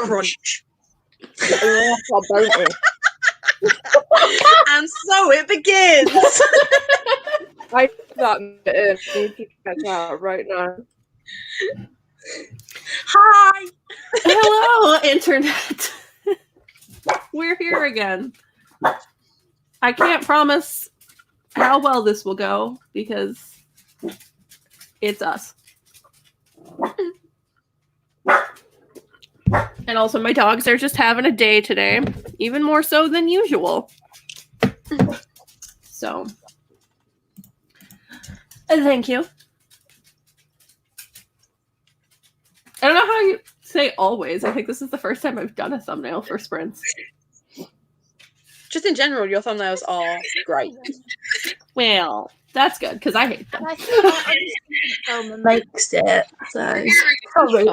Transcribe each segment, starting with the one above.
crunch. Oh, don't we? And so it begins. I that bit in. Need to check out right now. Hi. Hello, internet. We're here again. I can't promise how well this will go because it's us. And also my dogs are just having a day today, even more so than usual. So, thank you. I don't know how you say always. I think this is the first time I've done a thumbnail for sprints. Just in general, your thumbnails are great. Well, that's good because I hate them. And I feel like Elma makes it, so probably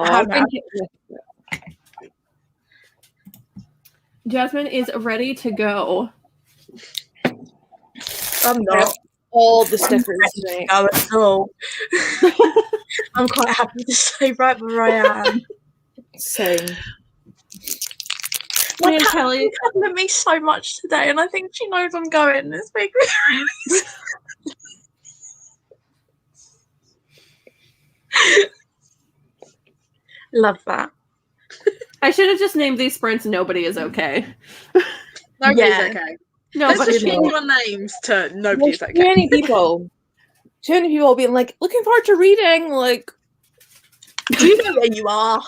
Jasmine is ready to go. I'm not. All the stickers. mate. Go at all. I'm quite happy to stay right where I am. Same. My Man, cat's Kelly. been cuddling me so much today, and I think she knows I'm going. It's big. Love that. I should have just named these sprints Nobody is Okay. Nobody's Yeah. okay. Nobody Let's just is change our names to Nobody's Too okay. many people. Too many people being like, looking forward to reading. Like, Do you know where you are?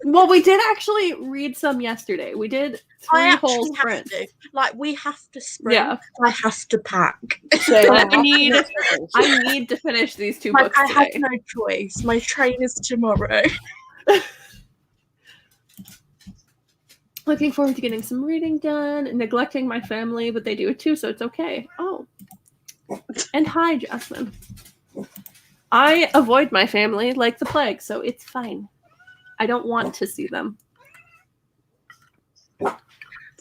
Well, we did actually read some yesterday. We did I 3 whole actually have sprints. to. Like, we have to sprint. Yeah. I have to pack. so I need to finish these 2 Like, books I have today. no choice. My train is tomorrow. Looking forward to getting some reading done, neglecting my family, but they do it too, so it's okay. Oh. And hi, Jasmine. I avoid my family like the plague, so it's fine. I don't want to see them.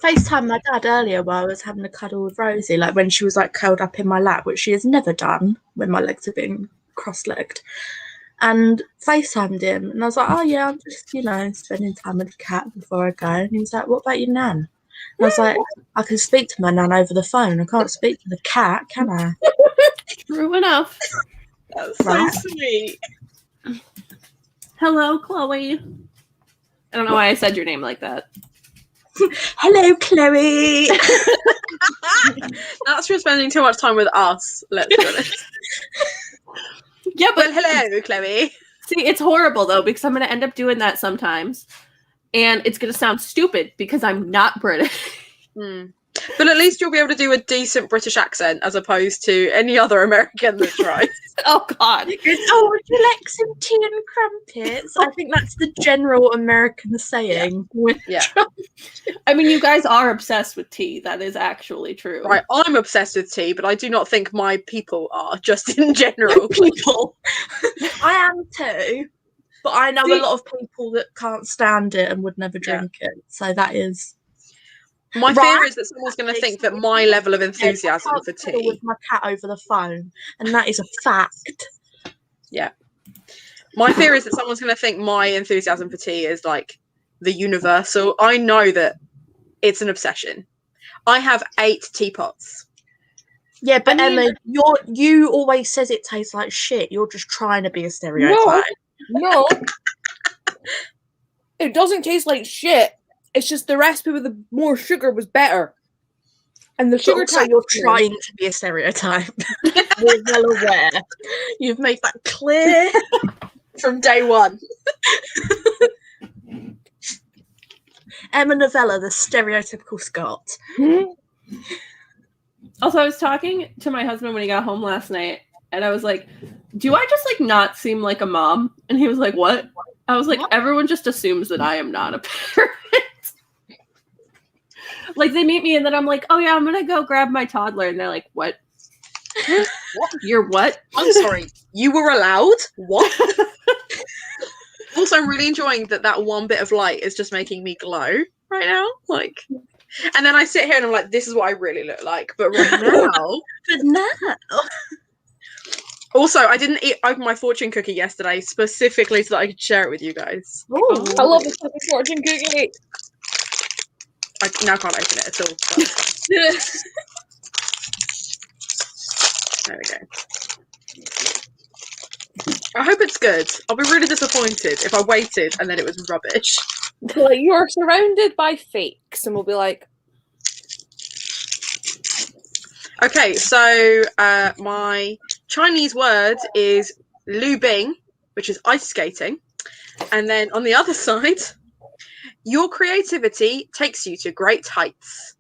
FaceTime my dad earlier while I was having a cuddle with Rosie, like when she was like curled up in my lap, which she has never done when my legs have been cross-legged. And FaceTimed him, and I was like, oh yeah, I'm just, spending time with the cat before I go. And he was like, what about your nan? And I was like, I can speak to my nan over the phone. I can't speak to the cat, can I? True enough. That's so Right. sweet. Hello, Chloe. I don't know why I said your name like that. Hello, Chloe. That's for spending too much time with us, let's be honest. Yeah, but Well, hello, Chloe. see, it's horrible though because I'm going to end up doing that sometimes, and it's going to sound stupid because I'm not British. Hmm. But at least you'll be able to do a decent British accent as opposed to any other American that tries. Oh God! Oh, would you like some tea and crumpets? I think that's the general American saying. Yeah. I mean, you guys are obsessed with tea. That is actually true. Right, I'm obsessed with tea, but I do not think my people are, just in general. People. I am too, but I know a lot of people that can't stand it and would never drink it. So that is. My Right. fear is that someone's going to think that my level of enthusiasm I for can't cuddle tea. with my cat over the phone, and that is a fact. Yeah. My fear is that someone's going to think my enthusiasm for tea is like the universal. I know that it's an obsession. I have 8 teapots. Yeah, but I mean- Emma, you always says it tastes like shit. You're just trying to be a stereotype. no. It doesn't taste like shit. It's just the recipe with the more sugar was better. And the sugar Also, type you're trying to be a stereotype. We're well aware. You've made that clear From day one. Emma Novella, the stereotypical Scot. Also, I was talking to my husband when he got home last night, and I was like, "Do I just like not seem like a mom?" And he was like, "What?" I was like, "Everyone just assumes that I am not a parent." Like they meet me, and then I'm like, "Oh yeah, I'm gonna go grab my toddler," and they're like, "What? What? You're what?" I'm sorry. You were allowed? What? Also, I'm really enjoying that one bit of light is just making me glow right now. Like, and then I sit here and I'm like, this is what I really look like. But right now, But no. Also, I didn't open my fortune cookie yesterday specifically so that I could share it with you guys. Ooh. I love a fucking fortune cookie. I now can't open it at all. But it's fine. There we go. I hope it's good. I'll be really disappointed if I waited and then it was rubbish. Like, you're surrounded by fakes, and we'll be like, Okay, so my Chinese word is Lu Bing, which is ice skating. And then on the other side, your creativity takes you to great heights.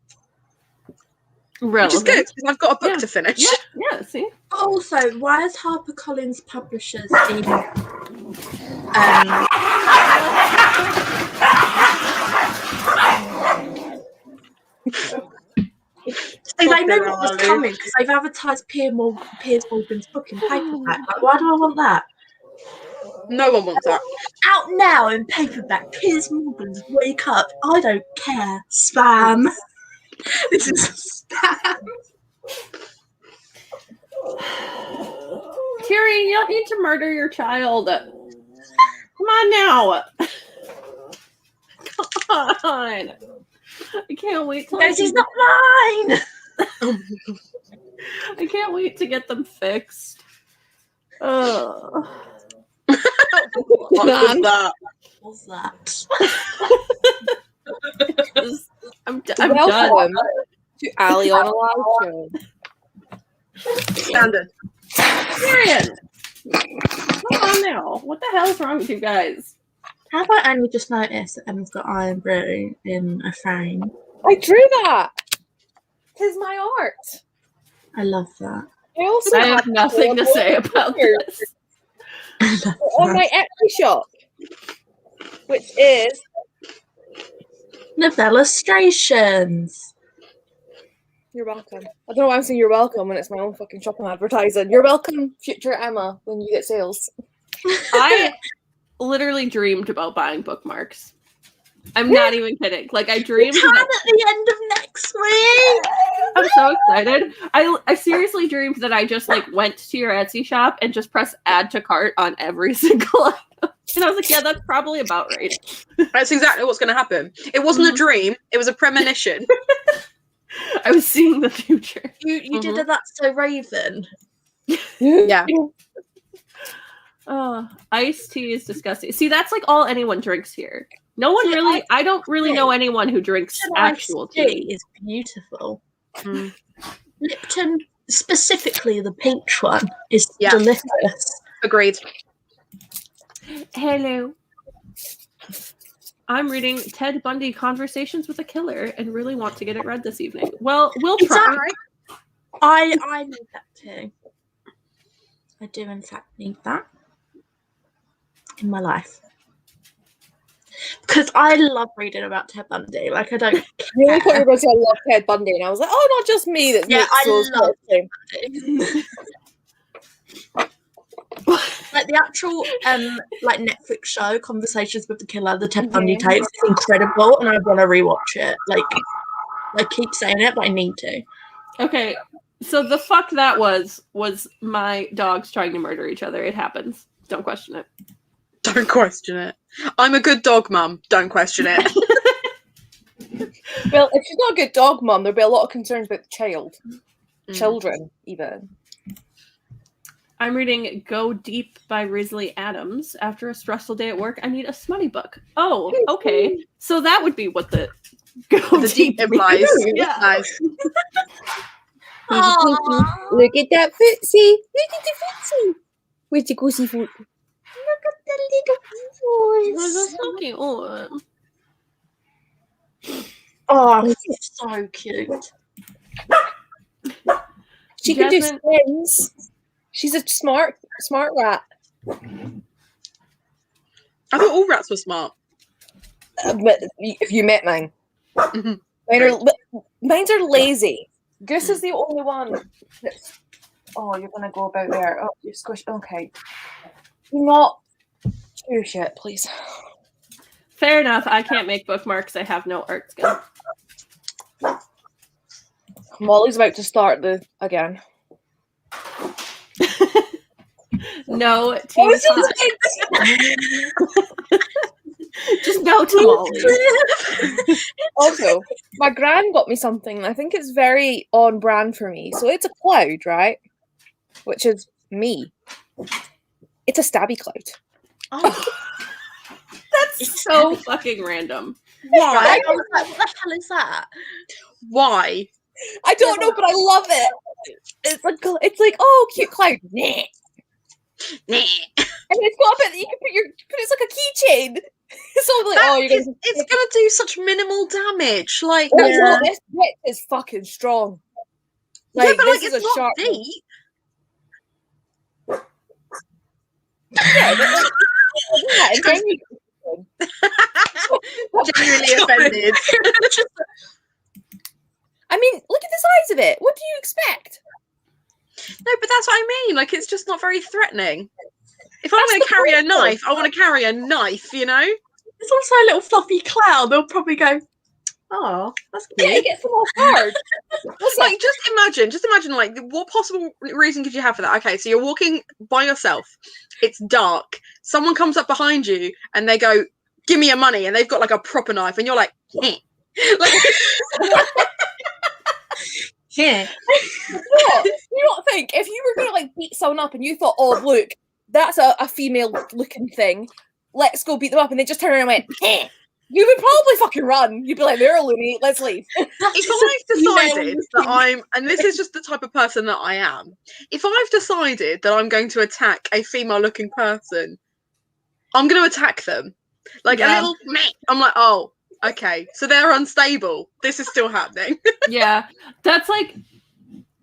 Relevant. Which is good, because I've got a book to finish. Yeah, see? Also, why is HarperCollins Publishers in they know what was coming because they've advertised Piers Morgan's book in paperback. Like, why do I want that? No one wants that. Out now in paperback, Piers Morgan's Wake Up. I don't care. Spam. This is spam. Kiri, you don't need to murder your child. Come on now. Come on. I can't wait till Guys, he's not mine. I can't wait to get them fixed. Oh. What was that? What's that? I'm done. welcome to Ali on a Live Show. Standard. Tyrion! Come on now. What the hell is wrong with you guys? How about only just noticed that Emma's got Iron Brew in a frame? I drew that. Tis my art. I love that. I also I have nothing to say about this. I love on that. my Etsy shop, which is Novellustrations. you're welcome. I don't know why I'm saying you're welcome when it's my own fucking shop I'm advertising. You're welcome, future Emma, when you get sales. I literally dreamed about buying bookmarks. I'm not even kidding. Like, I dreamed. It's on at the end of next week. I'm so excited. I seriously dreamed that I just like went to your Etsy shop and just pressed add to cart on every single item. And I was like, yeah, that's probably about right. That's exactly what's going to happen. It wasn't a dream. It was a premonition. I was seeing the future. You did a That's So Raven. Yeah. Oh, iced tea is disgusting. See, that's like all anyone drinks here. No one really. I don't really know anyone who drinks actual tea. Is beautiful. Mm. Lipton, specifically the peach one, is Yeah. delicious. Agreed. Hello. I'm reading Ted Bundy Conversations with a Killer and really want to get it read this evening. Well, we'll Is try. that right? I need that too. I do in fact need that in my life. Because I love reading about Ted Bundy. Like, I don't You really thought you were going to say I love Ted Bundy, and I was like, oh, not just me. That's Yeah, I love him. Like the actual like Netflix show Conversations with the Killer, the Ted Bundy tapes, is incredible, and I want to rewatch it. Like, I keep saying it, but I need to. Okay, so the fuck that was my dogs trying to murder each other. It happens. Don't question it. Don't question it. I'm a good dog mum. Don't question it. Well, if she's not a good dog mum, there'll be a lot of concerns about the child. Children, even. I'm reading Go Deep by Risley Adams. After a stressful day at work, I need a smutty book. Oh, okay. So that would be what the Go The Deep deep implies. means. Yeah. Nice. Look at that footsie. Look at the footsie. Where's the goosey foot? Look at the little Oh, voice. that's so cute. Oh, it's so cute. She can do Jasmine- spins. She's a smart rat. I thought all rats were smart. But if you met mine, Mhm. mine's are lazy. Goose is the only one. That's, oh, you're gonna go about there. Oh, you squish. Okay, not too shit, please. Fair enough. I can't make bookmarks. I have no art skill. Mollie's about to start again. No, Team was just Ty. Just no to Mollie. Also, my gran got me something, and I think it's very on brand for me. So it's a cloud, right? Which is me. It's a stabby cloud. Oh, That's so fucking random. Why? right. I was like, what the hell is that? Why? I don't know, but I love it. It's like oh, cute cloud. Nah. Nah. And it's got a bit that you can put it's like a keychain. So I'm like, oh, It's gonna do such minimal damage. Like, Oh, Yeah. no, this bit is fucking strong. yeah, but this like, is it's a not sharp one. deep. Yeah, but like, genuinely Genuinely offended. I mean, look at the size of it. What do you expect? No, but that's what I mean. Like, it's just not very threatening. If I'm That's going to the carry a point, though. knife, I want to carry a knife, you know? It's also a little fluffy cloud. They'll probably go, oh, that's Yeah, cute. it gets them off guard. What's Like, just imagine, like, what possible reason could you have for that? Okay, so you're walking by yourself. It's dark. Someone comes up behind you and they go, give me your money. And they've got, like, a proper knife. And you're like, eh. Like, Yeah. You don't think if you were going to like beat someone up and you thought, oh, look, that's a female looking thing, let's go beat them up, and they just turned around and went, eh. You would probably fucking run. You'd be like, they're a loony, let's leave. if I've decided that and this is just the type of person that I am, if I've decided that I'm going to attack a female looking person, I'm going to attack them. Like a little meh. I'm like, oh, okay, so they're unstable. This is still happening. Yeah, that's like,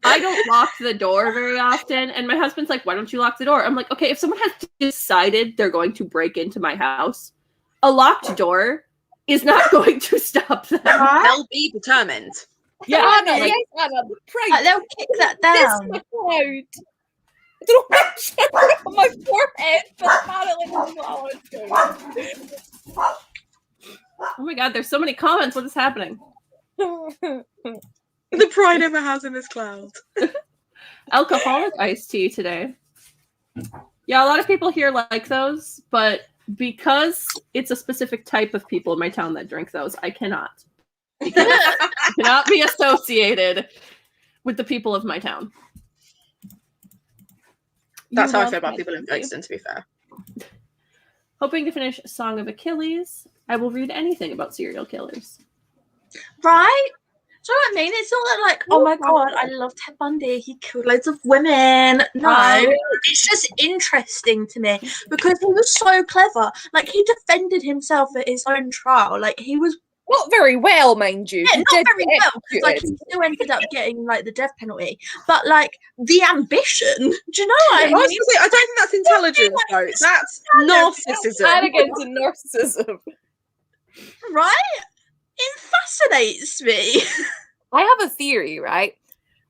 I don't lock the door very often, and my husband's like, why don't you lock the door? I'm like, okay, if someone has decided they're going to break into my house, a locked door is not going to stop them. They'll be determined. Yeah, Anna, like, yes, Anna, pray. Like, they'll kick that down. This cloud. I don't know why on my forehead, but apparently that's what I want to do. oh my god, there's so many comments. What is happening? The pride Emma has in this cloud. Alcoholic iced tea today. Yeah, a lot of people here like those, but because it's a specific type of people in my town that drink those, I cannot. Because I cannot be associated with the people of my town. That's You how I love feel about my people in tea. Folkestone, to be fair. Hoping to finish Song of Achilles, I will read anything about serial killers. Right? Do you know what I mean? It's not that like, oh my god, I love Ted Bundy. He killed loads of women. No, it's just interesting to me because he was so clever. Like he defended himself at his own trial. Like he was Not very well, mind you. yeah, He not did very get well because like executed. he still ended up getting like the death penalty. But like the ambition, do you know what I I was mean? gonna say, I don't think that's intelligence, though. That's narcissism. Arrogance and narcissism. Right? It fascinates me. I have a theory, right?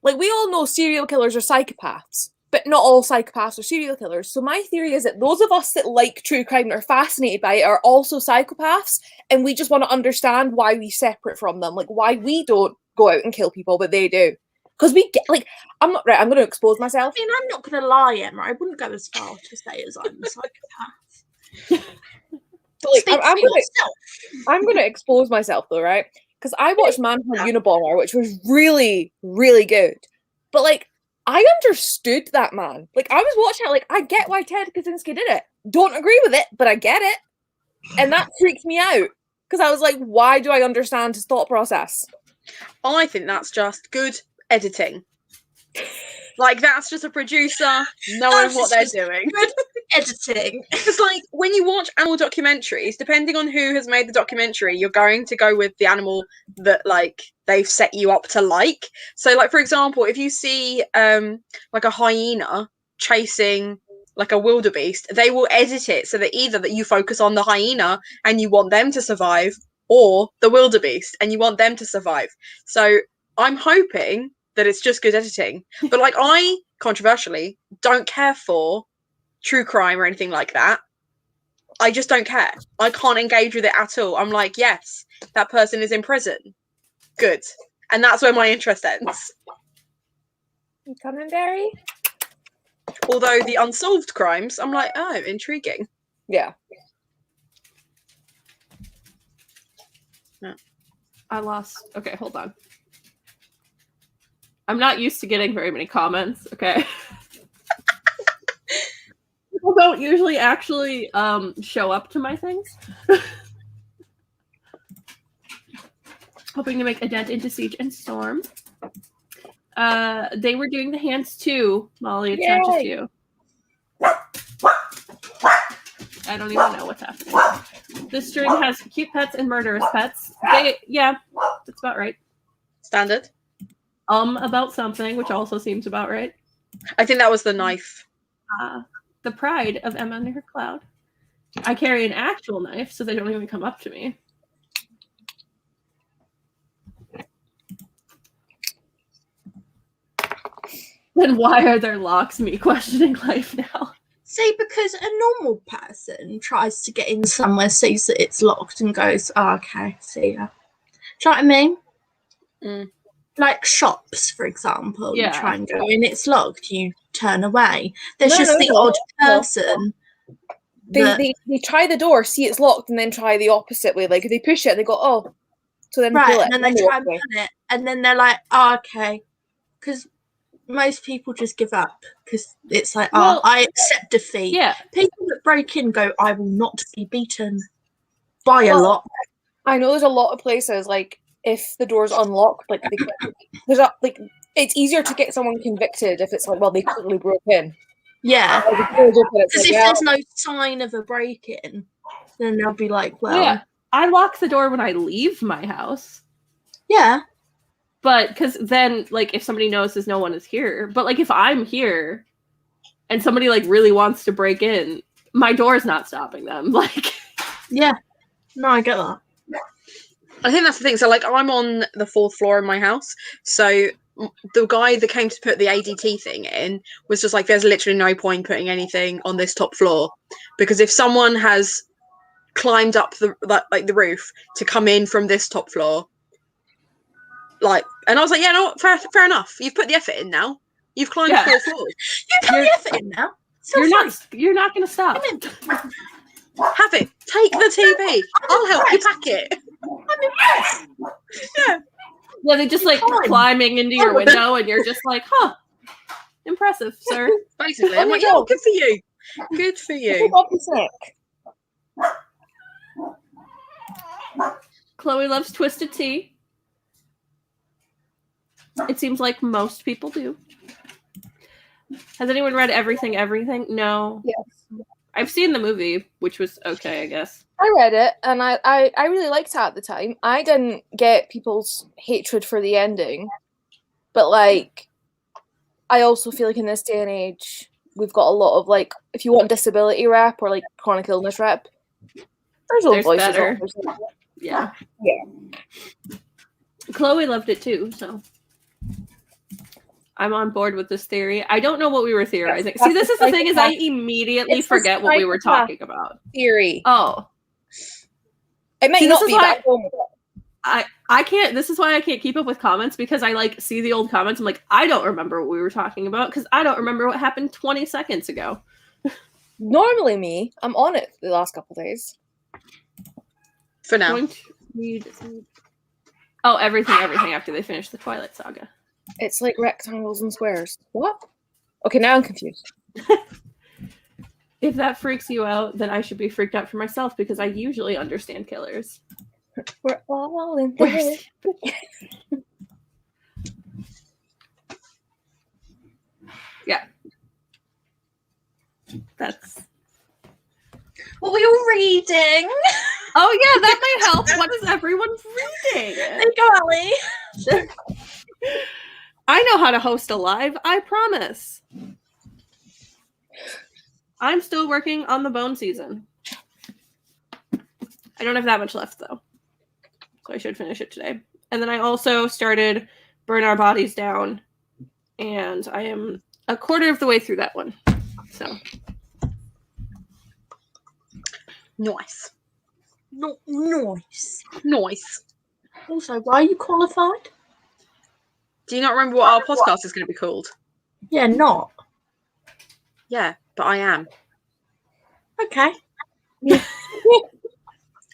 Like, we all know serial killers are psychopaths, but not all psychopaths are serial killers. So my theory is that those of us that like true crime and are fascinated by it are also psychopaths, and we just want to understand why we separate from them, like why we don't go out and kill people, but they do. Because we get, like, I'm not, right, I'm going to expose myself. I mean, I'm not going to lie, Emma. I wouldn't go as far to say as I'm a psychopath. But, like, Speak I'm for gonna, yourself. I'm going to expose myself, though, right? Because I watched Manhunt Unabomber, which was really, really good. But, like, I understood that man. Like, I was watching it, like, I get why Ted Kaczynski did it. Don't agree with it, but I get it. And that freaked me out. Because I was like, why do I understand his thought process? I think that's just good editing. Like, that's just a producer knowing That's what they're just doing. Good editing. Because, like, when you watch animal documentaries, depending on who has made the documentary, you're going to go with the animal that, like, they've set you up to like. So, like, for example, if you see, like, a hyena chasing, like, a wildebeest, they will edit it so that either that you focus on the hyena and you want them to survive, or the wildebeest and you want them to survive. So, I'm hoping that it's just good editing. But, like, I, controversially, don't care for true crime or anything like that. I just don't care. I can't engage with it at all. I'm like, yes, that person is in prison. Good. And that's where my interest ends. You coming, Barry? Although the unsolved crimes, I'm like, oh, intriguing. Yeah. I lost. Okay, hold on. I'm not used to getting very many comments. Okay. People don't usually actually show up to my things. Hoping to make a dent into Siege and Storm. They were doing the hands too, Molly. It's not just you. I don't even know what's happening. This string has cute pets and murderous pets. Yeah, that's about right. Standard. About something, which also seems about right. I think that was the knife. The pride of Emma and her cloud. I carry an actual knife, so they don't even come up to me. Then why are there locks? Me questioning life now. See, because a normal person tries to get in somewhere, sees that it's locked, and goes, oh, okay, see ya. Do you know what I mean? Mm. Like shops, for example. Yeah. You try and go in, it's locked, you turn away. There's No, just the odd person. They try the door, see it's locked, and then try the opposite way. Like if they push it, they go, oh. So then Right, pull it. and then they try and pull it, and then they're like, oh, okay. Because most people just give up because it's like, Well, I accept defeat. Yeah. People that break in go, I will not be beaten by a lot. I know there's a lot of places like if the door's unlocked, like it's easier to get someone convicted if it's like, well, they quickly broke in. Yeah. Because Because if there's no sign of a break-in, then they'll be like, well, Yeah. I lock the door when I leave my house. yeah. But because then, like, if somebody notices no one is here, but like if I'm here and somebody like really wants to break in, my door's not stopping them. Like, Yeah. No, I get that. I think that's the thing. So, like, I'm on the 4th floor in my house. So, the guy that came to put the ADT thing in was just like, there's literally no point putting anything on this top floor. Because if someone has climbed up the roof to come in from this top floor, like, and I was like, yeah, no, fair enough. You've put the effort in now. You've climbed 4 floors. You put the effort in now. you're not gonna stop. Have it. Take the TV. I'll help you pack it. I'm impressed. Yeah. Yeah, they just like climbing into your window, and you're just like, huh, impressive, sir. Basically, I'm like, yeah, good for you. Good for you. Chloe loves twisted tea. It seems like most people do. Has anyone read Everything, Everything? No. Yes. I've seen the movie, which was okay, I guess. I read it, and I really liked it at the time. I didn't get people's hatred for the ending, but like, I also feel like in this day and age, we've got a lot of like, if you want disability rep or like chronic illness rep, there's voices better. on. Yeah. Yeah. Chloe loved it too, so I'm on board with this theory. I don't know what we were theorizing. See, this is the thing, is I immediately forget what we were talking about. Theory. Oh. It might not be that. I can't, this is why I can't keep up with comments, because I like see the old comments. I'm like, I don't remember what we were talking about because I don't remember what happened 20 seconds ago. Normally me, I'm on it the last couple days. For now. Oh, everything after they finish the Twilight Saga. It's like rectangles and squares. What? Okay, now I'm confused. If that freaks you out, then I should be freaked out for myself because I usually understand killers. We're all in this. Yeah. That's. What were you reading? Oh yeah, that might help. What is everyone reading? There you go, Ellie. I know how to host a live, I promise. I'm still working on the Bone season. I don't have that much left though, so I should finish it today. And then I also started Burn Our Bodies Down, and I am a quarter of the way through that one. So Nice. Nice. Nice. Also, why are you qualified? Do you not remember what our podcast is going to be called? Yeah, not. Yeah, but I am. Okay.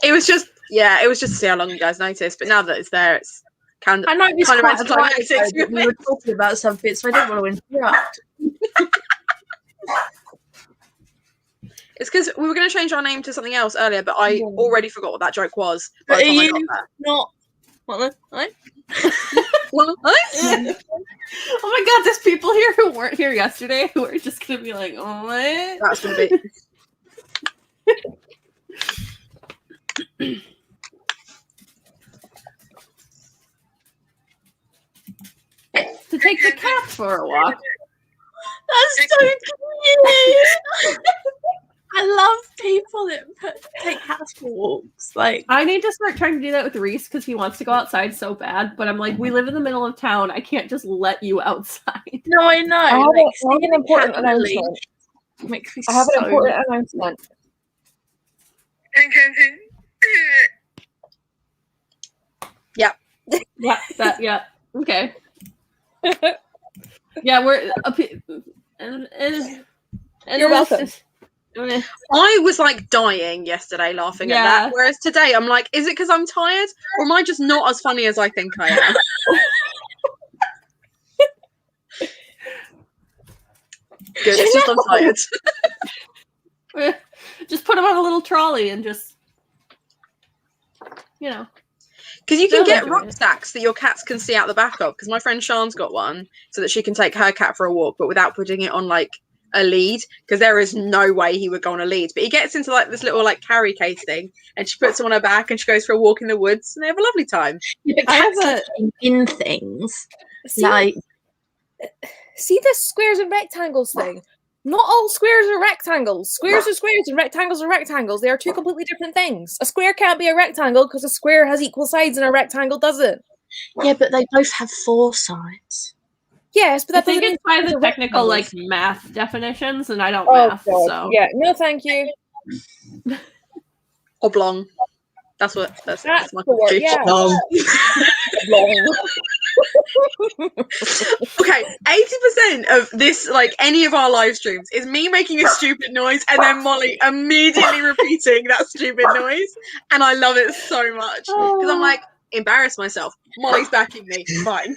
It was just to see how long you guys noticed. But now that it's there, it's kind of I know it's kind of quite a while anticlimactic, ago to be that we were honest. talking about something, so I didn't want to interrupt. It's because we were going to change our name to something else earlier, but I already forgot what that joke was by But the are time I you got there. not? What? Well, Oh my god, there's people here who weren't here yesterday who are just gonna be like, oh what? that's going to be. To take the cat for a walk. That's so cute. I love people that take cats for walks. Like, I need to start trying to do that with Reese because he wants to go outside so bad. But I'm like, we live in the middle of town. I can't just let you outside. no, I know. I have, like, I have an important announcement. Makes me I have so an important announcement. Yeah. Yeah, yeah. Okay. Yeah, we're up here. And You're welcome. I was like dying yesterday laughing at that, whereas today I'm like, is it because I'm tired, or am I just not as funny as I think I am? Good, it's just I'm tired. Just put him on a little trolley and just, Because you can They'll get enjoy it. rucksacks that your cats can see out the back of. Because my friend Sian's got one, so that she can take her cat for a walk, but without putting it on like a lead. Because there is no way he would go on a lead. But he gets into like this little like carry case thing, and she puts him on her back, and she goes for a walk in the woods, and they have a lovely time. Yeah, but I have cats are in things. See, Like, see this squares and rectangles thing? Not all squares are rectangles. Squares are squares and rectangles are rectangles. They are two completely different things. A square can't be a rectangle because a square has equal sides and a rectangle doesn't. yeah, but they both have 4 sides. Yes, but I that think doesn't it's by mean the they're technical like rectangles. math definitions, and I don't Oh, math, God. so Yeah, no, thank you. Oblong. That's my That's contribution. the word. Yeah. Oblong. Okay, 80% of this, like any of our live streams, is me making a stupid noise and then Molly immediately repeating that stupid noise, and I love it so much because I'm like, embarrass myself. Molly's backing me. Fine.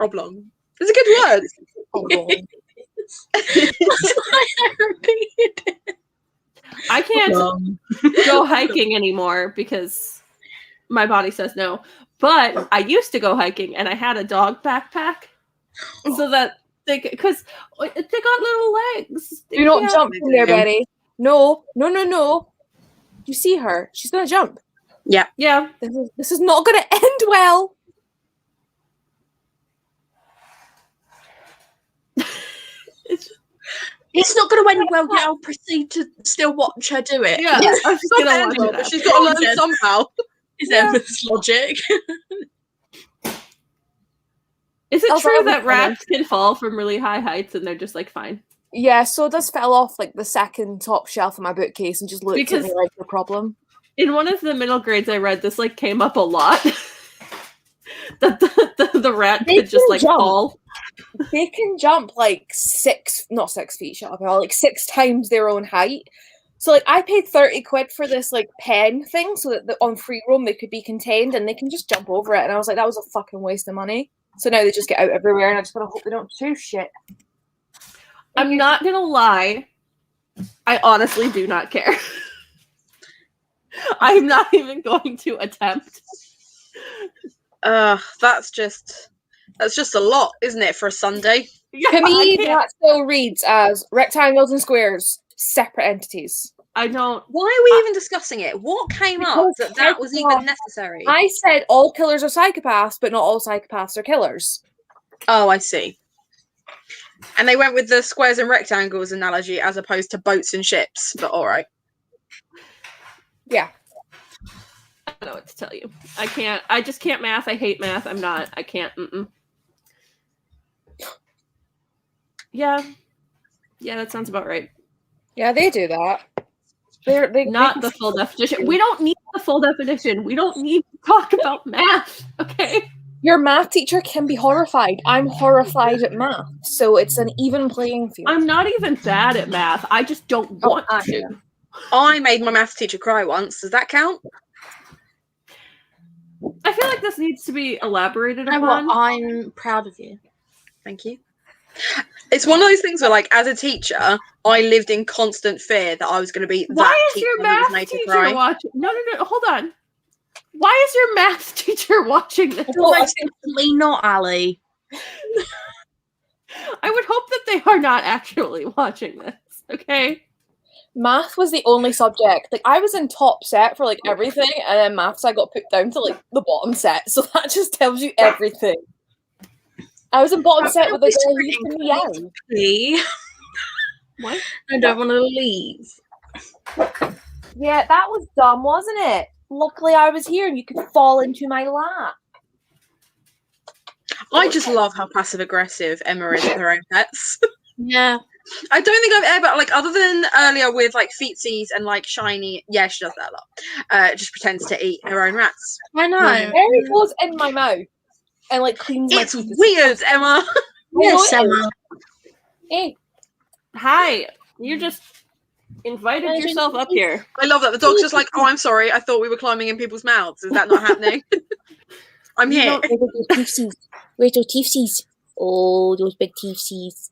Oblong. It's a good word. Oblong. That's why I repeated it. I can't go hiking anymore because my body says no. But I used to go hiking, and I had a dog backpack, so that because they got little legs. They Do not can't- jump from there, Betty. No. You see her? She's gonna jump. Yeah, This is not gonna end well. It's not going to end well, yet I'll proceed to still watch her do it. yeah. I was just Not gonna end watch well, it. but she's got to learn somehow. Is Emma's logic? Is it Also, true I'm that funny. rats can fall from really high heights and they're just like fine? Yeah, so this fell off like the second top shelf of my bookcase and just looked Because- at me like the problem. In one of the middle grades I read, this like came up a lot. That the rat They could just can like jump. fall. They can jump like not 6 feet, shut up, like 6 times their own height. So like I paid 30 quid for this like pen thing so that on free roam they could be contained and they can just jump over it. And I was like, that was a fucking waste of money. So now they just get out everywhere and I just gotta hope they don't do shit. I'm not gonna lie. I honestly do not care. I'm not even going to attempt. That's just a lot, isn't it, for a Sunday? Yeah, To me, I can't- that still reads as rectangles and squares, separate entities. I don't. Why are we even discussing it? What came up that was even necessary? I said all killers are psychopaths, but not all psychopaths are killers. Oh, I see. And they went with the squares and rectangles analogy as opposed to boats and ships, but all right. Yeah. I don't know what to tell you. I can't. I just can't math. I hate math. I'm not. I can't. Yeah. Yeah, that sounds about right. Yeah, they do that. They Not the full definition. We don't need the full definition. We don't need to talk about math. Okay. Your math teacher can be horrified. I'm horrified at math, so it's an even playing field. I'm not even bad at math. I just don't want to. I made my math teacher cry once. Does that count? I feel like this needs to be elaborated You know what? upon. I'm proud of you. Thank you. It's one of those things where, like, as a teacher, I lived in constant fear that I was going to be Why that is your teacher who was math made to teacher cry. watching? No, hold on. Why is your math teacher watching this? Definitely not, Ali. I would hope that they are not actually watching this, okay? Math was the only subject. Like, I was in top set for like everything, and then maths I got put down to like the bottom set. So that just tells you everything. I was in bottom set with a girl who used to yell. Please. What? I don't want to leave. Yeah, that was dumb, wasn't it? Luckily I was here and you could fall into my lap. I just love how passive aggressive Emma is with her own pets. Yeah. I don't think I've ever, like, other than earlier with like feetsies and like shiny. Yeah, she does that a lot. Just pretends to eat her own rats. I know. Mary goes in my mouth and like cleans my It's teeth. weird, Emma. Yes, I know it Emma. Hey, Hi. You just invited yourself up here. I love that. The dog's just like, oh, I'm sorry. I thought we were climbing in people's mouths. Is that not happening? I'm You here. don't- where's those teethsies? Where's those teethsies? Oh, those big teethsies.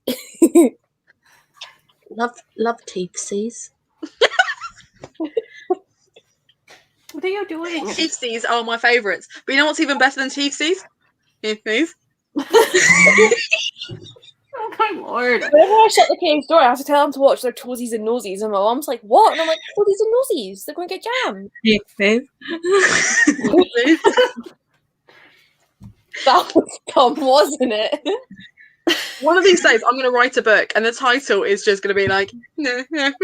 Love teethsies. What are you doing? Teethsies are my favourites. But you know what's even better than teethsies? Teethsies. Oh my lord. Whenever I shut the cage door, I have to tell them to watch their toesies and nosies, and my mom's like, "What?" And I'm like, "Toesies and nosies. They're going to get jammed." That was dumb, wasn't it? One of these days, I'm going to write a book, and the title is just going to be like, and no How is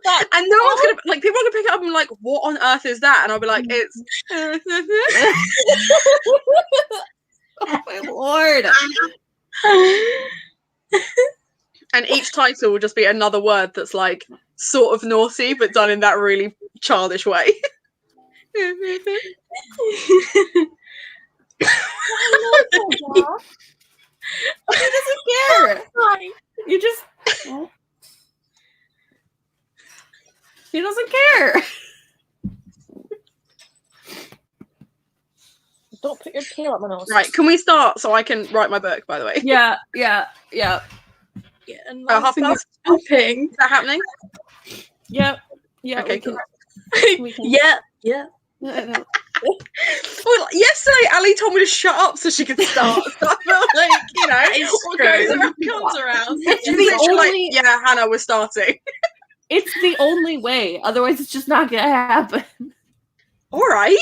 that? one's going to, like, people are going to pick it up and be like, what on earth is that? And I'll be like, it's. Oh my lord. And each title will just be another word that's like sort of naughty, but done in that really childish way. He doesn't care. You just. He doesn't care. Don't put your tail up my nose. Right, can we start so I can write my book, by the way? Yeah. Yeah, and Oh, half laughing past? is stopping. Is that happening? Yeah. Okay, we can. cool. We can. Yeah. Well, yesterday Ali told me to shut up so she could start. So I feel like, you know, It's what true. goes around comes around. It's She's the literally like, only- yeah, Hannah, we're starting. It's the only way. Otherwise, it's just not gonna happen. All right.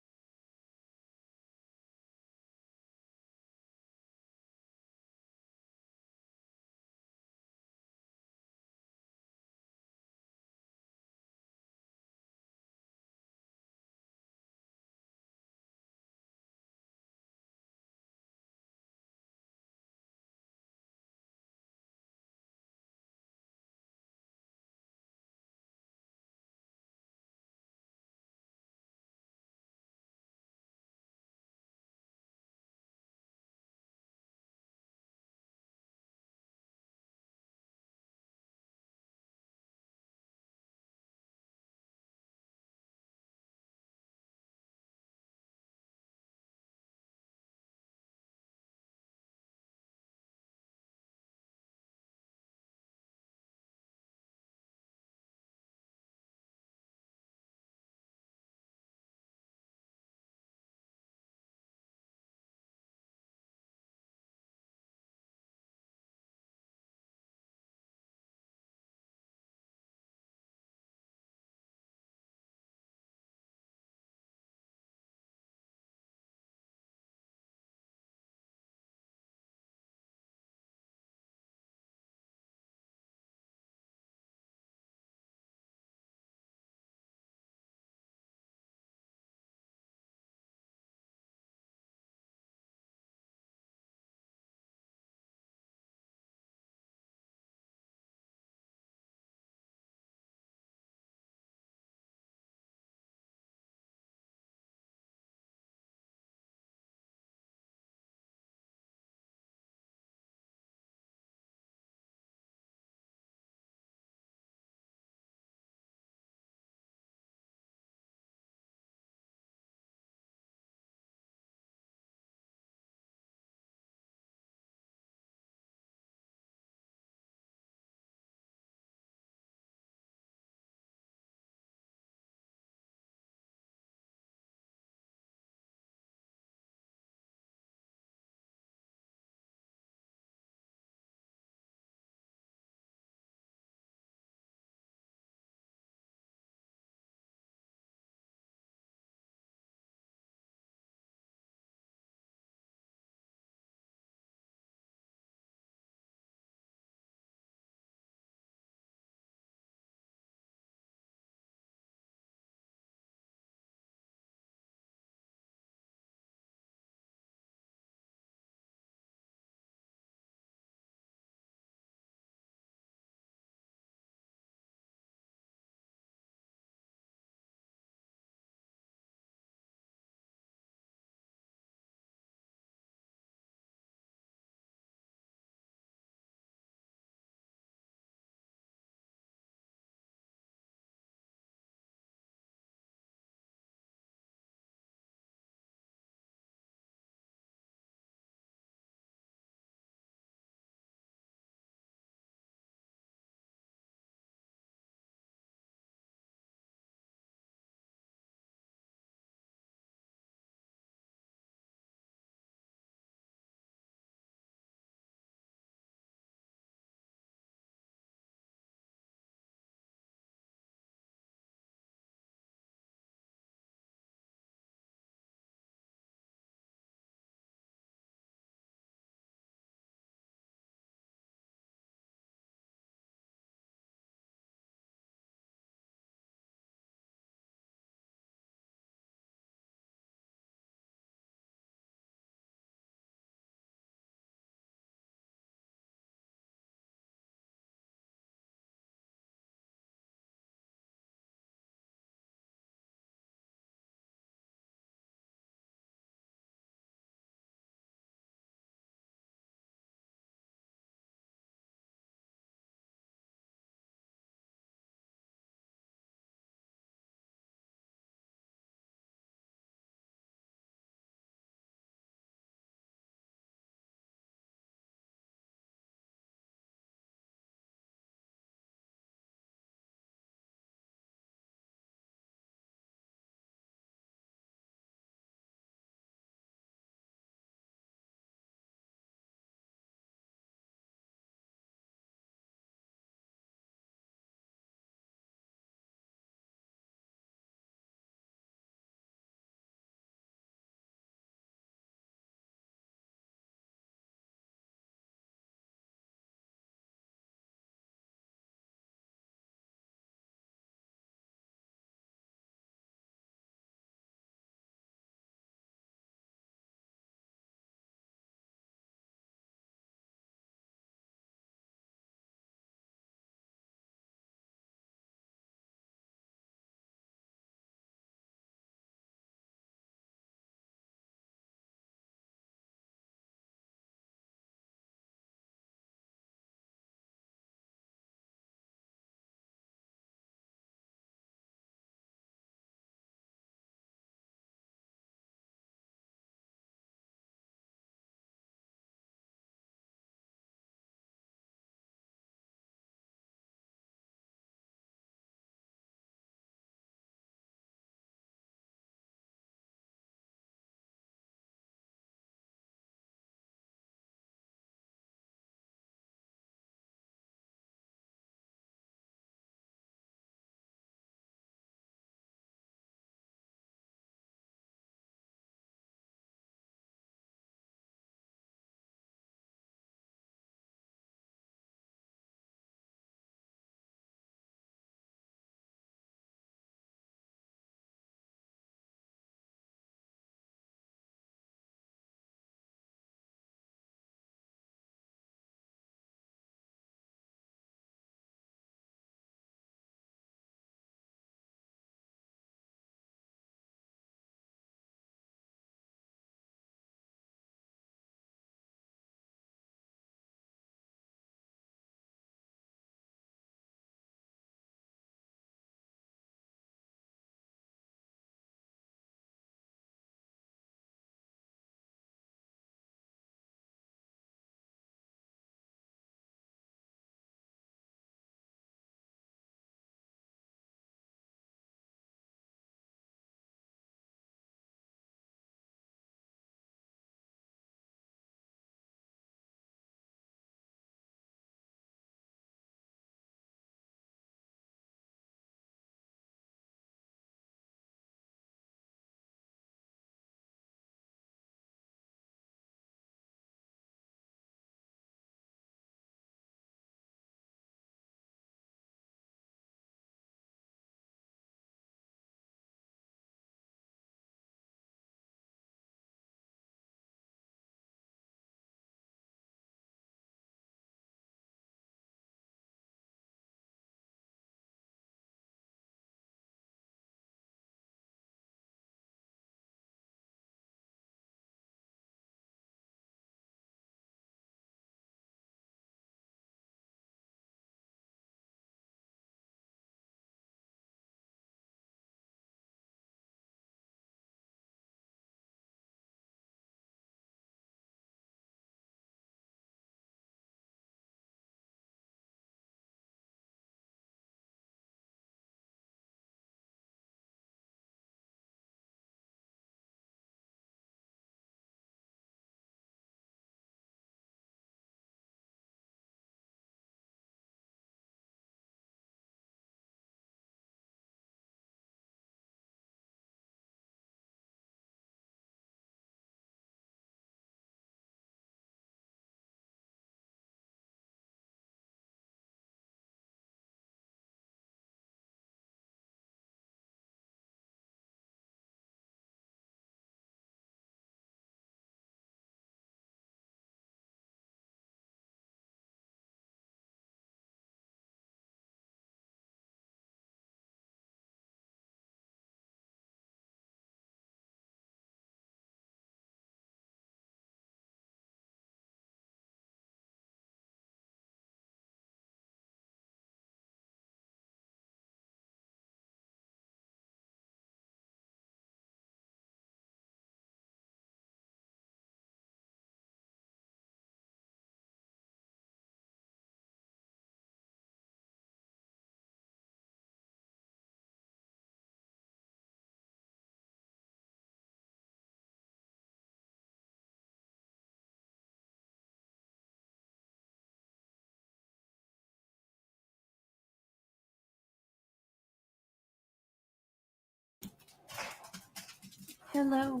Hello.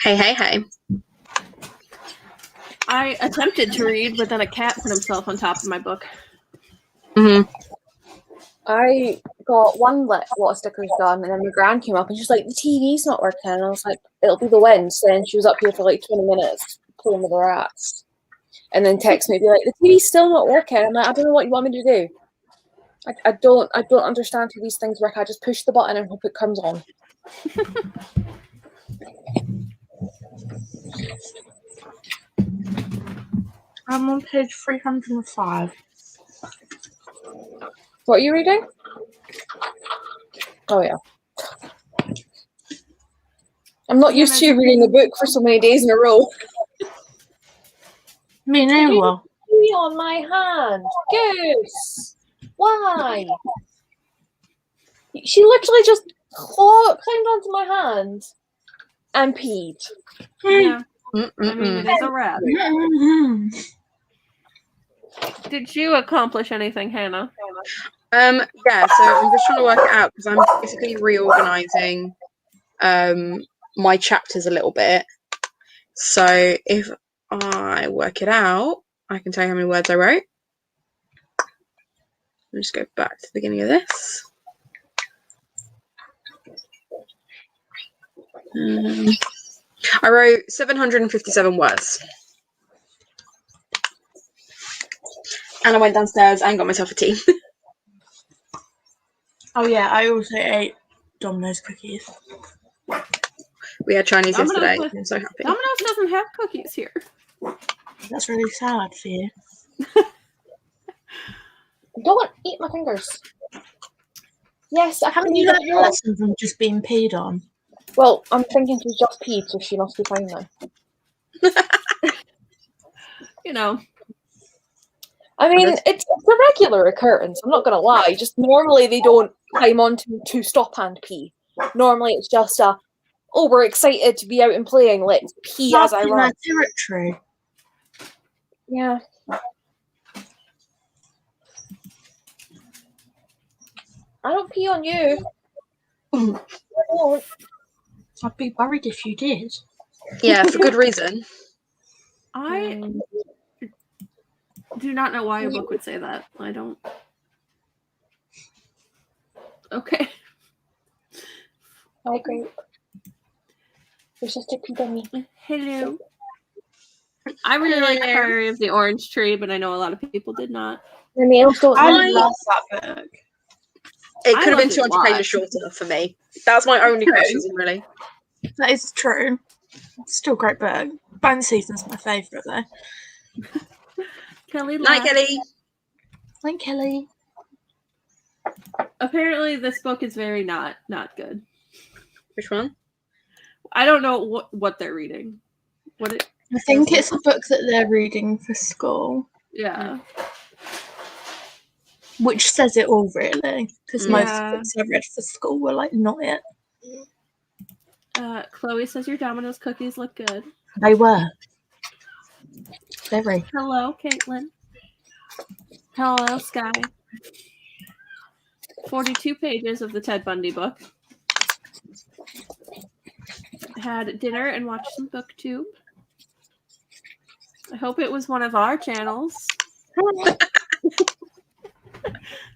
Hey. I attempted to read, but then a cat put himself on top of my book. Mm-hmm. I got one lot of stickers done, and then my gran came up and she's like, the TV's not working. And I was like, it'll be the wind. So then she was up here for like 20 minutes playing with her rats. And then text me, be like, the TV's still not working. I'm like, I don't know what you want me to do. I don't understand how these things work. I just push the button and hope it comes on. I'm on page 305. What are you reading? Oh, yeah. I'm not used to reading a book for so many days in a row. Me neither. Pee on my hand. Goose. Why? She literally just climbed onto my hand and peed. Yeah. I mean, it is a rat. Did you accomplish anything, Hannah? Yeah, so I'm just trying to work it out because I'm basically reorganizing my chapters a little bit. So if I work it out, I can tell you how many words I wrote. I'll just go back to the beginning of this. I wrote 757 words. And I went downstairs and got myself a tea. Oh yeah, I also ate Domino's cookies. We had Chinese Domino's yesterday. was- I'm so happy. Domino's doesn't have cookies here. That's really sad for you. Don't eat my fingers. Yes, I Haven't you learned your lesson from just being peed on? Well, I'm thinking she's just peed, so she must be fine now. You know. I mean, it's a regular occurrence, I'm not going to lie. Just normally they don't climb on to stop and pee. Normally it's just we're excited to be out and playing, let's pee as I in run. their territory. Yeah. I don't pee on you. I don't. I'd be worried if you did. Yeah, for good reason. I do not know why a book would say that. I don't. Okay. I agree. Your sister peed on me. Hello. I really like Priory of the Orange Tree, but I know a lot of people did not. My nails don't I look love that book. It I could have been loved it 200 a pages lot. shorter for me. That's my only True. criticism, really. That is true. Still a great book. Bone Season's my favourite though. Kelly Night, left. Kelly. Thank Kelly. Apparently, this book is very not good. Which one? I don't know what they're reading. I think it's a book that they're reading for school, Yeah. which says it all really. Because most Yeah. books I read for school were like not it. Chloe says your Domino's cookies look good. They were. Very. Hello, Caitlin. Hello, Sky. 42 pages of the Ted Bundy book. Had dinner and watched some booktube. I hope it was one of our channels.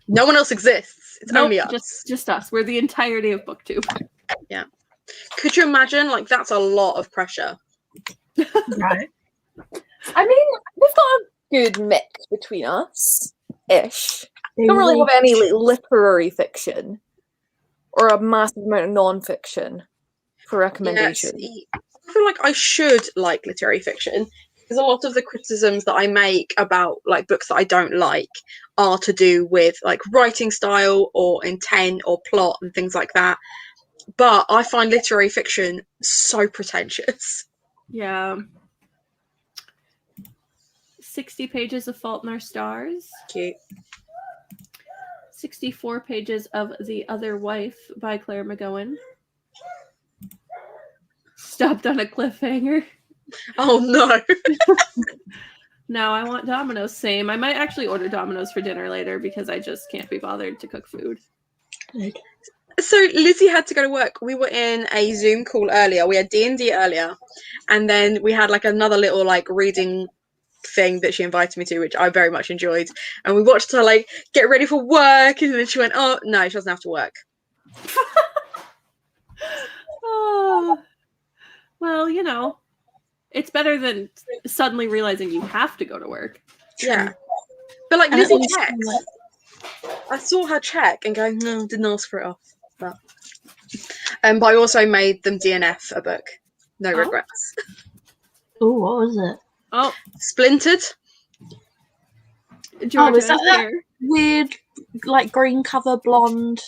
No one else exists. It's only us. Just us. We're the entirety of booktube. Yeah. Could you imagine? Like, that's a lot of pressure. Right. I mean, we've got a good mix between us, ish. We don't really have any literary fiction or a massive amount of non-fiction for recommendation. Yes, I feel like I should like literary fiction because a lot of the criticisms that I make about like books that I don't like are to do with like writing style or intent or plot and things like that. But I find literary fiction so pretentious. Yeah. 60 pages of Fault in Our Stars. Cute. 64 pages of The Other Wife by Claire McGowan. Stopped on a cliffhanger. Oh no. No, I want Domino's. Same. I might actually order Domino's for dinner later because I just can't be bothered to cook food. Good. So Lizzie had to go to work. We were in a Zoom call earlier. We had D&D earlier, and then we had like another little like reading thing that she invited me to, which I very much enjoyed. And we watched her like get ready for work, and then she went, "Oh no, she doesn't have to work." Oh, well, you know, it's better than suddenly realizing you have to go to work. Yeah, but like And Lizzie also, checked. I saw her check and go, "No, didn't ask for it off." But I also made them DNF a book. No Oh. regrets. Oh, what was it? Oh, Splintered. Georgia, is that here. Weird, like green cover, blonde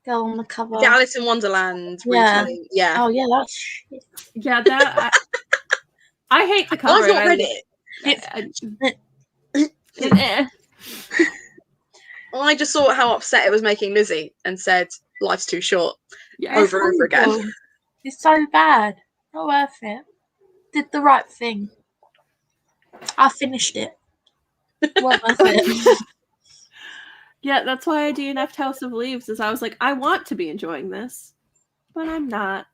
girl on the cover. The Alice in Wonderland Yeah. retelling. Yeah. Oh yeah, that's shit. Yeah, that I hate the cover. I've not read it. I just saw how upset it was making Lizzie and said, "Life's too short," Yeah. over and over again. Horrible. It's so bad. Not worth it. Did the right thing. I finished it. Well worth it. Yeah, that's why I DNF'd House of Leaves, is I was like, I want to be enjoying this, but I'm not.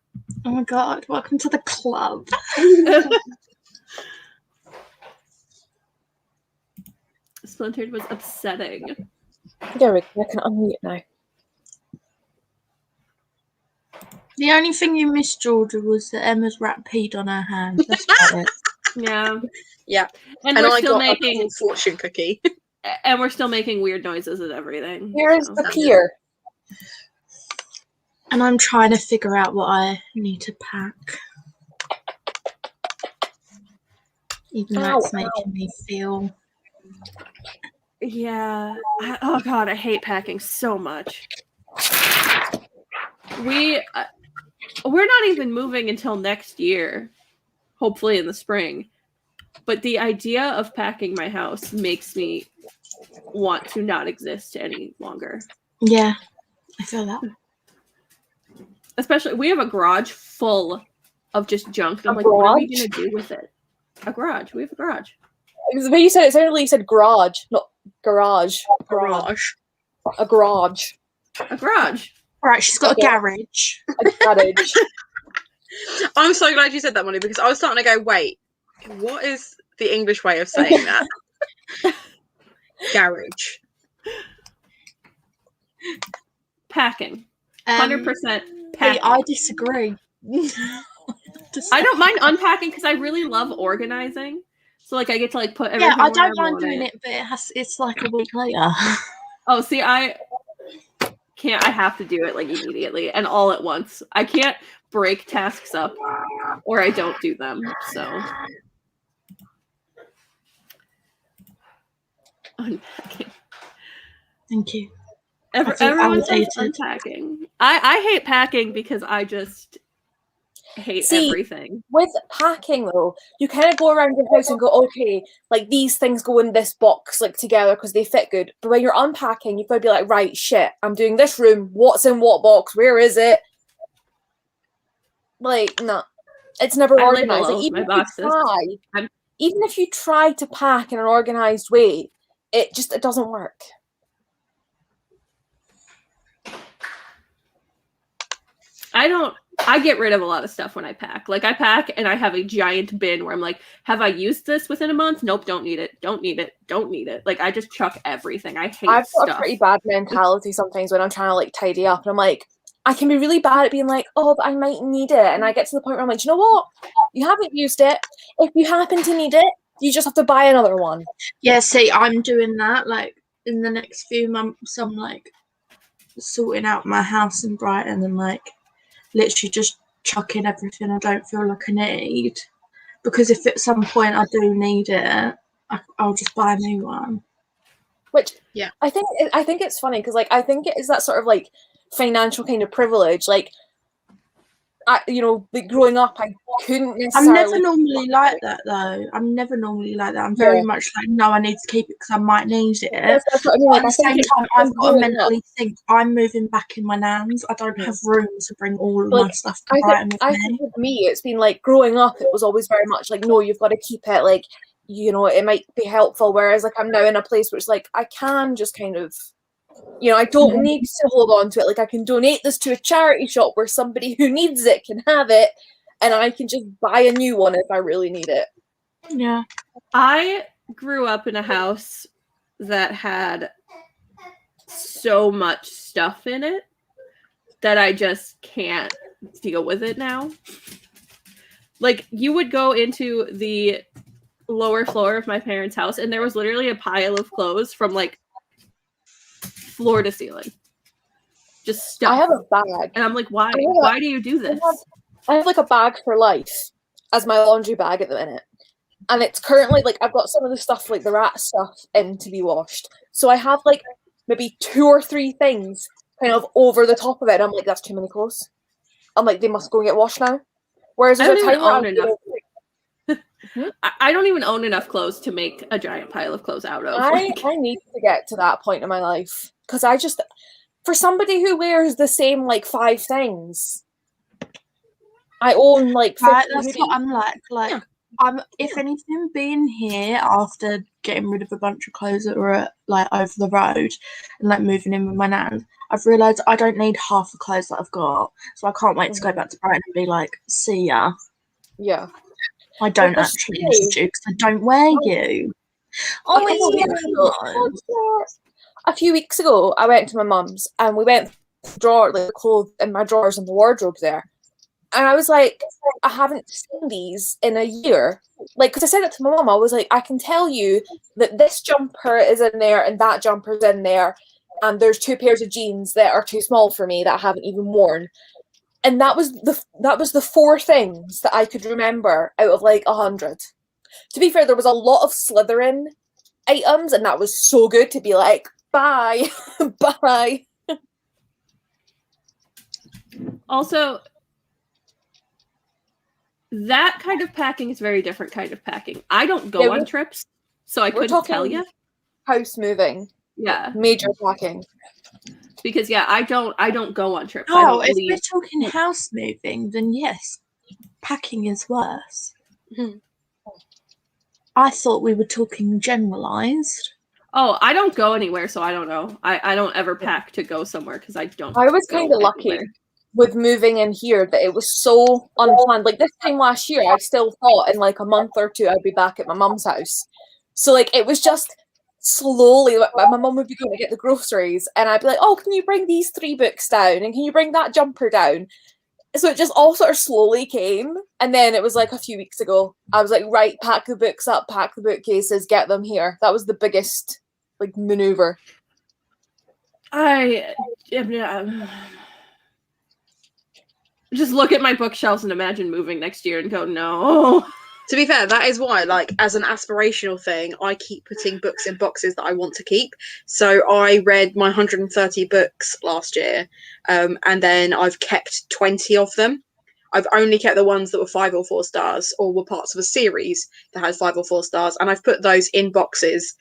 Oh my god, welcome to the club. Splintered was upsetting. There we go. I can unmute now. The only thing you missed, Georgia, was that Emma's rat peed on her hand. That's about it. Yeah. Yeah. And And we're I still got making a fortune cookie. and we're still making weird noises and everything. Here is so. the pier. And I'm trying to figure out what I need to pack. Even though it's making me feel... Yeah. Oh god, I hate packing so much. We're not even moving until next year, hopefully in the spring. But the idea of packing my house makes me want to not exist any longer. Yeah, I feel that. Especially, we have a garage full of just junk. I'm like, what are we going to do with it? A garage. We have a garage. The way you said it sounded like you said garage, not garage. Garage. A garage. A garage. Right, she's got Okay. a garage. A garage. I'm so glad you said that, Mollie, because I was starting to go, wait, what is the English way of saying that? Garage. Packing. 100% Hey, packing. I disagree. I don't mind unpacking because I really love organizing. So like I get to like put everything. Yeah, I where don't mind want doing it, but it's like a week later. Oh, see, I can't. I have to do it like immediately and all at once. I can't break tasks up, or I don't do them. So unpacking. Thank you. Everyone says validated. unpacking. I hate packing because I just hate everything. With packing though, you kind of go around your house and go, okay, like these things go in this box like together because they fit good. But when you're unpacking, you've got to be like, right, shit, I'm doing this room. What's in what box? Where is it? Like, no, it's never I label organized. Like, all even, my if you boxes. try, even if you try to pack in an organized way, it doesn't work. I get rid of a lot of stuff when I pack. Like I pack and I have a giant bin where I'm like, have I used this within a month? Nope, don't need it. Don't need it. Don't need it. Like I just chuck everything. I hate I've got stuff. a pretty bad mentality sometimes when I'm trying to like tidy up, and I'm like, I can be really bad at being like, oh, but I might need it, and I get to the point where I'm like, do you know what? You haven't used it. If you happen to need it, you just have to buy another one. Yeah, see, I'm doing that. Like in the next few months, I'm like sorting out my house in Brighton and like literally just chucking everything I don't feel like I need. Because if at some point I do need it, I'll just buy a new one. Which yeah, I think it's funny because like I think it is that sort of like financial kind of privilege. Like, like growing up, I couldn't necessarily. I'm never normally like that though. I'm never normally like that. I'm very much like, no, I need to keep it because I might need it. That's what I mean. Like, at the same time, I've got to mentally think I'm moving back in my nan's. I don't have room to bring all of my stuff to Brighton with I me. think with me, it's been like growing up, it was always very much like, no, you've got to keep it. Like, it might be helpful. Whereas like I'm now in a place where it's like I can just kind of You know, I don't need to hold on to it. Like, I can donate this to a charity shop where somebody who needs it can have it, and I can just buy a new one if I really need it. Yeah. I grew up in a house that had so much stuff in it that I just can't deal with it now. Like, you would go into the lower floor of my parents' house, and there was literally a pile of clothes from, like, floor to ceiling. Just stuff. I have a bag. And I'm like, why? Why do you do this? I have like a bag for life as my laundry bag at the minute. And it's currently like I've got some of the stuff, like the rat stuff, in to be washed. So I have like maybe 2 or 3 things kind of over the top of it. And I'm like, that's too many clothes. I'm like, they must go and get washed now. Whereas there's a time where I don't even own enough clothes to make a giant pile of clothes out of. I need to get to that point in my life. Because I just, for somebody who wears the same like 5 things, I own like 50 Right, that's hoodies. what I'm like. Yeah. I'm, if anything, being here after getting rid of a bunch of clothes that were like over the road and like moving in with my nan, I've realised I don't need half the clothes that I've got, so I can't wait to go back to Brighton and be like, see ya. Yeah. I don't But that's actually true. need you because I don't wear you. A few weeks ago, I went to my mum's and we went through the drawer, like the clothes in my drawers and the wardrobe there. And I was like, I haven't seen these in a year. Like, because I said it to my mum, I was like, I can tell you that this jumper is in there and that jumper's in there. And there's 2 pairs of jeans that are too small for me that I haven't even worn. And that was the 4 things that I could remember out of like 100. To be fair, there was a lot of Slytherin items, and that was so good to be like, bye, bye. Also, that kind of packing is very different kind of packing. I don't go on trips, so I couldn't tell you. House moving. Yeah. Major packing. Because I don't go on trips. Oh, if we're talking house moving, then yes, packing is worse. I thought we were talking generalised. Oh, I don't go anywhere, so I don't know. I don't ever pack to go somewhere because I don't. I was kind of lucky with moving in here that it was so unplanned. Like this time last year, I still thought in like a month or 2 I'd be back at my mum's house. So like it was just slowly. Like, my mum would be going to get the groceries, and I'd be like, "Oh, can you bring these 3 books down? And can you bring that jumper down?" So it just all sort of slowly came, and then it was like a few weeks ago. I was like, "Right, pack the books up, pack the bookcases, get them here." That was the biggest like maneuver. Just look at my bookshelves and imagine moving next year and go, no. To be fair, that is why, like, as an aspirational thing, I keep putting books in boxes that I want to keep. So I read my 130 books last year, and then I've kept 20 of them. I've only kept the ones that were 5 or 4 stars or were parts of a series that had 5 or 4 stars, and I've put those in boxes,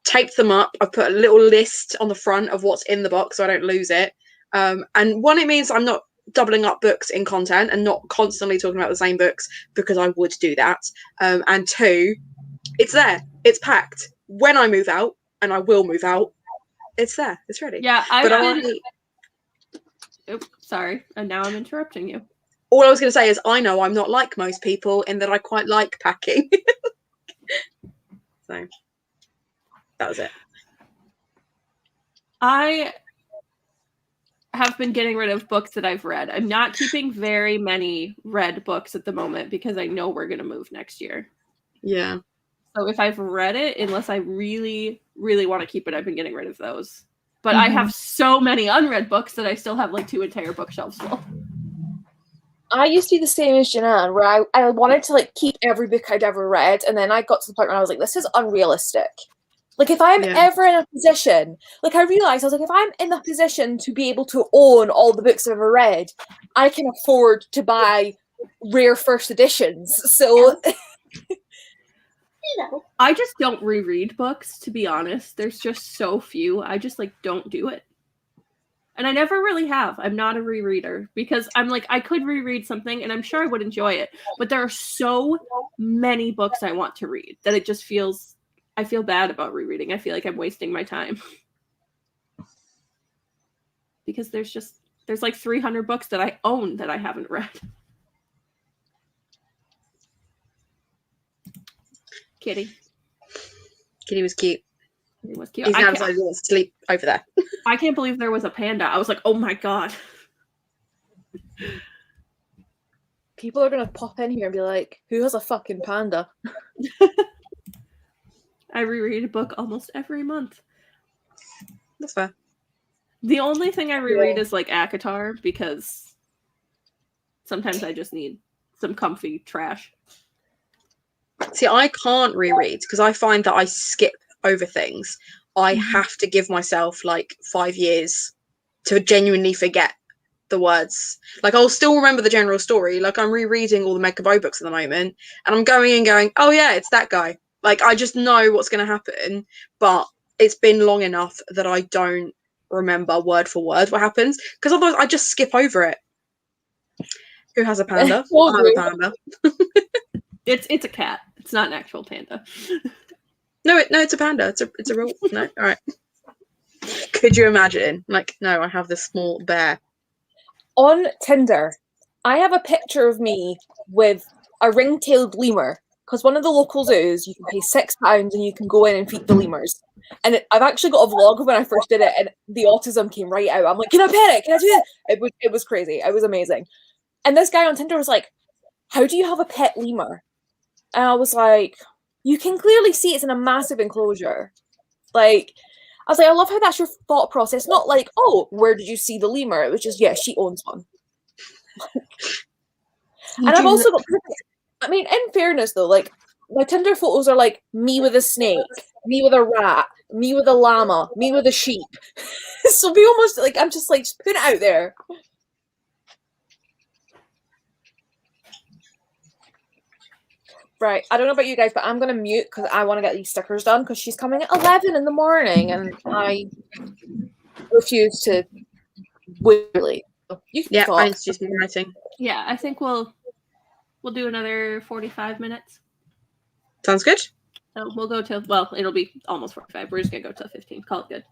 taped them up. I've put a little list on the front of what's in the box so I don't lose it. And one, it means I'm not doubling up books in content and not constantly talking about the same books, because I would do that. And 2, it's there, it's packed. When I move out, and I will move out, it's there, it's ready. Yeah, Oops, sorry, and now I'm interrupting you. All I was going to say is I know I'm not like most people in that I quite like packing. So that was it. I have been getting rid of books that I've read. I'm not keeping very many read books at the moment because I know we're going to move next year. Yeah. So if I've read it, unless I really, really want to keep it, I've been getting rid of those. But I have so many unread books that I still have like 2 entire bookshelves full. I used to be the same as Janan, where I wanted to like keep every book I'd ever read, and then I got to the point where I was like, this is unrealistic. Like, if I'm ever in a position, like, I realized, I was like, if I'm in a position to be able to own all the books I've ever read, I can afford to buy rare first editions. So, I just don't reread books, to be honest. There's just so few. I just, like, don't do it. And I never really have. I'm not a rereader because I'm like, I could reread something and I'm sure I would enjoy it. But there are so many books I want to read that it just feels... I feel bad about rereading. I feel like I'm wasting my time. because there's like 300 books that I own that I haven't read. Kitty. Kitty was cute. It was cute. He's now decided he wants to sleep over there. I can't believe there was a panda. I was like, oh my god. People are gonna pop in here and be like, "Who has a fucking panda?" I reread a book almost every month. That's fair. The only thing I reread is like ACOTAR, because sometimes I just need some comfy trash. See, I can't reread because I find that I skip over things. I have to give myself like 5 years to genuinely forget the words. Like, I'll still remember the general story. Like, I'm rereading all the Meg Cabot books at the moment, and I'm going, oh yeah, it's that guy. Like, I just know what's going to happen, but it's been long enough that I don't remember word for word what happens, because otherwise I just skip over it. Who has a panda? I have a panda. It's a cat. It's not an actual panda. No, it's a panda. It's a real. No, all right. Could you imagine? Like, no, I have this small bear. On Tinder, I have a picture of me with a ring-tailed lemur, because one of the local zoos, you can pay £6 and you can go in and feed the lemurs. And I've actually got a vlog of when I first did it, and the autism came right out. I'm like, can I pet it? Can I do that? It was crazy. It was amazing. And this guy on Tinder was like, how do you have a pet lemur? And I was like, you can clearly see it's in a massive enclosure. Like, I was like, I love how that's your thought process. Not like, oh, where did you see the lemur? It was just, yeah, she owns one. And I've also got, I mean, in fairness though, like, my Tinder photos are like me with a snake, me with a rat, me with a llama, me with a sheep. So we almost, like, I'm just like, just put it out there. Right, I don't know about you guys, but I'm going to mute because I want to get these stickers done, because she's coming at 11 in the morning and I refuse to wait. You can talk. I introduced me writing. Yeah, I think we'll do another 45 minutes. Sounds good. So we'll go till, well, it'll be almost 45. We're just going to go till 15. Call it good.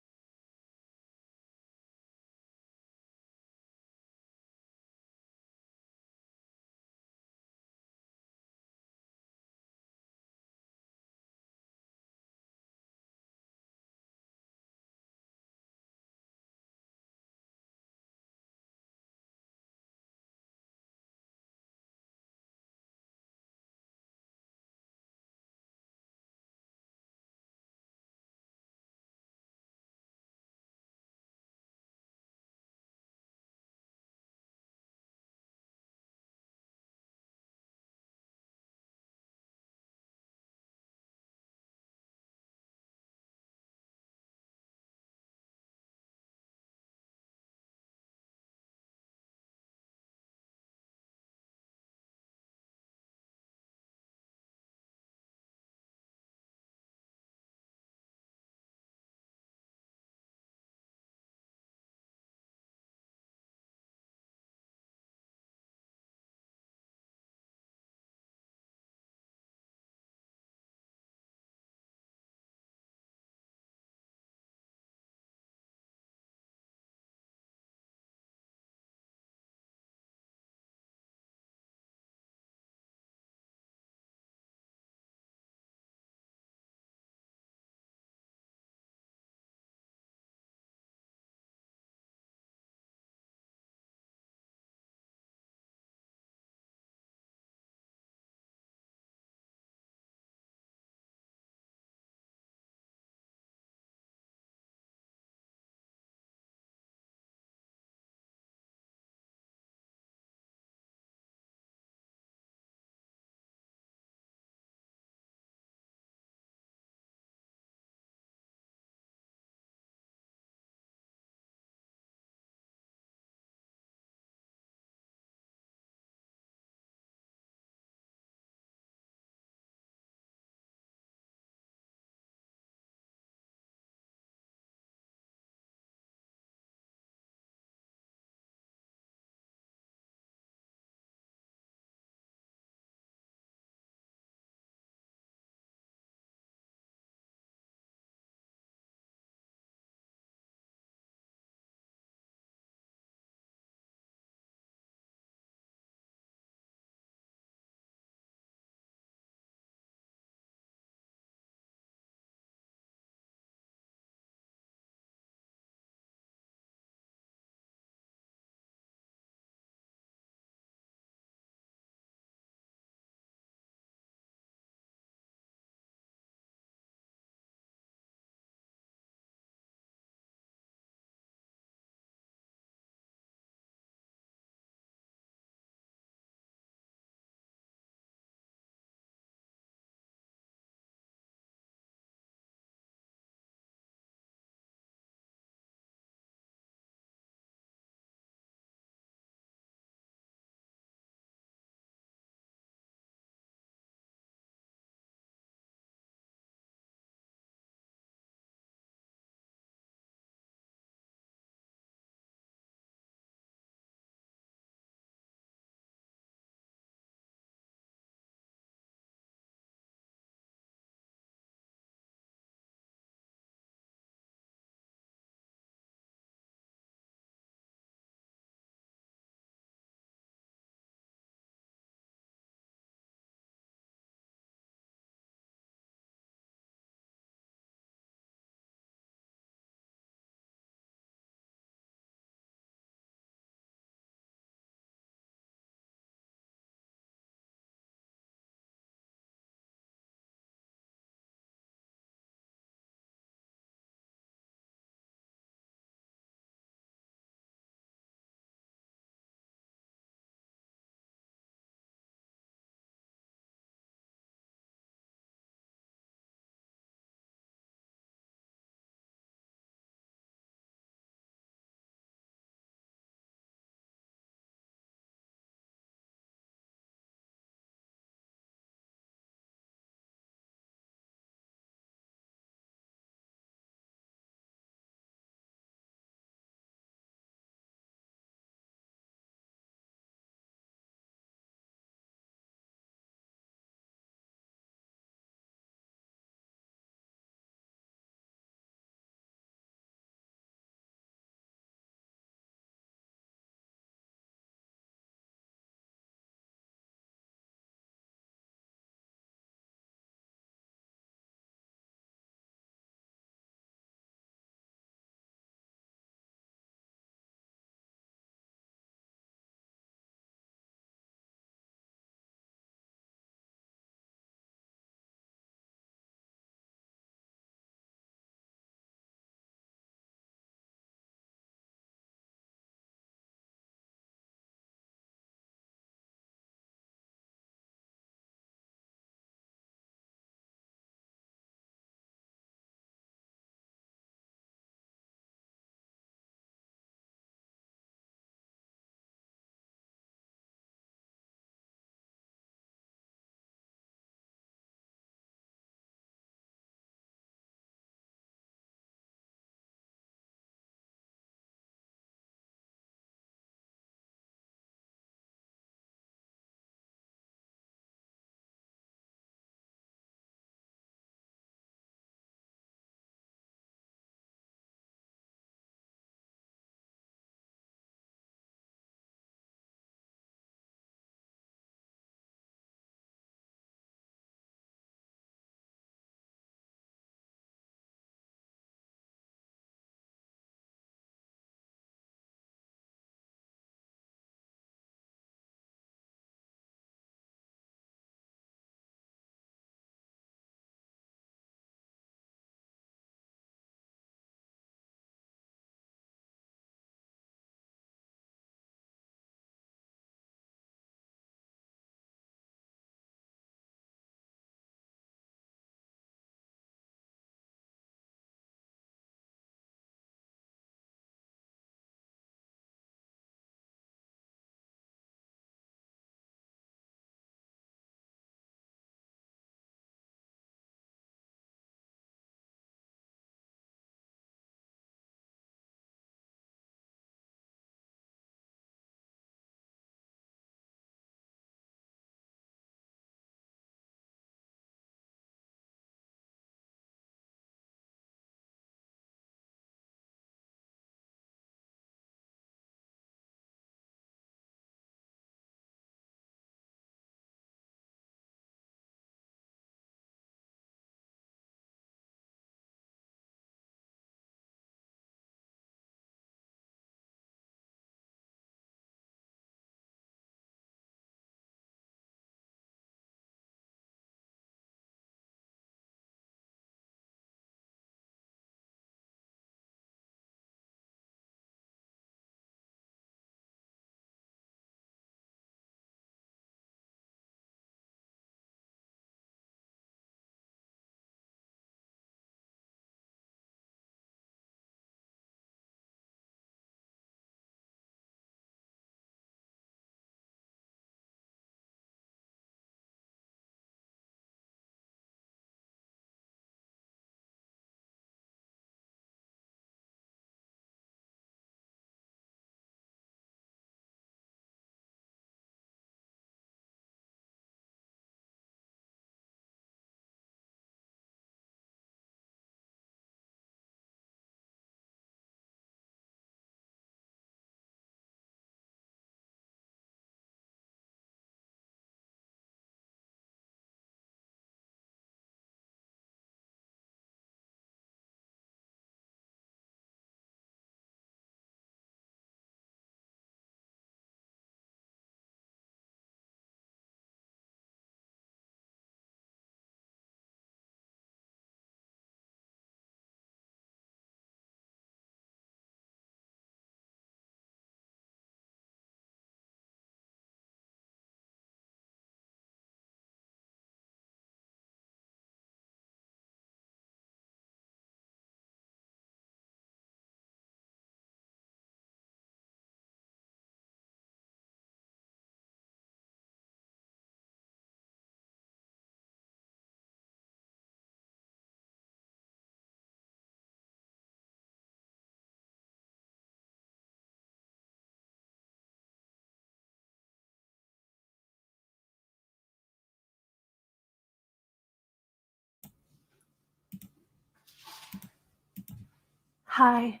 Hi.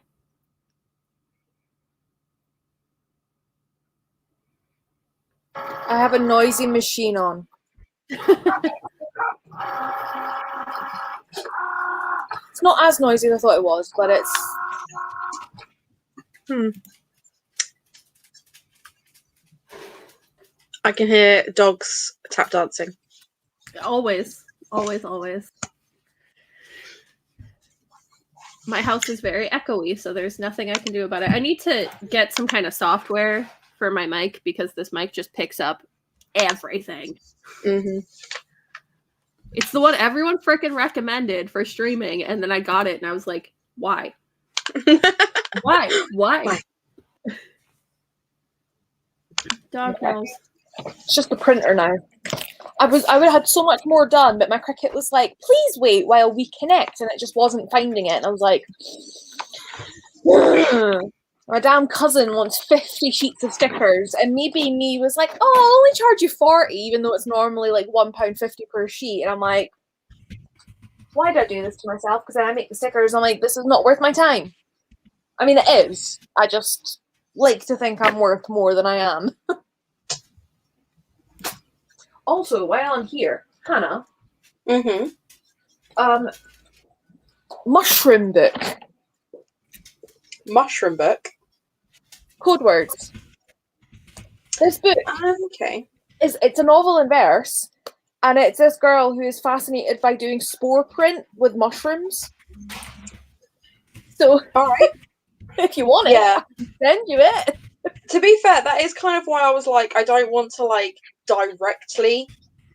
I have a noisy machine on. It's not as noisy as I thought it was, but it's... I can hear dogs tap dancing. Always. Always, always. My house is very echoey, so there's nothing I can do about it. I need to get some kind of software for my mic because this mic just picks up everything. Mm-hmm. It's the one everyone freaking recommended for streaming, and then I got it, and I was like, why? Why? Why? Dog knows. It's just the printer now. I would have had so much more done, but my Cricut was like, please wait while we connect, and it just wasn't finding it. And I was like, my damn cousin wants 50 sheets of stickers, and maybe me was like, oh, I'll only charge you 40, even though it's normally like £1.50 per sheet. And I'm like, why did I do this to myself? Because then I make the stickers, I'm like, this is not worth my time. I mean, it is. I just like to think I'm worth more than I am. Also, while I'm here, Hannah, mushroom book. Mushroom book. Code words. This book Okay. it's a novel in verse, and it's this girl who is fascinated by doing spore print with mushrooms. So, all right, if you want it, I can send you it. To be fair, that is kind of why I was like, I don't want to like directly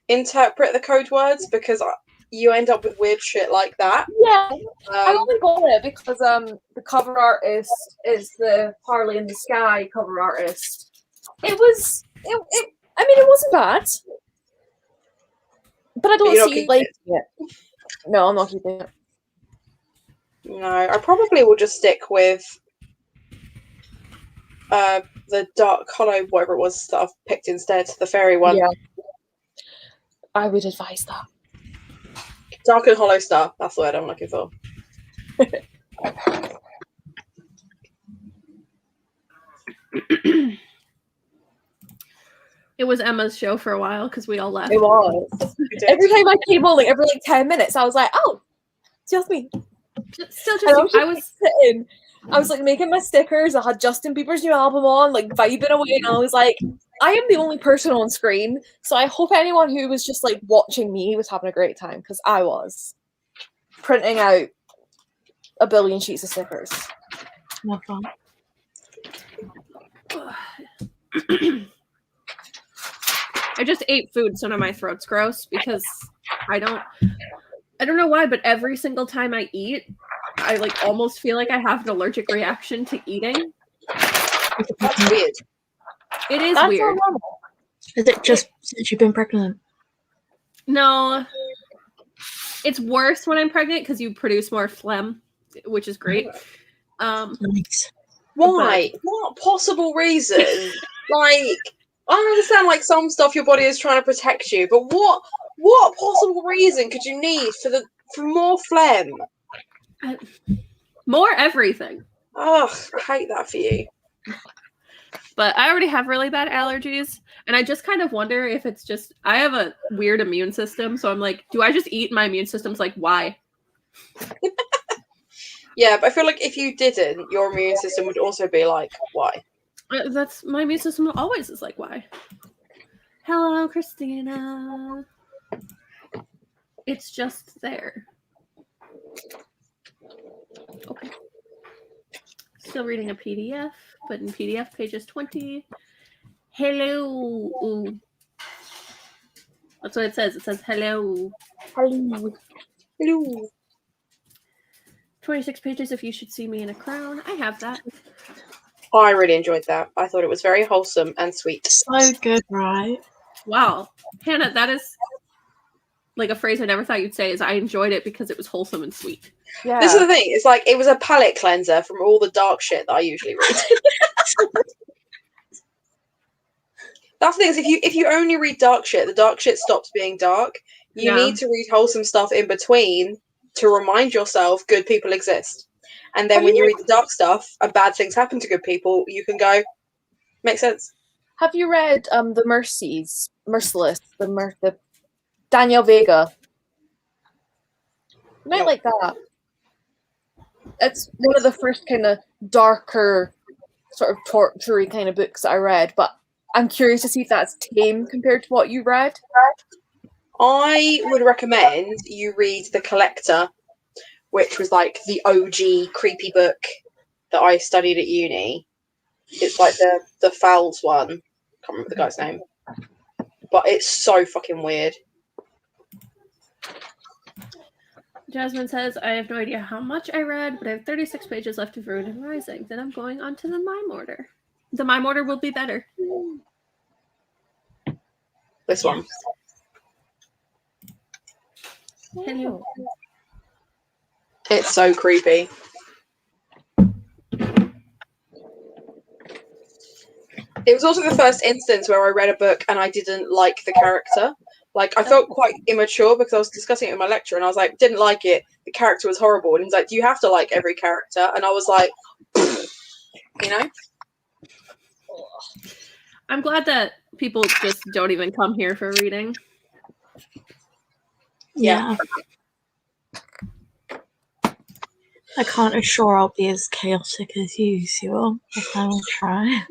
interpret the code words because you end up with weird shit like that. Yeah, I only got it because the cover artist is the Harley in the Sky cover artist. It was I mean, it wasn't bad, but I don't see you liking it. No, I'm not keeping it. No, I probably will just stick with the Dark Hollow, whatever it was that I've picked instead, the fairy one. Yeah, I would advise that. Dark and Hollow Star, that's the word I'm looking for. It was Emma's show for a while because we all left. It was. Every time I came on, like every 10 minutes, I was like, "Oh, just me." Still just I was sitting. I was like making my stickers. I had Justin Bieber's new album on, like vibing away, and I was like, "I am the only person on screen, so I hope anyone who was just like watching me was having a great time because I was printing out a billion sheets of stickers." No fun. I just ate food, so now my throat's gross because I don't know why, but every single time I eat, I like almost feel like I have an allergic reaction to eating. That's weird. It is That's weird. normal. Is it just since you've been pregnant? No, it's worse when I'm pregnant because you produce more phlegm, which is great. Nice. Why? What possible reason? Like, I understand, like, some stuff your body is trying to protect you, but what possible reason could you need for more phlegm? More everything. Ugh, I hate that for you. But I already have really bad allergies, and I just kind of wonder if it's just I have a weird immune system, so I'm like, do I just eat my immune system's like, why? Yeah, but I feel like if you didn't, your immune system would also be like, why? That's my immune system always is like, why? Hello, Christina. It's just there. Okay. Still reading a PDF, but in PDF pages 20. Hello. Ooh. That's what it says. It says hello. Hello. Hello. 26 pages if you should see me in a crown. I have that. Oh, I really enjoyed that. I thought it was very wholesome and sweet. So good, right? Wow. Hannah, that is like a phrase I never thought you'd say is I enjoyed it because it was wholesome and sweet. Yeah. This is the thing. It's like it was a palate cleanser from all the dark shit that I usually read. That's the thing is if you only read dark shit, the dark shit stops being dark. You need to read wholesome stuff in between to remind yourself good people exist. And then when you read the dark stuff and bad things happen to good people, you can go, makes sense. Have you read The Merciless, the Daniel Vega? You might like that. It's one of the first kind of darker, sort of torture-y kind of books that I read, but I'm curious to see if that's tame compared to what you read. I would recommend you read The Collector, which was like the OG creepy book that I studied at uni. It's like the Fowles one. Can't remember the guy's name. But it's so fucking weird. Jasmine says, I have no idea how much I read, but I have 36 pages left of Ruin and Rising. Then I'm going on to the Mime Order. The Mime Order will be better. This one. Hello. It's so creepy. It was also the first instance where I read a book and I didn't like the character. Like, I felt quite immature because I was discussing it in my lecture and I was like, didn't like it. The character was horrible. And he's like, do you have to like every character? And I was like, you know? I'm glad that people just don't even come here for reading. Yeah. I can't assure I'll be as chaotic as usual, but I will try.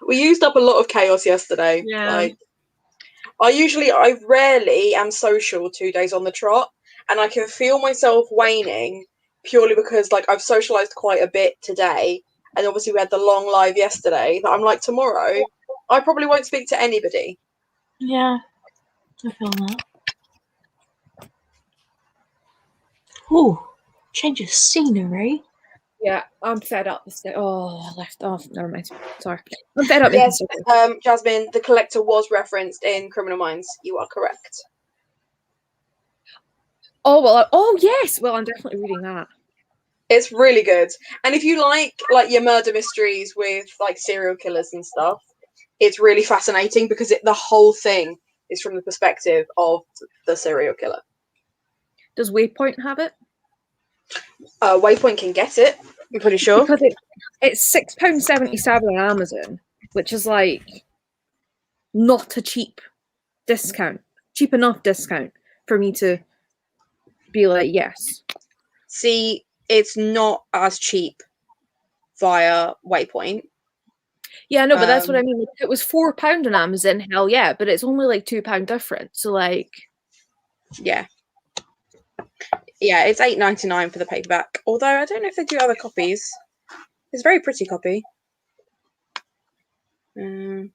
We used up a lot of chaos yesterday. Yeah. Like, I rarely am social 2 days on the trot, and I can feel myself waning purely because like I've socialized quite a bit today, and obviously we had the long live yesterday. That I'm like, tomorrow I probably won't speak to anybody. Yeah, I feel that. Ooh, change of scenery. Yeah, I'm fed up with it. Oh, I left off. Never mind. Sorry. I'm fed up. Yes, Jasmine, The Collector was referenced in Criminal Minds. You are correct. Oh, well. Oh, yes. Well, I'm definitely reading that. It's really good. And if you like your murder mysteries with like serial killers and stuff, it's really fascinating because the whole thing is from the perspective of the serial killer. Does Waypoint have it? Waypoint can get it, I'm pretty sure. Because it's £6.77 on Amazon, which is like not a cheap discount. Cheap enough discount for me to be like, yes. See, it's not as cheap via Waypoint. Yeah, no, but that's what I mean. If it was £4 on Amazon, hell yeah, but it's only like £2 difference. So like, yeah, it's $8.99 for the paperback. Although I don't know if they do other copies. It's a very pretty copy. oh,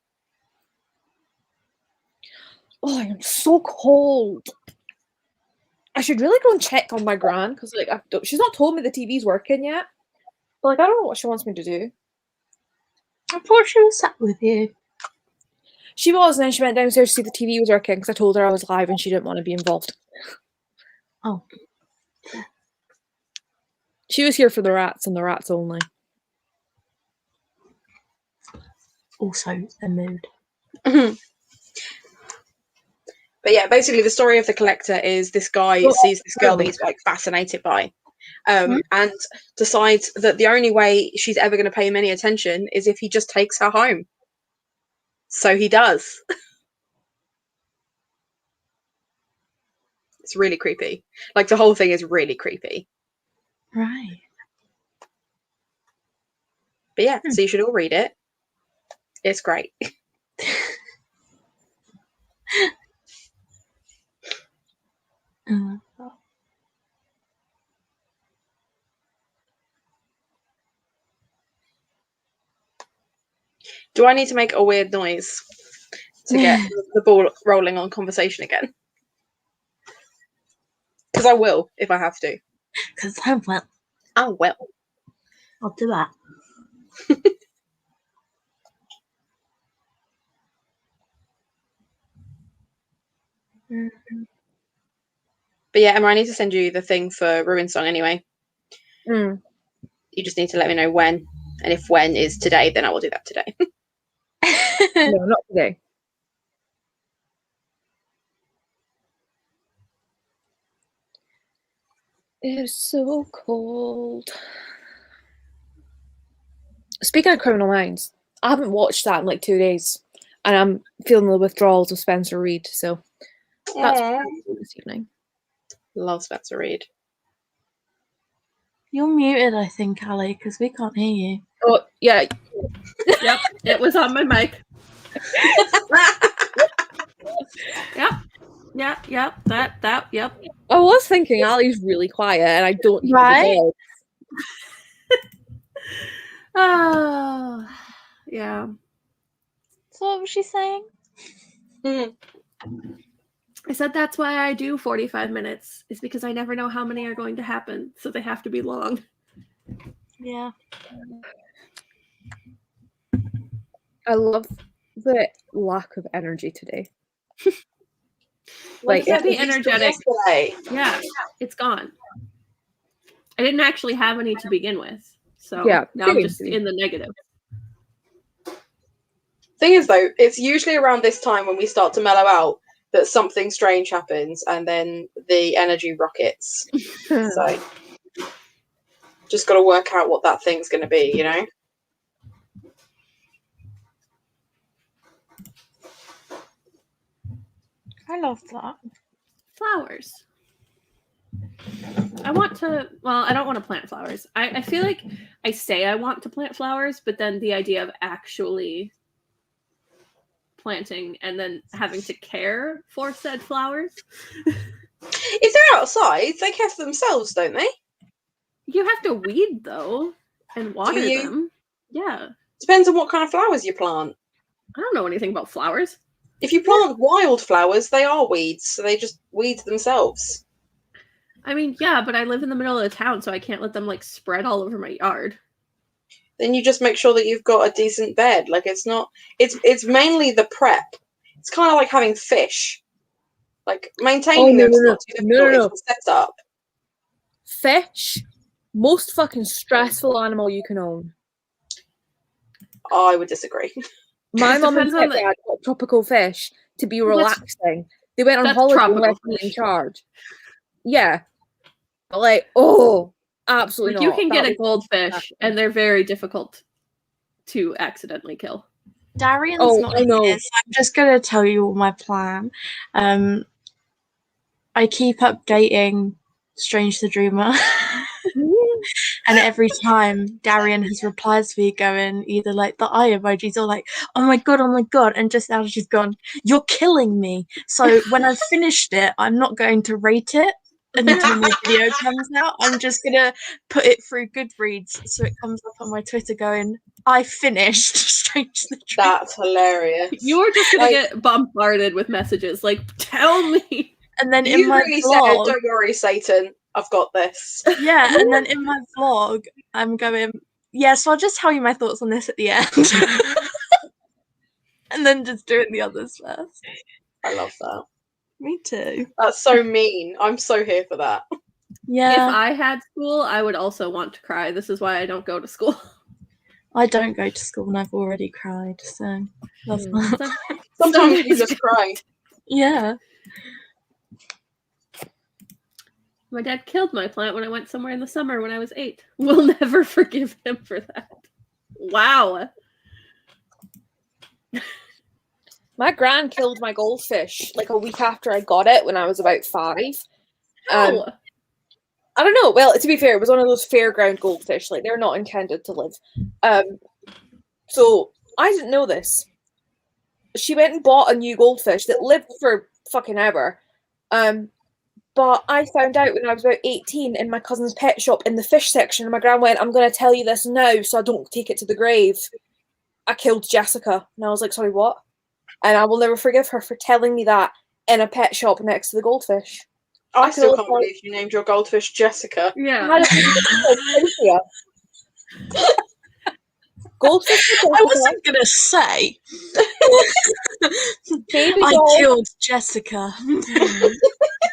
I'm so cold. I should really go and check on my gran because like she's not told me the TV's working yet. But like, I don't know what she wants me to do. I thought she was sat with you. She was, and then she went downstairs to see the TV was working because I told her I was live and she didn't want to be involved. Oh. She was here for the rats and the rats only. Also a mood. But yeah, basically the story of The Collector is this guy sees this girl that he's like fascinated by, and decides that the only way she's ever going to pay him any attention is if he just takes her home. So he does. It's really creepy. Like the whole thing is really creepy. Right. But yeah, so you should all read it. It's great. Do I need to make a weird noise to get the ball rolling on conversation again? Because I will if I have to. Because I will. I will. I'll do that. But yeah, Emma, I need to send you the thing for Ruin Song anyway. You just need to let me know when. And if when is today, then I will do that today. No, not today. It's so cold. Speaking of Criminal Minds, I haven't watched that in like 2 days, and I'm feeling the withdrawals of Spencer Reid, so that's what I'm doing this evening. Love Spencer Reid. You're muted, I think, Ali, because we can't hear you. Oh, yeah. Yep, it was on my mic. Yep. Yep. I was thinking Ali's really quiet, and I don't hear Right? the dog. Oh, yeah. So what was she saying? Mhm. I said that's why I do 45 minutes, is because I never know how many are going to happen, so they have to be long. Yeah. I love the lack of energy today. Like, Like, be energetic. Yesterday. Yeah, it's gone. I didn't actually have any to begin with, so Yeah, now I'm same. just in the negative. Thing is, though, it's usually around this time when we start to mellow out that something strange happens, and then the energy rockets. So, just got to work out what that thing's going to be, you know? I love that. Flowers. I want to, well, I don't want to plant flowers. I feel like I say I want to plant flowers, but then the idea of actually planting and then having to care for said flowers. If they're outside, they care for themselves, don't they? You have to weed, though, and water you? them. Yeah. Depends on what kind of flowers you plant. I don't know anything about flowers. If you plant wildflowers, they are weeds, so they just weed themselves. I mean, yeah, but I live in the middle of the town, so I can't let them, like, spread all over my yard. Then you just make sure that you've got a decent bed. Like, it's not... It's mainly the prep. It's kind of like having fish. Like, maintaining them is not too difficult. It's the setup. Fish, most fucking stressful animal you can own. I would disagree. My It mum and depends on stepdad got tropical fish to be relaxing. They went on that's holiday and tropical left me in fish. charge. Yeah. But like, oh, absolutely Like, you not. can That get a was goldfish, disgusting. and they're very difficult to accidentally kill. Darian's Oh, not I know. here, so I'm just going to tell you all my plan. I keep updating Strange the Dreamer. And every time Darian has replied to me going either like the eye emojis or like, oh my god, and just now she's gone, you're killing me. So when I've finished it, I'm not going to rate it until my video comes out. I'm just gonna put it through Goodreads so it comes up on my Twitter going, I finished Strange the Dreamer. That's hilarious. You're just gonna get bombarded with messages like, tell me. And then in You my really vlog, said, don't worry, Satan, I've got this. yeah, and then in my vlog, I'm going, yeah, so I'll just tell you my thoughts on this at the end. And then just doing the others first. I love that. Me too. That's so mean. I'm so here for that. Yeah. If I had school, I would also want to cry. This is why I don't go to school. I don't go to school and I've already cried, so that's not. Sometimes you just cry. Yeah. My dad killed my plant when I went somewhere in the summer when I was 8. We'll never forgive him for that. Wow. My gran killed my goldfish like a week after I got it when I was about 5. Oh. I don't know. Well, to be fair, it was one of those fairground goldfish. Like, they're not intended to live. So I didn't know this. She went and bought a new goldfish that lived for fucking ever. But I found out when I was about 18 in my cousin's pet shop in the fish section, and my gran went, I'm going to tell you this now so I don't take it to the grave. I killed Jessica. And I was like, sorry, what? And I will never forgive her for telling me that in a pet shop next to the goldfish. I still can't believe you named your goldfish Jessica. Yeah. Goldfish. I wasn't gonna say. Baby I doll. killed Jessica.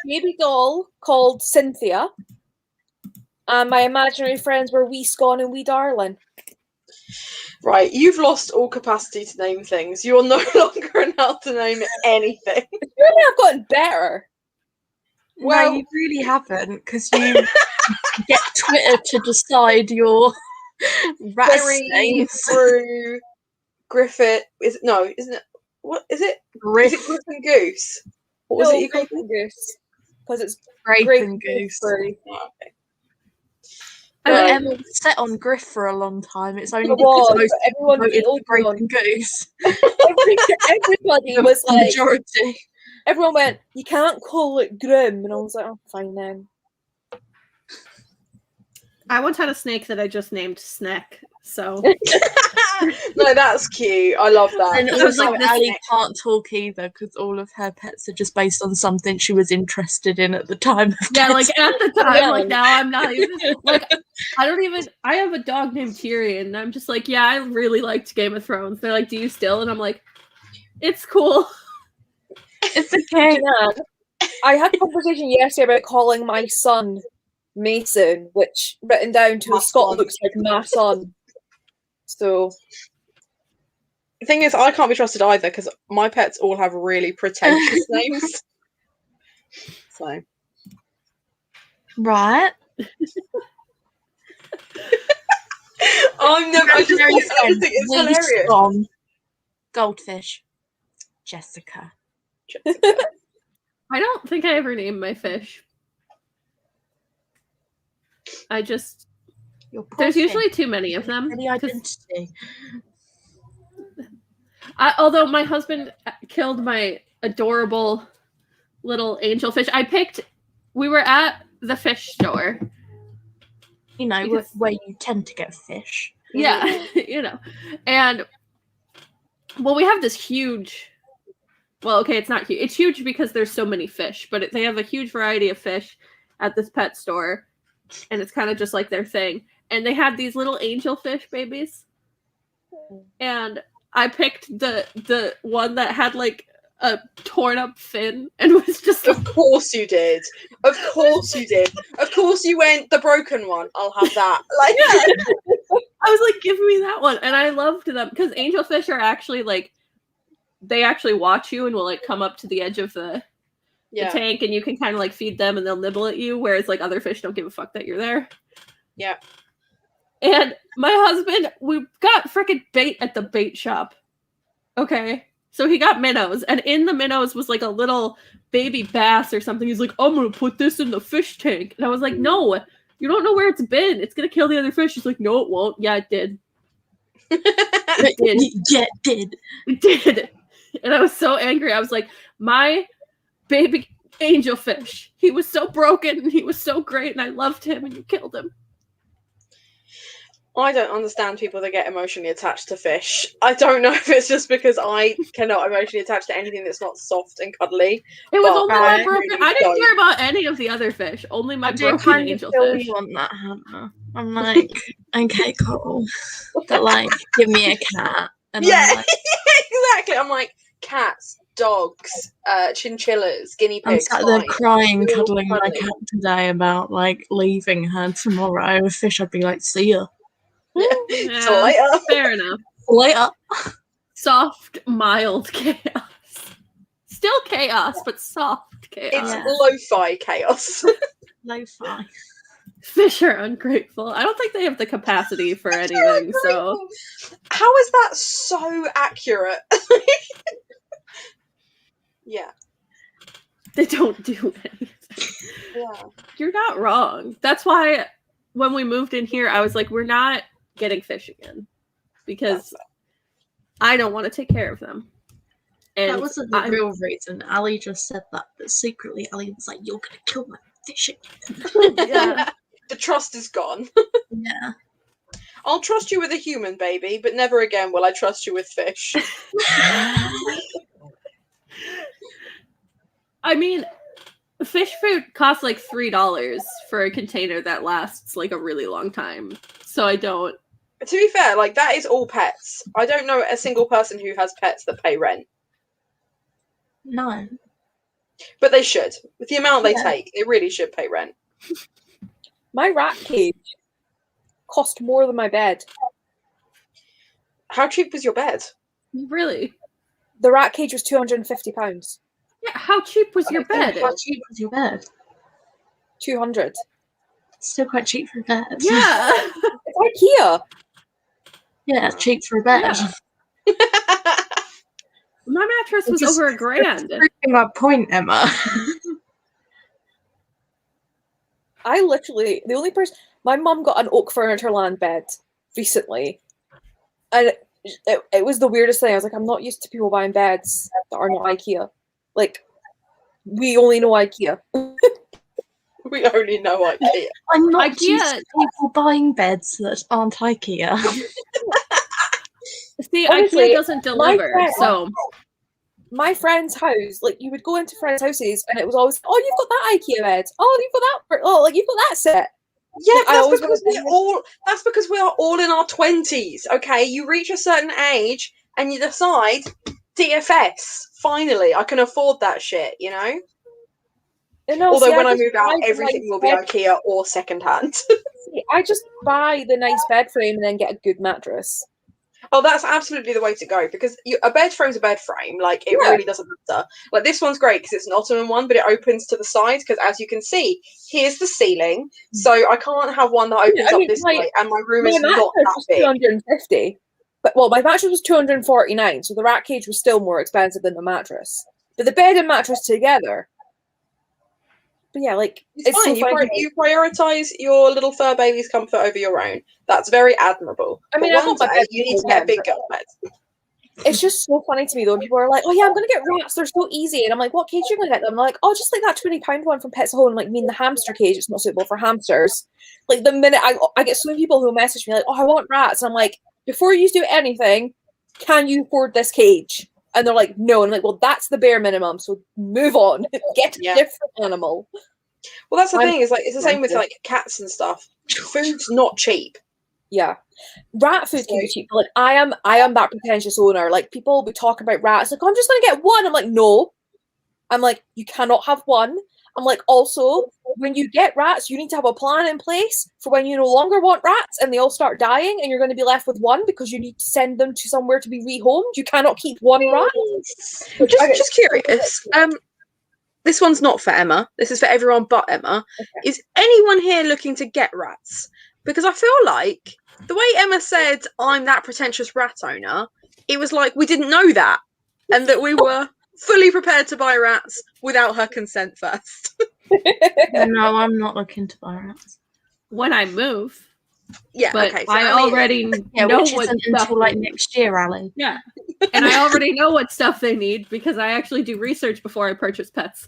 Baby doll called Cynthia. And my imaginary friends were Wee Scone and Wee Darling. Right, you've lost all capacity to name things. You're no longer allowed to name anything. Really, I've gotten better. Well, no, you really haven't, because you get Twitter to decide your rat Very names. true. Griffith isn't it? What is it? Griff, Is it Griff and Goose? What was it you called it? Goose? Because it's Grape grape and Goose. gooseberry. Oh, okay. Emma was set on Griff for a long time. It's only It because was, most but people everyone voted for voted Grape on- and Goose. Everybody was The like, majority. everyone went, you can't call it Grim. And I was like, oh, fine then. I once had a snake that I just named Snack. So No, that's cute. I love that. And was also, like this Ali next- can't talk either because all of her pets are just based on something she was interested in at the time. Of yeah, like getting- at the time, like now I'm not even like I have a dog named Tyrion, and I'm just like, yeah, I really liked Game of Thrones. They're like, do you still? And I'm like, it's cool. It's okay. Yeah. I had a conversation yesterday about calling my son Mason, which written down to My a Scot son. looks like my son. So The thing is, I can't be trusted either because my pets all have really pretentious names. So Right. I just Very think it's really hilarious. strong. Goldfish. Jessica. I don't think I ever named my fish. I just Your poor there's fish. usually too many of them. Any identity. Although my husband killed my adorable little angel fish. We were at the fish store. You know, Because- where you tend to get fish. Yeah, And well, we have this huge. Well, okay, it's not huge. It's huge because there's so many fish, but they have a huge variety of fish at this pet store, and it's kind of just like their thing. And they had these little angel fish babies, and I picked the one that had like a torn up fin and was just Of course you did. Of course you did. Of course you went the broken one. I'll have that. Like, I was like, give me that one. And I loved them because angelfish are actually like, they actually watch you and will like come up to the edge of the tank and you can kind of like feed them and they'll nibble at you. Whereas like other fish don't give a fuck that you're there. Yeah. And my husband, we got freaking bait at the bait shop. Okay. So he got minnows and in the minnows was like a little baby bass or something. He's like, I'm going to put this in the fish tank. And I was like, no, you don't know where it's been. It's going to kill the other fish. He's like, no, it won't. Yeah, it did. It did. Yeah, it did. It did. And I was so angry. I was like, my baby angelfish. He was so broken and he was so great and I loved him and you killed him. I don't understand people that get emotionally attached to fish. I don't know if it's just because I cannot emotionally attach to anything that's not soft and cuddly. It was But only I my really broken. I didn't don't. care about any of the other fish. Only my I do broken kind of feel angelfish. you on that, Hannah. I'm like, okay, cool. But like, give me a cat. And Yeah, I'm like, exactly. I'm like, cats, dogs, chinchillas, guinea I'm pigs. sat there fine. crying, They're all cuddling my funny. cat today about like leaving her tomorrow. A fish, I'd be like, see ya Yeah. Yeah, So later. fair enough. later. Soft, mild chaos. Still chaos, but soft chaos. It's Yeah. lo-fi chaos. Lo-fi. Fish are ungrateful. I don't think they have the capacity for anything, so How is that so accurate? Yeah. they don't do anything. Yeah. You're not wrong. That's why when we moved in here, I was like, we're not getting fish again because I don't want to take care of them. And That wasn't the real reason. Ali just said that, but secretly Ali was like, you're gonna kill my fish again. yeah. The trust is gone. Yeah. I'll trust you with a human, baby, but never again will I trust you with fish. I mean, fish food costs like $3 for a container that lasts like a really long time. So I don't. To be fair, like, that is all pets. I don't know a single person who has pets that pay rent. No. But they should. With the amount they Yeah. take, they really should pay rent. my rat cage cost more than my bed. How cheap was your bed? Really? The rat cage was £250. Yeah, how cheap was your bed? How cheap was your bed? 200. Still quite cheap for a bed. Yeah. It's IKEA. Yeah, cheap for a bed. Yeah. My mattress was Just over $1,000. proving my point, Emma. I literally, the only person, my mum got an oak furnitureland bed recently, and it was the weirdest thing. I was like, I'm not used to people buying beds that are not IKEA. Like, we only know IKEA. We only know IKEA. I'm not IKEA- used to people buying beds that aren't IKEA. See, Honestly, IKEA doesn't deliver, friend- so My friend's house, like, you would go into friends' houses, and it was always, oh, you've got that IKEA bed. Oh, you've got that. Oh, like, you've got that set. Yeah, Like, that's because we are all in our 20s, okay? You reach a certain age and you decide, DFS, finally, I can afford that shit, you know? No, Although see, when I just move out, buy the everything nice will be bed- IKEA or secondhand. See, I just buy the nice bed frame and then get a good mattress. Oh, that's absolutely the way to go, because a bed frame's a bed frame. Like, it Yeah. really doesn't matter. Like, this one's great because it's an Ottoman one, but it opens to the sides because, as you can see, here's the ceiling. So I can't have one that opens up this way, and my room is My not mattress that was big. 250. But, well, my mattress was 249, so the rat cage was still more expensive than the mattress. But the bed and mattress together. But yeah, like, It's fine. so funny. You prioritise your little fur baby's comfort over your own. That's very admirable. I mean, but I one got my day bed you need to full get a again, big but- girl bed. It's just so funny to me though. People are like, "Oh yeah, I'm gonna get rats. They're so easy." And I'm like, "What cage are you gonna get them?" I'm like, "Oh, just like that £20 one from Pets at Home." Like, mean the hamster cage. It's not suitable for hamsters. Like the minute I get so many people who message me like, "Oh, I want rats," and I'm like, "Before you do anything, can you afford this cage?" And they're like, "No." And I'm like, "Well, that's the bare minimum. So move on. Get a different animal." Well, that's the I'm thing. Is like it's the same with expensive. like cats and stuff. Food's not cheap. Yeah, rat food can be cheap. But like I am that pretentious owner. Like people will be talking about rats. Like, oh, I'm just gonna get one. I'm like, no. I'm like, you cannot have one. I'm like, also, when you get rats, you need to have a plan in place for when you no longer want rats and they all start dying and you're going to be left with one because you need to send them to somewhere to be rehomed. You cannot keep one rat. Just curious. This one's not for Emma. This is for everyone but Emma. Okay. Is anyone here looking to get rats? Because I feel like the way Emma said, I'm that pretentious rat owner, it was like we didn't know that and that we were fully prepared to buy rats without her consent first. No, I'm not looking to buy rats. When I move. Yeah, but okay. So, I already know which what isn't stuff until like next year, Ali. Yeah. And I already know what stuff they need because I actually do research before I purchase pets.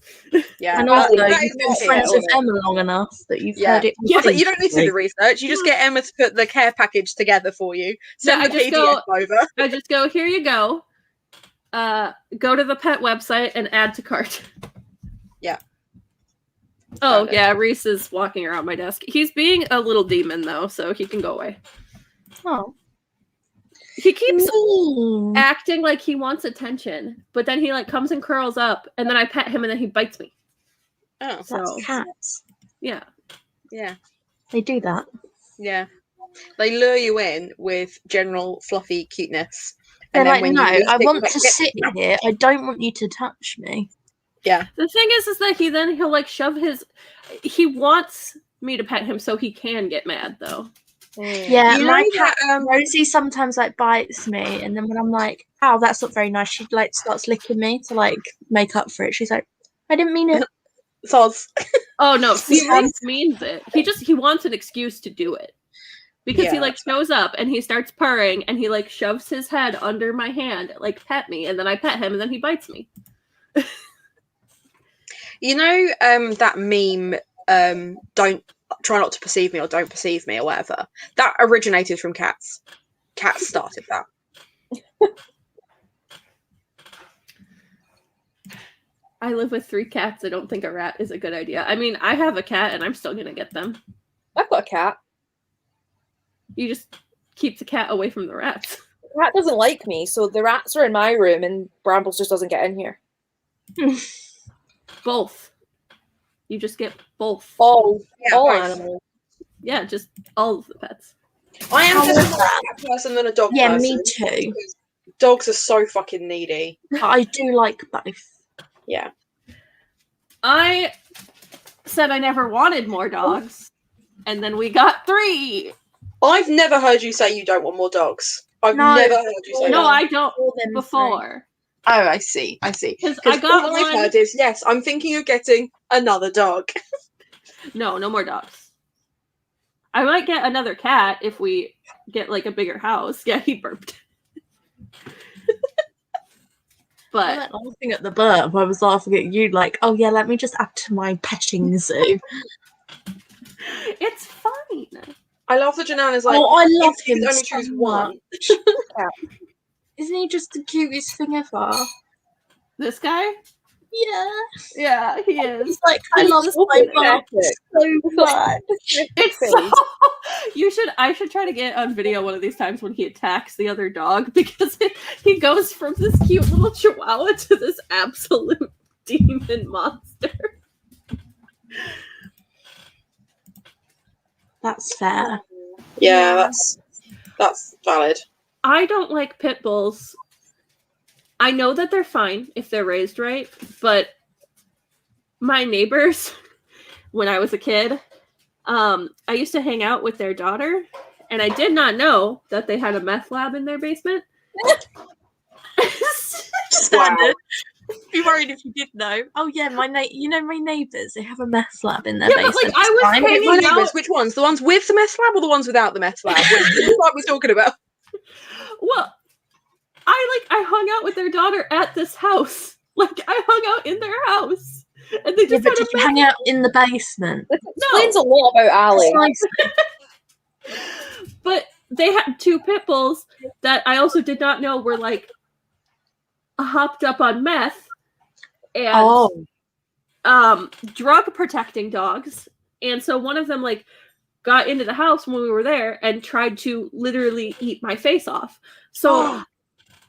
Yeah, and also you've been friends with Emma long enough that you've heard it. Yeah, but you don't need to do the research. You just get Emma to put the care package together for you. Send the PDF over. I just go, here you go. Go to the pet website and add to cart. Yeah. Oh, yeah, Reese is walking around my desk. He's being a little demon, though, so he can go away. Oh. He keeps acting like he wants attention, but then he, like, comes and curls up, and then I pet him, and then he bites me. Oh. So, that's cats. Yeah. Yeah. They do that. Yeah. They lure you in with general fluffy cuteness. They're like, no, I want to sit here. I don't want you to touch me. Yeah. The thing is that he'll like shove his. He wants me to pet him so he can get mad, though. Yeah, my cat Rosie sometimes like bites me, and then when I'm like, "Ow, that's not very nice," she like starts licking me to like make up for it. She's like, "I didn't mean it." Soz. Oh no, see, Reese means it. He wants an excuse to do it. Because he like shows up and he starts purring and he like shoves his head under my hand, like pet me, and then I pet him and then he bites me. You know, that meme, don't try not to perceive me or don't perceive me or whatever. That originated from cats. Cats started that. I live with 3 cats. I don't think a rat is a good idea. I mean, I have a cat and I'm still gonna get them. I've got a cat. You just keep the cat away from the rats. The cat doesn't like me, so the rats are in my room and Brambles just doesn't get in here. Both. You just get both. All both. animals. Yeah, just all of the pets. I am just a cat person than a dog person. Yeah, me too. Dogs are so fucking needy. I do like both. Yeah. I said I never wanted more dogs. and then we got 3. I've never heard you say you don't want more dogs. I've No. never heard you say No, that. I don't. More than Before. Oh, I see. Because I Because got all I've one. heard is, yes, I'm thinking of getting another dog. No more dogs. I might get another cat if we get like a bigger house. Yeah, he burped. I But went laughing at the burp. I was laughing at you, like, oh yeah, let me just add to my petting zoo. it's fine. I love that Janelle is like, Oh, I love if you him could only so choose one. Isn't he just the cutest thing ever? This guy? Yeah. Yeah, he is. He's like, I He's love just my pathetic. mum so much. It's so I should try to get on video one of these times when he attacks the other dog, because he goes from this cute little chihuahua to this absolute demon monster. That's fair. Yeah, that's valid. I don't like pit bulls. I know that they're fine if they're raised right, but my neighbors, when I was a kid, I used to hang out with their daughter, and I did not know that they had a meth lab in their basement. Standard. Be worried if you did know. Oh yeah, my neighbours, they have a meth lab in their Yeah, but, basement. like, I was Fine. hanging My out- neighbours, which ones? The ones with the meth lab or the ones without the meth lab? Which one we're talking about? Well, I hung out with their daughter at this house. Like, I hung out in their house, and they Yeah, just but had did a you meth- hang out in the basement? This explains a lot about Ali. Precisely. But they had 2 pit bulls that I also did not know were like hopped up on meth and drug protecting dogs. And so one of them like got into the house when we were there and tried to literally eat my face off. So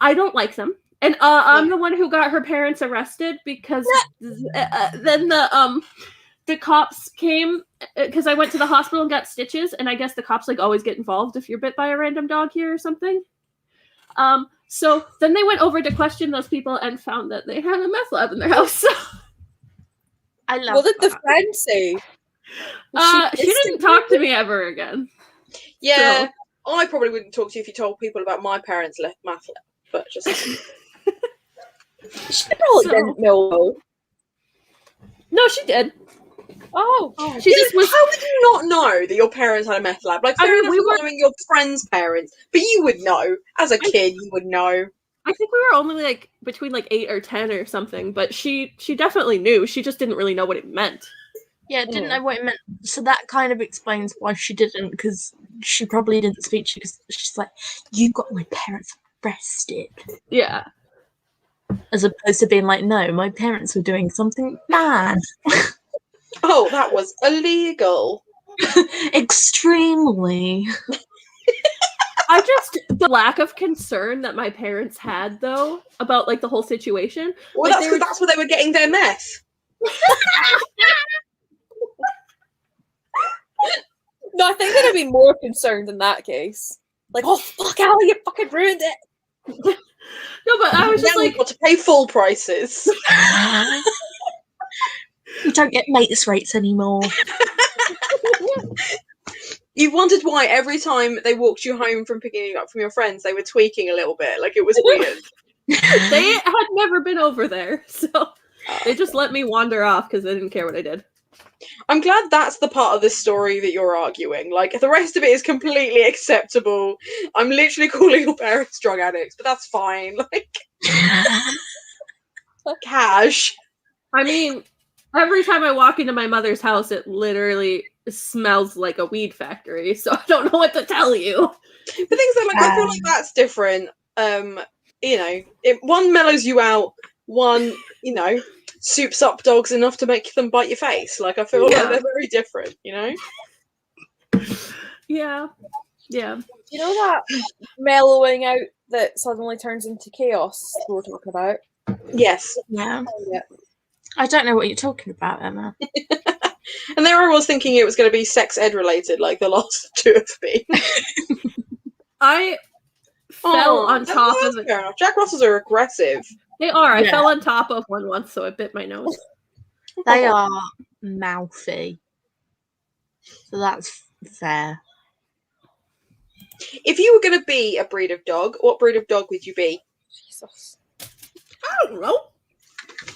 I don't like them. And I'm the one who got her parents arrested because then the cops came because I went to the hospital and got stitches, and I guess the cops like always get involved if you're bit by a random dog here or something. So then they went over to question those people and found that they had a meth lab in their house. I love What did the that. friend say? She didn't talk to me ever again. Yeah, I probably wouldn't talk to you if you told people about my parents' math lab, but just She probably didn't know. No, she did. Oh, She just was. How would you not know that your parents had a meth lab? Like, I fair mean, enough, we were- knowing your friends' parents, but you would know. As a kid, you would know. I think we were only like between like 8 or 10 or something, but she definitely knew. She just didn't really know what it meant. Yeah, didn't know what it meant. So that kind of explains why she didn't, because she probably didn't speak to you, because she's like, you got my parents arrested. Yeah. As opposed to being like, no, my parents were doing something bad. Oh, that was illegal. Extremely. The lack of concern that my parents had though about like the whole situation. Well, Like, that's because that's where they were getting their meth. no, I think they'd be more concerned in that case. Like, oh fuck, Ali, you fucking ruined it. No, but I was just Now like, we've got to pay full prices. We don't get mates rates anymore. You wondered why every time they walked you home from picking you up from your friends, they were tweaking a little bit. Like, it was weird. they had never been over there, so they just let me wander off because they didn't care what I did. I'm glad that's the part of the story that you're arguing. Like, the rest of it is completely acceptable. I'm literally calling your parents drug addicts, but that's fine. Like, cash. I mean, every time I walk into my mother's house, it literally smells like a weed factory, so I don't know what to tell you. The things that, like, I feel like that's different. You know, one mellows you out, one, you know, soups up dogs enough to make them bite your face. Like, I feel like they're very different, you know? Yeah. You know that mellowing out that suddenly turns into chaos we were talking about? Yes. Yeah. Yeah. I don't know what you're talking about, Emma. And there I was thinking it was going to be sex ed related, like the last two have been. I fell on top of it. Fair enough. Jack Russells are aggressive. They are. I Yeah. fell on top of one once, so it bit my nose. They are mouthy. So that's fair. If you were going to be a breed of dog, what breed of dog would you be? Jesus. I don't know.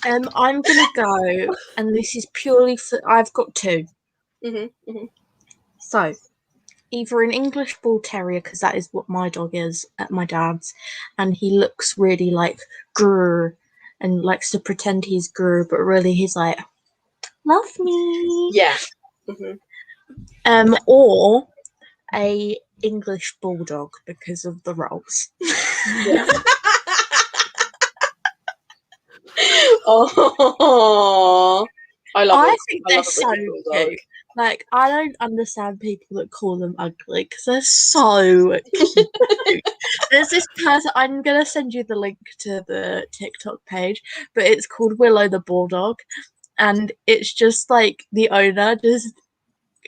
I'm gonna go, and this is purely for. I've got two. So, either an English Bull Terrier, because that is what my dog is at my dad's, and he looks really like grr and likes to pretend he's grr, but really he's like, love me. Yeah. Or a English Bulldog because of the rolls. Yeah. Oh, I think I they're love a so British Bulldog. cute. Like, I don't understand people that call them ugly because they're so cute. There's this person, I'm going to send you the link to the TikTok page, but it's called Willow the Bulldog. And it's just like the owner just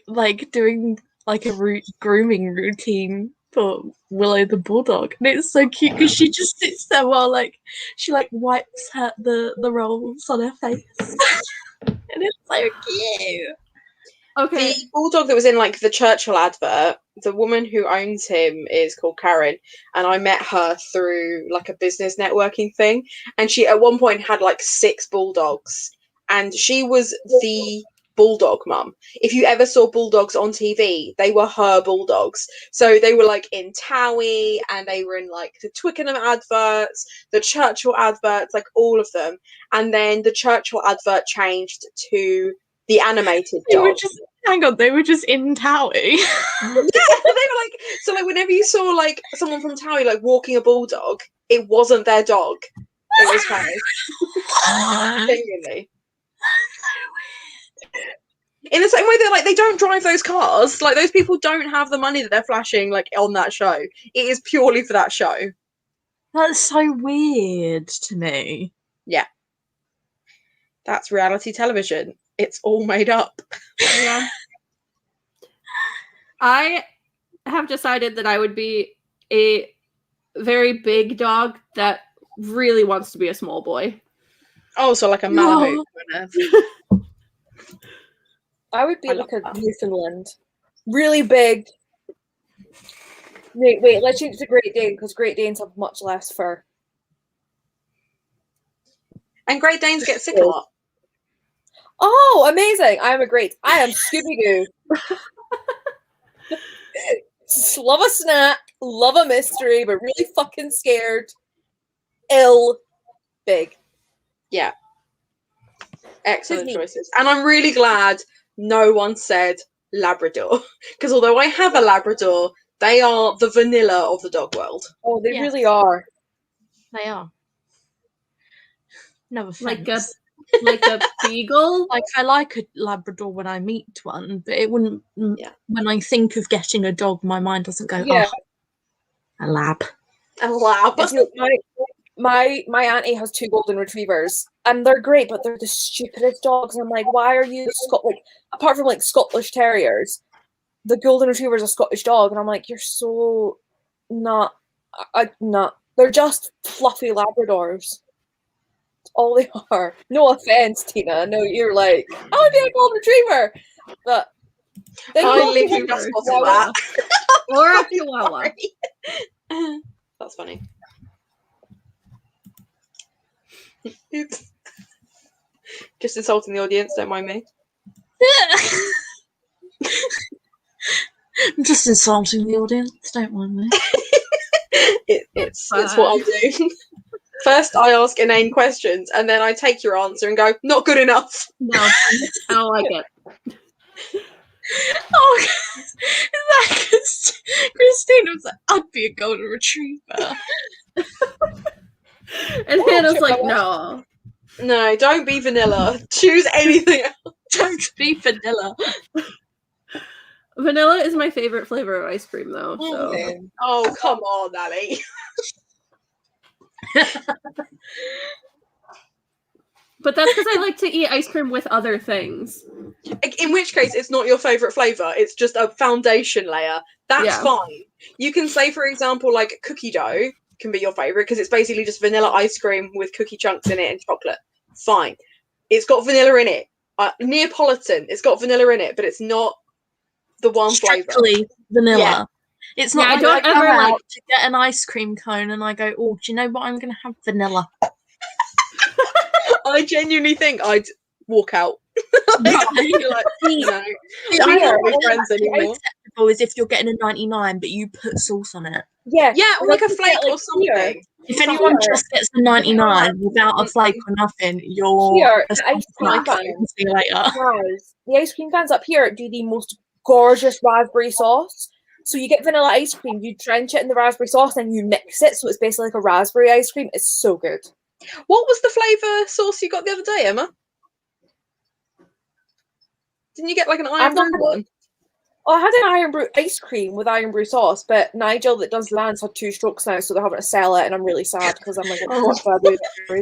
like doing like a grooming routine for Willow the Bulldog. And it's so cute because she just sits there while like she like wipes the rolls on her face. And it's so cute. Okay. The bulldog that was in like the Churchill advert, the woman who owns him is called Karen, and I met her through like a business networking thing. And she at one point had like 6 bulldogs, and she was the bulldog mum. If you ever saw bulldogs on TV, they were her bulldogs. So they were like in Towie, and they were in like the Twickenham adverts, the Churchill adverts, like all of them. And then the Churchill advert changed to the animated dog. They were just in Towie. Yeah, they were like, so like whenever you saw like someone from Towie like walking a bulldog, it wasn't their dog. It was hers. Genuinely. In the same way that like they don't drive those cars, like those people don't have the money that they're flashing like on that show. It is purely for that show. That's so weird to me. Yeah. That's reality television. It's all made up. Yeah. I have decided that I would be a very big dog that really wants to be a small boy. Oh, so like a Malamute kind of. I would be I like love a that. Newfoundland. Really big. Wait, let's change to Great Dane because Great Danes have much less fur. And Great Danes get sick a lot. Oh, amazing. I am Scooby-Doo. Love a snack, love a mystery, but really fucking scared. Ill. Big. Yeah. Excellent Disney. choices. And I'm really glad no one said Labrador. Because although I have a Labrador, they are the vanilla of the dog world. Oh, they Yes. really are. They are. No offense. Like a beagle. Like, I like a Labrador when I meet one, but it wouldn't. Yeah. When I think of getting a dog, my mind doesn't go, Yeah. oh, a lab. A lab. If you- my auntie has 2 golden retrievers, and they're great, but they're the stupidest dogs. And I'm like, why are you apart from like Scottish terriers, the golden retriever is a Scottish dog, and I'm like, you're so not. They're just fluffy Labradors. That's all they are. No offense, Tina. I know you're like, I would be a golden retriever, but I literally just spotted that. Or a chihuahua. That's funny. Oops. Just insulting the audience, don't mind me. I'm just insulting the audience, don't mind me. It's what I do. First, I ask inane questions, and then I take your answer and go, not good enough. No, I don't like it. Oh, is that because Christina was like, I'd be a golden retriever. And Hannah's like, no. No, don't be vanilla. Choose anything else. Don't be vanilla. Vanilla is my favorite flavor of ice cream, though. So. Okay. Oh, come on, Ali. But that's because I like to eat ice cream with other things. In which case, it's not your favourite flavour. It's just a foundation layer. That's Yeah. fine. You can say, for example, like cookie dough can be your favourite because it's basically just vanilla ice cream with cookie chunks in it and chocolate. Fine. It's got vanilla in it. Neapolitan, it's got vanilla in it, but it's not the one flavour. Strictly vanilla. Yeah. It's not Yeah, I like don't I go ever, like- out to get an ice cream cone and I go, oh, do you know what? I'm going to have vanilla. I genuinely think I'd walk out. Right. Like, no, The we only can't be one friends that's anymore. acceptable is if you're getting a 99, but you put sauce on it. Yeah. Yeah, or like a you flake get, like, or something. Here, If anyone Here. just gets a 99 without a flake or nothing, you're Here, a the ice cream like, van. see you later. Guys, the ice cream vans up here do the most gorgeous raspberry sauce. So you get vanilla ice cream, you drench it in the raspberry sauce, and you mix it, so it's basically like a raspberry ice cream. It's so good. What was the flavour sauce you got the other day, Emma? Didn't you get like an iron brew one? Oh, I had an iron brew ice cream with iron brew sauce, but Nigel that does the vans had 2 strokes now, so they're having to sell it, and I'm really sad because I'm like, what do I do with that ice cream?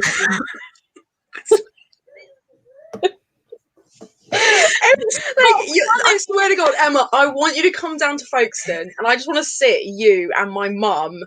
I swear to God, Emma, I want you to come down to Folkestone and I just want to sit you and my mum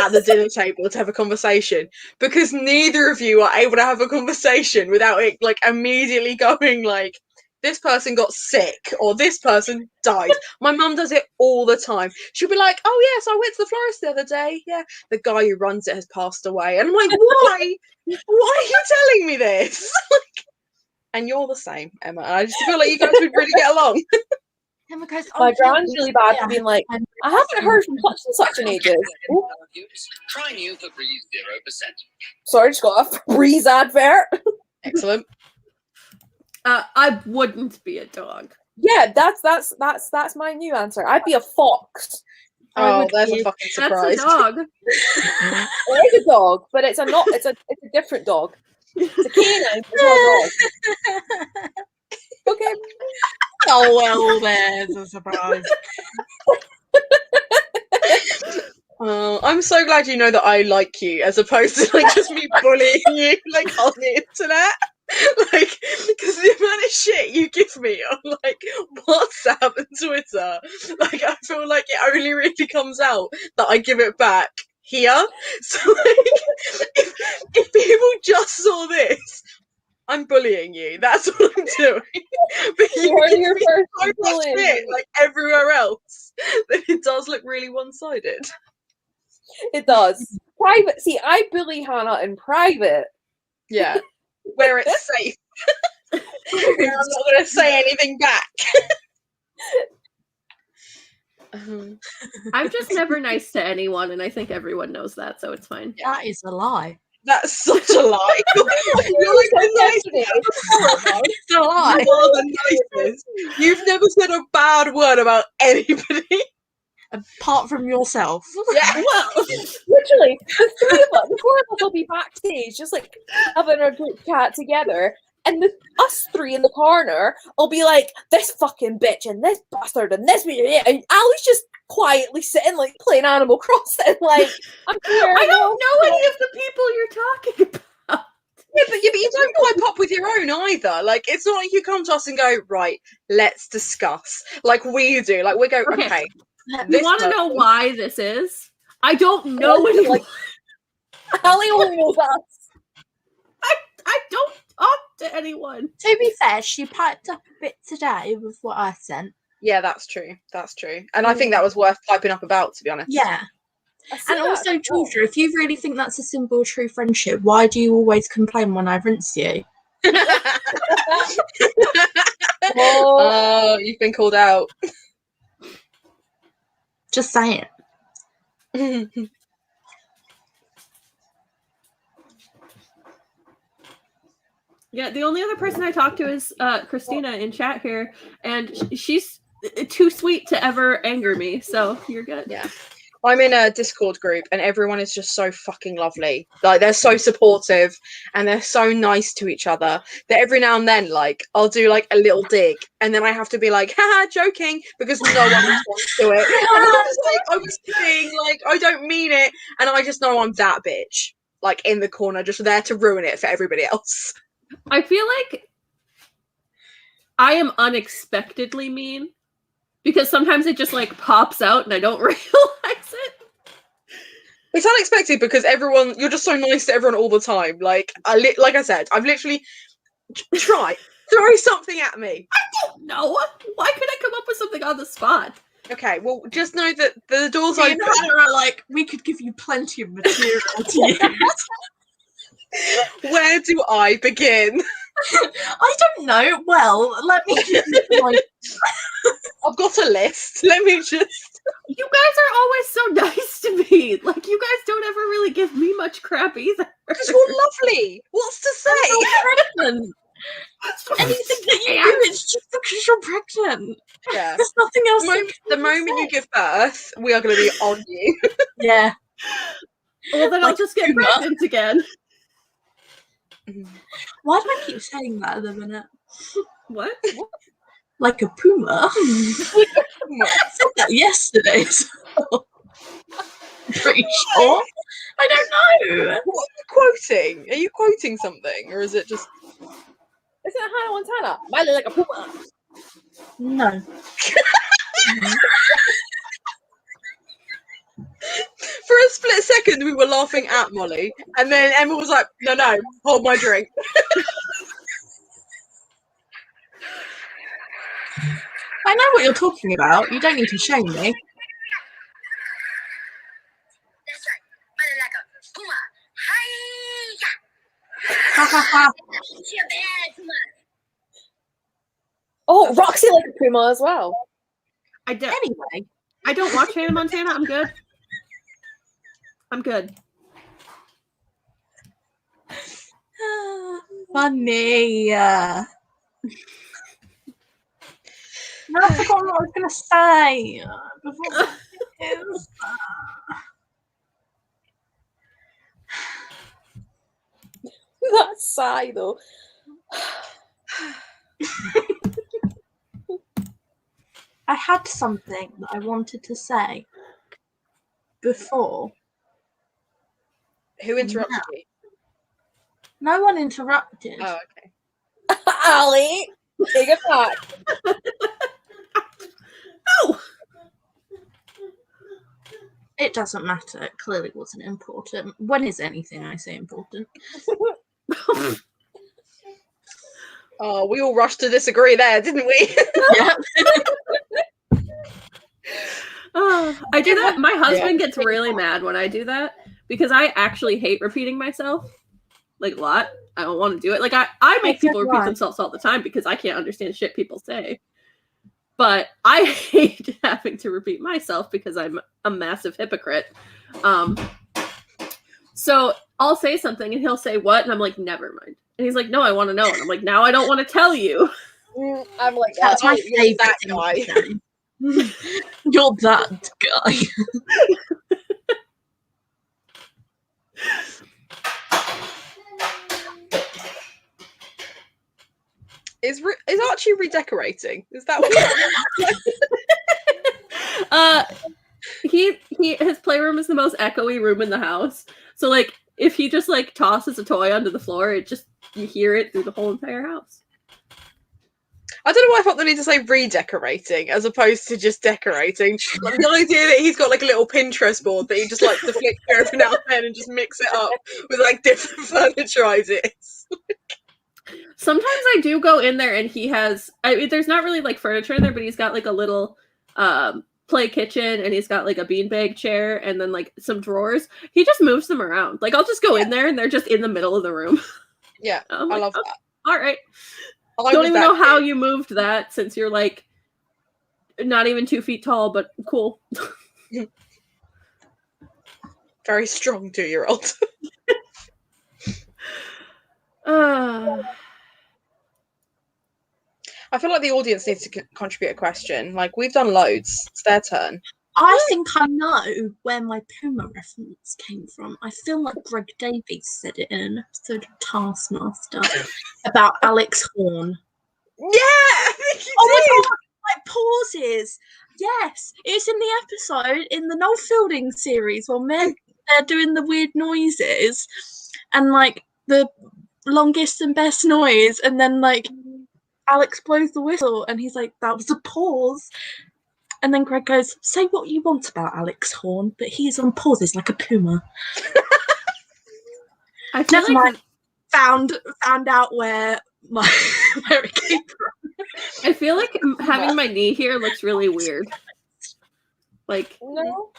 at the dinner table to have a conversation, because neither of you are able to have a conversation without it like immediately going like, this person got sick or this person died. My mum does it all the time. She'll be like, oh yes, I went to the florist the other day. Yeah, the guy who runs it has passed away. And I'm like, why? Why are you telling me this? And you're the same, Emma. And I just feel like you guys would really get along. Emma goes, My yeah, grand's really bad for being like, I haven't heard from such and such in ages. Try new Febreze 0%. Sorry, just got a Febreze advert. Excellent. I wouldn't be a dog. Yeah, that's my new answer. I'd be a fox. Oh, there's a fucking surprise. That's a dog. It is a dog, but it's a different dog. It's a canine, it's not a dog. Okay. oh, well, there's a surprise. I'm so glad you know that I like you, as opposed to like just me bullying you like on the internet. Like, because the amount of shit you give me on like WhatsApp and Twitter, like I feel like it only really comes out that I give it back here. So like, if people just saw this, I'm bullying you. That's what I'm doing. But you give me so much shit like everywhere else that it does look really one-sided. It does. Private. See, I bully Hannah in private. Yeah. Where it's safe. Where I'm not going to say anything back. I'm just never nice to anyone, and I think everyone knows that, so it's fine. That is a lie. That's such a lie. You're like the nicest. It's a lie. You are the nicest. You've never said a bad word about anybody. Apart from yourself. Yeah. Well, literally, the 4 of us will be backstage, just like having a group chat together, and us 3 in the corner will be like, this fucking bitch and this bastard and this, and Ali's just quietly sitting like playing Animal Crossing. Like, I'm here. I don't know any of the people you're talking about. Yeah, but you don't quite pop with your own either. Like, it's not like you come to us and go, right, let's discuss. Like we do. Like, we go, okay. You want to know why this is? I don't know anyone. Like, Ali only knows us. I don't talk to anyone. To be fair, she piped up a bit today with what I sent. Yeah, that's true. That's true. And I think that was worth piping up about, to be honest. Yeah. And also, Georgia, if you really think that's a symbol of true friendship, why do you always complain when I rinse you? Oh, you've been called out. Just saying. Yeah, the only other person I talk to is Christina in chat here, and she's too sweet to ever anger me, so you're good. Yeah. I'm in a Discord group and everyone is just so fucking lovely. Like, they're so supportive and they're so nice to each other that every now and then, like, I'll do like a little dig and then I have to be like, haha, joking, because no one responds to it. And I'm just like, I was kidding, like, I don't mean it. And I just know I'm that bitch, like, in the corner, just there to ruin it for everybody else. I feel like I am unexpectedly mean because sometimes it just like pops out and I don't realize it. It's unexpected because you're just so nice to everyone all the time. Like, like I said, I've literally tried. Throw something at me. don't know. Why could I come up with something on the spot? Okay, well, just know that the door's Me open. and Hannah are like, we could give you plenty of material to use. Where do I begin? I don't know. Well, let me give you my... I've got a list. Let me just... You guys are always so nice to me. Like, you guys don't ever really give me much crap either. Because you're lovely. What's to say? pregnant. Anything that you do, it's just because you're pregnant. Yeah. There's nothing else. The moment you give birth, we are going to be on you. Yeah. Well, then I'll just get Puma. pregnant again. Why do I keep saying that at the minute? What? Like a puma. I said that yesterday. So. Pretty sure. I don't know. What are you quoting? Are you quoting something? Or is it just... Isn't it Hannah Montana? Miley like a puma. No. For a split second, we were laughing at Molly. And then Emma was like, no, hold my drink. I know what you're talking about. You don't need to shame me. That's right. Miley like a puma. Hi. Ha ha ha. She a bad puma. Oh, Roxy like a puma as well. Anyway. I don't watch Hannah Montana. I'm good. I'm good. Funny. No, I forgot what I was going to say. Before is, That sigh though. I had something that I wanted to say before. Who interrupted you? No one interrupted. Oh, okay. Ali, take it back. No! It doesn't matter. It clearly wasn't important. When is anything I say important? Oh, we all rushed to disagree there, didn't we? Yeah. I do that. My husband gets really mad when I do that because I actually hate repeating myself. Like a lot. I don't want to do it. Like I make people repeat themselves all the time because I can't understand shit people say. But I hate having to repeat myself because I'm a massive hypocrite. So I'll say something and he'll say what? And I'm like, never mind. And he's like, no, I want to know. And I'm like, now I don't want to tell you. I'm like, That's my you're favourite that thing guy. to say. You're that guy. Is Archie redecorating? Is that what? His playroom is the most echoey room in the house. So like if he just like tosses a toy onto the floor, you hear it through the whole entire house. I don't know why I felt the need to say redecorating as opposed to just decorating. Like, the idea that he's got like a little Pinterest board that he just likes to flick through every now and then and just mix it up with like different furniture ideas. Sometimes I do go in there and he has, there's not really like furniture in there, but he's got like a little play kitchen and he's got like a beanbag chair and then like some drawers. He just moves them around. Like I'll just go in there and they're just in the middle of the room. Yeah, I love that. All right. I don't even know how you moved that since you're like not even 2 feet tall, but cool. Very strong 2-year-old. I feel like the audience needs to contribute a question. Like, we've done loads. It's their turn. I think I know where my Puma reference came from. I feel like Greg Davies said it in an episode of Taskmaster about Alex Horne. Yeah! I think you Oh did. my god! Like pauses. Yes, it's in the episode in the Noel Fielding series when they're doing the weird noises and like the longest and best noise, and then like Alex blows the whistle and he's like, that was a pause. And then Greg goes, say what you want about Alex Horne, but he's on pauses like a puma. I feel Never mind. Found out where it came from. I feel like having my knee here looks really weird. Like, No.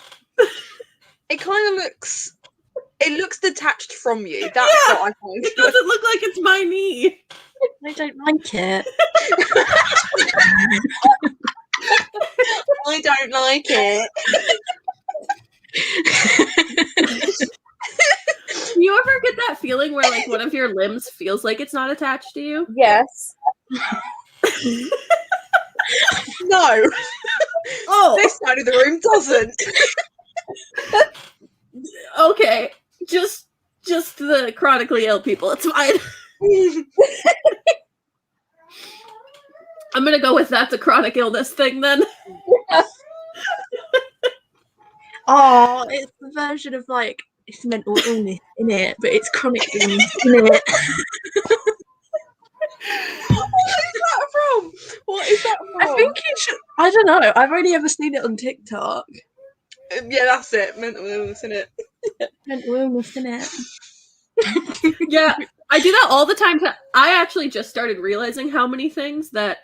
It kind of looks. It looks detached from you. That's Yeah, what I find. it doesn't look like it's my knee. I don't like it. I don't like it. Do you ever get that feeling where like one of your limbs feels like it's not attached to you? Yes. No, Oh, this side of the room doesn't. okay. Just the chronically ill people. It's fine. I'm gonna go with that's a chronic illness thing then. Oh, it's the version of like it's mental illness in it, but it's chronic illness in it. What is that from? I think it should. I don't know. I've only ever seen it on TikTok. Yeah, that's it. Mental illness, isn't it? Mental illness in it. Yeah, I do that all the time. I actually just started realizing how many things that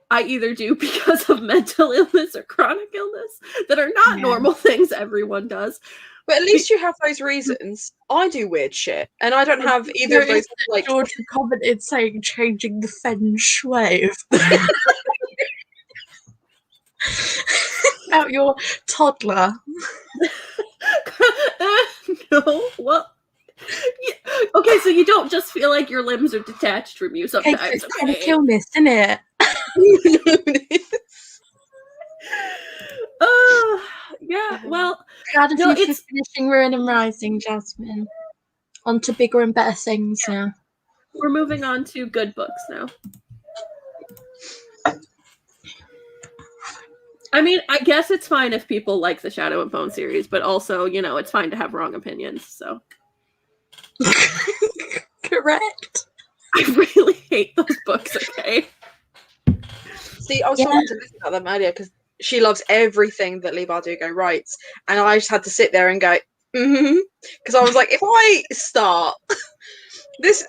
I either do because of mental illness or chronic illness that are not normal things everyone does. But at least you have those reasons. I do weird shit, and I don't have either of those. Like, George commented saying changing the feng shui about your toddler. No, what? Yeah. Okay, so you don't just feel like your limbs are detached from you sometimes. It's Okay. chronic illness, isn't it? Yeah, well, Proud of No, you for it's- finishing Ruin and Rising, Jasmine. On to bigger and better things now. we're moving on to good books now. I mean, I guess it's fine if people like the Shadow and Bone series, but also, you know, it's fine to have wrong opinions, so. Correct. I really hate those books, okay? see, I was talking to Liz about them earlier because she loves everything that Lee Bardugo writes, and I just had to sit there and go, because I was like, if I start this,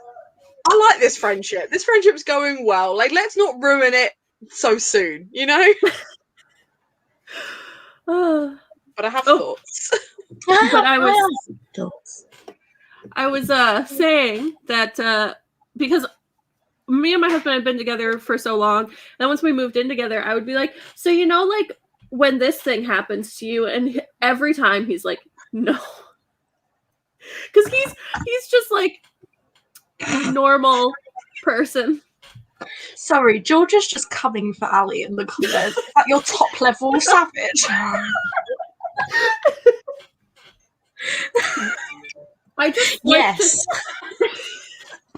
I like this friendship. This friendship's going well. Like, let's not ruin it so soon, you know? But I have thoughts. But I was Thoughts. saying that because me and my husband had been together for so long, and once we moved in together, I would be like, so you know, like when this thing happens to you, and every time he's like, no, because he's just like normal person. Sorry, George is just coming for Ali in the comments. At your top level savage. I just Yes.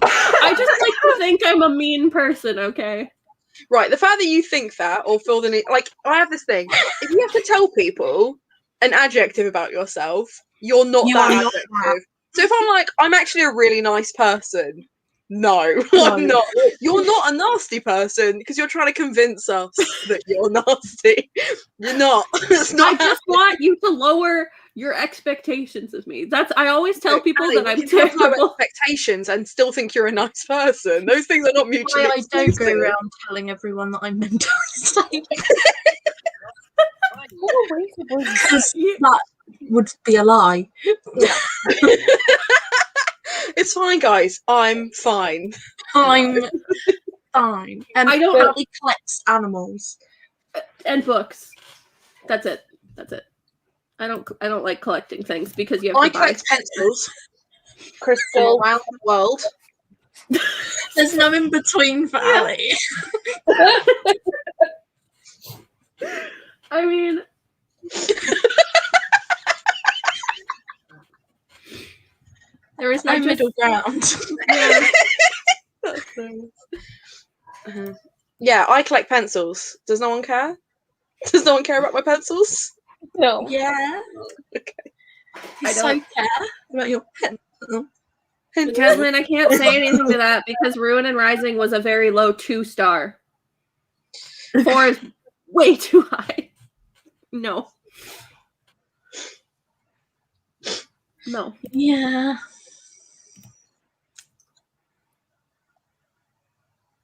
I just like to think I'm a mean person, okay? Right, the fact that you think that or feel the need, like, I have this thing. If you have to tell people an adjective about yourself, you're not You that are not adjective. that. So if I'm like, I'm actually a really nice person, no, No. I'm not. You're not a nasty person because you're trying to convince us that you're nasty. You're not. It's I not. just want you to lower your expectations of me. I always tell people Ali, that you I'm can have low terrible. expectations and still think you're a nice person. Those things are not mutually Why I don't go exclusive. around telling everyone that I'm mentally stable. Because that would be a lie. It's fine, guys. I'm fine. I'm fine. And I don't- Ali collects animals. And books. That's it. That's it. I don't like collecting things because you have I to buy. collect pencils from around the world. There's no in between for Ali. I mean, There is no I just- middle ground. yeah. Yeah, I collect pencils. Does no one care? Does no one care about my pencils? No. Yeah. Okay. You I so don't- care about your pencil. Jasmine, I can't say anything to that because Ruin and Rising was a very low 2-star. 4 is way too high. No. No. Yeah.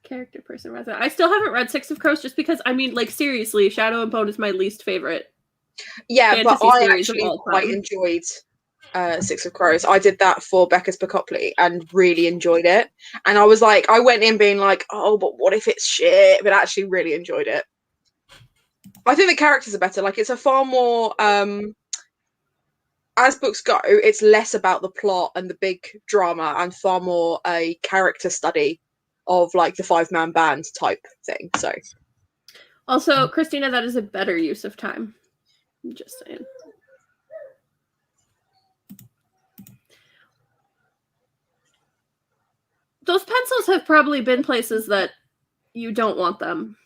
character person rather. I still haven't read Six of Crows just because, I mean, like, seriously, Shadow and Bone is my least favorite. Yeah, but fantasy I series of actually all quite time. enjoyed Six of Crows. I did that for Becca's Bacoply and really enjoyed it. And I was like, I went in being like, oh, but what if it's shit? But actually really enjoyed it. I think the characters are better. Like, it's a far more, as books go, it's less about the plot and the big drama and far more a character study of like the 5-man band type thing. So Also, Christina, that is a better use of time. I'm just saying. Those pencils have probably been places that you don't want them.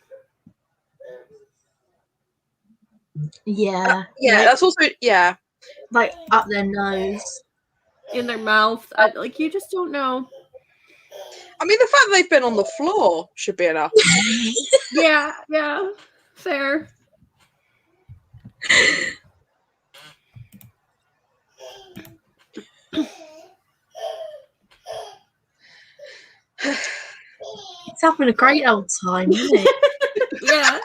Yeah. yeah, that's also like up their nose. In their mouth. Like, you just don't know. I mean, the fact that they've been on the floor should be enough. Yeah, fair. It's having a great old time, isn't it? Yeah.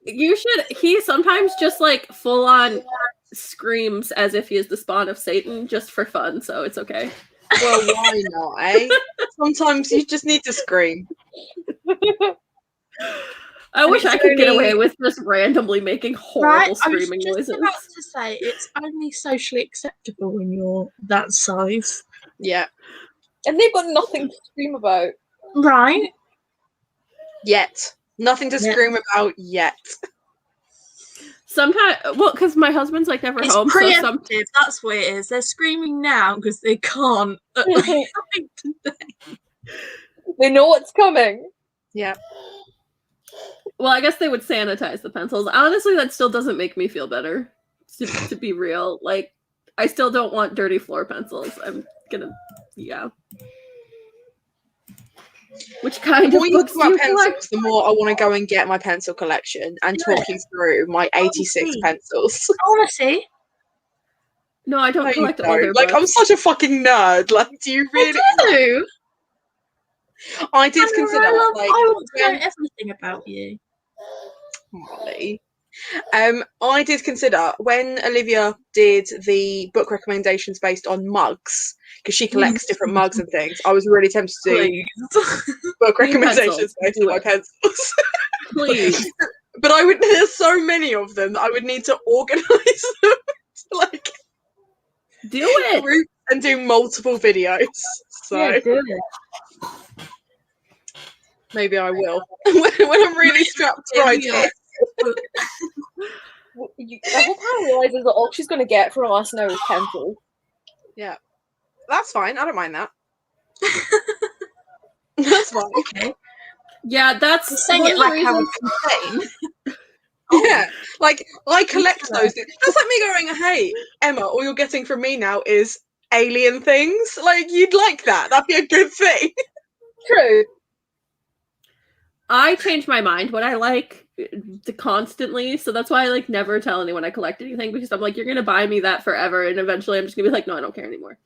He sometimes just like full on screams as if he is the spawn of Satan just for fun, so it's okay. Well, why not, eh? Sometimes you just need to scream. I wish I could get away with just randomly making horrible screaming I was just noises. about to say, it's only socially acceptable when you're that size. Yeah. And they've got nothing to scream about. Right? Yet. Nothing to scream about yet. Sometimes, well, because my husband's like never It's home, preemptive, that's what it is. They're screaming now because they can't. They know what's coming. Yeah. Well, I guess they would sanitize the pencils. Honestly, that still doesn't make me feel better, to be real. Like, I still don't want dirty floor pencils. I'm gonna, yeah. Which kind of The more you books talk do you about pencils, collect? the more I want to go and get my pencil collection and talk you through my 86 pencils. Honestly, No, I don't No, you collect don't. older Like, books. I'm such a fucking nerd. Like, do you really? I do. I did consider, I like, want to know when everything about you. Mollie. I did consider when Olivia did the book recommendations based on mugs, because she collects different mugs and things. I was really tempted to do Please. book Need recommendations pencils. based Do on my it. pencils. Please. But there's so many of them that I would need to organise them to, like, Do it. group and do multiple videos. So Yeah, do it. maybe I will when I'm really strapped right in. I hope Hannah realises that all she's going to get from us now is pencils. Yeah, that's fine. I don't mind that. That's fine. Okay. Yeah, that's Saying one it of the like I reasons. would complain. Yeah, like I collect those things. That's like me going, "Hey, Emma, all you're getting from me now is alien things." Like, you'd like that. That'd be a good thing. True. I change my mind what I like constantly, so that's why I like never tell anyone I collect anything, because I'm like, you're gonna buy me that forever, and eventually I'm just gonna be like, no, I don't care anymore.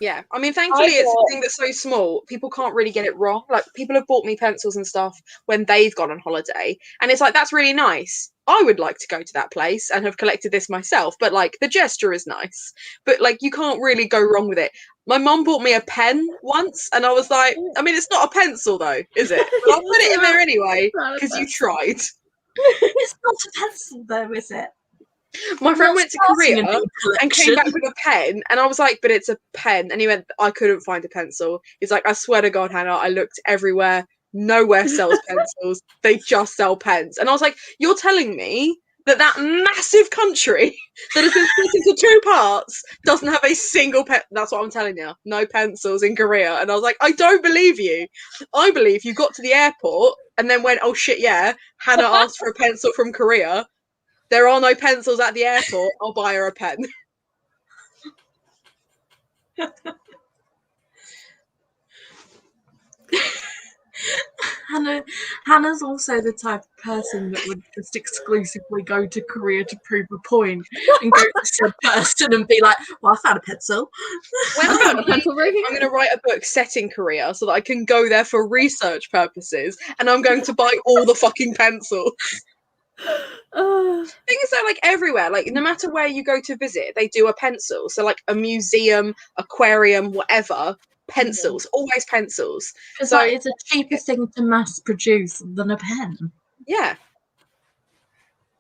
Yeah, I mean, thankfully, it's a thing that's so small. People can't really get it wrong. Like, people have bought me pencils and stuff when they've gone on holiday, and it's like, that's really nice. I would like to go to that place and have collected this myself, but like, the gesture is nice. But like, you can't really go wrong with it. My mum bought me a pen once, and I was like, I mean, it's not a pencil though, is it? But I'll put it in there anyway because you tried. It's not a pencil though, is it? My friend went to Korea Starting a new and came collection. back with a pen, and I was like, but it's a pen. And he went, I couldn't find a pencil. He's like, I swear to God, Hannah, I looked everywhere. Nowhere sells pencils. They just sell pens. And I was like, you're telling me that massive country that has been split into 2 parts doesn't have a single pen? That's what I'm telling you. No pencils in Korea. And I was like, I don't believe you. I believe you got to the airport and then went, oh shit, yeah, Hannah asked for a pencil from Korea. There are no pencils at the airport. I'll buy her a pen. Hannah's also the type of person that would just exclusively go to Korea to prove a point and go to some person and be like, well, I found a pencil. When I I'm found a pencil right here. I'm going to write a book set in Korea so that I can go there for research purposes, and I'm going to buy all the fucking pencils. Thing is, though, like everywhere, like no matter where you go to visit, they do a pencil. So, like a museum, aquarium, whatever, pencils, always pencils. Because So that is a cheaper thing to mass produce than a pen. yeah,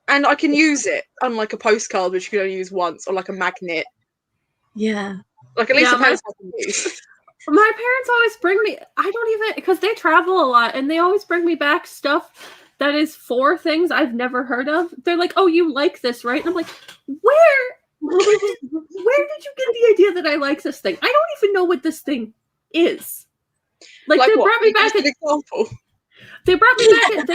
and I can use it, unlike a postcard, which you can only use once, or like a magnet. Yeah. Like at least Yeah, a pencil I can use. My parents always bring me, I don't even, because they travel a lot, and they always bring me back stuff that is for things I've never heard of. They're like, oh, you like this, right? And I'm like, where did you get the idea that I like this thing? I don't even know what this thing is. Like they what? brought me back An example. They brought me back.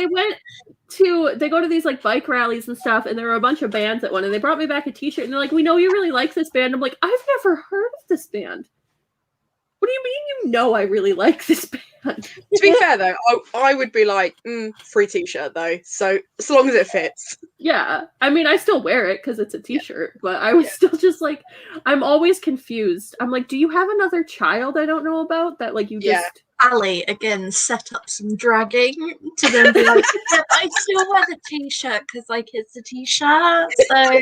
They go to these like bike rallies and stuff, and there were a bunch of bands at one, and they brought me back a T-shirt, and they're like, "We know you really like this band." I'm like, "I've never heard of this band." What do you mean you know I really like this band? To be fair though, I would be like, free T-shirt though. So as long as it fits. Yeah, I mean, I still wear it because it's a T-shirt, but I was still just like, I'm always confused. I'm like, do you have another child I don't know about that like you just? Ali again set up some dragging to then be like, yeah, but I still wear the T-shirt because like it's a T-shirt, so.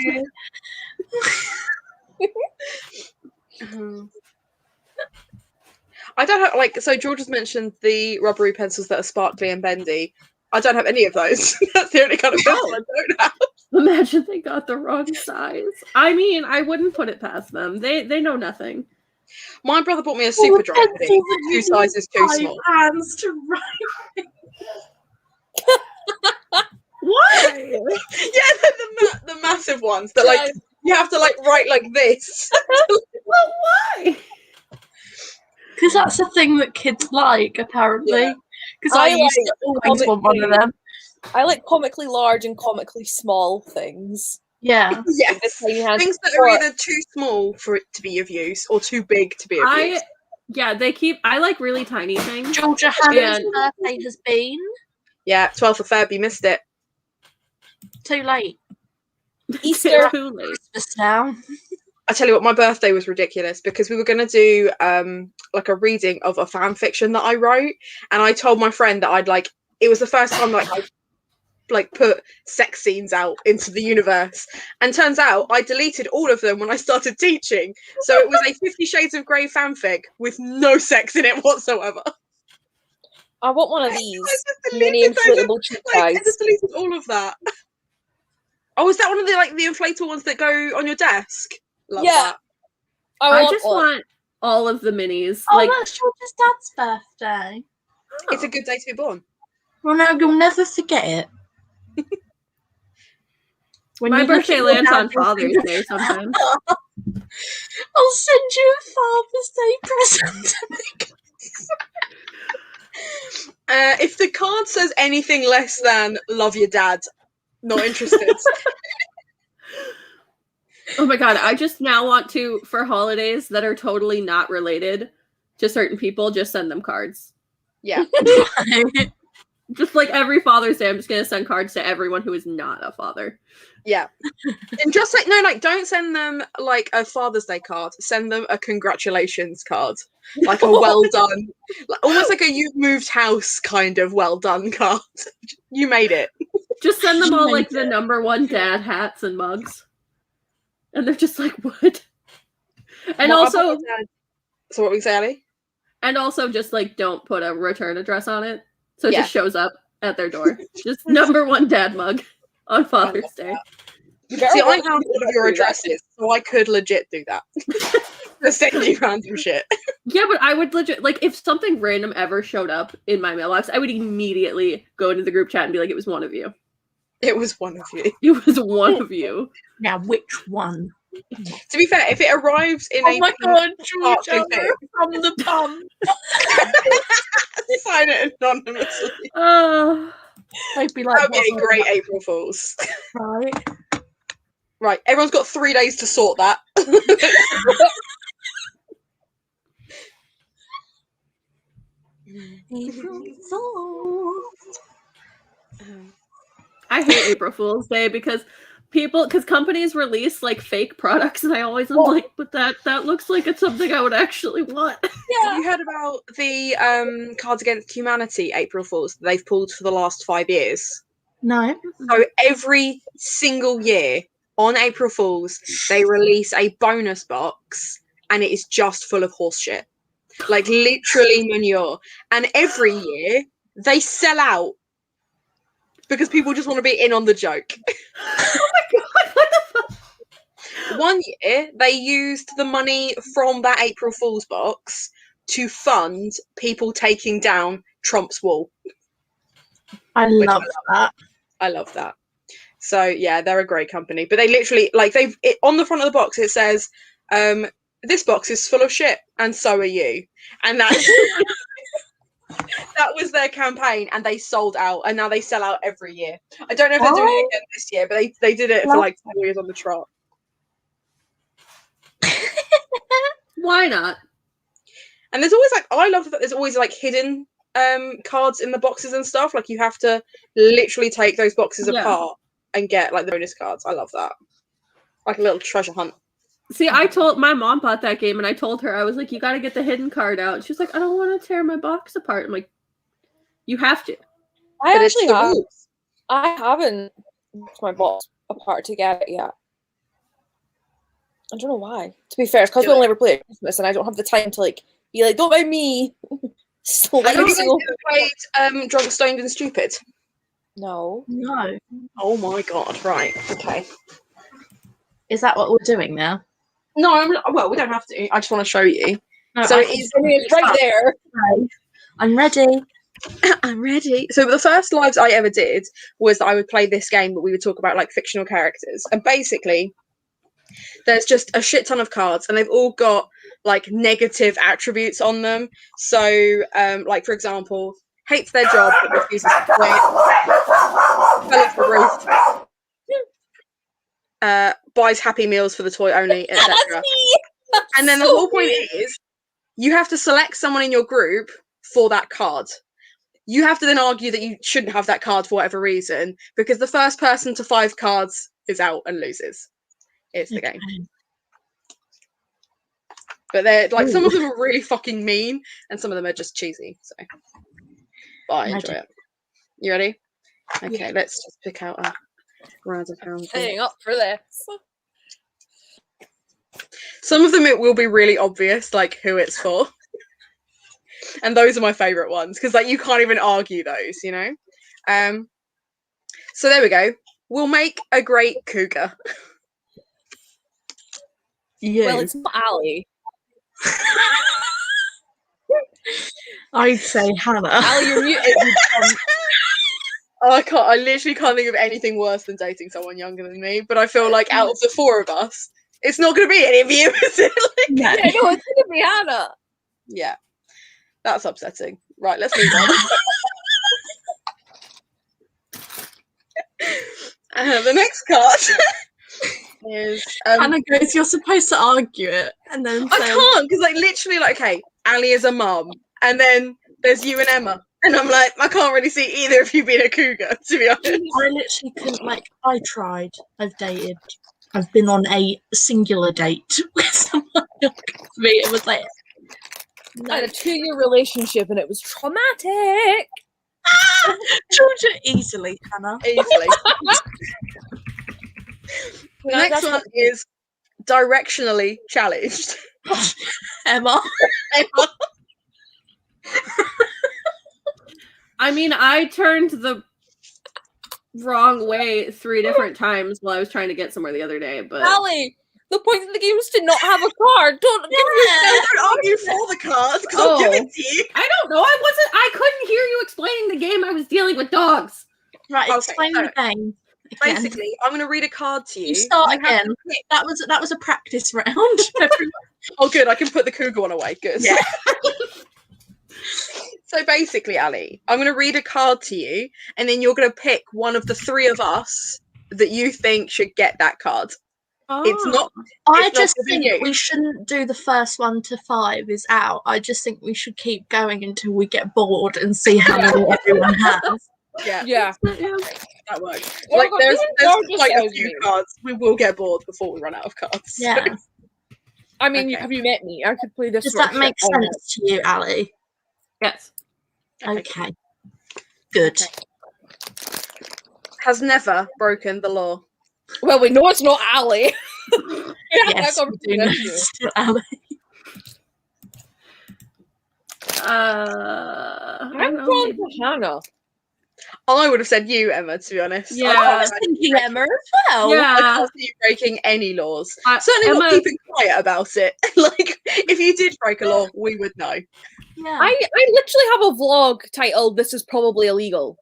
I don't have so George has mentioned the rubbery pencils that are sparkly and bendy. I don't have any of those. That's the only kind of pencil I don't have. Imagine they got the wrong size. I mean, I wouldn't put it past them. They know nothing. My brother bought me a super dry pudding, 2 sizes too small. Hands to write. Why? Yeah, the massive ones that like you have to like write like this. Well, why? Because that's the thing that kids like, apparently. Because I used to always want one of them. I like comically large and comically small things. Yeah. Yes. Things that are either too small for it to be of use or too big to be of use. Yeah, I like really tiny things. Georgia Hannah's birthday has been. Yeah, 12th of Feb, you missed it. Too late. Easter. Too late. Christmas now. I tell you what, my birthday was ridiculous because we were going to do like a reading of a fan fiction that I wrote, and I told my friend that it was the first time I put sex scenes out into the universe, and turns out I deleted all of them when I started teaching. So it was a 50 Shades of Grey fanfic with no sex in it whatsoever. I want one of these I mini inflatable cheap I guys. just deleted all of that. Oh, is that one of the inflatable ones that go on your desk? Love that. I just want all of the minis. Oh, that's George's dad's birthday. It's a good day to be born. Well, no, you'll never forget it. My birthday lands on Father's Day sometimes. I'll send you a Father's Day present. If the card says anything less than "love your dad," not interested. Oh my god, I just now want to, for holidays that are totally not related to certain people, just send them cards. Yeah. Just like every Father's Day, I'm just going to send cards to everyone who is not a father. Yeah. And just don't send them like a Father's Day card. Send them a congratulations card. Like a well done. Almost like a you've moved house kind of well done card. You made it. Just send them all like the #1 dad hats and mugs. And they're just like, what? And also... So what we say, Ali? And also just like don't put a return address on it. So it just shows up at their door. Just #1 dad mug on Father's Day. See, I found all of your addresses, so I could legit do that. Just send you random shit. Yeah, but I would legit, like, if something random ever showed up in my mailbox, I would immediately go into the group chat and be like, it was one of you. It was one of you. It was one of you. Now, which one? To be fair, if it arrives in oh my god, Georgia, from the pump. Sign it anonymously. They'd be like, that would be a great April Fool's. Right. Right, everyone's got 3 days to sort that. April Fool. I hate April Fool's Day because companies release like fake products, and I always am like, but that looks like it's something I would actually want. Have you heard about the Cards Against Humanity April Fools that they've pulled for the last 5 years? No. So every single year on April Fools, they release a bonus box, and it is just full of horse shit. Like literally manure. And every year they sell out because people just want to be in on the joke. Oh my god, what the fuck? One year they used the money from that April Fool's box to fund people taking down Trump's wall. I love that. I love that. So yeah, they're a great company. But they literally on the front of the box it says, this box is full of shit, and so are you. And that that was their campaign, and they sold out, and now they sell out every year. I don't know if they're doing it again this year, but they did it for like 4 years on the trot. Why not? And there's always I love that there's always hidden cards in the boxes and stuff. Like you have to literally take those boxes apart and get the bonus cards. I love that. Like a little treasure hunt. See, I told my mom bought that game, and I told her, I was like, you got to get the hidden card out. She was like, I don't want to tear my box apart. I'm like, you have to. I haven't ripped my box apart to get it yet. I don't know why. To be fair, it's because we only ever play at Christmas, and I don't have the time to be like, don't mind me. Have you guys ever played Drunk, Stoned, and Stupid? No. No. Oh my god! Right. Okay. Is that what we're doing now? No, well, we don't have to. I just want to show you. No, So It's right there. I'm ready. I'm ready. So the first lives I ever did was that I would play this game, but we would talk about fictional characters. And basically, there's just a shit ton of cards, and they've all got negative attributes on them. So, for example, hates their job but refuses to quit. Fell off the roof. Buys Happy Meals for the toy only, etc. And then the whole point is you have to select someone in your group for that card. You have to then argue that you shouldn't have that card for whatever reason, because the first person to 5 cards is out and loses. It's the game. But they're some of them are really fucking mean, and some of them are just cheesy. So, but I enjoy it. You ready? Okay, let's just pick out a random handful. Staying up for this. Some of them it will be really obvious, who it's for. And those are my favourite ones, because you can't even argue those, you know? So there we go. We'll make a great cougar. Well, it's not Ali. I'd say Hannah. Ali, you're muted. I literally can't think of anything worse than dating someone younger than me, but I feel like out of the 4 of us, it's not going to be any of you, is it? No. Yeah, no, it's going to be Hannah. Yeah. That's upsetting. Right, let's move on. The next card is Hannah goes, you're supposed to argue it, and then I can't, because literally okay, Ali is a mum, and then there's you and Emma, and I'm like, I can't really see either of you being a cougar, to be honest. I literally couldn't. I tried. I've dated. I've been on a singular date with someone younger than me. It was like I had a 2-year relationship, and it was traumatic. Georgia, easily, Hannah. Easily. The next one is directionally challenged. Emma. I mean, I turned the wrong way 3 different times while I was trying to get somewhere the other day, but Ali, the point of the game is to not have a card. Don't argue for the cards, because I'll give it to you. I don't know. I couldn't hear you explaining the game. I was dealing with dogs. Right, Okay, explain the game. Again. Basically, I'm going to read a card to you. You start again. That was a practice round. Oh, good. I can put the cougar one away. Good. Yeah. So basically, Ali, I'm going to read a card to you, and then you're going to pick one of the 3 of us that you think should get that card. It's not. I It's not just gonna be think you. we shouldn't do the first 1 to 5 is out. I just think we should keep going until we get bored and see how many everyone has. Yeah, Yeah. that works. Well, Like there's gorgeous quite a sounds few mean. cards. We will get bored before we run out of cards. so- Yeah. I mean, Okay. have you met me? I could play this. Does sort that of make shit all night. sense to you, Ali? Yes. Okay. Good. Okay. Has never broken the law. Well, we know it's not Ali. Yes, we do know it's still Ali. I I'm don't know. going maybe- for Hannah. I would have said you, Emma. To be honest, Yeah. I I can't was imagine thinking breaking- Emma as well. I Yeah. can't see you breaking any laws. Certainly Emma, not keeping quiet about it. Like if you did break a law, we would know. Yeah. I literally have a vlog titled "This is probably illegal."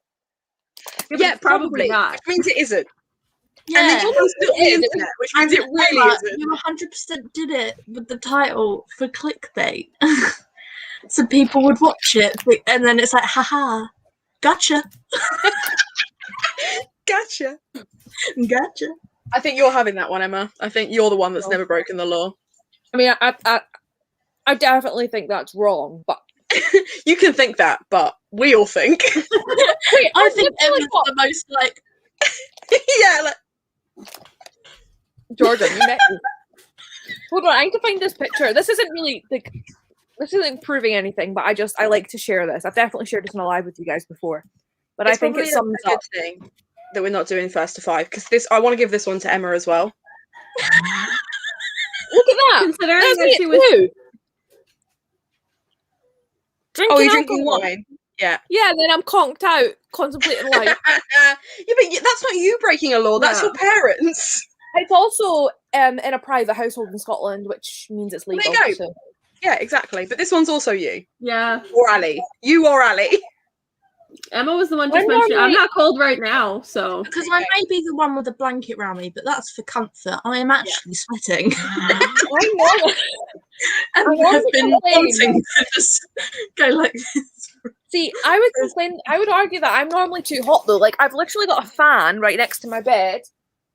Yeah, it's probably probably. not. Which means it isn't. yeah. And then you post it on the It is. internet, which means it really Emma, isn't. you 100% did it with the title for clickbait. So people would watch it, and then it's like, haha, gotcha, Gotcha. gotcha. I think you're having that one, Emma. I think you're the one that's never broken the law. I mean, I definitely think that's wrong, but You can think that, but we all think. wait, I think literally Emma's got- the most like. Yeah, like, Jordan, you met me. Hold on, I need to find this picture. This isn't really like this isn't proving anything, but I like to share this. I've definitely shared this in a live with you guys before, but I it's think probably it sums a good up. thing that we're not doing first to 5 because I want to give this one to Emma as well. Look at that. Considering That's that it she was too. Drinking Oh, you're drinking alcohol. wine? Yeah. Yeah, then I'm conked out, contemplating life. Yeah, but that's not you breaking a law. That's Yeah. your parents. It's also in a private household in Scotland, which means it's There legal. you go. So. Yeah, exactly. But this one's also you yeah. or Ali. You or Ali. Emma was the one just I'm mentioning. I'm normally- not cold right now, so Because I may be the one with a blanket around me, but that's for comfort. I am actually sweating. I'm normal. And I have wanted been to complain. wanting to just go like this. See, I would complain. I would argue that I'm normally too hot though. Like I've literally got a fan right next to my bed,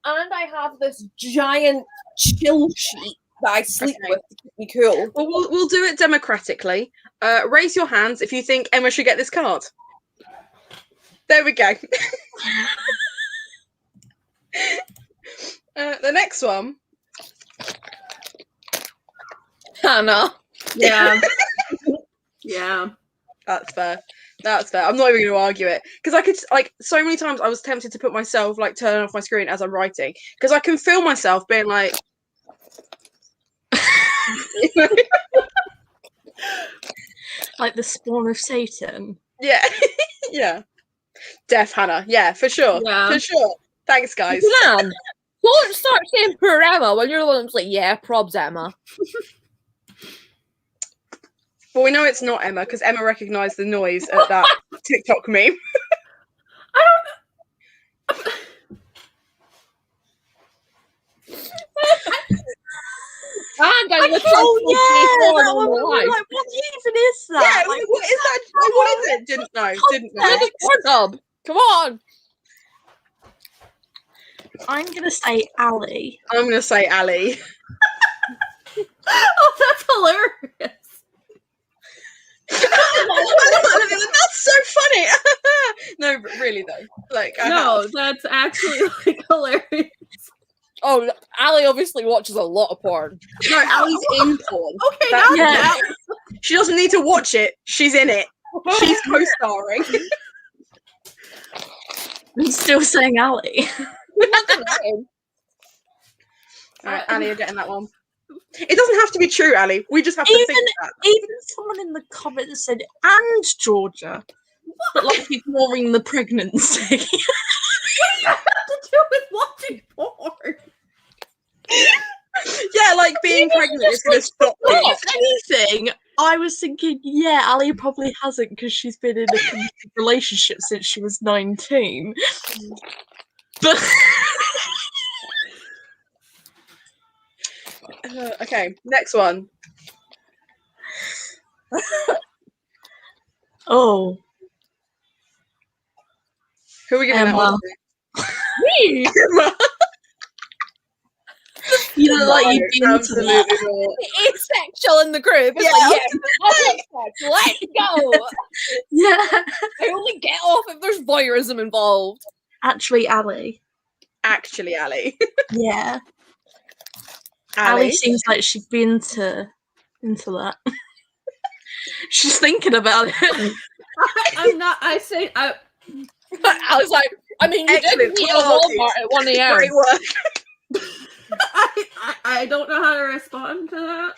and I have this giant chill sheet that I sleep Okay. with to keep me cool. Well, we'll do it democratically. Raise your hands if you think Emma should get this card. There we go. The next one. Hannah. yeah. Yeah. That's fair. That's fair. I'm not even going to argue it because I could like so many times I was tempted to put myself like turn off my screen as I'm writing because I can feel myself being like. Like the spawn of Satan. Yeah, yeah. Deaf Hannah. Yeah, for sure. Yeah. For sure. Thanks, guys. Man, don't start saying poor Emma when you're the one that's like, yeah, probs Emma. Well, we know it's not Emma because Emma recognised the noise at that TikTok meme. And I literally Oh yeah, put that one. We were live. like, what even is that? Yeah, Like, what is that? What is it? Didn't know. Didn't know. Look at the dub. Come on. I'm gonna say Ali. I'm going to say Ali. Oh, that's hilarious. That's so funny. No, but really though. Like, I No, have. that's actually like hilarious. Oh, Ali obviously watches a lot of porn. No, Ali's in porn. Okay, That- now yeah. that She doesn't need to watch it. She's in it. She's co-starring. I'm still saying Ali. Alright, Ali, you're getting that one. It doesn't have to be true, Ali. We just have to think that. Even someone in the comments said, and Georgia. But like ignoring the pregnancy. to do with watching porn. Yeah, like being pregnant is going to stop me. If anything, I was thinking, yeah, Ali probably hasn't because she's been in a committed relationship since she was 19. But Okay, next one. oh, Who are we giving that Emma. one to? Me? Emma. You look like you'd be into Absolutely that. not. Asexual in the group. It's Yeah, like, yes, let's go. Yeah. I only get off if there's voyeurism involved. Actually, Ali. Actually, Ali. Yeah. Ali. Ali seems like she'd be into that. She's thinking about it. I'm not. I say I. I was like, I mean, you did Excellent. meet at Well, Walmart at 1 a.m. Great work. I don't know how to respond to that.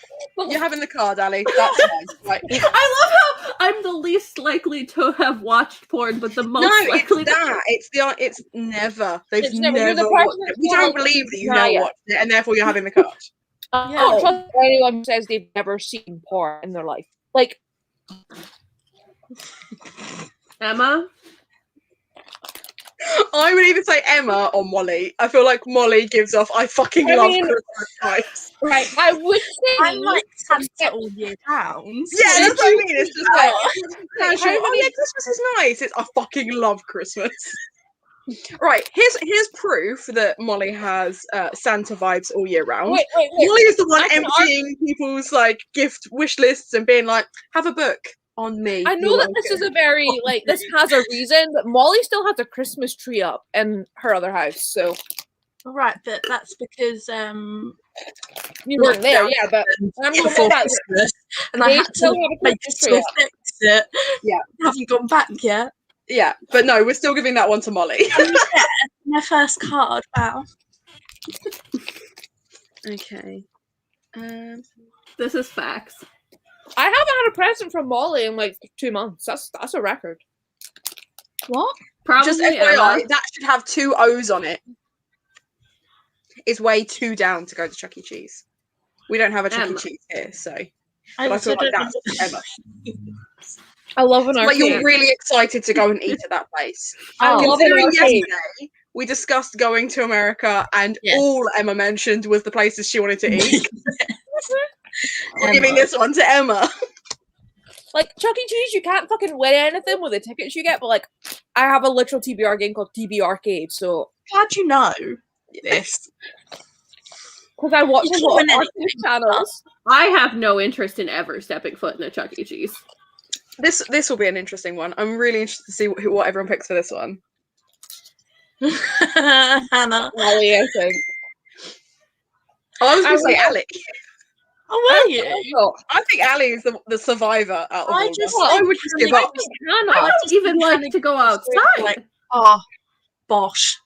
You're having the card, Ali. That's fine. Right. I love how I'm the least likely to have watched porn, but the most No, it's likely to. that. It's never. They've It's never. never- you're the watched person it. that's We gonna don't believe that you deny never it. watched it, and therefore you're having the card. I Yeah. don't trust anyone who says they've never seen porn in their life. Like, Emma. I would either say Emma or Mollie. I feel like Mollie gives off I fucking I love mean- Christmas vibes. right, I would say I'm like Santa all year round. Yeah, that's what I mean. It's just like it's casual. how Oh many- yeah, Christmas is nice. It's I fucking love Christmas. Right, here's proof that Mollie has Santa vibes all year round. wait. Mollie is the one I can emptying people's like gift wish lists and being like, "Have a book on me." I know you're that this is welcome." a very, like, this has a reason, but Molly still has a Christmas tree up in her other house, so Right, but that's because you weren't there, lockdown yeah, but I'm going before with that. Christmas, and I They had still to have a make Christmas sure tree up. fix it. Yeah. Haven't gone back yet. Yeah, but no, we're still giving that one to Mollie. My first card. Wow. Okay. This is facts. I haven't had a present from Molly in like 2 months. That's a record. What? Probably Just Emma. FYI, that should have 2 O's on it. It's way too down to go to Chuck E. Cheese. We don't have a Chuck E. Emma. Cheese here, so I but I feel like also that's Emma. I love an Like arcade. you're really excited to go and eat at that place. I Oh, love an Considering arcade. yesterday we discussed going to America and Yes. all Emma mentioned was the places she wanted to eat. We're Emma. giving this one to Emma. Like Chuck E. Cheese, you can't fucking win anything with the tickets you get, but like I have a literal TBR game called TB Arcade, so How'd you know this? because I watch You a can't lot win of anything. arcade channels. I have no interest in ever stepping foot in a Chuck E. Cheese. This will be an interesting one. I'm really interested to see what everyone picks for this one. Hannah. Molly, I think. I was going to I say will- Ali. Oh, were you? Also, I think Ali is the survivor out of I all of just us. I think would just Ali- give up. I Hannah. don't even like to go outside. Like, oh, bosh.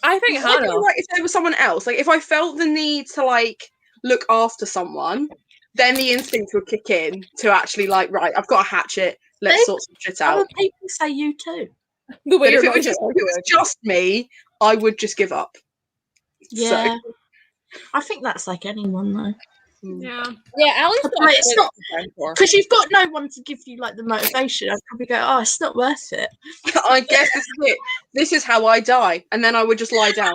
I think I feel Hannah. like if there was someone else, like if I felt the need to like look after someone, then the instinct would kick in to actually like, right, I've got a hatchet, let's They- sort some shit Other out. people say you too. The way But if you're it was just me, I would just give up. Yeah. I think that's like anyone though. Yeah. yeah, Ali's But got it's a not- time for. Because you've got no one to give you like the motivation. I'd probably go, oh, it's not worth it. I guess this is it. This is how I die, and then I would just lie down.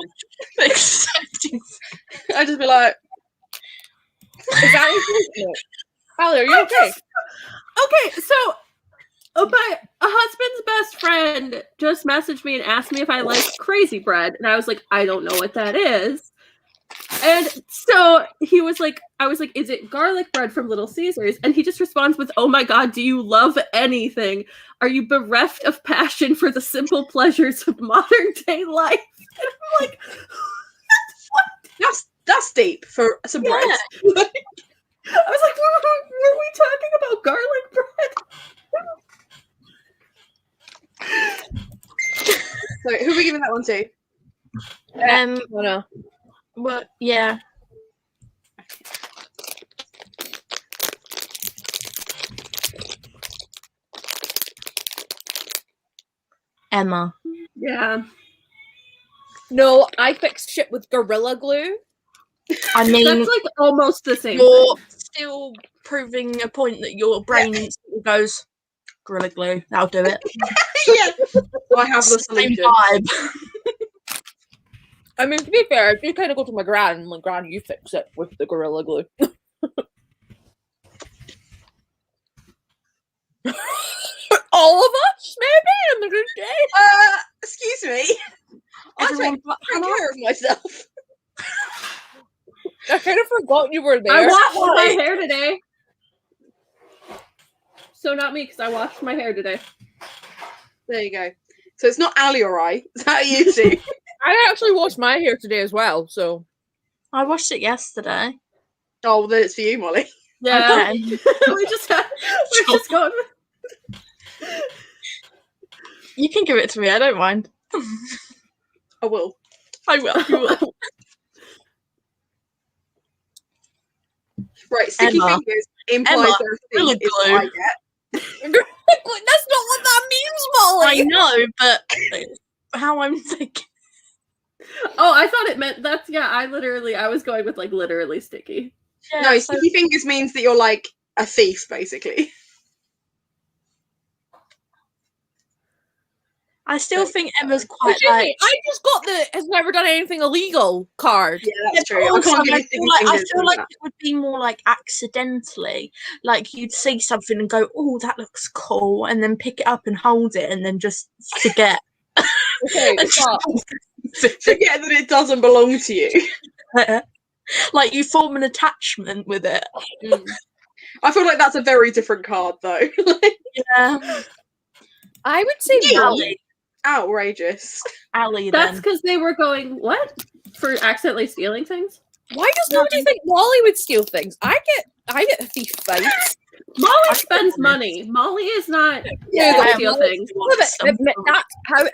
Accepting. I'd just be like, Is Ali? Ali, are you okay? Okay, so my husband's best friend just messaged me and asked me if I like crazy bread, and I was like, I don't know what that is. And so he was like, I was like, is it garlic bread from Little Caesars? And he just responds with, oh my God, do you love anything? Are you bereft of passion for the simple pleasures of modern day life? And I'm like, that's deep for some bread. I was like, were we talking about garlic bread? So who are we giving that one to? Oh, no. Well, yeah. Emma. Yeah. No, I fixed shit with Gorilla Glue. I mean, That's like almost the same you're thing. still proving a point that your brain instantly goes, Gorilla Glue, that'll do it. Yeah, I have the Same solution. vibe. I mean, to be fair, if you kind of go to my gran and like, gran, you fix it with the Gorilla Glue. All of us, maybe, in the good day. Excuse me. I Everyone take but care Hannah. of myself. Okay, kind of forgot you were there. I washed my Why? hair today. So not me, because I washed my hair today. There you go. So it's not Ali or I. It's how you two. I actually washed my hair today as well, so. I watched it yesterday. Oh, well, then it's for you, Molly. Yeah. Okay. We're just going. You can give it to me. I don't mind. I will. I will. You will. Right, sticky Emma. fingers implies Emma, there Gorilla is what I Glue. get. That's not what that means, Molly! I know, but how I'm thinking. Oh, I thought it meant that's I was going with like literally sticky. Yeah, No, so sticky fingers means that you're like a thief, basically. I still think Emma's quite Excuse like. me, I just got the has never done anything illegal card. Yeah, Yeah, that's but true. I also, can't give you I sticky feel like, I fingers. feel and like that. it would be more like accidentally. Like you'd see something and go, "Oh, that looks cool," and then pick it up and hold it, and then just forget. Okay, And stop. Forget that it doesn't belong to you. Like you form an attachment with it. I feel like that's a very different card, though. Like, Yeah, I would say Yeah. no. Ali, outrageous. Ali. That's Then because they were going what for accidentally stealing things. Why does nobody think Molly would steal things? I get thief bites. Molly spends money. Molly is not Yeah, gonna I steal have things. to watch some Admit that.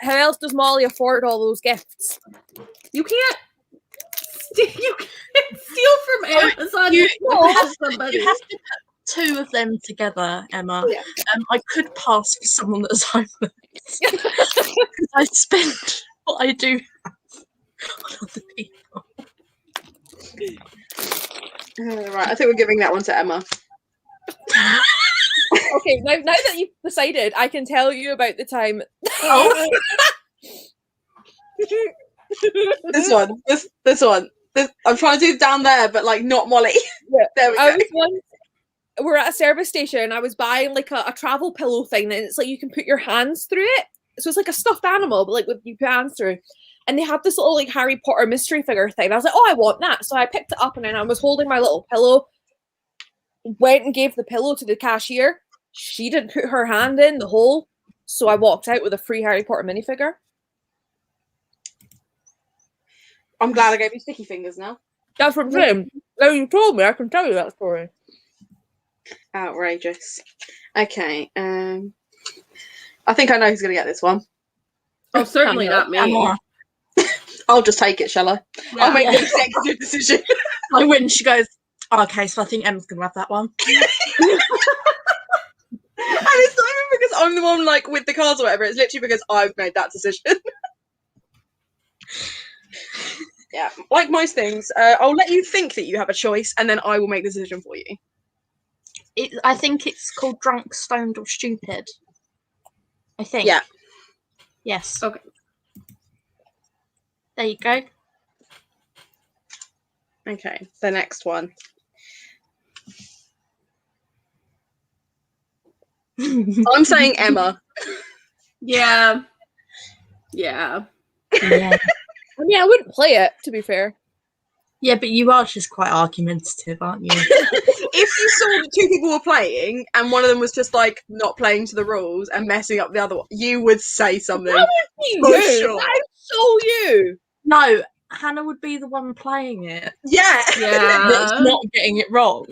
How else does Molly afford all those gifts? You can't steal from Amazon. you to have somebody. You have to put two of them together, Emma. Yeah. I could pass for someone that's homeless because I spend what I do have on other people. Right, I think we're giving that one to Emma. Okay, now that you've decided, I can tell you about the time. Oh. This one. This one. I'm trying to do down there, but like not Molly. Yeah. There we I go. was once, we're at a service station. I was buying like a travel pillow thing, and it's like you can put your hands through it. So it's like a stuffed animal, but like with you put your hands through. And they had this little like Harry Potter mystery figure thing. I was like, oh, I want that. So I picked it up, and then I was holding my little pillow. Went and gave the pillow to the cashier. She didn't put her hand in the hole, so I walked out with a free Harry Potter minifigure. I'm glad I gave you sticky fingers now. That's what I'm saying. Now you told me, I can tell you that story. Outrageous. Okay. I think I know who's gonna get this one. Oh, certainly not me. Emma. I'll just take it, shall I? Yeah. I'll make the executive decision. I win. She goes, okay, so I think Emma's gonna have that one. And it's not even because I'm the one like with the cards or whatever. It's literally because I've made that decision. Yeah, like most things, I'll let you think that you have a choice, and then I will make the decision for you. I think it's called Drunk, Stoned, or Stupid. I think. Yeah. Yes. Okay. There you go. Okay, the next one. I'm saying Emma. Yeah. Yeah. Yeah. I mean, I wouldn't play it, to be fair. Yeah, but you are just quite argumentative, aren't you? If you saw the two people were playing and one of them was just like not playing to the rules and messing up the other one, you would say something. That would be For you. sure. That is so you. No, Hannah would be the one playing it. Yeah. That's Yeah. not getting it wrong.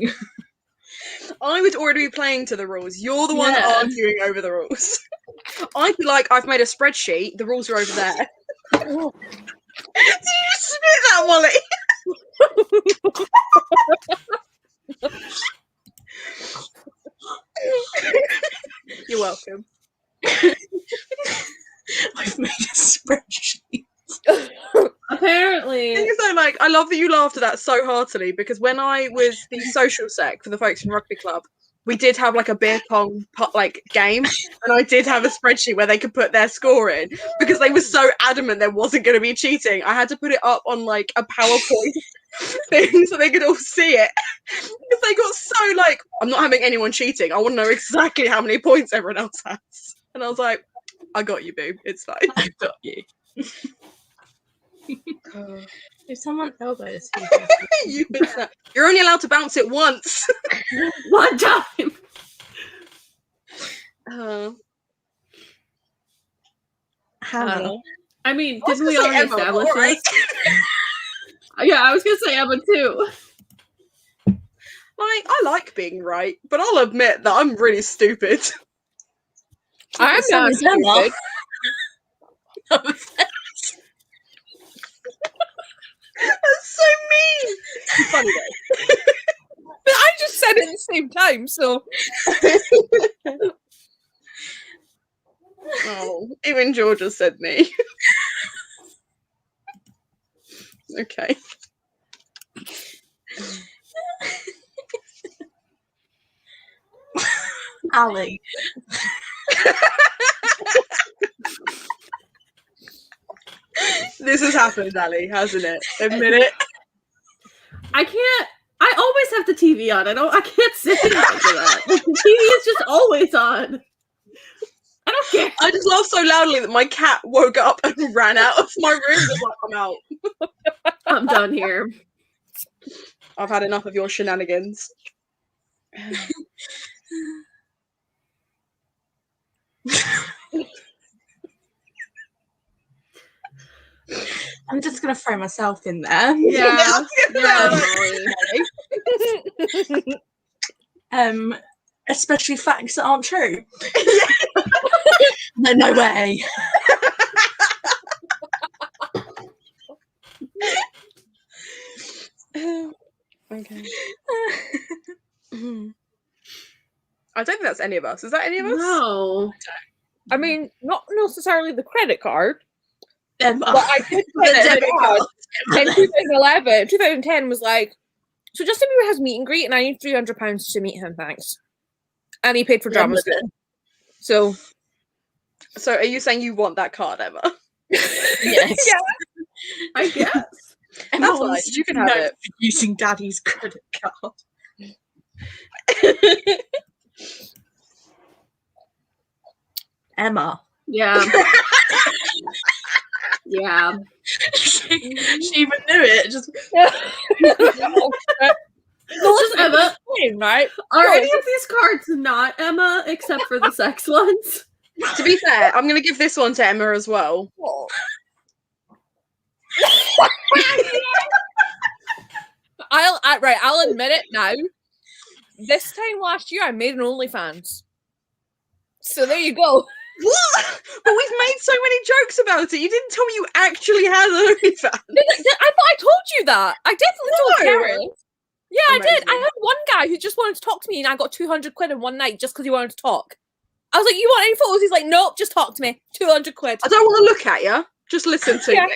I would already be playing to the rules. You're the one Yeah. arguing over the rules. I'd be like, I've made a spreadsheet. The rules are over there. Did you just spit that, Molly? You're welcome. I've made a spreadsheet. Apparently. So, like, I love that you laughed at that so heartily because when I was the social sec for the folks from rugby club, we did have like a beer pong like game, and I did have a spreadsheet where they could put their score in because they were so adamant there wasn't going to be cheating. I had to put it up on like a PowerPoint thing so they could all see it because they got so like, I'm not having anyone cheating. I want to know exactly how many points everyone else has. And I was like, I got you, boo. It's fine. I got you. It's someone elbow this? You're only allowed to bounce it once. One time. Hannah. I mean, I was didn't we gonna say already Emma, establish alright. this? Yeah, I was gonna say Emma too. Like, I like being right, but I'll admit that I'm really stupid. I'm So not is Emma. stupid. That's so mean. It's funny though. But I just said it at the same time, so Oh, even Georgia said me. Okay. Ali. This has happened, Ali, hasn't it? Admit it. I can't. I always have the TV on. I can't say anything to that. The TV is just always on. I don't care. I just laughed so loudly that my cat woke up and ran out of my room. Just like, I'm out. I'm done here. I've had enough of your shenanigans. I'm just gonna throw myself in there. Yeah. Especially facts that aren't true. No way. Okay. I don't think that's any of us. Is that any of us? No. I mean, not necessarily the credit card, Emma. but I did The get a debit debit card in 2011. 2010 was like, so Justin Bieber has meet and greet, and I need £300 to meet him, thanks. And he paid for drama school. So are you saying you want that card, Emma? Yes. Yeah. I guess. Emma That's wants fine. You to can have know it. for using Daddy's credit card. Emma. Yeah. Yeah. she even knew it. Just Just Emma. Right? Are any of these cards not Emma except for the sex ones? To be fair, I'm going to give this one to Emma as well. I'll admit it now. This time last year, I made an OnlyFans. So there you go. What? But we've made so many jokes about it. You didn't tell me you actually had an OnlyFans. I thought I told you that. I definitely told No. Karen. Yeah, I did. Amazing. I had one guy who just wanted to talk to me, and I got 200 quid in one night just because he wanted to talk. I was like, "You want any photos?" He's like, "Nope, just talk to me. 200 quid." I don't want to look at you. Just listen to Yeah. me.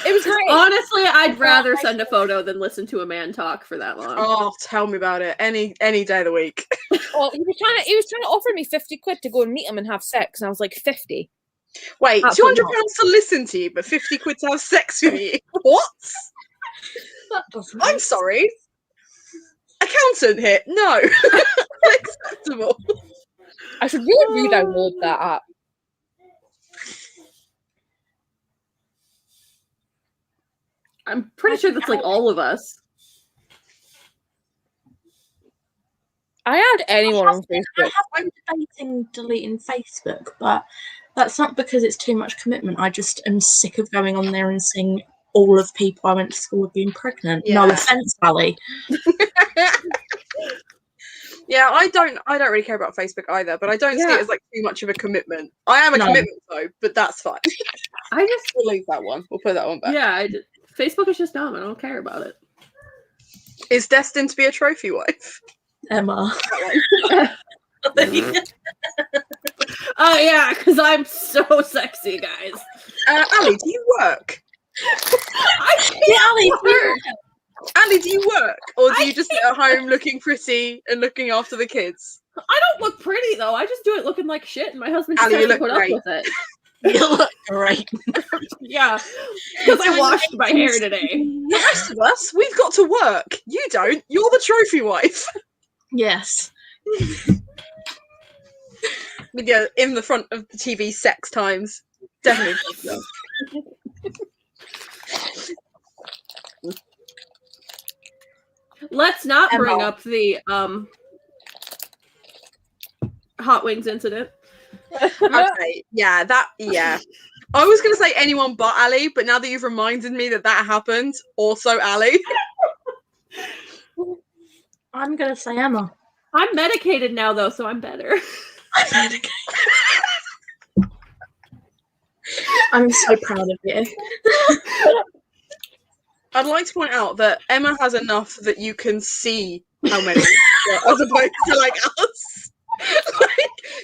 It was great. Honestly, I'd rather send a photo than listen to a man talk for that long. Oh, tell me about it. Any day of the week. Well, he was trying to offer me 50 quid to go and meet him and have sex, and I was like, 50. Wait, Absolutely £200 to listen to you, but 50 quid to have sex with you. What? that doesn't I'm make sorry. Accountant hit. No. Unacceptable. I should really re-download that app. I'm pretty sure that's like all of us. I had anyone on Facebook. I'm debating deleting Facebook, but that's not because it's too much commitment. I just am sick of going on there and seeing all of people I went to school with being pregnant. No Yeah. offense, Ali. Yeah, I don't really care about Facebook either, but I don't see it as like too much of a commitment. I am a No. commitment though, but that's fine. I just We'll leave that one. We'll put that one back. Facebook is just dumb. I don't care about it. Is destined to be a trophy wife. Emma. Oh yeah, because I'm so sexy, guys. Ali, do you work? Ali, Ali, do you work? Or do you just sit at home looking pretty and looking after the kids? I don't look pretty though. I just do it looking like shit, and my husband just Ali, you has to look put great. up with it. you look great. Yeah, because I washed my hair today. The rest of us, we've got to work. You don't. You're the trophy wife. Yes. Yeah, in the front of the TV sex times. Definitely. Let's not bring Emma. up the hot wings incident. Okay, yeah, I was going to say anyone but Ali, but now that you've reminded me that happened, also Ali. I'm gonna say Emma. I'm medicated now, though, so I'm better. I'm so proud of you. I'd like to point out that Emma has enough that you can see how many, as opposed to like us.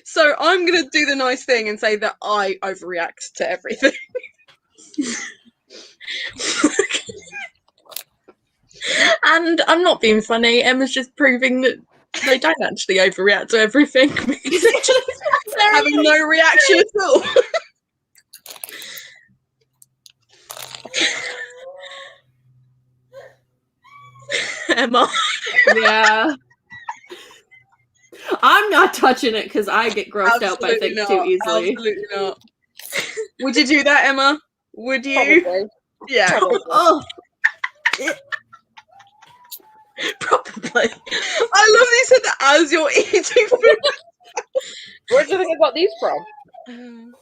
So I'm gonna do the nice thing and say that I overreact to everything. And I'm not being funny. Emma's just proving that they don't actually overreact to everything. Having no reaction at all. Emma. Yeah. I'm not touching it because I get grossed out by Absolutely things too easily. Absolutely not. Would you do that, Emma? Would you? Probably. Yeah. Probably. Oh, Probably. I love that you said that as you're eating food. Where do you think I got these from?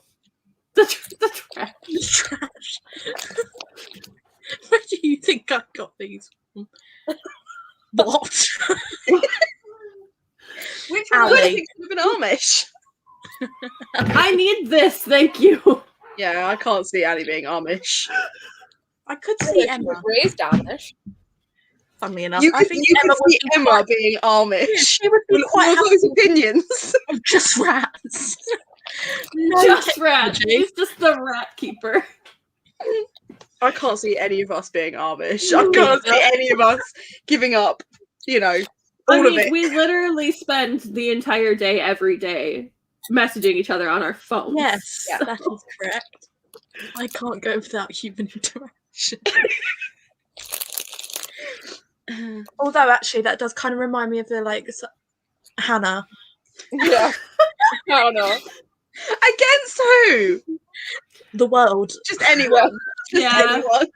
the trash. Trash. Where do you think I got these from? What? Which one do you Ali. think would have been Amish? I need this, thank you. Yeah, I can't see Ali being Amish. I could She see was Emma. raised Amish. Funnily enough, You I could, think you Emma could would see be Emma quite- being Amish. She would be With quite all happy those opinions. with just rats. No Just rat. technology. She's just the rat keeper. I can't see any of us being Amish. I can't see any of us giving up, all of it. We literally spend the entire day, every day, messaging each other on our phones. Yes, Yeah. that is correct. I can't go without human interaction. Although, actually, that does kind of remind me of Hannah. Yeah. I don't know. Against who? The world Just anyone. Just Yeah. anyone.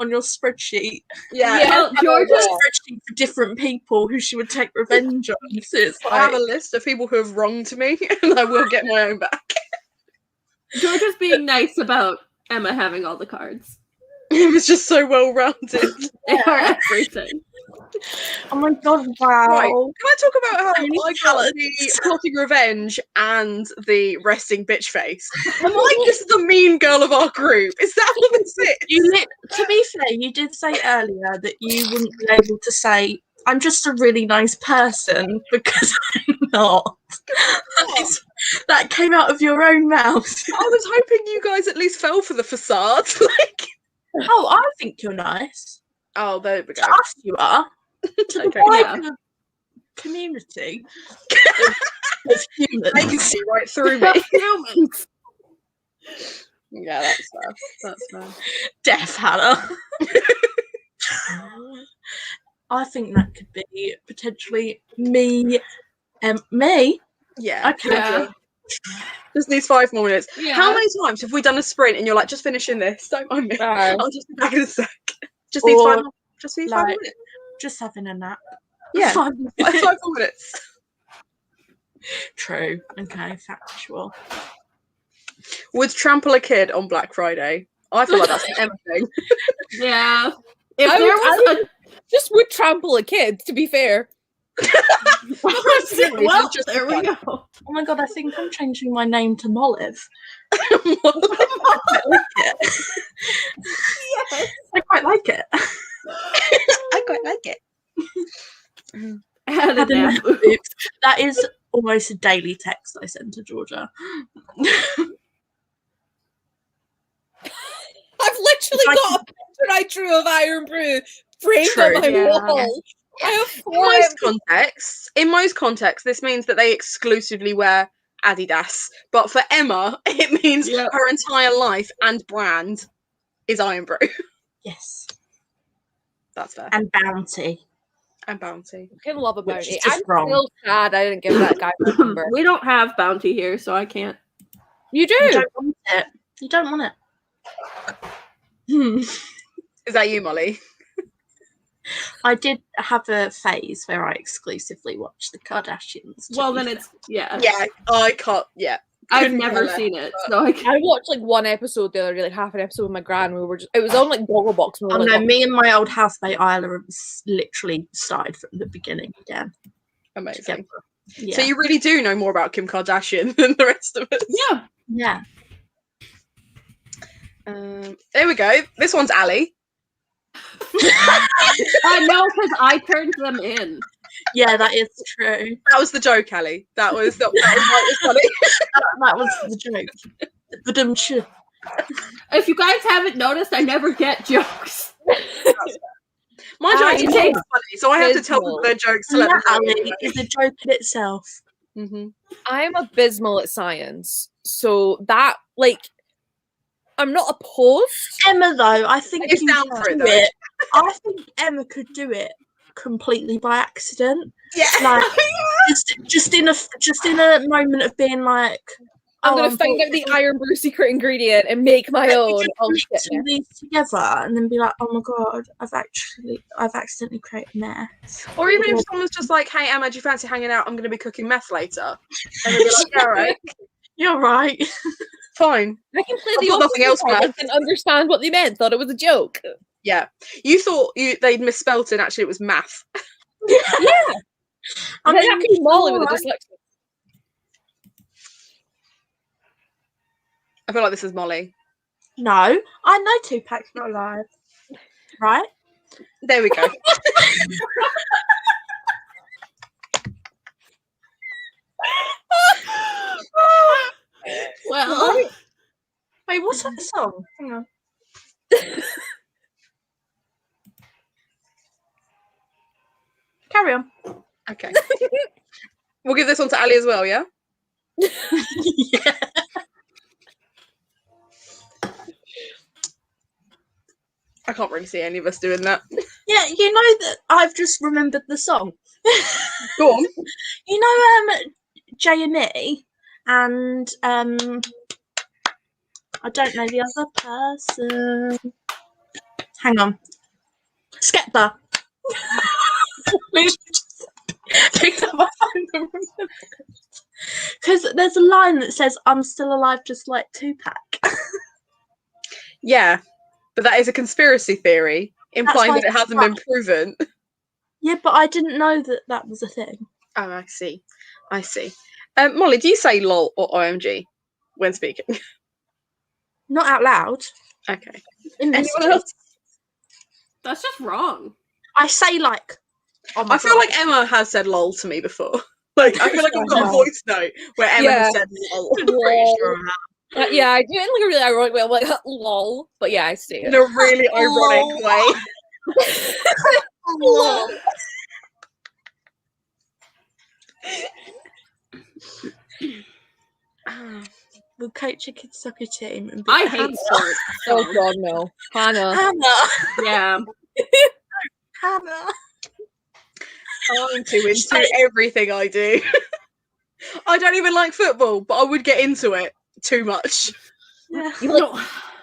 on your spreadsheet. Yeah. Well, Georgia, Spreadsheet for different people who she would take revenge on. So it's I have a like, list of people who have wronged me, and I will get my own back. Georgia's being nice about Emma having all the cards. It was just so well rounded. They are everything. oh my god, wow. Right. Can I talk about how Only I got the talents. plotting revenge and the resting bitch face? Am I just the mean girl of our group? Is that what this is? To be fair, you did say earlier that you wouldn't be able to say, I'm just a really nice person, because I'm not. That came out of your own mouth. I was hoping you guys at least fell for the facade. Oh, I think you're nice. Oh, there we go. To us, you are. To the Okay, wider yeah. community of humans. They can see right through me. Humans. Yeah, that's fair. That's fair. Deaf, Hannah. I think that could be potentially me. Me? Yeah. Okay. Yeah. Just needs 5 more minutes. Yeah. How many times have we done a sprint and you're like, just finishing this? Don't mind me. Right. I'll just be back in a sec. Just needs Or, 5 more. Just needs 5 like, minutes. Just having a nap. Yeah. 5 5 minutes. more minutes. True. Okay, factual. Would trample a kid on Black Friday? I feel like that's an Emma thing. Yeah. If I there would- was Just would trample a kid, to be fair. well, just there we fun. go. Oh my god, I think I'm changing my name to Mollie. Yes. I quite like it. I quite like it. Had a Had a nap. nap. Oops. That is almost a daily text I send to Georgia. I've literally I got a picture I drew of Iron Brew framed on True, my yeah. wall. I have In 4 most contexts, this means that they exclusively wear Adidas. But for Emma, it means Yep. her entire life and brand is Iron Brew. Yes. That's fair. And Bounty. And Bounty. I can love a Which bounty. is just I'm wrong. still sad I didn't give that guy my number. We don't have bounty here, so I can't. You do. You don't want it. You don't want it. Is that you, Molly? I did have a phase where I exclusively watched the Kardashians. to Well, be then fair. it's yeah. Yeah, I can't. Yeah, I've couldn't never care seen less, it, but- so I watched like one episode the other day, like half an episode with my gran. We were just, it was on like Gogglebox. And we Oh were no, like, me and my old housemate Isla literally started from the beginning again. Amazing. Together. Yeah. So you really do know more about Kim Kardashian than the rest of us. yeah. Yeah. There we go. This one's Ali. I know because I turned them in. Yeah, that is true. That was the joke, Ali. That was why it was funny. That was the joke. Ba-dum-tsh. If you guys haven't noticed, I never get jokes. My jokes are take- funny, so I have to tell abysmal. them their jokes to And let them that, know Ali, anyway. is a joke in itself. I'm abysmal at science, so that like I'm not opposed. Emma, though, I think It's you down could for it, do though. it. I think Emma could do it completely by accident. Yeah. Like just in a moment of being like, I'm oh, gonna find out the unfortunately, iron brew secret ingredient and make my let me own. just Oh mix shit! all these together and then be like, oh my god, I've accidentally created mess. Or even if someone's just like, "Hey Emma, do you fancy hanging out? I'm going to be cooking meth later," and they'd be like, "Yeah, all right, You're right. fine." I can play I've the got nothing else, opposite. I man. didn't understand what they meant. Thought it was a joke. Yeah, you thought they'd misspelt it. And actually, it was math. Yeah, I I mean, that could be Mollie with a alright. dyslexia. I feel like this is Mollie. No, I know Tupac's not alive. Right? There we go. Well, Wait, what's that song? Hang on. Carry on. Okay, we'll give this one to Ali as well. Yeah. Yeah. I can't really see any of us doing that. Yeah, you know that I've just remembered the song. Go on. You know, J&E and I don't know the other person. Hang on. Skepta. Picked up my phone. Because there's a line that says, I'm still alive just like Tupac. Yeah, but that is a conspiracy theory, implying why that it hasn't been proven. Yeah, but I didn't know that that was a thing. Oh, I see. I see. Mollie, do you say lol or OMG when speaking? Not out loud. Okay. In Anyone messages. else? that's just wrong. I say like, oh my I feel God. like Emma has said lol to me before. Like, I feel like I've got a No. voice note where Emma has Yeah. said lol. I'm pretty sure of that. Yeah, I do it in like a really ironic way. I'm like, lol. But yeah, I see In it. a really ironic way. Lol. We'll coach a kids soccer team and be I like, hate Hannah. sports. Oh So, god, no. Hannah. Hannah. yeah. Hannah. I'm too into everything I do. I don't even like football, but I would get into it too much. Yeah. You're like, No.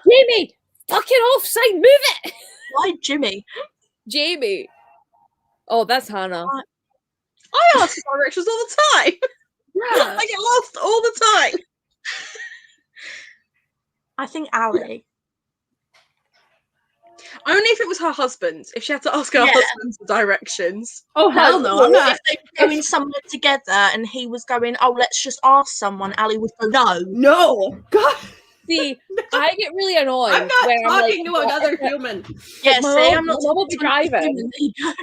Jamie, fucking offside, move it. Why Jimmy? Jamie. Oh, that's Hannah. I ask for directions all the time. Yeah. I get lost all the time. I think Ali. Only if it was her husband. If she had to ask her Yeah. husband for directions. Oh hell no! I'm Or not. if they were going somewhere together and he was going, oh, let's just ask someone, Ali would go, no. No. God, See, I get really annoyed. I'm not when talking like, to another human. Yeah, My see, mom- I'm not my mom will talking be to another driving. human. There you go.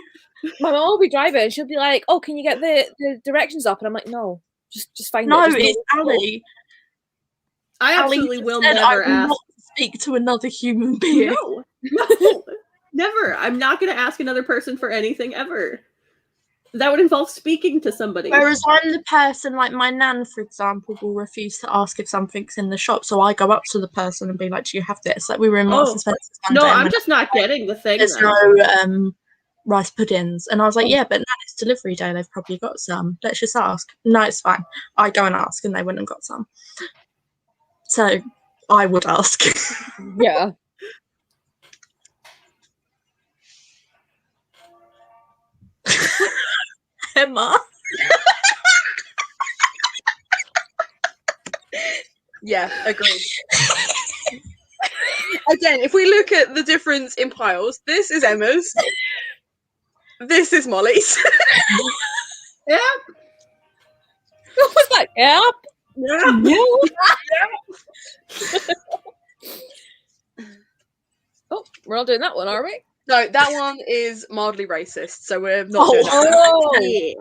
My mom will be driving and she'll be like, oh, can you get the directions up? And I'm like, no, just find No, it. Just it's go. Ali. I Ali absolutely just will said, I never will ask. not speak to another human being. No, no, never. I'm not going to ask another person for anything ever. That would involve speaking to somebody. Whereas I'm the person, like my nan, for example, will refuse to ask if something's in the shop. So I go up to the person and be like, do you have this? Like we were in Marks and Spencer's one No, day and I'm when just not getting the thing. there's then. no rice puddings. And I was like, yeah, but now it's delivery day. They've probably got some. Let's just ask. No, it's fine. I go and ask and they went and got some. So I would ask. Yeah. Emma. Yeah, agreed. Again, if we look at the difference in piles, this is Emma's. This is Mollie's. Yep. What was that? Yep. Oh, we're not doing that one, are we? No, that one is mildly racist, so we're not doing that.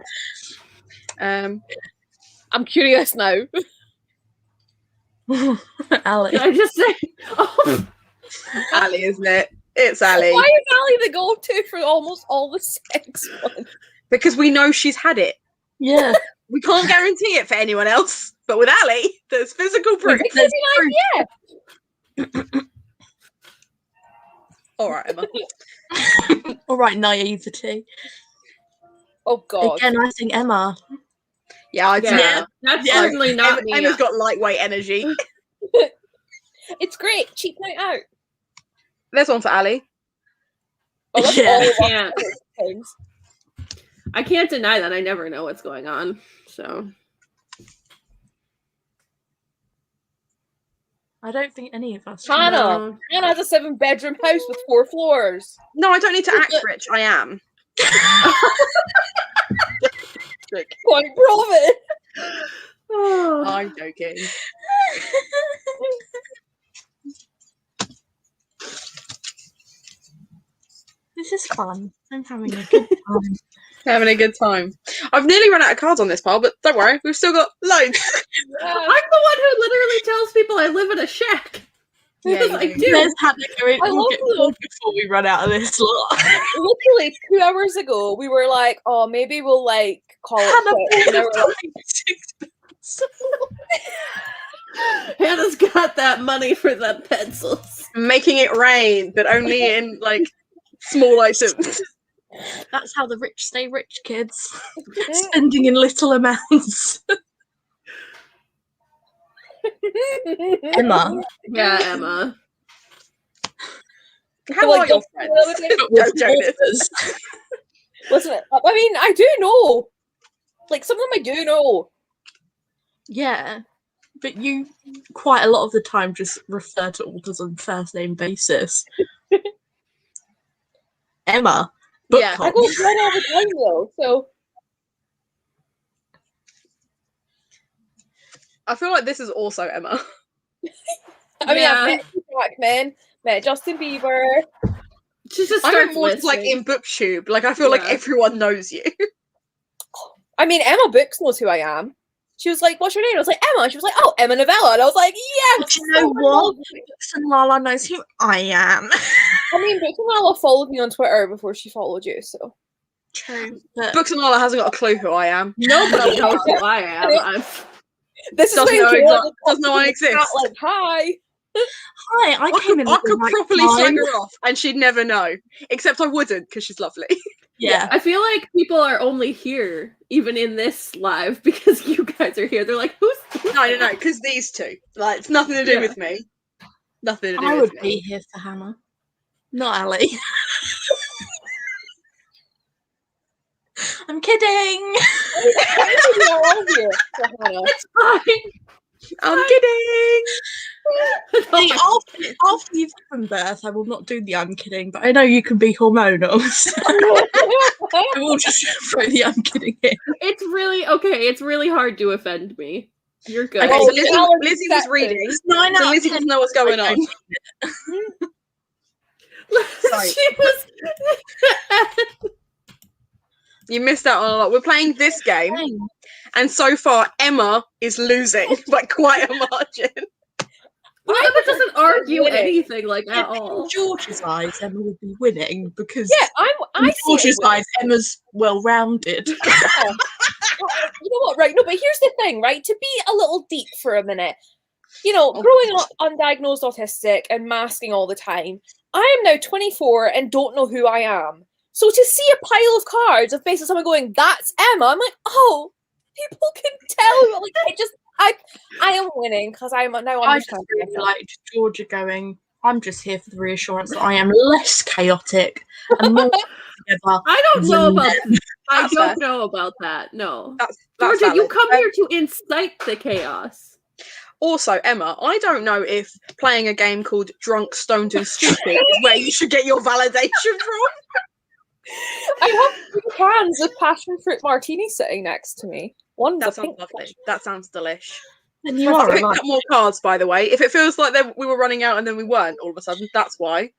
Oh, I'm curious now. Ali. Can I just say? Oh, Ali, isn't it? It's Ali. Why is Ali the go-to for almost all the sex ones? Because we know she's had it. Yeah. We can't guarantee it for anyone else, but with Ali, there's physical proof. It could be like, yeah. All right, Emma. All right, naivety. Oh god. Again, I think Emma. Yeah, I'd say yeah. Emma. That's Yeah. certainly not me. Emma's got lightweight energy. It's great. Cheap night out. There's one for Ali. Oh, that's Yeah. all I of our can't. things. I can't deny that. I never know what's going on. So I don't think any of us. Hannah. no. Hannah has a 7-bedroom house with 4 floors. No, I don't need to act rich. I am. Point proven. Oh. I'm joking. This is fun. I'm having a good time. Having a good time. I've nearly run out of cards on this pile, but don't worry, we've still got loads. I'm the one who literally tells people I live in a shack. Yeah, I you do. do. There's Hannah going. I We'll love get you. bored before we run out of this lot. Literally 2 hours ago, we were like, "Oh, maybe we'll like call it Hannah quits." And then we're like, Hannah's got that money for the pencils. Making it rain, but only in like small items. That's how the rich stay rich, kids. Spending in little amounts. Emma. Yeah, Emma. How Like, are your don't- friends? With Jonas. Listen, I mean, I do know. Like, some of them I do know. Yeah, but you quite a lot of the time just refer to authors on first name basis. Emma. Yeah. I Bookcom. go blood all the time, though. So, I feel like this is also Emma. I mean, Yeah. I've met Hugh Jackman, met Justin Bieber. She just I starts meant more just, like listing. in BookTube. Like I feel like Yeah. everyone knows you. I mean, Emma Books knows who I am. She was like, "What's your name?" I was like, "Emma." And she was like, "Oh, Emma Novella." And I was like, "Yes." Do you know what? Books and Lala knows who I am. I mean, Books and Lala followed me on Twitter before she followed you, so. True. But Books and Lala hasn't got a clue who I am. Nobody knows who I am. This is Doesn't when know Kayla doesn't know I just pops in the chat, exist. like, hi. hi, I came in I at the could right properly time. slag her off and she'd never know. Except I wouldn't because she's lovely. Yeah. I feel like people are only here, even in this live, because you guys are here. They're like, who's No, because these two. Like, it's nothing to do Yeah. with me. Nothing to do I with would me. be here for Hannah. Not Ali. I'm kidding. It's fine. I'm kidding. See, after you've given birth, I will not do the I'm kidding, but I know you can be hormonal. So I will just throw the I'm kidding in. It's really okay. It's really hard to offend me. You're good. Okay, Oh, so Lizzie was exactly. reading. It's 9 So out of Lizzie 10. doesn't know what's going on. Sorry. She was. You missed out on a lot. We're playing this game, and so far Emma is losing by quite a margin. Emma doesn't argue winning. anything like at In all. George's eyes, Emma would be winning because Yeah, I in see George's it. eyes, Emma's well-rounded. You know what, right? No, but here's the thing, right? To be a little deep for a minute, you know, growing up undiagnosed autistic and masking all the time, I am now 24 and don't know who I am. So to see a pile of cards of basically someone going, "That's Emma," I'm like, oh, people can tell. Like, I am winning because I am now I just understanding really myself. liked Georgia going, I'm just here for the reassurance that I am less chaotic and more together. I don't know than about them. I That's don't fair. know about that. No. That's Georgia, you valid. come here to incite the chaos. Also, Emma, I don't know if playing a game called Drunk, Stoned and Stupid is where you should get your validation from. I have 2 cans of passion fruit martini sitting next to me. One's That a sounds pink lovely. That sounds delish. And you I've are picked right. up more cards, by the way. If it feels like we were running out and then we weren't all of a sudden, that's why.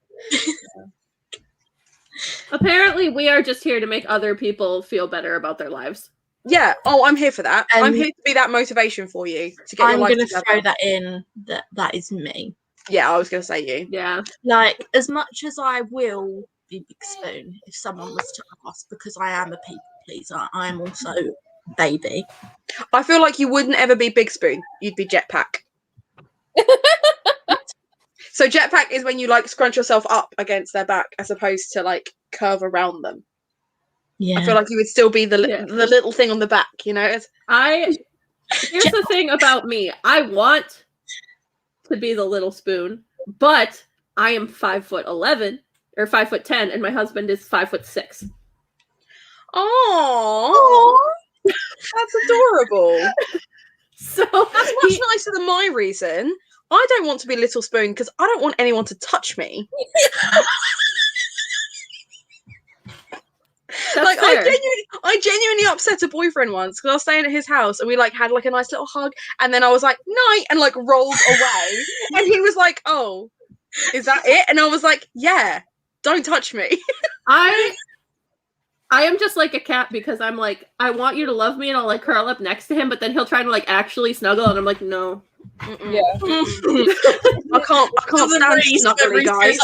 Apparently, we are just here to make other people feel better about their lives. Yeah. Oh, I'm here for that. I'm Um, here to be that motivation for you to get your I'm life going to together. throw that in that is me. Yeah, I was going to say you. Yeah. Like, as much as I will be Big Spoon if someone was to ask, because I am a people pleaser, I am also baby. I feel like you wouldn't ever be Big Spoon. You'd be Jetpack. So Jetpack is when you like scrunch yourself up against their back as opposed to like curve around them. Yeah. I feel like you would still be the Yeah. the little thing on the back, you know? Here's the thing about me. I want to be the little spoon, but I am 5'11" or 5'10", and my husband is 5'6". Oh, that's adorable. So That's much nicer than my reason. I don't want to be Little Spoon because I don't want anyone to touch me. that's Like fair. I genuinely upset a boyfriend once because I was staying at his house and we like had like a nice little hug and then I was like night and like rolled away and he was like, oh, is that it? And I was like, yeah, don't touch me. I am just like a cat because I'm like, I want you to love me and I'll like curl up next to him, but then he'll try to like actually snuggle and I'm like, no. Mm-mm. Yeah. I can't stand snuggly guys.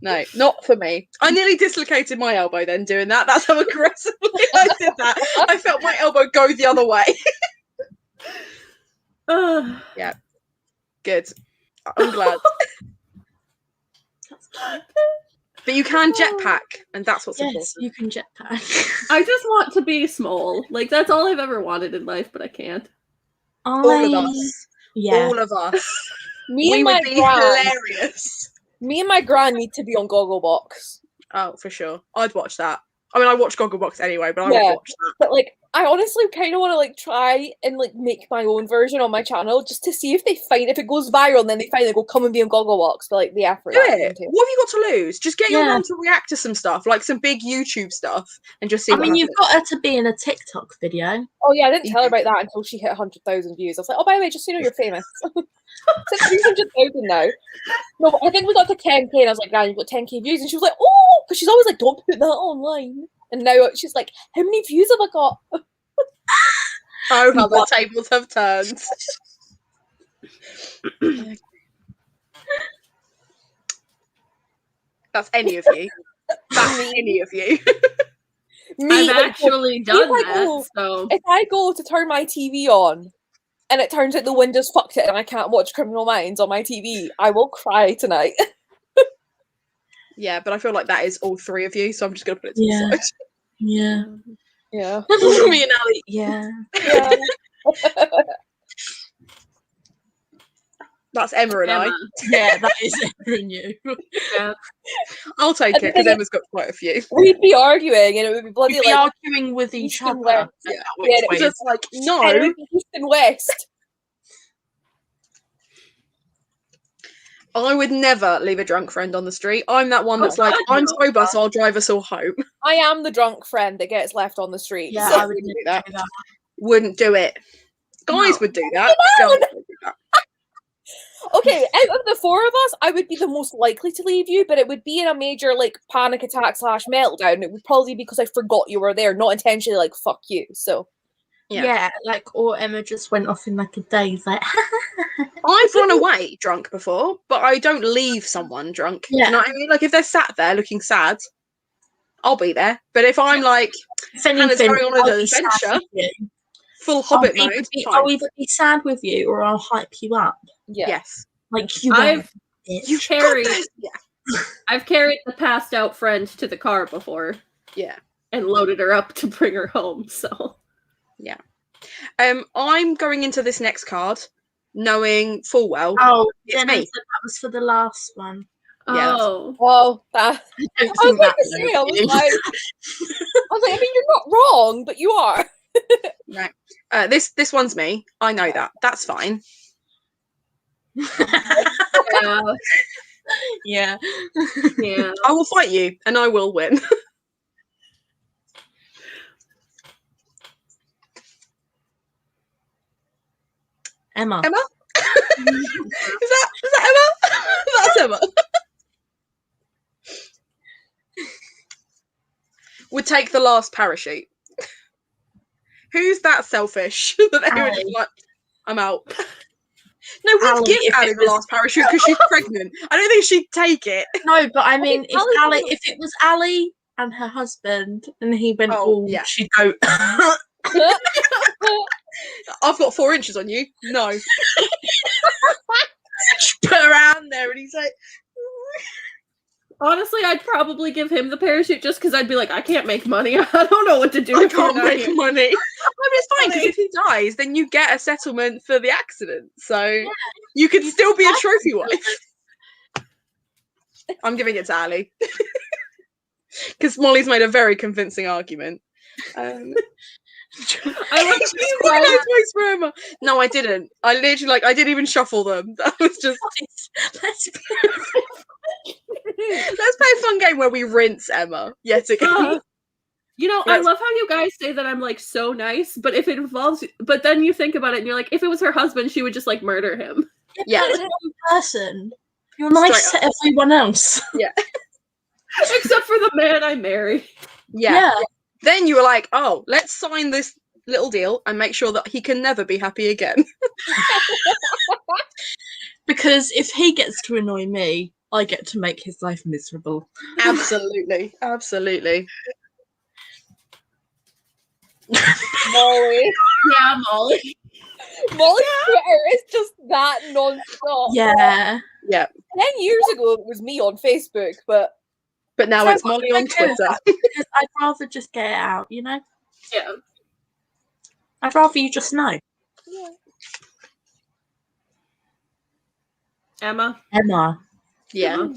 No, not for me. I nearly dislocated my elbow then doing that. That's how aggressively I did that. I felt my elbow go the other way. Good. I'm glad. But you can jetpack, and that's what's Yes, important. you can jetpack. I just want to be small. Like that's all I've ever wanted in life, but I can't. All of us. Yeah. All of us. Me We and would my be gran. hilarious. Me and my gran need to be on Gogglebox. Oh, for sure. I'd watch that. I mean, I watch Gogglebox anyway, but I Yeah. would watch that. But like, I honestly kind of want to like try and like make my own version on my channel just to see if it goes viral, and then they finally go come and be on Gogglebox. But like the effort. Do that went it. into it. What have you got to lose? Just get your Yeah. mum to react to some stuff, like some big YouTube stuff, and just see I what mean, you've happens. got her to be in a TikTok video. Oh yeah, I didn't tell her about that until she hit 100,000 views. I was like, oh, by the way, just so you know, you're famous. It's like 300,000 now. No, but I think we got to 10k, and I was like, Gran, you've got 10k views, and she was like, oh, because she's always like, don't put that online. And now she's like, how many views have I got? Oh, how the tables have turned. That's any of you. That's any of you. Me, I've like, actually done like, that. oh, So if I go to turn my TV on, and it turns out the Windows fucked it, and I can't watch Criminal Minds on my TV, I will cry tonight. Yeah, but I feel like that is all three of you, so I'm just going to put it to Yeah. the side. Yeah. Yeah. Me and Ali. Yeah. Yeah. That's Emma and I. Emma. Yeah, that is Emma and you. Yeah. I'll take it because Emma's got quite a few. We'd be arguing, and it would be bloody We'd be like arguing with each East and other. West. about Yeah, which it way was is Just like, and it no. would be East and West. I would never leave a drunk friend on the street. I'm that one that's like, God, I'm no. sober, so I'll drive us all home. I am the drunk friend that gets left on the street. Yeah, So- I would do never that. do that. Wouldn't do it. Guys No. would do that. Girls would do that. Okay, out of the four of us, I would be the most likely to leave you, but it would be in a major like panic attack / meltdown. It would probably be because I forgot you were there, not intentionally like fuck you. So Yeah. Yeah, like, or Emma just went off in like a daze, like, I've run away drunk before, but I don't leave someone drunk. Do Yeah. you know what I mean? Like if they're sat there looking sad, I'll be there. But if I'm like if Hannah's anything, going on I'll an be sad adventure, with you. full I'll Hobbit either mode, be- fine. I'll either be sad with you or I'll hype you up. yeah. Yes. Like, you I've You've carried got this. Yeah. I've carried the passed out friend to the car before Yeah. and loaded her up to bring her home. So I'm going into this next card knowing full well Oh, it's Jenna me. said that was for the last one. Yeah. Oh. Oh, that. I I was like to say, I was like, I mean, you're not wrong, but you are. Right. This one's me. I know that. That's fine. Yeah. yeah. Yeah. I will fight you, and I will win. Emma. Emma? is that Emma? That's Emma. Would take the last parachute. Who's that selfish that they were just Ali. like, I'm out. No, we'd Ali, give if Ali it the was- last parachute because she's pregnant. I don't think she'd take it. No, but I mean, Ali- if it was Ali and her husband, and he went, Oh, "Oh, yeah. she'd go." I've got 4 inches on you. No. Put her hand there, and he's like, Honestly, I'd probably give him the parachute just because I'd be like, I can't make money. I don't know what to do. I if you're can't not make here." money. I mean, it's fine because if he dies, then you get a settlement for the accident. So you could still be a trophy wife. I'm giving it to Ali because Mollie's made a very convincing argument. I like She's organised votes for Emma. No, I didn't. I literally I didn't even shuffle them. That was just Let's let's play a fun game where we rinse Emma yet again. You know, I love how you guys say that I'm like so nice, but if it involves, but then you think about it and you're like, if it was her husband, she would just like murder him. Yeah. One person. You're nice to everyone else. Yeah. Except for the man I marry. Yeah. Then you were like, oh, let's sign this little deal and make sure that he can never be happy again. Because if he gets to annoy me, I get to make his life miserable. Absolutely. Absolutely. Mollie. Yeah, Molly. Mollie's Twitter is just that non-stop. Yeah. Yeah. 10 years ago, it was me on Facebook, but But now So it's Mollie on I do Twitter. Because I'd rather just get it out, you know? Yeah. I'd rather you just know. yeah. Emma. Emma. Yeah.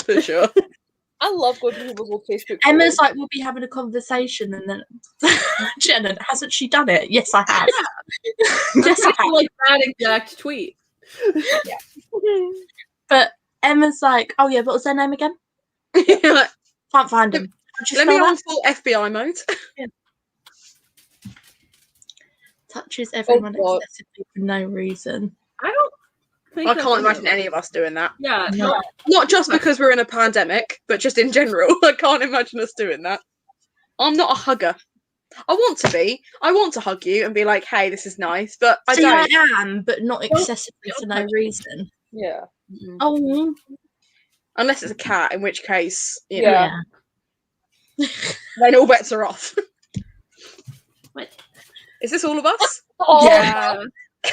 For sure. I love going to people's old Facebook. Emma's like, we'll be having a conversation, and then Jenna, hasn't she done it? Yes, I have. Yes, I have. Like that exact tweet. But Emma's like, oh yeah, what was their name again? Like, Can't find him. How'd you let me spell on that? full FBI mode. Touches everyone God. excessively for no reason. I don't think I that's can't any imagine of any of us doing that. Yeah. No. Not just because we're in a pandemic, but just in general. I can't imagine us doing that. I'm not a hugger. I want to be. I want to hug you and be like, hey, this is nice, but I See, don't. I am, but not excessively for no reason. Yeah. Mm. Oh, Unless it's a cat, in which case, you Yeah. know, then all bets are off. What? Is this all of us? Oh, Yeah.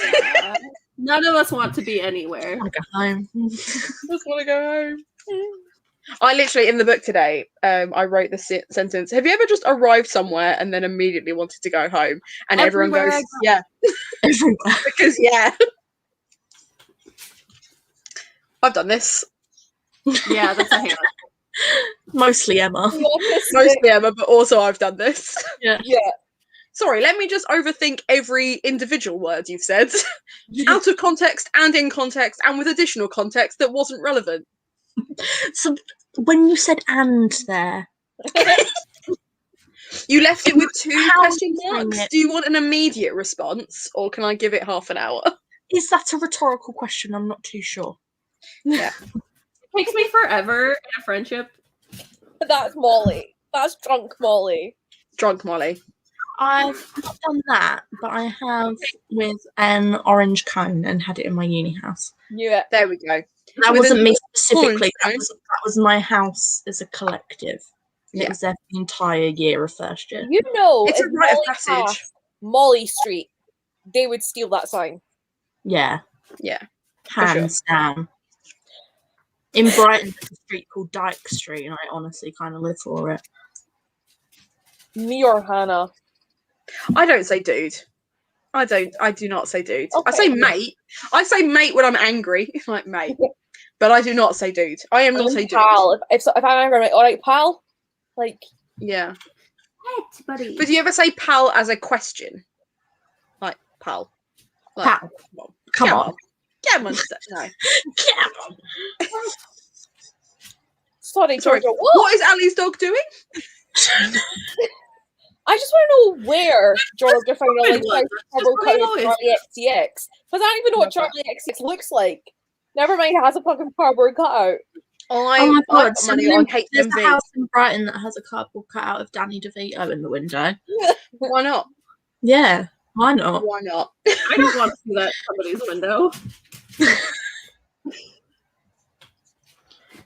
Yeah. None of us want to be anywhere. I want to go home. Just want to go home. I literally, in the book today, I wrote the sentence, have you ever just arrived somewhere and then immediately wanted to go home? And everyone Everywhere goes, I yeah. Everywhere. Because, yeah. I've done this. Yeah, that's a hand. Mostly Emma. the opposite. Mostly Emma, but also I've done this. Yeah. Sorry, let me just overthink every individual word you've said. Out of context and in context and with additional context that wasn't relevant. So when you said "and" there, You left it with 2 How question do you marks. frame it? Do you want an immediate response or can I give it half an hour? is that a rhetorical question? I'm not too sure. It takes me forever in a friendship. That's Mollie. That's drunk Mollie. Drunk Mollie. I've not done that, but I have with an orange cone and had it in my uni house. Knew it. There we go. That With wasn't an me specifically. orange That was my house as a collective. And Yeah. It was there for the entire year of first year. You know, It's a if rite of Mollie passage. passed Mollie Street, they would steal that sign. Yeah, Yeah. hands down. In Brighton, there's a street called Dyke Street, and I honestly kind of live for it. Me or Hannah. I don't say dude. I do not say dude. I Okay. say mate. I say mate when I'm angry. Like mate. But I do not say dude. I am not a dude. Pal. If I'm angry, I'm like, all right, pal. Like, Yeah. Pet, buddy. But do you ever say pal as a question? Like pal. Like, Pal. Come on. Get on. No. Come on. sorry, Sorry. Georgia. What? What is Ali's dog doing? I just want to know where Georgia found a like That's Turbo what I Cow always- Charlie XCX. Because I don't even know what Charlie XCX looks like. Never mind, it has a fucking cardboard cutout. Oh my I god, put money on there's a HMV. house in Brighton that has a cardboard cutout of Danny DeVito in the window. Why not? Yeah, why not? Why not? I don't want to see that in somebody's window.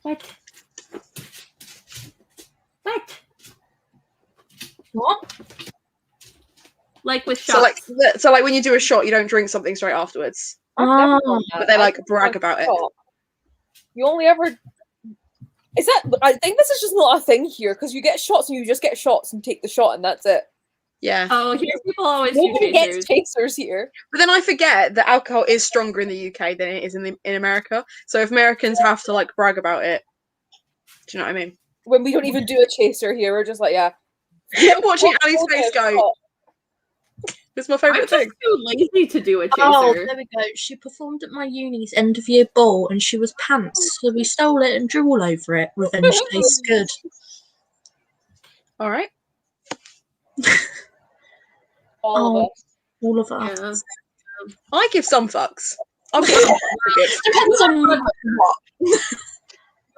What? What? Like with So shots. like when you do a shot, you don't drink something straight afterwards. I've never Oh, done that. But they I like just brag want about it. shot. You only ever. Is that? I think this is just not a thing here because you get shots and you just get shots and take the shot and that's it. Yeah. Oh, here people always do Nobody chasers. gets chasers here. But then I forget that alcohol is stronger in the UK than it is in America. So if Americans have to like brag about it, do you know what I mean? When we don't even do a chaser here, we're just like, yeah. Watching What- Ali's what face is go. shot? It's my I'm favourite just thing. too lazy to do a chaser. Oh, there we go. She performed at my uni's end of year ball and she was pants, so we stole it and drew all over it. Revenge tastes good. All right. All of Oh. us. All of us. Yeah. I give some fucks. I'll give some fucks. Depends on what.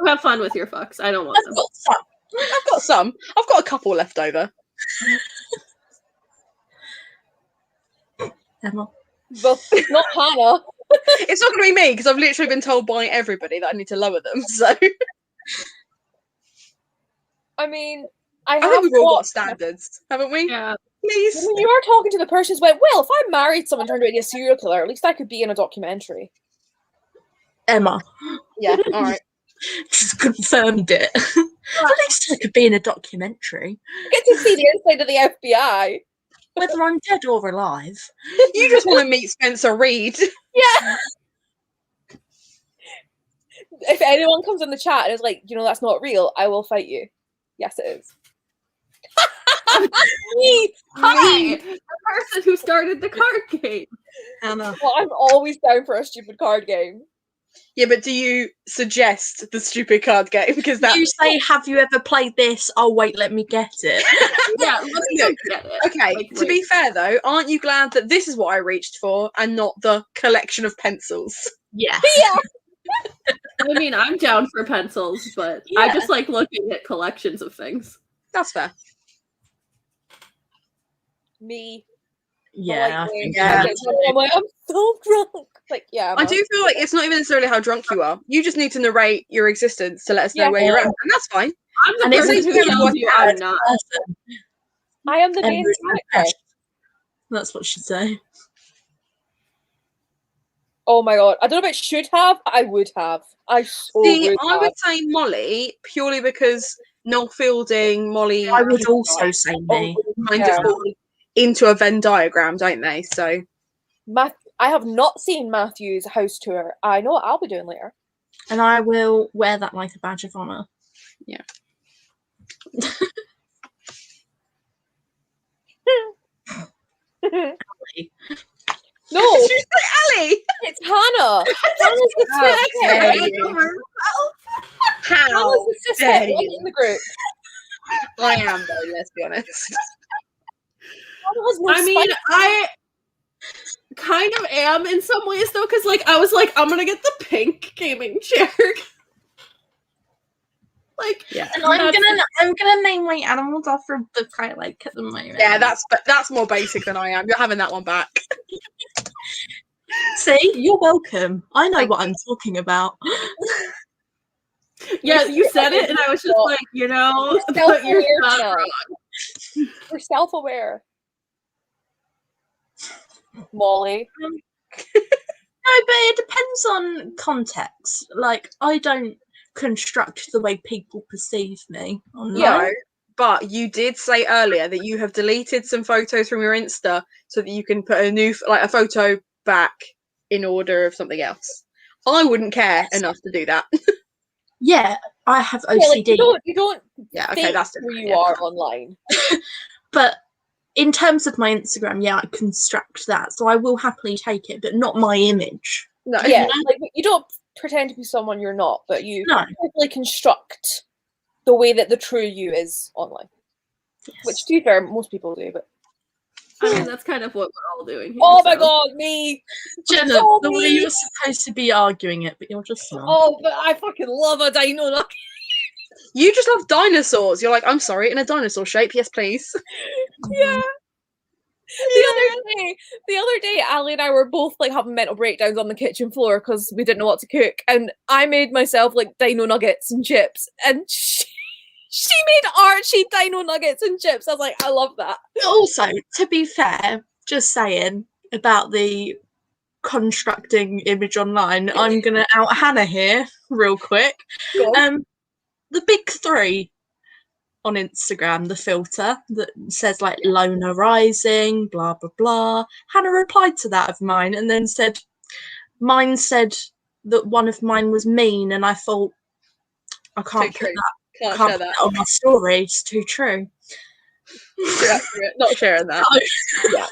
Have fun with your fucks. I don't want them. I've got some. I've got some. I've got a couple left over. Emma. But not Hannah. It's not going to be me because I've literally been told by everybody that I need to lower them. So I mean, I I have think we've all got watched- standards, haven't we? Yeah. Please. When you are talking to the person who's went, well, if I married someone turned out to be a serial killer, at least I could be in a documentary. Emma. Yeah. All right. Just confirmed it. At least I could be in a documentary. You get to see the inside of the FBI. Whether I'm dead or alive. You just want to meet Spencer Reid. Yeah. If anyone comes in the chat and is like, that's not real, I will fight you. Yes, it is. Me. Hi, the person who started the card game. Anna. Well, I'm always down for a stupid card game. Yeah, but do you suggest the stupid card game? Because that You say, have you ever played this? Oh, wait, let me get it. Yeah, let me go get it. okay. Like, To be fair though, aren't you glad that this is what I reached for and not the collection of pencils? Yeah. Yeah. I mean, I'm down for pencils, but I Yeah. just like looking at collections of things. That's fair. Me. Yeah. Like, think yeah. I'm like, I'm so drunk. Like, yeah. I do feel like it's not even necessarily how drunk you are. You just need to narrate your existence to let us know Yeah. where you're at, and that's fine. I'm the And it's person who like tells you I'm not. person. I am the main Emma's character. impressed. That's what she'd say. Oh my god. I don't know if it should have, but I would have. I so See, would I have. would say Molly purely because Noel Fielding, Molly, I would also say me. kind Yeah. of fall into a Venn diagram, don't they? So I have not seen Matthew's house tour. I know what I'll be doing later. And I will wear that like a badge of honour. Yeah. No, Did you say Ellie? it's Hannah. Hannah's the How sister. dare I you. know her. How Hannah's the sister dare in you? the group. I am though, let's be honest. Hannah has no I mean, spite. I kind of am in some ways though, because like I was like, I'm gonna get the pink gaming chair. Like, Yeah. And I'm gonna name my animals after a book I like at the moment. Yeah, that's more basic than I am. You're having that one back. See, you're welcome. I know Thank what I'm talking about. yeah, you said it, and I was just like, but you're Self-aware, not Hannah. wrong. We're self-aware. Molly. No, but it depends on context. Like, I don't construct the way people perceive me online. Yeah. But you did say earlier that you have deleted some photos from your Insta so that you can put a new, like a photo back in order of something else. I wouldn't care enough to do that. Yeah, I have Yeah, like, OCD. you don't Yeah, okay, think that's who different. you Yeah. are online. But in terms of my Instagram, yeah, I construct that. So I will happily take it, but not my image. No. Yeah, like you don't pretend to be someone you're not, but you No. carefully construct the way that the true you is online. Yes. Which, to be fair, most people do. But I mean, that's kind of what we're all doing here. oh my so. god, me! Jenna, So the way me. you're supposed to be arguing it, but you're just not. Oh, but I fucking love a dino nugget. You just love dinosaurs. You're like, I'm sorry, in a dinosaur shape, yes, please. Yeah. The other day, Ali and I were both like having mental breakdowns on the kitchen floor because we didn't know what to cook, and I made myself like dino nuggets and chips, and she made Archie dino nuggets and chips. I was like, I love that. Also, to be fair, just saying about the constructing image online, I'm gonna out Hannah here real quick. Go on. The big three on Instagram, the filter that says like Loner Rising, blah blah blah. Hannah replied to that of mine and then said mine said that one of mine was mean, and I thought I can't Too put true. that Can't can't share put that. that on my story. It's too true. Too accurate. Not sharing that. No. Yeah.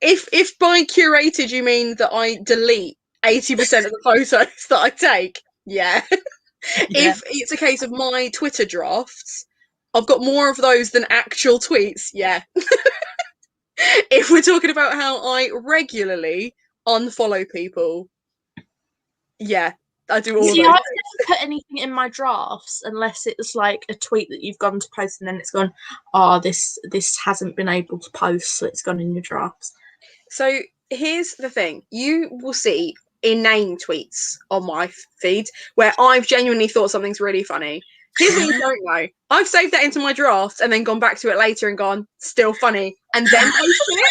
If by curated you mean that I delete 80% of the photos that I take, yeah. Yeah. If it's a case of my Twitter drafts, I've got more of those than actual tweets, yeah. If we're talking about how I regularly unfollow people, yeah, I do all See, those I've things. never put anything in my drafts unless it's like a tweet that you've gone to post and then it's gone, oh, this hasn't been able to post, so it's gone in your drafts. So here's the thing. You will see inane tweets on my feed where I've genuinely thought something's really funny. Here's what you don't know. I've saved that into my drafts and then gone back to it later and gone, still funny, and then posted it.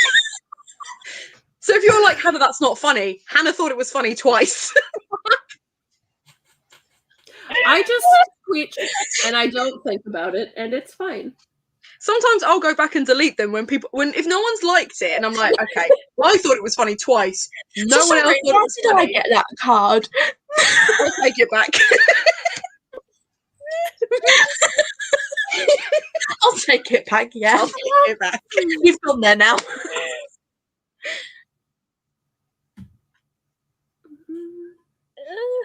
So if you're like, Hannah, that's not funny, Hannah thought it was funny twice. I just tweet and I don't think about it, and it's fine. Sometimes I'll go back and delete them if no one's liked it, and I'm like, okay, well, I thought it was funny twice. No one else thought it was Did I funny. get that card? I'll take it back. I'll take it back, yeah. I'll take it back. You've gone there now.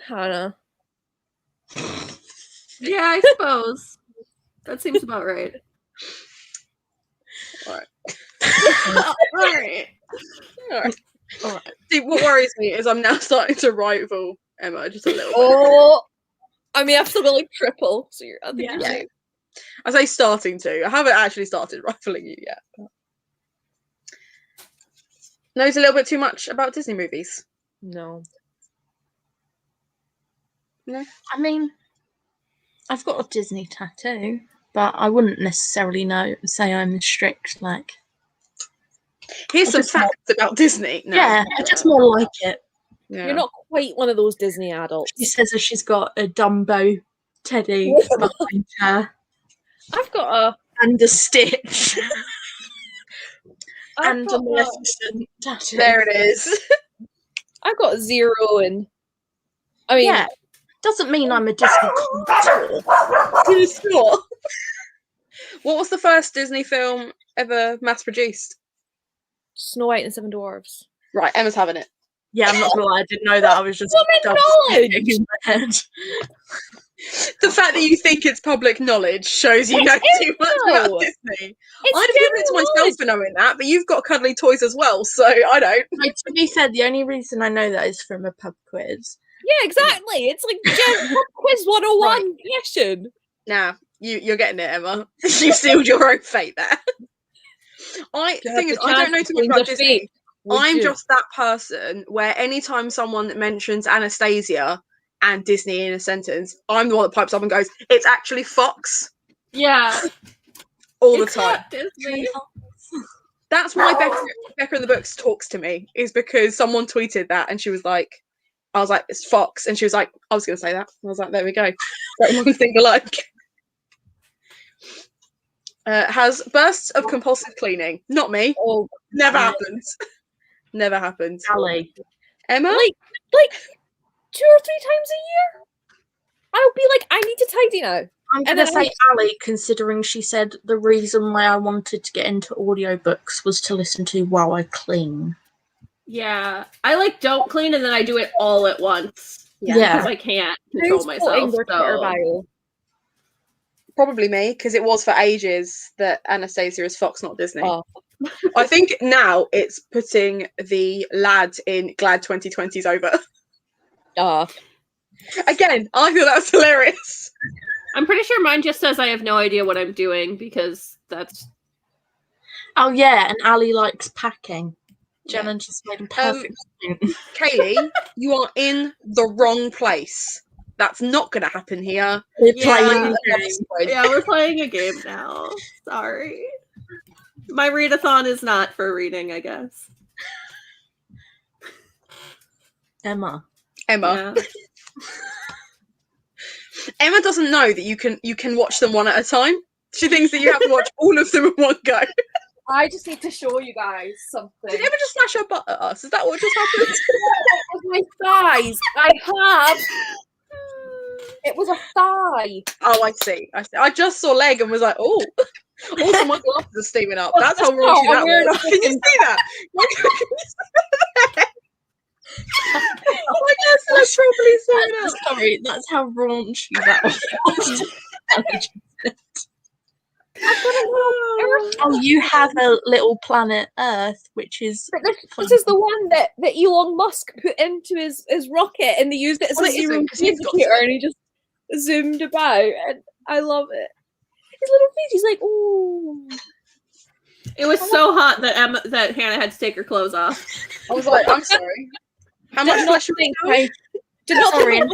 Hannah. Yeah, I suppose. That seems about right. Alright. Alright. Alright. See, what worries me is I'm now starting to rival Emma just a little bit. Oh, I mean, I've still got like triple, so I think you're Yeah. safe. I say starting to. I haven't actually started rivaling you yet. Knows a little bit too much about Disney movies. No. I mean, I've got a Disney tattoo, but I wouldn't necessarily say I'm strict. Like, Here's I some just facts about Disney. No. yeah, I just more like it. Yeah. You're not quite one of those Disney adults. She says that she's got a Dumbo teddy behind her I've got a and a Stitch I've and a got a, Maleficent tattoo. There it is. I've got 0 and I mean Yeah, doesn't mean I'm a Disney connoisseur. Sure. What was the first Disney film ever mass produced? Snow White and Seven Dwarfs. Right, Emma's having it. Yeah, I'm not gonna lie, I didn't know that. I was just Woman knowledge! in my head. The fact that you think it's public knowledge shows you It know is too much about though. Disney. It's I'd have given it to general myself knowledge. for knowing that, but you've got cuddly toys as well, so I don't. Like, to be fair, the only reason I know that is from a pub quiz. Yeah, exactly. It's like Pop Quiz 101 question. Nah, you're getting it, Emma. You sealed your own fate there. The thing is, I don't know too much about Disney. I'm just that person where anytime someone mentions Anastasia and Disney in a sentence, I'm the one that pipes up and goes, "It's actually Fox." Yeah. All the It's time. not Disney. That's why Becca in the Books talks to me, is because someone tweeted that and she was like, I was like, it's Fox. And she was like, I was going to say that. I was like, there we go. Don't one think alike. Has bursts of compulsive cleaning. Not me. Oh, Never happened. Never happened. Ali. Emma? like 2 or 3 times a year. I'll be like, I need to tidy now. I'm And going to then say Ali, considering she said the reason why I wanted to get into audiobooks was to listen to while I clean. Yeah, I like don't clean and then I do it all at once Yeah. because I can't control Who's myself. putting their Twitter So. bio? Probably me, because it was for ages that Anastasia is Fox, not Disney. Oh. I think now it's putting the lad in Glad 2020's over. Again, I feel that's hilarious. I'm pretty sure mine just says I have no idea what I'm doing because that's. Oh, yeah, and Ali likes packing. Jenna just made a perfect point. Kaylee, you are in the wrong place. That's not going to happen here. We're Yeah. playing a game. Yeah, we're playing a game now. Sorry. My readathon is not for reading, I guess. Emma. Yeah. Emma doesn't know that you can watch them one at a time. She thinks that you have to watch all of them in one go. I just need to show you guys something. Did Emma just flash her butt at us? Is that what just happened? With my thighs. I have. It was a thigh. Oh, I see. I just saw leg and was like, oh. Also, my glasses are steaming up. That's how Oh, raunchy that I'm wearing was. a Can you see that? Oh my God, it's properly steaming up. Sorry, that's how raunchy that was. Oh, you have a little planet Earth, which is. But this is the one that Elon Musk put into his rocket, and they used it as Well, a it isn't, zero 'cause he's got indicator, and he just zoomed about, and I love it. His little face, he's like, ooh. It was so hot that Hannah had to take her clothes off. I was like, I'm sorry. How much flesh are we doing? Did not Sorry, think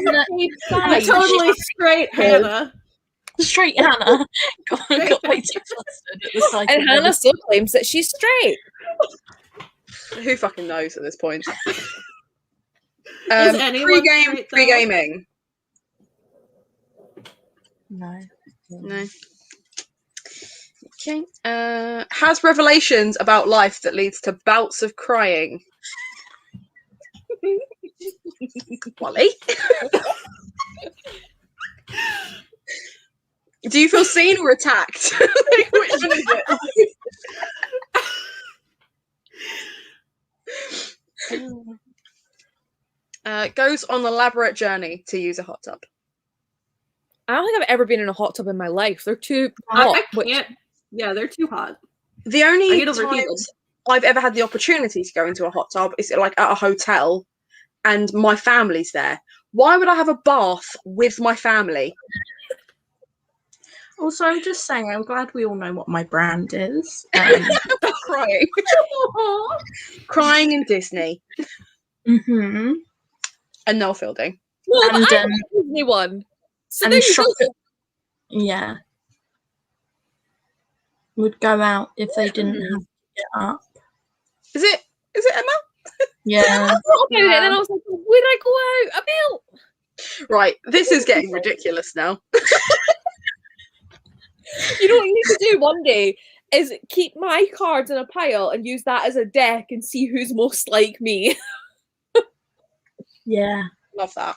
Hannah. A totally straight Hannah. Straight Hannah. got way too flustered at the sight And of Hannah them. still claims that she's straight. Who fucking knows at this point? Is anyone straight, though? Pre-gaming. No. No. Okay. Has revelations about life that leads to bouts of crying. Mollie? Do you feel seen or attacked? Like, which one is it? Goes on an elaborate journey to use a hot tub. I don't think I've ever been in a hot tub in my life. They're too I hot. can't. Yeah, they're too hot. The I only get overheated. times I've ever had the opportunity to go into a hot tub is like at a hotel and my family's there. Why would I have a bath with my family? Also, I'm just saying, I'm glad we all know what my brand is. Crying. Crying in Disney. Mm-hmm. And Noel Fielding. No, And, but I'm a Disney one. So and there you shop go. it. Yeah. Would go out if they didn't have to get up. Is it Emma? Yeah. I thought about it, and then I was like, would I go out? Emil? Right, this is getting ridiculous now. You know what you need to do one day is keep my cards in a pile and use that as a deck and see who's most like me. Yeah. Love that.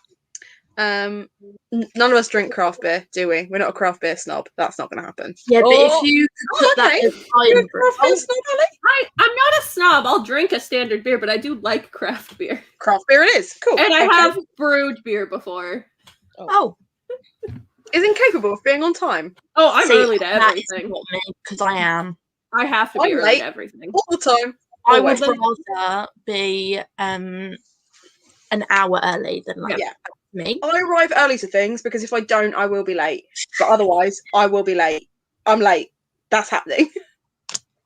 None of us drink craft beer, do we? We're not a craft beer snob. That's not going to happen. Yeah, but Oh. if you could put okay. that as You're a time craft beer snob, Ellie? I'm not a snob. I'll drink a standard beer, but I do like craft beer. Craft beer it is. Cool. And I Okay. have brewed beer before. Oh, Is incapable of being on time. Oh, I'm see, early to that is everything. not me, because I am. I have to be I'm early late. to everything. All the time. I Always. would rather be an hour early than like Yeah. me. I arrive early to things because if I don't, I will be late. But otherwise, I will be late. I'm late. That's happening.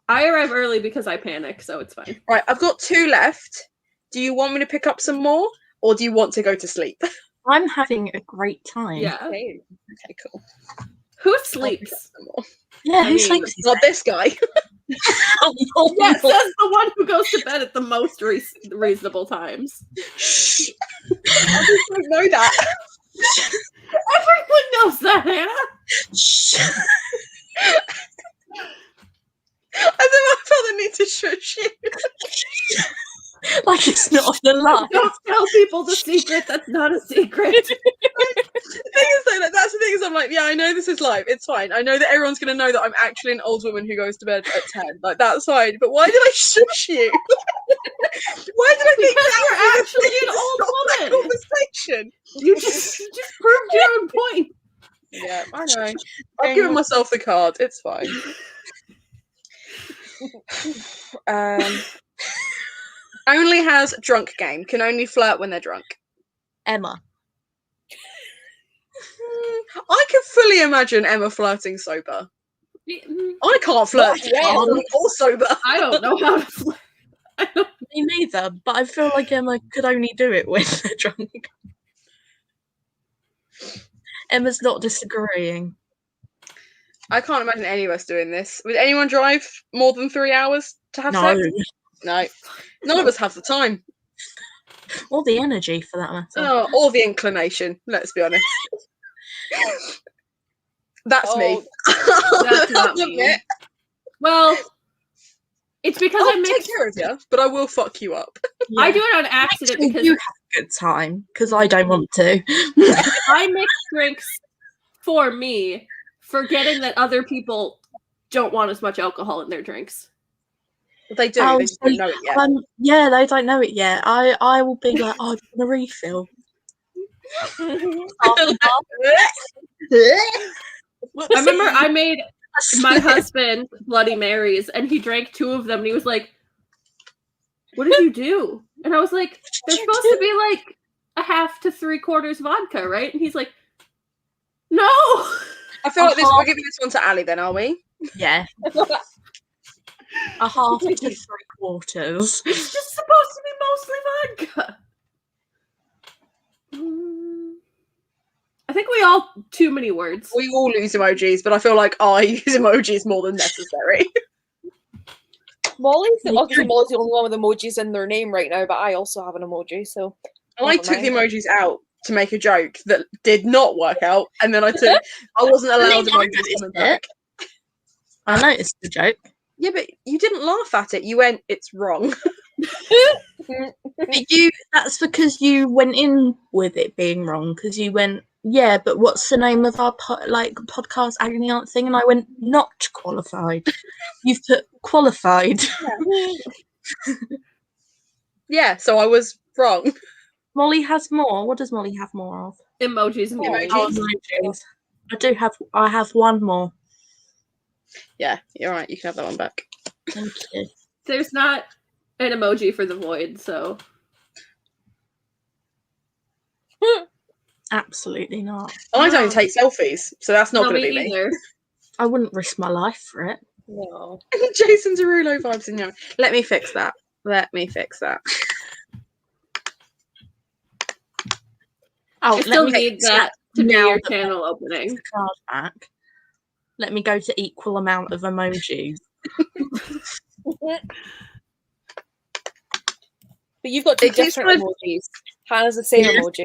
I arrive early because I panic, so it's fine. Right, I've got 2 left. Do you want me to pick up some more, or do you want to go to sleep? I'm having a great time. Yeah. Okay, cool. Who I'll pick up sleeps? some more. Yeah, I who mean, sleeps? Not this guy. Yeah, says the one who goes to bed at the most reasonable times. Shh. I don't know that. Everyone knows that, Hannah. Shh. me to shush you. Like it's not on the line. Don't tell people the secret. That's not a secret. The thing is, though, like, that's the thing is, I'm like, yeah, I know this is live. It's fine. I know that everyone's going to know that I'm actually an old woman who goes to bed at 10. Like, that's fine. But why did I shush you? Why did I think Because that you're was actually the an old stop that woman. conversation? You just proved your own point. Yeah, I know. I've given myself the card. It's fine. Only has drunk game. Can only flirt when they're drunk. Emma. I can fully imagine Emma flirting sober. I can't flirt or sober. I don't know how to flirt. Me neither, but I feel like Emma could only do it when they're drunk. Emma's not disagreeing. I can't imagine any of us doing this. Would anyone drive more than 3 hours to have No. sex? No. None of us have the time. Or the energy, for that matter. Oh, or the inclination, let's be honest. That's me. That's not me. Well, it's because I I'll mix. take care of you, but I will fuck you up. Yeah. I do it on accident Actually, because you have a good time, because I don't want to. I mix drinks for me, forgetting that other people don't want as much alcohol in their drinks. They do. Oh, They just so don't know it yet. yeah, they don't know it yet. I will be like, oh, do you want a refill? Half and half. I remember I made my husband Bloody Marys, and he drank 2 of them, and he was like, "What did you do?" And I was like, "They're supposed to be like a half to 3/4 vodka, right?" And he's like, "No." I feel like we're giving this one to Ali then, are we? Yeah. A half to 3/4. It's just supposed to be mostly vodka. I think we all too many words. We all use emojis, but I feel like I use emojis more than necessary. Molly's obviously Molly's the only one with emojis in their name right now, but I also have an emoji, so I took the emojis out to make a joke that did not work out, and then I wasn't allowed emojis coming back. I noticed the joke. Yeah, but you didn't laugh at it. You went, "It's wrong." But that's because you went in with it being wrong, because you went, yeah, but what's the name of our podcast agony aunt thing? And I went, not qualified. You've put qualified. Yeah, so I was wrong. Molly has more. What does Molly have more of? Emojis and Emojis. emojis. I have one more. Yeah, you're right. You can have that one back. Thank you. There's not an emoji for the void, so Absolutely not. I don't take selfies, so that's not going to be me. either. I wouldn't risk my life for it. no. Jason Derulo vibes in here. Let me fix that. Oh, I still need that to be now your that channel opening. the card back. Let me go to equal amount of emojis. But you've got 2 It keeps different emojis. Hannah's the same Yeah. emoji.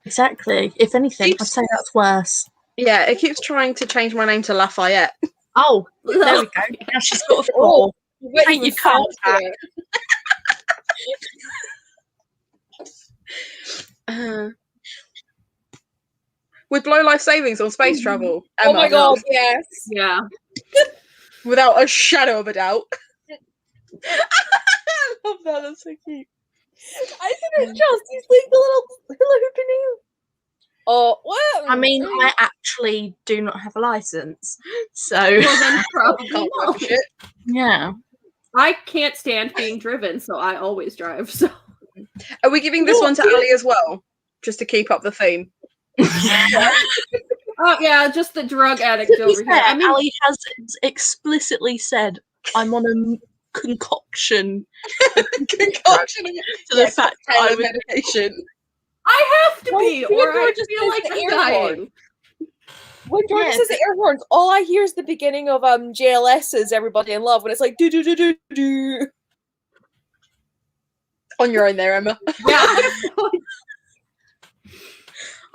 Exactly. If anything, I'd say that's worse. Yeah, it keeps trying to change my name to Lafayette. Oh, there we go. Now she's got a 4. Wait, Take you your card back. Would blow life savings on space travel. Oh Emma, my god, yes. Yeah. without a shadow of a doubt. I love that. That's so cute. I think it's just he's like the little canoe. Oh, what? I mean, I actually do not have a license, so Well, then probably Can't not. drive for shit. yeah. I can't stand being driven, so I always drive. So Are we giving this one to Ali as well, just to keep up the theme? oh yeah, just the drug addict To be over here. fair, I mean, Ali has explicitly said, "I'm on a concoction." Concoction To the fact that I was medication. I have to Well, be, you or were I just feel like the I'm air dying. When Jordan Yeah, says the air horns, all I hear is the beginning of JLS's "Everybody in Love" when it's like do do do do do. On your own there, Emma. Yeah,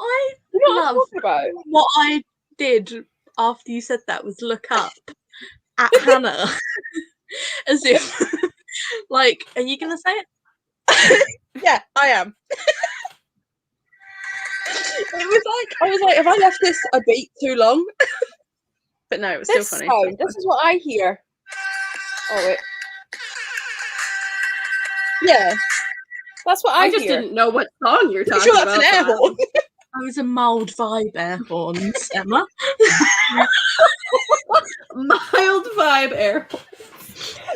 I You know what I'm love talking about? what I did after you said that was look up at Hannah as if, like, are you gonna say it? Yeah, I am. I was like, have I left this a beat too long? But no, it was still This funny. sound, this is what I hear. Oh wait. Yeah. That's what I I just hear. didn't know what song you're Pretty talking sure that's about. an air so I horn. I was a mild vibe air horns, Emma. Mild vibe air.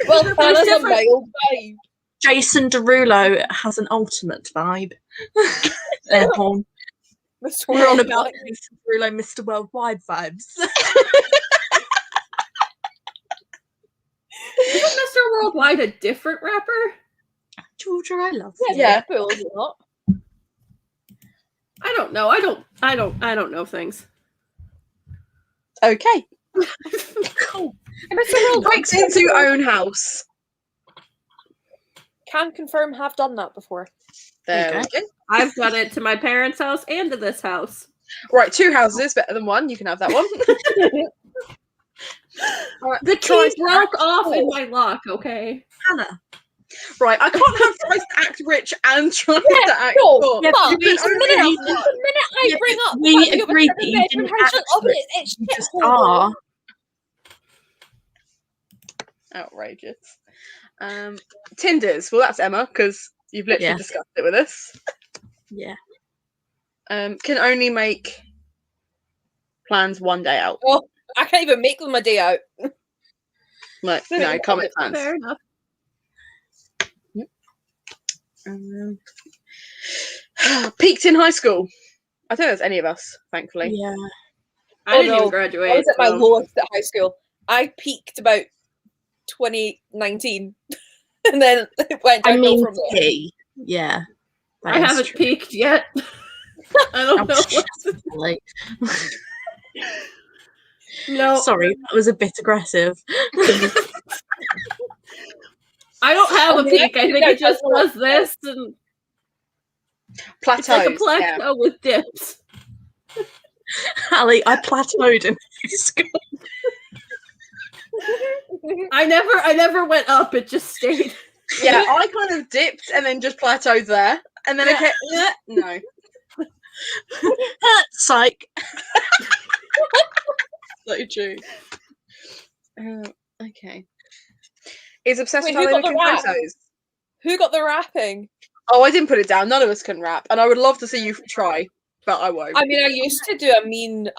Well, There's that is a different- mild vibe. Jason Derulo has an ultimate vibe. Air horn. We're on about Jason Derulo, Mr. Worldwide vibes. Isn't Mr. Worldwide a different rapper? Georgia, I love you. Yeah, cool, is it not? I don't know. I don't know things. Okay. Cool. Breaks into own house. Can confirm have done that before. There Okay. we go. I've done it to my parents' house and to this house. Right, 2 houses better than 1. You can have that one. Right, The try key broke off in my lock, okay? Hannah. Right, I can't have tries to act rich and trying to act no, poor. Yeah, But but the minute, we- the minute I yeah, bring up we having a agreed that separate you bedroom, didn't Harry's like, act oh, but rich, it's you just shithole. are. Outrageous. Tinders. Well, that's Emma, because you've literally Yeah. discussed it with us. Yeah. Can only make plans one day out. Oh, I can't even make them a day out. Like, no, can't make plans. Fair enough. Peaked in high school. I don't think there's any of us, thankfully. Yeah. I didn't even graduate. I was at my so- lowest at high school. I peaked about 2019, and then it went I downhill mean, from there. yeah. that I is haven't true. peaked yet. I don't know. What to... Like, No, sorry, that was a bit aggressive. I don't have I a mean, peak. I I think think it just I does this, and Plateaus. it's like a yeah. plateau with dips. Ali, I plateaued in high school. I never went up. It just stayed. Yeah, I kind of dipped and then just plateaued there. And then it no. Psych. So true. Okay. Is obsessed Wait, with how who they got look the in rap? photos. Who got the rapping? Oh, I didn't put it down. None of us can rap. And I would love to see you try, but I won't. I mean, I used to do a mean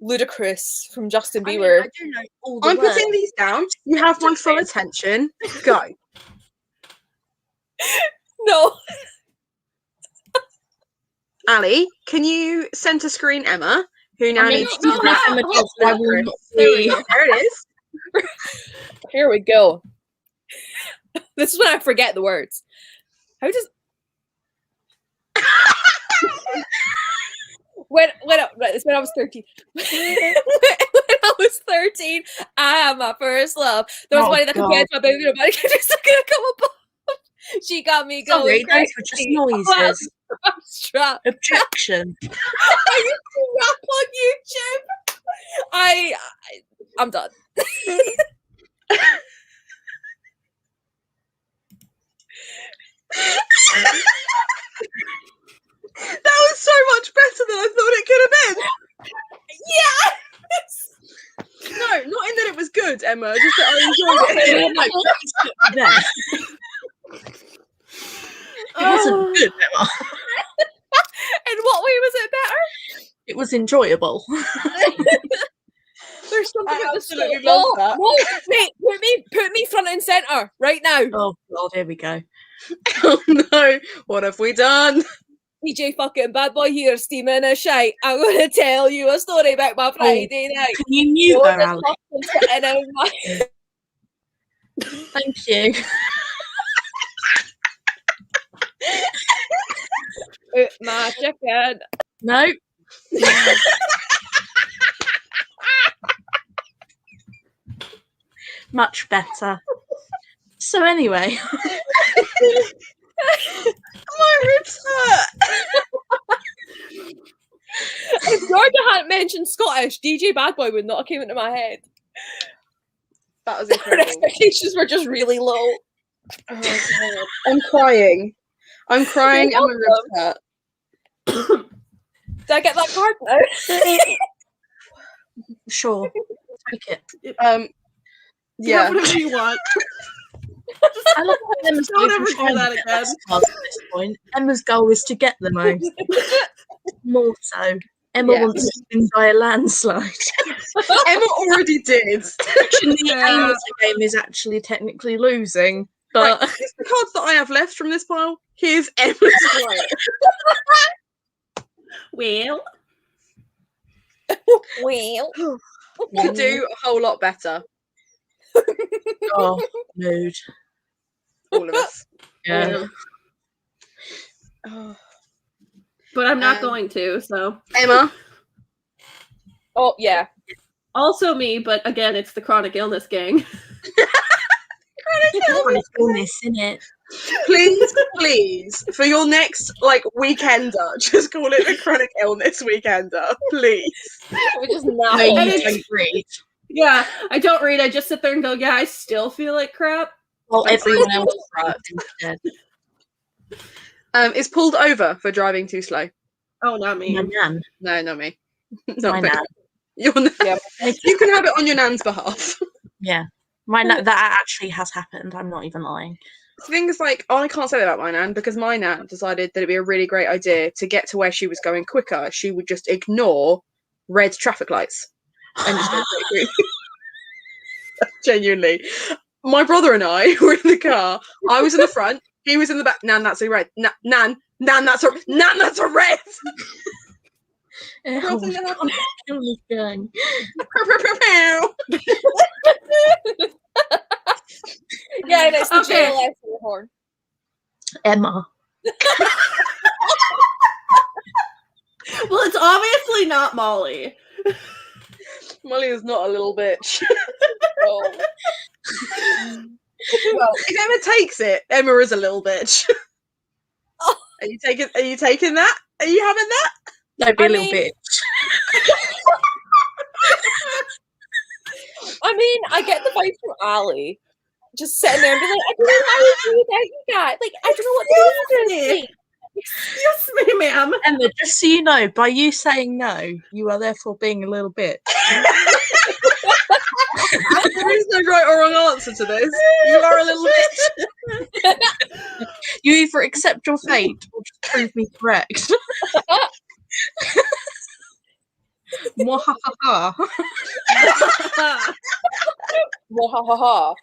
Ludacris from Justin I mean, Bieber. I do know all the I'm words. putting these down. You have my full attention. Go. No. Ali, can you centre screen Emma, who now I mean, needs no, to no, rap? no, Emma does I Ludacris. will not There we see. go. There it is. Here we go. This is when I forget the words. How does when it's when I was 13. when I was 13, I had my first love. There was Oh, somebody that compared to my baby, nobody could just gonna come above. She got me going Sorry, those crazy. were just noises. I'm strapped. Objection. I used to rap on YouTube. I'm done. That was so much better than I thought it could have been. Yes. No, not in that it was good, Emma. Just that I enjoyed it. There. It wasn't Oh. good, Emma. In what way was it better? It was enjoyable. There's something I about the absolutely soul. love that. No, mate, put me front and center right now. Oh God, here we go. Oh no, what have we done? DJ fucking bad boy here, steaming a shite. I'm gonna tell you a story about my Friday night. Can you mute her, Ali? And Thank you. my chicken. No. Much better. So anyway, My ribs hurt. If Georgia hadn't mentioned Scottish, DJ Bad Boy would not have came into my head. That was Her incredible. expectations were just really low. Oh, God. I'm crying. I'm crying. You're And my ribs hurt. Did I get that card now? Sure. Take it. Yeah. Have whatever you want. I love how Emma's Don't not even ever do trying to that get again. us cards at this point. Emma's goal is to get the most. More so. Emma Yeah. wants to win by a landslide. Emma already did. The Yeah. aim of the game is actually technically losing. Right, But here's the cards that I have left from this pile. Here's Emma's right. Well, Well, We could do a whole lot better. oh, mood. All of us. Yeah. Oh. but I'm not Um, going to. So Emma. oh yeah. also me, but again, it's the chronic illness gang. Chronic illness, innit? Please, for your next weekender, just call it the chronic illness weekender, please. We just No, not. And you it's- don't read. Yeah, I don't read. I just sit there and go, yeah, I still feel like crap. Well, everyone else works instead. Is pulled over for driving too slow. Oh, not me. My nan. No, not me. My Not me. nan. Your nan. Yeah. You can have it on your nan's behalf. Yeah. My nan. That actually has happened. I'm not even lying. The thing is, I can't say that about my nan because my nan decided that it'd be a really great idea to get to where she was going quicker. She would just ignore red traffic lights and just go straight through. Genuinely. My brother and I were in the car. I was in the front. He was in the back. Nan, that's a red. Nan, that's a red. Oh, What's in the- chronic illness gang. Yeah, and it's the Okay. JLS horn. Emma. Well, it's obviously not Molly. Mollie is not a little bitch. Oh. Well, if Emma takes it, Emma is a little bitch. Oh. Are you taking that? Are you having that? Don't be I a little mean- bitch. I mean, I get the vibe from Ali. Just sitting there and be like, I don't know how to do without you guys. Like, I don't know what to do with this. Excuse me, ma'am. Emma, just so you know, by you saying no, you are therefore being a little bitch. There is no right or wrong answer to this. You are a little bitch. You either accept your fate or just prove me correct. Mwahaha. Wahahaha.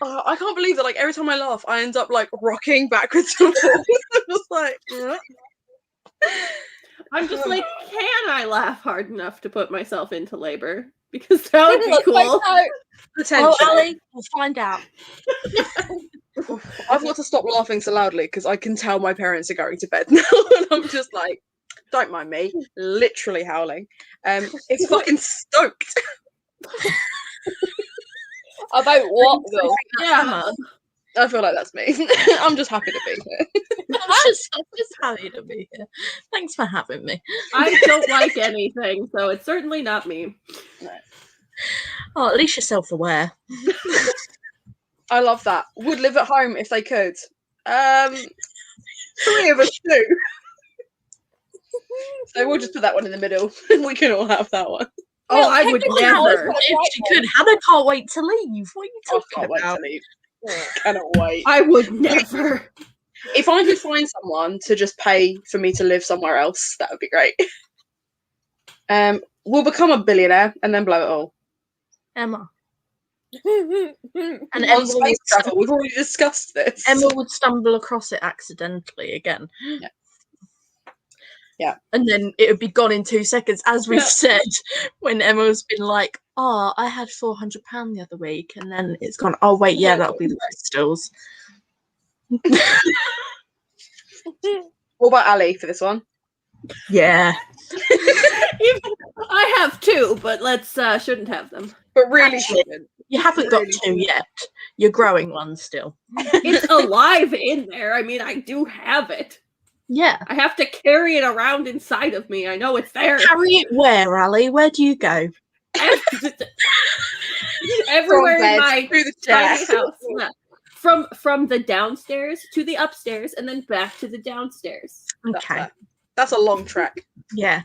I can't believe that. Every time I laugh, I end up rocking backwards and forwards. I'm just I'm just like, can I laugh hard enough to put myself into labor? Because that would be Let's find cool. out. potential. Well, Ali, we'll find out. I've got to stop laughing so loudly because I can tell my parents are going to bed now, and I'm just like, don't mind me, literally howling. It's fucking stoked. About what though? Yeah. I feel like that's me. I'm just happy to be here. I'm just happy to be here. Thanks for having me. I don't like anything, so it's certainly not me. Oh, at least you're self-aware. I love that. Would live at home if they could. 3 of us do. So we'll just put that one in the middle, and we can all have that one. Oh, Well, I would technically, never. Molly's got a If right she one. could, Hannah can't wait to leave. What are you I talking can't wait about? to leave. Cannot wait. I would never. If I could find someone to just pay for me to live somewhere else, that would be great. We'll become a billionaire and then blow it all. Emma. And Emma On space travel, we've already discussed this. Emma would stumble across it accidentally again. Yeah. Yeah. And then it would be gone in 2 seconds, as we've Yeah. said, when Emma's been like, oh, I had £400 the other week. And then it's gone, oh, wait, yeah, that'll be the crystals. What about Ali for this one? Yeah. I have 2, but let's shouldn't have them. But really Actually- shouldn't. You haven't got 2 yet. You're growing one still. It's alive in there. I mean, I do have it. Yeah. I have to carry it around inside of me. I know it's there. Carry it where, Ali? Where do you go? Everywhere in bed my through the tiny chair. house. Yeah. From the downstairs to the upstairs and then back to the downstairs. That's Okay. fair. That's a long trek. Yeah.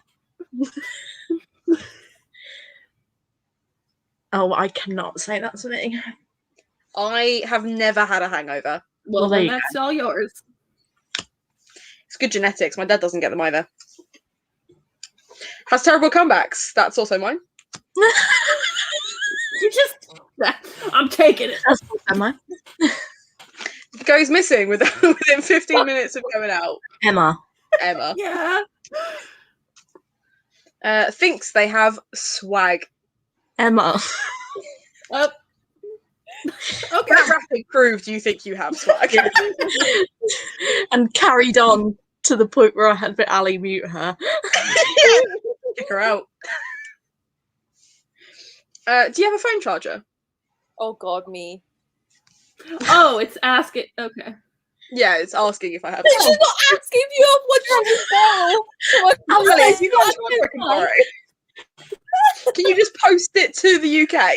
Oh, I cannot say that to me. I have never had a hangover. Well, there then you that's all yours. It's good genetics. My dad doesn't get them either. Has terrible comebacks. That's also mine. You just, I'm taking it. That's what am I? Goes missing within 15 minutes of going out. Emma. Emma. Yeah. Thinks they have swag. Emma. Oh. Okay. That rapping proved you think you have swag. And carried on to the point where I had to Ali mute her. Kick her out. Do you have a phone charger? Oh God, me. Oh, it's asking. Okay. Yeah, it's asking if I have. She's not asking if you have one charger now. Ali, if you got a charger I can borrow. Can you just post it to the UK?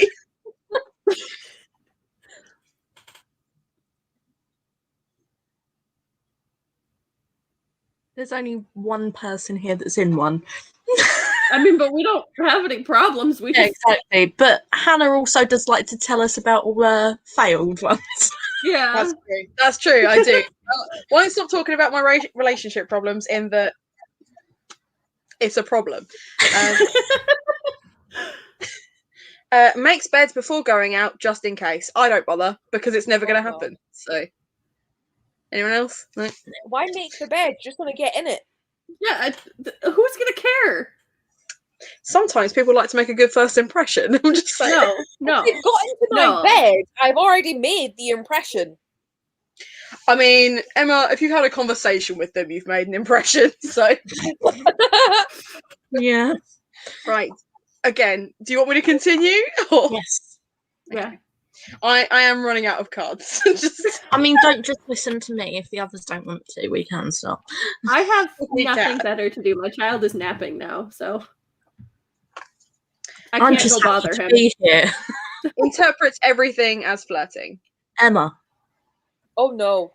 There's only one person here that's in one. I mean, but we don't have any problems. We Yeah, just, exactly. But Hannah also does like to tell us about all her failed ones. yeah. That's true. That's true. I do. Why stop talking about my relationship problems in that it's a problem? Makes beds before going out just in case. I don't bother because it's never going to happen. So, anyone else? No? Why make the bed? Just want to get in it. Yeah. Who's gonna care? Sometimes people like to make a good first impression. I'm just saying. No. If you've got into my No. bed, I've already made the impression. I mean, Emma, if you've had a conversation with them, you've made an impression. So, Yeah. right. Again, do you want me to continue? Or... Yes. Yeah. I am running out of cards. Just... I mean, don't just listen to me. If the others don't want to, we can stop. I have We nothing can. better to do. My child is napping now, so I I'm can't just go happy bother to him. be here. interprets everything as flirting. Emma. Oh no.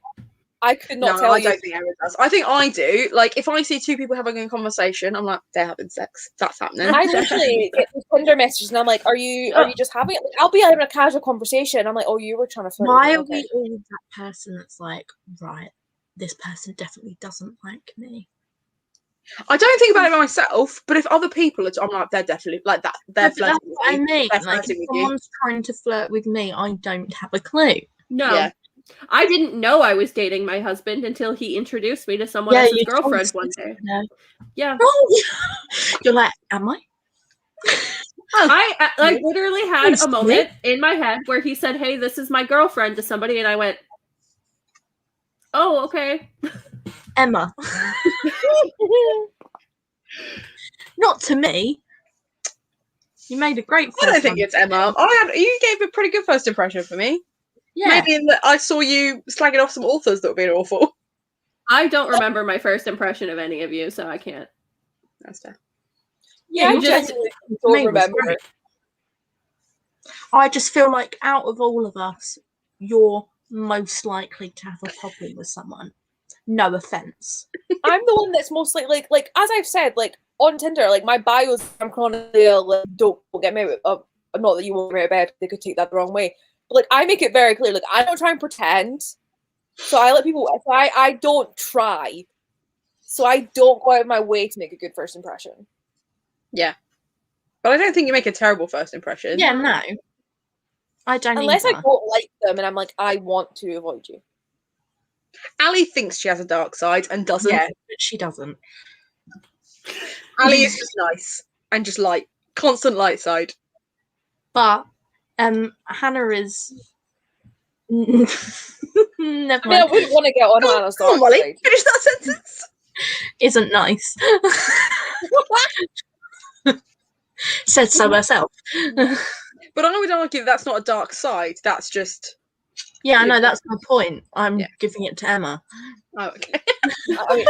I could not No, tell I you. don't think Emma does. I think I do. Like, if I see two people having a conversation, I'm like, they're having sex. That's happening. I literally get these Tinder messages and I'm like, are you just having it? Like, I'll be having a casual conversation. I'm like, oh, you were trying to flirt with Why me. are Okay. we all that person that's like, right, this person definitely doesn't like me? I don't think about it myself, but if other people are, I'm like, they're definitely like that. They're But that's flirting what I with you. mean. They're Like, flirting if with you. someone's trying to flirt with me, I don't have a clue. No. Yeah. I didn't know I was dating my husband until he introduced me to someone Yeah, else's you told girlfriend us one this, day. you know. Yeah. Oh, you're like, am I? I like literally had Excuse a me? moment in my head where he said, "Hey, this is my girlfriend" to somebody, and I went, "Oh, okay." Emma. Not to me. You made a great I don't first think one. it's Emma. You gave a pretty good first impression for me. Yeah. Maybe in that I saw you slagging off some authors that were being awful. I don't remember my first impression of any of you, so I can't. That's fair. Yeah, You I just- genuinely me don't was remember. great. I just feel like out of all of us, you're most likely to have a problem with someone. No offense. I'm the one that's most like as I've said, like on Tinder, like my bio's I'm chronically like, don't get me not that you won't get me out of bed, they could take that the wrong way. But like I make it very clear, like I don't try and pretend. So I let people I don't try. So I don't go out of my way to make a good first impression. Yeah. But I don't think you make a terrible first impression. Yeah, no. I don't Unless I either. don't like them and I'm like, I want to avoid you. Ali thinks she has a dark side and doesn't. Yeah, but she doesn't. Ali is just nice and just light. Constant light side. But Hannah is never I mean, I mind. wouldn't want to get on Come Hannah's on, dark Mollie. side. Finish that sentence. Isn't nice. Said so herself. But I would argue that's not a dark side. That's just Yeah, I know, that's my point. I'm Yeah. giving it to Emma. Oh, okay. I mean,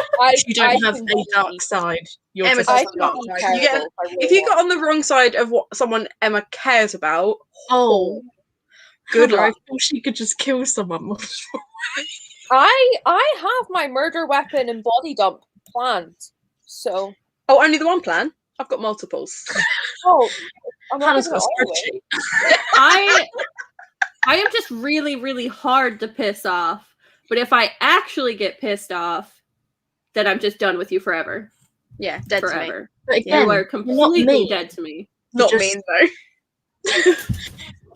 You don't have can a be- dark side. You're Emma just does I have can dark be side. You get- terrible I If really you got want. on the wrong side of what someone Emma cares about, oh, good Hannah, I luck. thought she could just kill someone. I have my murder weapon and body dump planned. So Oh, only the one plan? I've got multiples. I'm not Hannah's giving got a it all away. spreadsheet. I am just really, really hard to piss off. But if I actually get pissed off, then I'm just done with you forever. Yeah, dead to me. Forever. But You again, are you're not completely mean. dead to me. Not Just- mean though.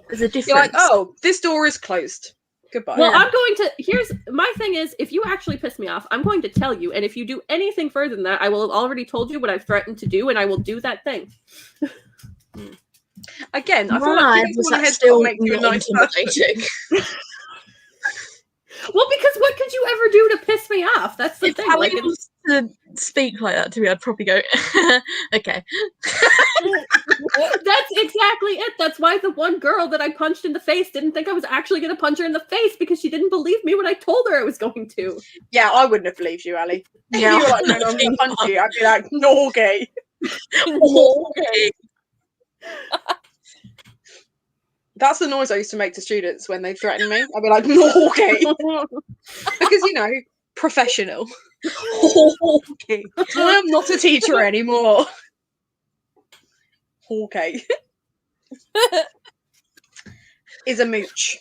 There's a difference. You're like, oh, this door is closed. Goodbye. Well, Yeah. I'm going to. Here's my thing is, if you actually piss me off, I'm going to tell you. And if you do anything further than that, I will have already told you what I've threatened to do, and I will do that thing. Again, I feel Why like giving was someone a that heads still up makes you a not nice person. intimidating? Well, because what could you ever do to piss me off? That's the If thing. Ali Like, was to speak like that to me, I'd probably go, okay. that's exactly it. That's why the one girl that I punched in the face didn't think I was actually going to punch her in the face because she didn't believe me when I told her I was going to. Yeah, I wouldn't have believed you, Ali. If Yeah, you were like, no, I'm going to punch you, I'd be like, no, okay. okay. That's the noise I used to make to students when they threaten me. I'd be like, no, okay. Because, you know, professional. Okay. I am not a teacher anymore. Okay. Is a mooch.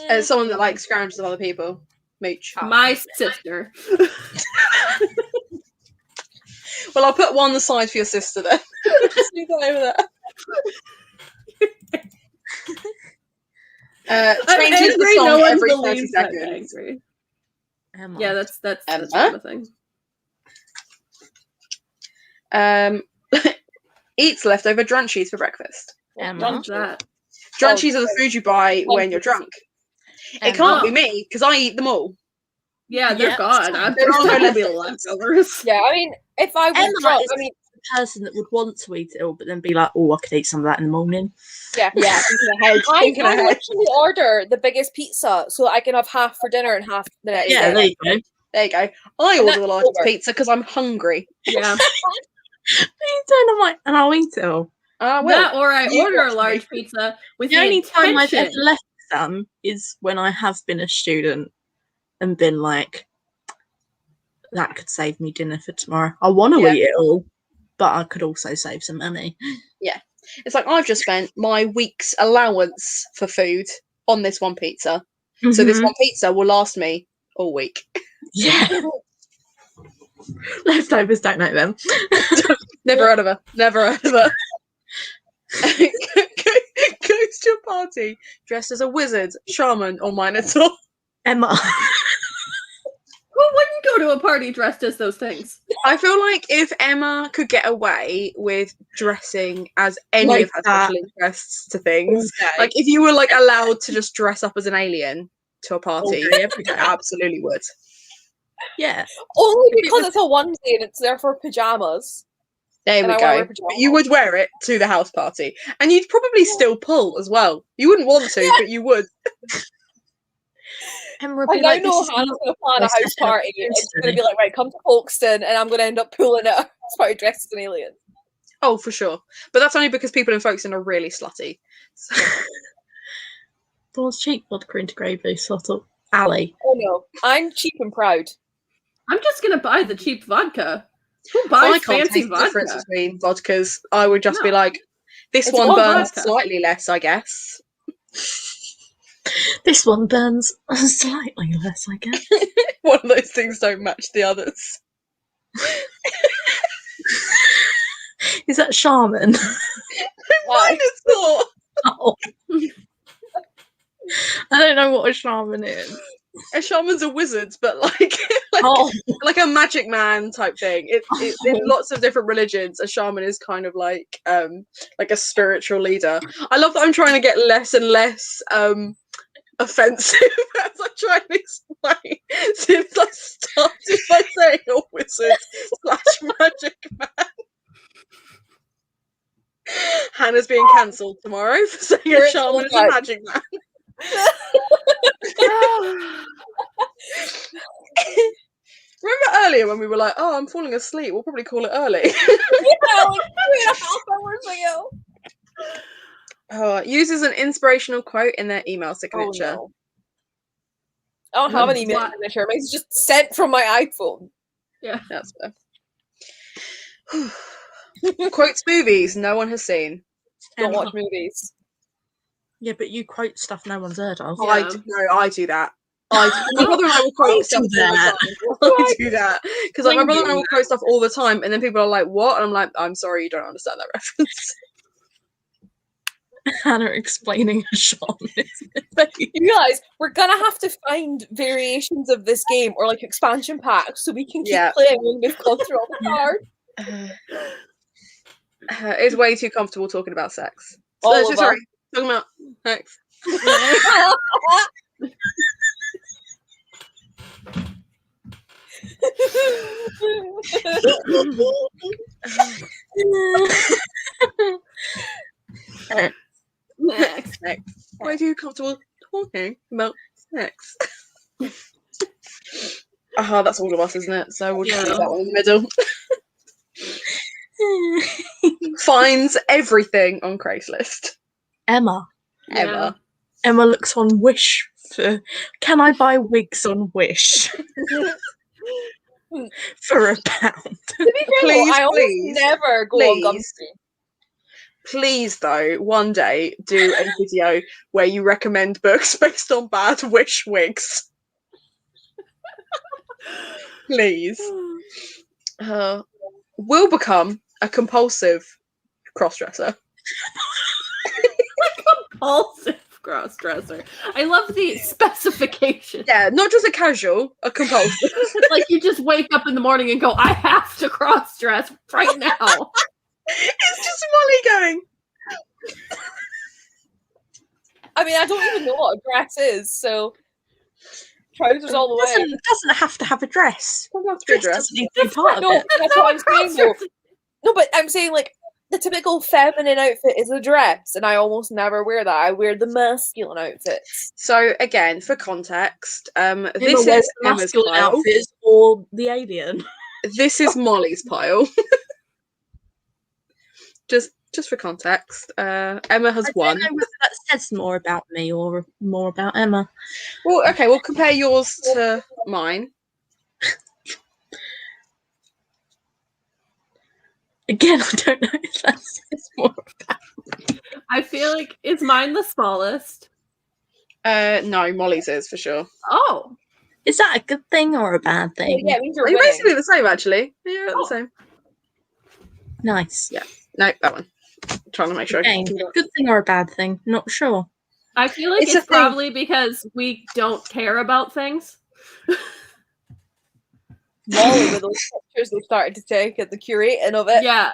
As someone that like scrounges of other people. Mooch. My sister. Well, I'll put one on the side for your sister then. Just leave that over there. Changes the angry, song no one every 30 believes I'm seconds. angry. Emma. Yeah, that's Emma? one of the things. Eats leftover drunchies for breakfast. Emma. What's that? Drunchies are the food you buy when you're drunk. It can't be me because I eat them all. Yeah, they're Yeah. gone. There There's are no gonna be leftovers. leftovers. Yeah, I mean, if I was Emma drunk, is I mean, the person that would want to eat it all, but then be like, oh, I could eat some of that in the morning. yeah. Thinking ahead. I Thinking ahead. literally order the biggest pizza so I can have half for dinner and half the next Yeah, day. there you go. There you go. I And order that's the largest over. pizza because I'm hungry. Yeah. You don't know my, and I'll eat it all. Well, That or I you order a watch large pizza with The the only time I've ever intention. left some is when I have been a student and been like, that could save me dinner for tomorrow. I want to Yeah. eat it all, but I could also save some money. it's like I've just spent my week's allowance for food on this one pizza. So this Mhm. one pizza will last me all week. Yeah. Leftovers, don't know them. Never heard of her. Never heard of her. Goes to a party dressed as a wizard, shaman, or minotaur. Emma. Who wouldn't go to a party dressed as those things? I feel like if Emma could get away with dressing as any Like of her that. special interests to things, Okay. like if you were like allowed to just dress up as an alien to a party, Okay, every I day. absolutely would. Yeah. Only If it because was- it's a onesie and it's therefore pajamas. There And we I wanna go. wear But pajamas. you would wear it to the house party, and you'd probably still pull as well. You wouldn't want to, but you would. Emma would I be now like, know this is Hannah's not going to plan a my house session of party. It's history. going to be like, right, come to Folkestone, and I'm going to end up pulling a house party dressed as an alien. Oh, for sure. But that's only because people in Folkestone are really slutty. So, Balls cheap vodka into gravy, sort of. Ali. Oh no, I'm cheap and proud. I'm just gonna buy the cheap vodka. Who I buys can't fancy taste the difference vodka? between vodkas. I would just be No. like, this It's one all burns vodka. slightly less, I guess. This one burns slightly less, I guess. One of those things don't match the others. Is that shaman? Why? Minotaur! Oh. I don't know what a shaman is. A shaman's a wizard, but like Oh, like a magic man type thing. In lots of different religions, a shaman is kind of like a spiritual leader. I love that I'm trying to get less and less offensive as I try and explain. Since I started by saying a wizard / magic man. Hannah's being cancelled tomorrow for saying a You're shaman is a right. magic man. earlier when we were like, oh, I'm falling asleep. We'll probably call it early. Yeah, like 3.5 hours ago. Uses an inspirational quote in their email Oh, signature. no. I don't have an email What? signature. Mine's just sent from my iPhone. Yeah. That's fair. Quotes movies no one has seen. Don't watch movies. Yeah, but you quote stuff no one's heard of. Yeah. I do that. My brother and I will quote stuff all the that. time. I do that because like, my brother and I will quote stuff all the time, and then people are like, "What?" And I'm like, "I'm sorry, you don't understand that reference." Hannah explaining a shot. You guys, we're gonna have to find variations of this game or like expansion packs so we can keep playing when we've gone through all the cards. It's way too comfortable talking about sex. All of Sorry, talking about sex. Next. Way too comfortable talking about sex. That's all of us, isn't it? So we'll just leave that one in the middle. Finds everything on Craigslist. Emma. Emma. Emma looks on Wish for, can I buy wigs on Wish? For £1. To be fair, Please, I almost please, never go on Gumtree. Please, though, one day do a video where you recommend books based on bad Wish wigs. Please. Will become a compulsive crossdresser. Compulsive cross-dresser. I love the specification. Yeah, not just a casual, a compulsive. Like you just wake up in the morning and go, I have to cross-dress right now. It's just Mollie going. I mean, I don't even know what a dress is, so trousers all the way. It doesn't have to have a dress. Dress Doesn't need to be part of No, it. that's what I'm saying though. No, but I'm saying like the typical feminine outfit is a dress, and I almost never wear that. I wear the masculine outfits. So again, for context, This this is the Emma's masculine pile. outfits or the alien. This is Mollie's pile. Just for context, Emma has I won. don't know whether that says more about me or more about Emma. Well, okay, we'll compare yours to mine. Again, I don't know if that says more about me. I feel like, is mine the smallest? No, Mollie's is for sure. Oh. Is that a good thing or a bad thing? Yeah, it means you're You're winning. basically the same, actually. You're the same. Nice. Yeah. No, that one. I'm trying to make sure. Okay. Good thing or a bad thing? Not sure. I feel like It's a it's thing. probably because we don't care about things. Mollie with those pictures they started to take at the curating of it. Yeah.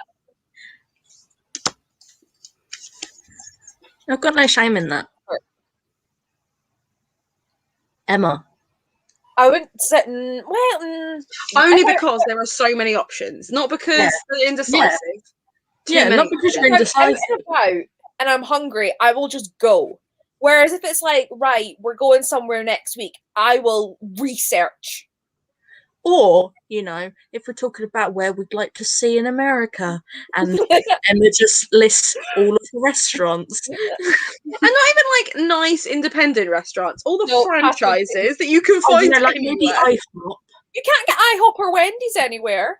I've got no shame in that. Emma. I wouldn't sit in, Only because there are so many options, not because they're indecisive. Too Yeah, many not because you're if I'm out indecisive. and about and I'm hungry, I will just go. Whereas if it's like, right, we're going somewhere next week, I will research. Or, you know, if we're talking about where we'd like to see in America, and Emma just lists all of the restaurants. And not even like nice independent restaurants, all the No, franchises that you can Oh, find you know, like maybe anywhere. IHOP. You can't get IHOP or Wendy's anywhere.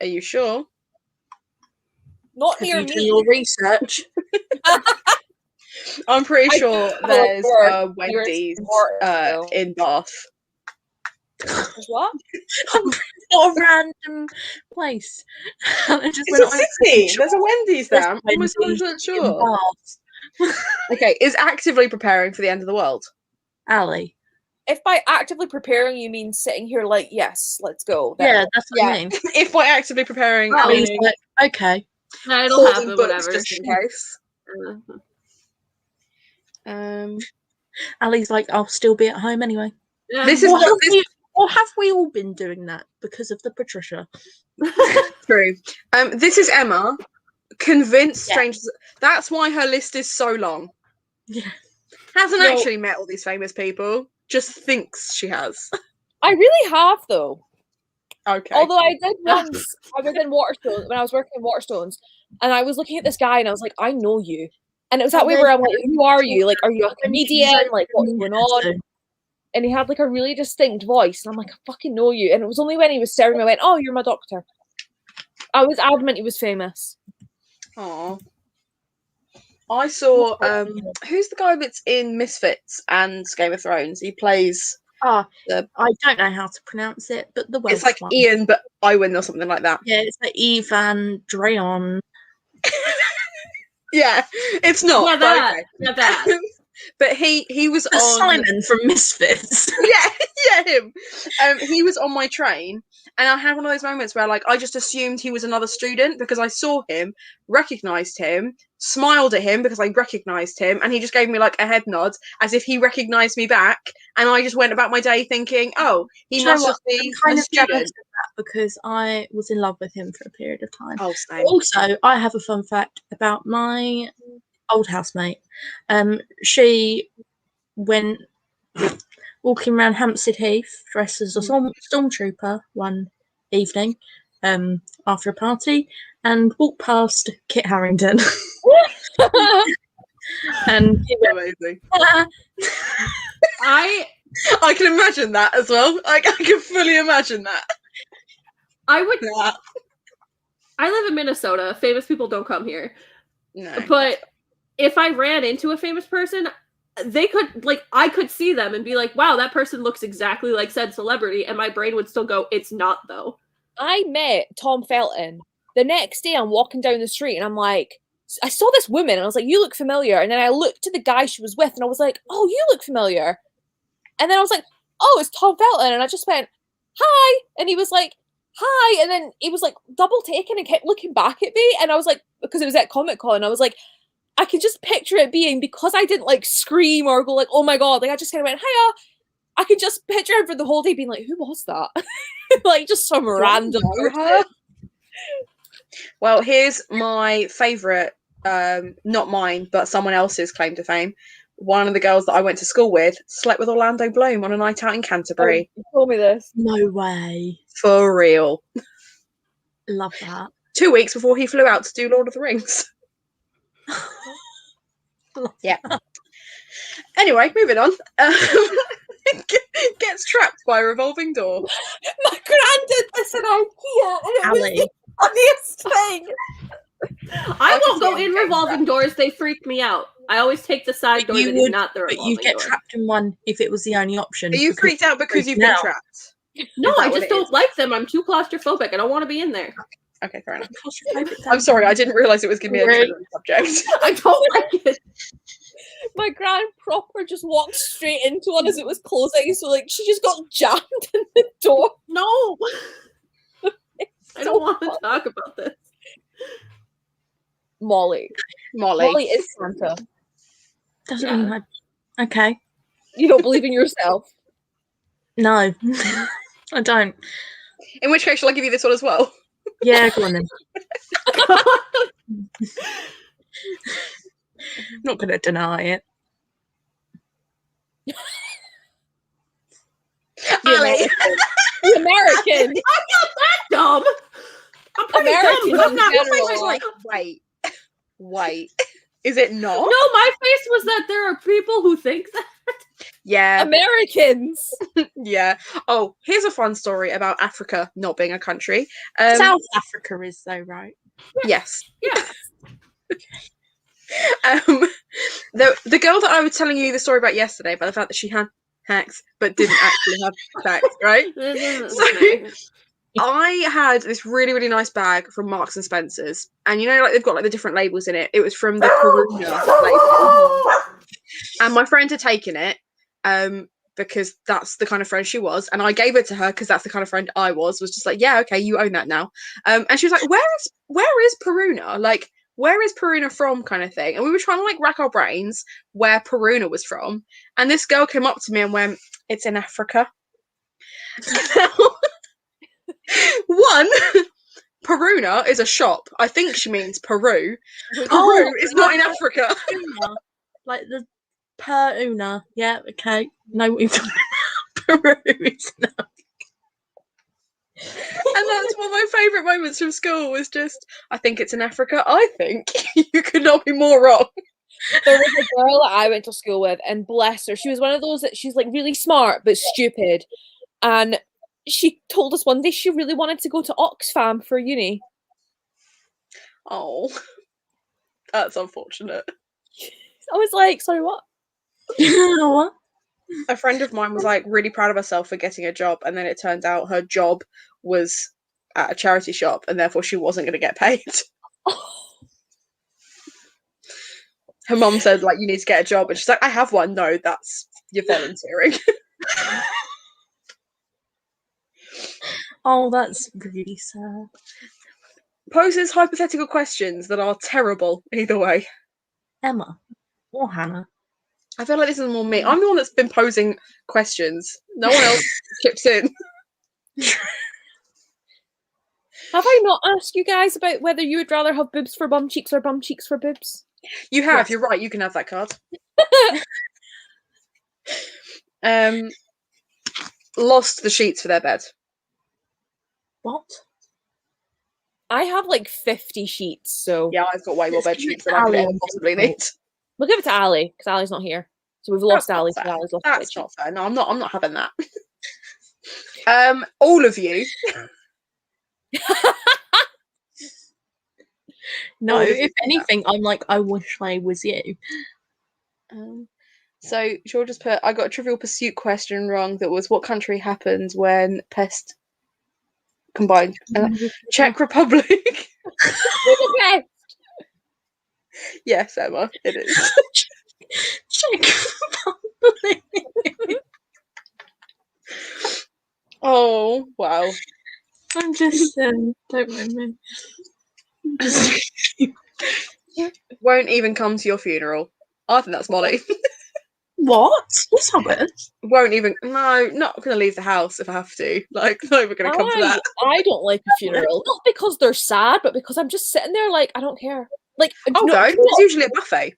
Are you sure? Not Have near you done me. your research? I'm pretty sure have a there's word. Wendy's Yours, in Bath. There's what? Not a random place. I just It's went, a "I'm city. sure There's a Wendy's there. I'm there's almost Wendy's 100% in sure. Bath." Okay, is actively preparing for the end of the world. Ali. If by actively preparing you mean sitting here like, yes, let's go. then Yeah, that's what I mean. If by actively preparing, Well, Ali's meaning like, okay. No, it'll hoarding happen, books whatever. just in case. Ali's like, I'll still be at home anyway. Yeah. This is Or have we all been doing that because of the Patricia? true. This is Emma, convinced Yeah. strangers. That's why her list is so long. Yeah. Hasn't No. actually met all these famous people. Just thinks she has. I really have though. Okay. Although I did once, I was in Waterstones when I was working in Waterstones, and I was looking at this guy, and I was like, I know you. And it was that way where I'm like, who are you? Like, are you a comedian? Like, what's going on? And he had like a really distinct voice, and I'm like, I fucking know you. And it was only when he was serving me, I went, oh, you're my doctor. I was adamant he was famous. Oh. I saw who's the guy that's in Misfits and Game of Thrones? He plays I the don't know how to pronounce it, but the Welsh it's like one. Ian but Iwan or something like that. Yeah, it's like Ivan Dreon. Yeah, it's not. Yeah, but that. okay. Yeah, that. But he was The on Simon from Misfits. yeah, him. He was on my train, and I had one of those moments where, like, I just assumed he was another student because I saw him, recognised him, smiled at him because I recognised him, and he just gave me like a head nod as if he recognised me back, and I just went about my day thinking, oh, he must just be I'm kind a of jealous student. of that because I was in love with him for a period of time. Oh, same. Also, I have a fun fact about my old housemate. She went walking around Hampstead Heath dressed as a stormtrooper one evening after a party and walked past Kit Harington. And he went, Amazing. I can imagine that as well. I can fully imagine that. would. Yeah. I live in Minnesota. Famous people don't come here. No. But if I ran into a famous person, they could, like, I could see them and be like, wow, that person looks exactly like said celebrity, and my brain would still go, it's not, though. I met Tom Felton. The next day, I'm walking down the street, and I'm like, I saw this woman, and I was like, you look familiar. And then I looked to the guy she was with, and I was like, oh, you look familiar. And then I was like, oh, it's Tom Felton. And I just went, hi. And he was like, hi. And then he was like double taking and kept looking back at me. And I was like, because it was at Comic-Con, I was like, I could just picture it being, because I didn't like scream or go like, oh my God. Like I just kind of went, hiya. I could just picture him for the whole day being like, who was that? Like just some random person. Well, here's my favourite, not mine, but someone else's claim to fame. One of the girls that I went to school with slept with Orlando Bloom on a night out in Canterbury. Oh, you told me this. no way. For real. Love that. 2 weeks before he flew out to do Lord of the Rings. Yeah. Anyway, moving on. Gets trapped by a revolving door. My gran did this in IKEA, and it was Ali. the funniest thing. I won't can go see in him getting revolving doors. They freak me out. I always take the side door you that is would, not the But revolving you get door. trapped in one if it was the only option. Are you because freaked out because you've been out. trapped? No, Is that I what just it don't is? like them. I'm too claustrophobic. I don't want to be in there. Okay, fair enough. Claustrophobic, I'm sorry, I didn't realise it was going to be a Right. triggering subject. I don't like it. My gran proper just walked straight into one as it was closing, so like she just got jammed in the door. No. I don't want to talk about this. Mollie. Mollie is Santa. Doesn't Yeah. really matter. Okay. You don't believe in yourself. No. I don't. In which case, shall I give you this one as well? Yeah, go on then. Not going to deny it. Ali. The American. Dumb. I'm pretty American dumb. I'm not. in My face general. was like, Wait. Is it not? no, my face was that there are people who think that. Yeah. Americans. Yeah. Oh, here's a fun story about Africa not being a country. South Africa is though, right? Yes. Yeah. The girl that I was telling you the story about yesterday, about the fact that she had hacks but didn't actually have sex, right? I had this really, really nice bag from Marks and Spencer's, and you know, like they've got like the different labels in it. It was from the Karuna label, and my friend had taken it, because that's the kind of friend she was, and I gave it to her because that's the kind of friend I was. Was just like, yeah, okay, you own that now. And she was like, where is Peruna? Like, where is Peruna from? Kind of thing. And we were trying to like rack our brains where Peruna was from, and this girl came up to me and went, "It's in Africa." One, Peruna is a shop. I think she means Peru. Peru is not in Africa. Like the Peruna. Yeah, okay. No, we've Peru is not. one of my favourite moments from school was just, I think it's in Africa. I think you could not be more wrong. There was a girl that I went to school with, and bless her, she was one of those that she's like really smart but stupid. And she told us one day she really wanted to go to Oxfam for uni. Oh, that's unfortunate. I was like, sorry, what? What? A friend of mine was like really proud of herself for getting a job, and then it turned out her job was at a charity shop, and therefore she wasn't going to get paid. Her mum said, like, you need to get a job, and she's like, I have one. No, that's you're volunteering. Oh, that's really sad. Poses hypothetical questions that are terrible either way. Emma or Hannah? I feel like this is more me. I'm the one that's been posing questions. No one else chips in. Have I not asked you guys about whether you would rather have boobs for bum cheeks or bum cheeks for boobs? You have, Yes. you're right, you can have that card. Lost the sheets for their bed. What? I have like 50 sheets, so Yeah, I've got way more Let's bed give it sheets to than I could Ali ever on possibly Discord. need. we'll give it to Ali because Ali's not here. So we've lost That's Ali. not So fair. Ali's lost the bed That's not sheets. fair. No, I'm not having that. All of you. No, All of you if do that. anything, I'm like, I wish I was you. So she'll just put, I got a Trivial Pursuit question wrong that was, what country happens when pest combined? Czech Republic. Okay. Yes, Emma, it is. Check. Oh, wow. I'm just don't mind me. Just Won't even come to your funeral. I think that's Mollie. what? Yes, I would. Won't even, no, not going to leave the house if I have to. Like, not even going to come to that. I don't like a funeral. Not because they're sad, but because I'm just sitting there like, I don't care. Like, I'll no, go. you know It's what? usually a buffet.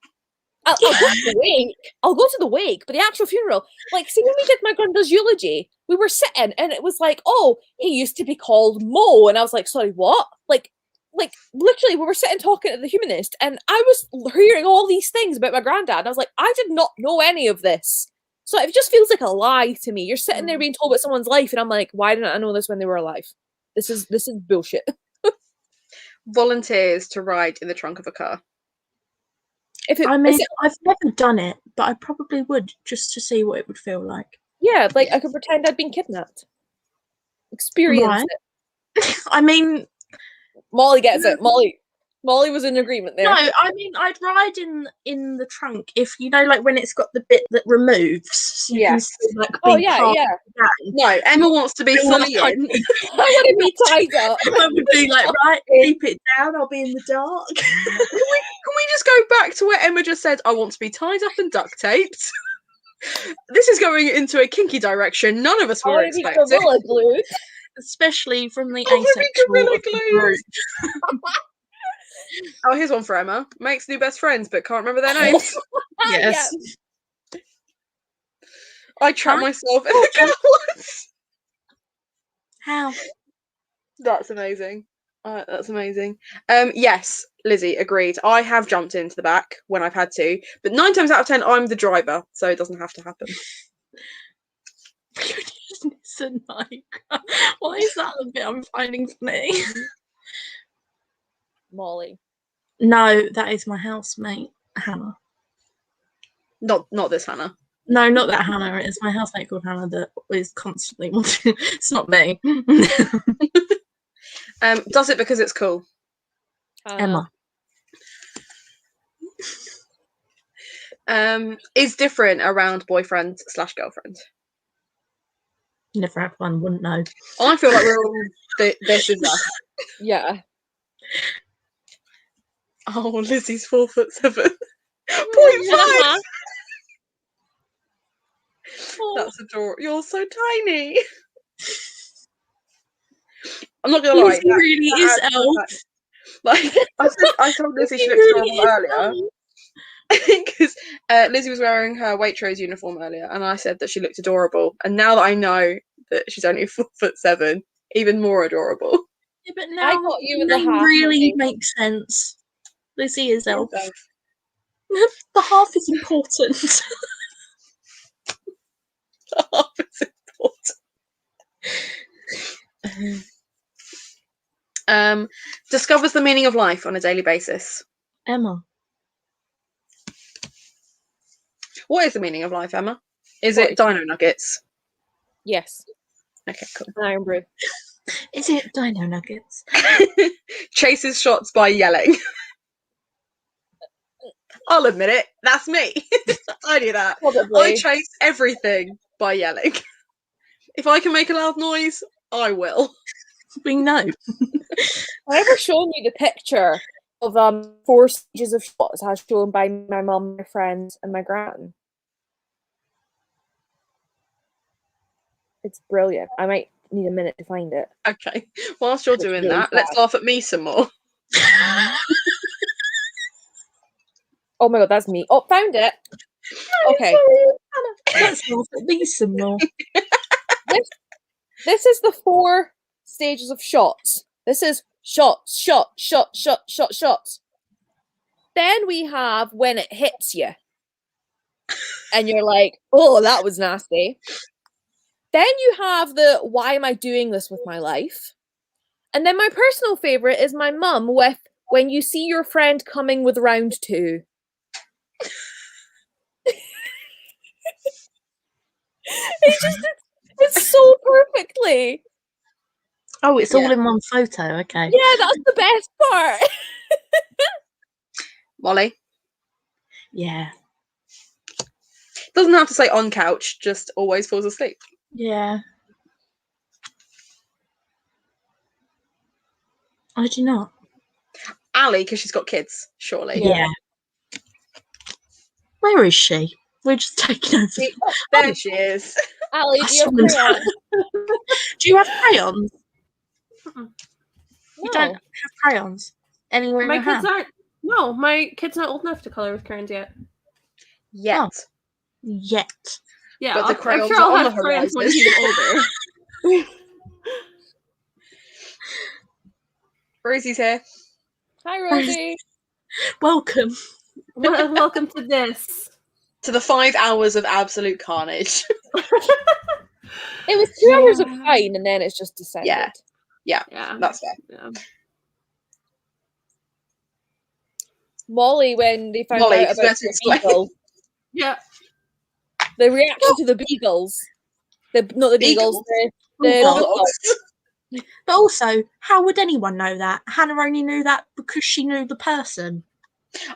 I'll go to the wake. I'll go to the wake, but the actual funeral, like, see, when we did my granddad's eulogy, we were sitting and it was like, oh, he used to be called Mo, and I was like, sorry, what? Like literally, we were sitting talking to the humanist, and I was hearing all these things about my granddad, and I was like, I did not know any of this. So it just feels like a lie to me. You're sitting there being told about someone's life, and I'm like, why didn't I know this when they were alive? This is bullshit. Volunteers to ride in the trunk of a car. I mean, I've never done it, but I probably would just to see what it would feel like. Yeah, like I could pretend I'd been kidnapped. Experience Right. it. I mean, Mollie gets it. Mollie was in agreement there. no, I mean, I'd ride in the trunk if you know, like when it's got the bit that removes, so you can Yes. still like be Oh yeah, part yeah. of the gang. No, Emma wants to be I wanna fully hide- in. I want to be tied up. I would be like, right, keep it down. I'll be in the dark. Can we just go back to where Emma just said, I want to be tied up and duct taped? This is going into a kinky direction none of us I were want to be expecting. gorilla glued. Especially from the I wanna be asexual gorilla of the glued. group. Oh, here's one for Emma. Makes new best friends, but can't remember their names. Yes. I trap myself in Oh, the car once. How? That's amazing. That's amazing. Yes, Lizzie, agreed. I have jumped into the back when I've had to, but 9 times out of 10, I'm the driver, so it doesn't have to happen. Listen, Mike. Why is that the bit I'm finding funny? Mollie. No, that is my housemate, Hannah. Not this Hannah. No, not that Hannah. It's my housemate called Hannah that is constantly wanting. It's not me. Does it because it's cool? Emma. Is different around boyfriend / girlfriend. Never had one, wouldn't know. I feel like we're all this is us. Yeah. Oh, Lizzie's 4'7". 0.5. That's adorable. You're so tiny. I'm not gonna lie. Lizzie really is elf. Like I told Lizzie she looked really adorable is earlier. elf. Because Lizzie was wearing her Waitrose uniform earlier, and I said that she looked adorable. And now that I know that she's only 4'7", even more adorable. Yeah, but I now got you the with the name half really thing. makes sense. Lizzie is elf. Elf. The half is important. Half is important. Discovers the meaning of life on a daily basis. Emma. What is the meaning of life, Emma? Is What? it dino nuggets? Yes, Okay, cool. Iron Brew. Is it Dino Nuggets? Chases shots by yelling. I'll admit it, that's me. I do that. I Probably. chase everything by yelling. If I can make a loud noise, I will. We know. I've ever shown you the picture of 4 stages of shots as shown by my mum, my friends, and my gran. It's brilliant. I might need a minute to find it. Okay, whilst you're It's doing really that, let's sad. laugh at me some more. Oh my god, that's me. Oh, found it. Okay, Let's laugh at these some more. this is the 4 stages of shots. This is shots, shot, shot, shot, shot, shots. Then we have when it hits you. And you're like, oh, that was nasty. Then you have the why am I doing this with my life? And then my personal favourite is my mum with when you see your friend coming with round 2. It's so perfectly. Oh, it's Yeah. all in one photo. Okay. Yeah, that's the best part. Mollie? Yeah. Doesn't have to say on couch, just always falls asleep. Yeah. I do not. Ali, because she's got kids, surely. Yeah. Where is she? We're just taking over. See, there she is. Ali, I do you have summoned her. crayons? Do you have crayons? You No. don't have crayons anywhere My in your kids house? aren't. No, my kid's not old enough to color with crayons yet. Yet. Oh. Yet. Yeah, But the I'm crayons sure are I'll on have the crayons when horizon. he's older. Rosie's here. Hi, Rosie. Welcome. Welcome to this. To the 5 hours of absolute carnage. It was 2 hours of fine, and then it's just descended. Yeah. Yeah. That's fair. Yeah. Mollie, when they found Mollie, out it's about better to the explain. beagle, Yeah. the reaction to the beagles, not the beagles, the Bulldogs. bulldogs. But also, how would anyone know that? Hannah only knew that because she knew the person.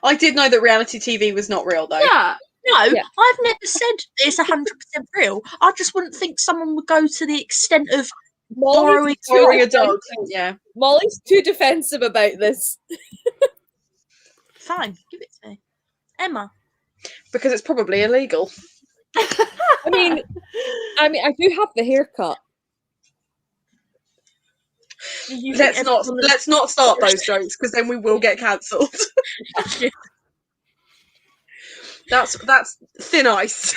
I did know that reality TV was not real, though. Yeah. No, Yeah. I've never said it's 100% real. I just wouldn't think someone would go to the extent of borrowing Borrowing a too dog. defensive. Yeah. Mollie's too defensive about this. Fine, give it to me. Emma. Because it's probably illegal. I mean, I do have the haircut. You think Let's not start those jokes because then we will get cancelled. That's thin ice.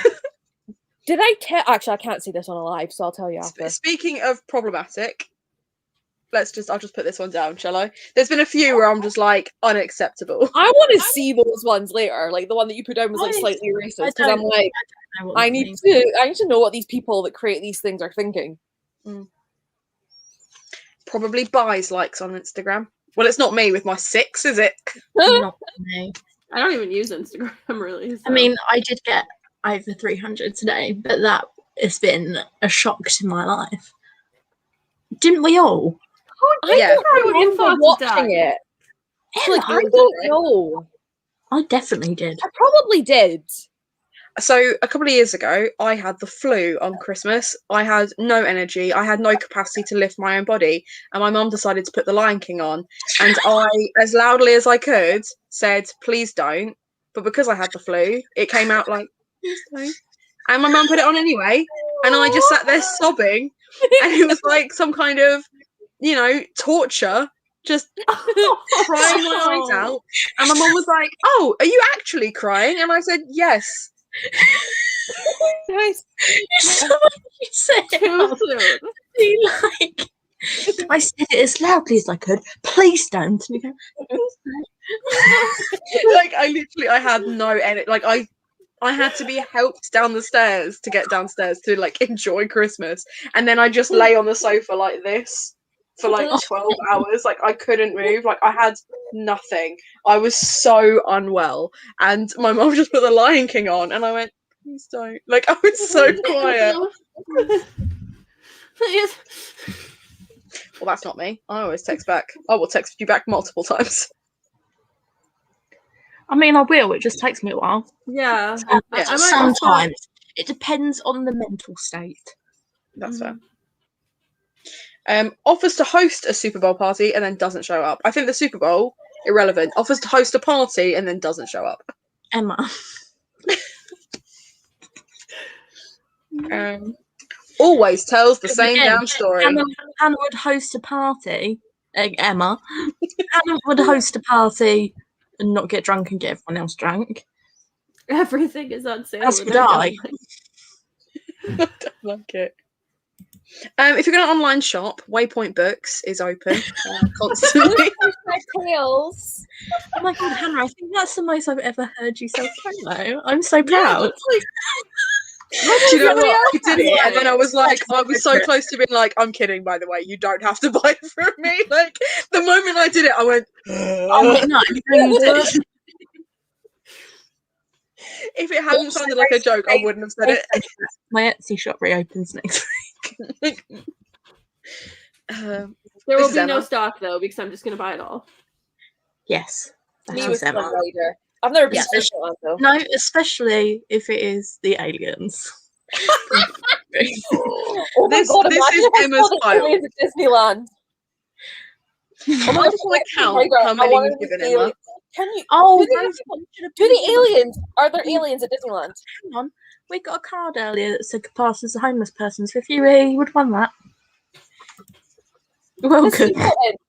Did I tell? Actually, I can't see this on a live, so I'll tell you after. Speaking of problematic, I'll just put this one down, shall I? There's been a few where I'm just like unacceptable. I want to see those ones later, like the one that you put down was like slightly racist, because I'm like, I need to know what these people that create these things are thinking. Probably buys likes on Instagram. Well, it's not me with my 6, is it? Not me. I don't even use Instagram really. So. I mean, I did get over 300 today, but that has been a shock to my life. Didn't we all? I Yeah. don't remember watching it. Like, I don't know. I definitely did. I probably did. So a couple of years ago, I had the flu on Christmas. I had no energy. I had no capacity to lift my own body. And my mum decided to put The Lion King on. And I, as loudly as I could, said, please don't. But because I had the flu, it came out like, please don't. And my mum put it on anyway. And I just sat there sobbing. And it was like some kind of, torture. Just crying my eyes out. And my mum was like, oh, are you actually crying? And I said, yes. Nice. You said Too soon. be like I said it as loudly as I could. Please don't. And you go, Like I had no energy. Like I had to be helped down the stairs to get downstairs to like enjoy Christmas, and then I just lay on the sofa like this for like 12 hours. Like I couldn't move. Like I had nothing. I was so unwell, and my mum just put the Lion King on, and I went, please don't. Like I was so quiet. Well, that's not me. I always text back. I will text you back multiple times. I mean, I will. It just takes me a while. Yeah. Yeah, I might Sometimes. It depends on the mental state. That's fair. Offers to host a Super Bowl party and then doesn't show up. I think the Super Bowl, irrelevant. Offers to host a party and then doesn't show up. Emma. Always tells the same Again, damn story. Hannah would host a party. Emma. Hannah would host a party and not get drunk and get everyone else drunk. Everything is on sale. As and would I I. I don't like it. If you're going to online shop, Waypoint Books is open constantly. Tails. Oh my god, Hannah, I think that's the most I've ever heard you say solo. I'm so proud. Do you know what? I did it, and then I was like, I was so close to being like, I'm kidding, by the way, you don't have to buy it from me. Like, the moment I did it, I went, Oh no, if it hadn't sounded like a joke, I wouldn't have said it. My Etsy shop reopens next week. There This will is be no Emma. stock though, because I'm just gonna buy it all. Yes. Me That with is Emma. Tomb Raider. I've never been Yeah. to this one though. No, especially if it is the aliens. Oh my This- god, this imagine is if I Emma's saw the pile. aliens at Disneyland. I just want to count how many you've given Emma. Can you? Oh, Do the aliens? Are there aliens at Disneyland? hang on. We got a card earlier that said pass as a homeless person, so if you really would want that. Welcome. This is important.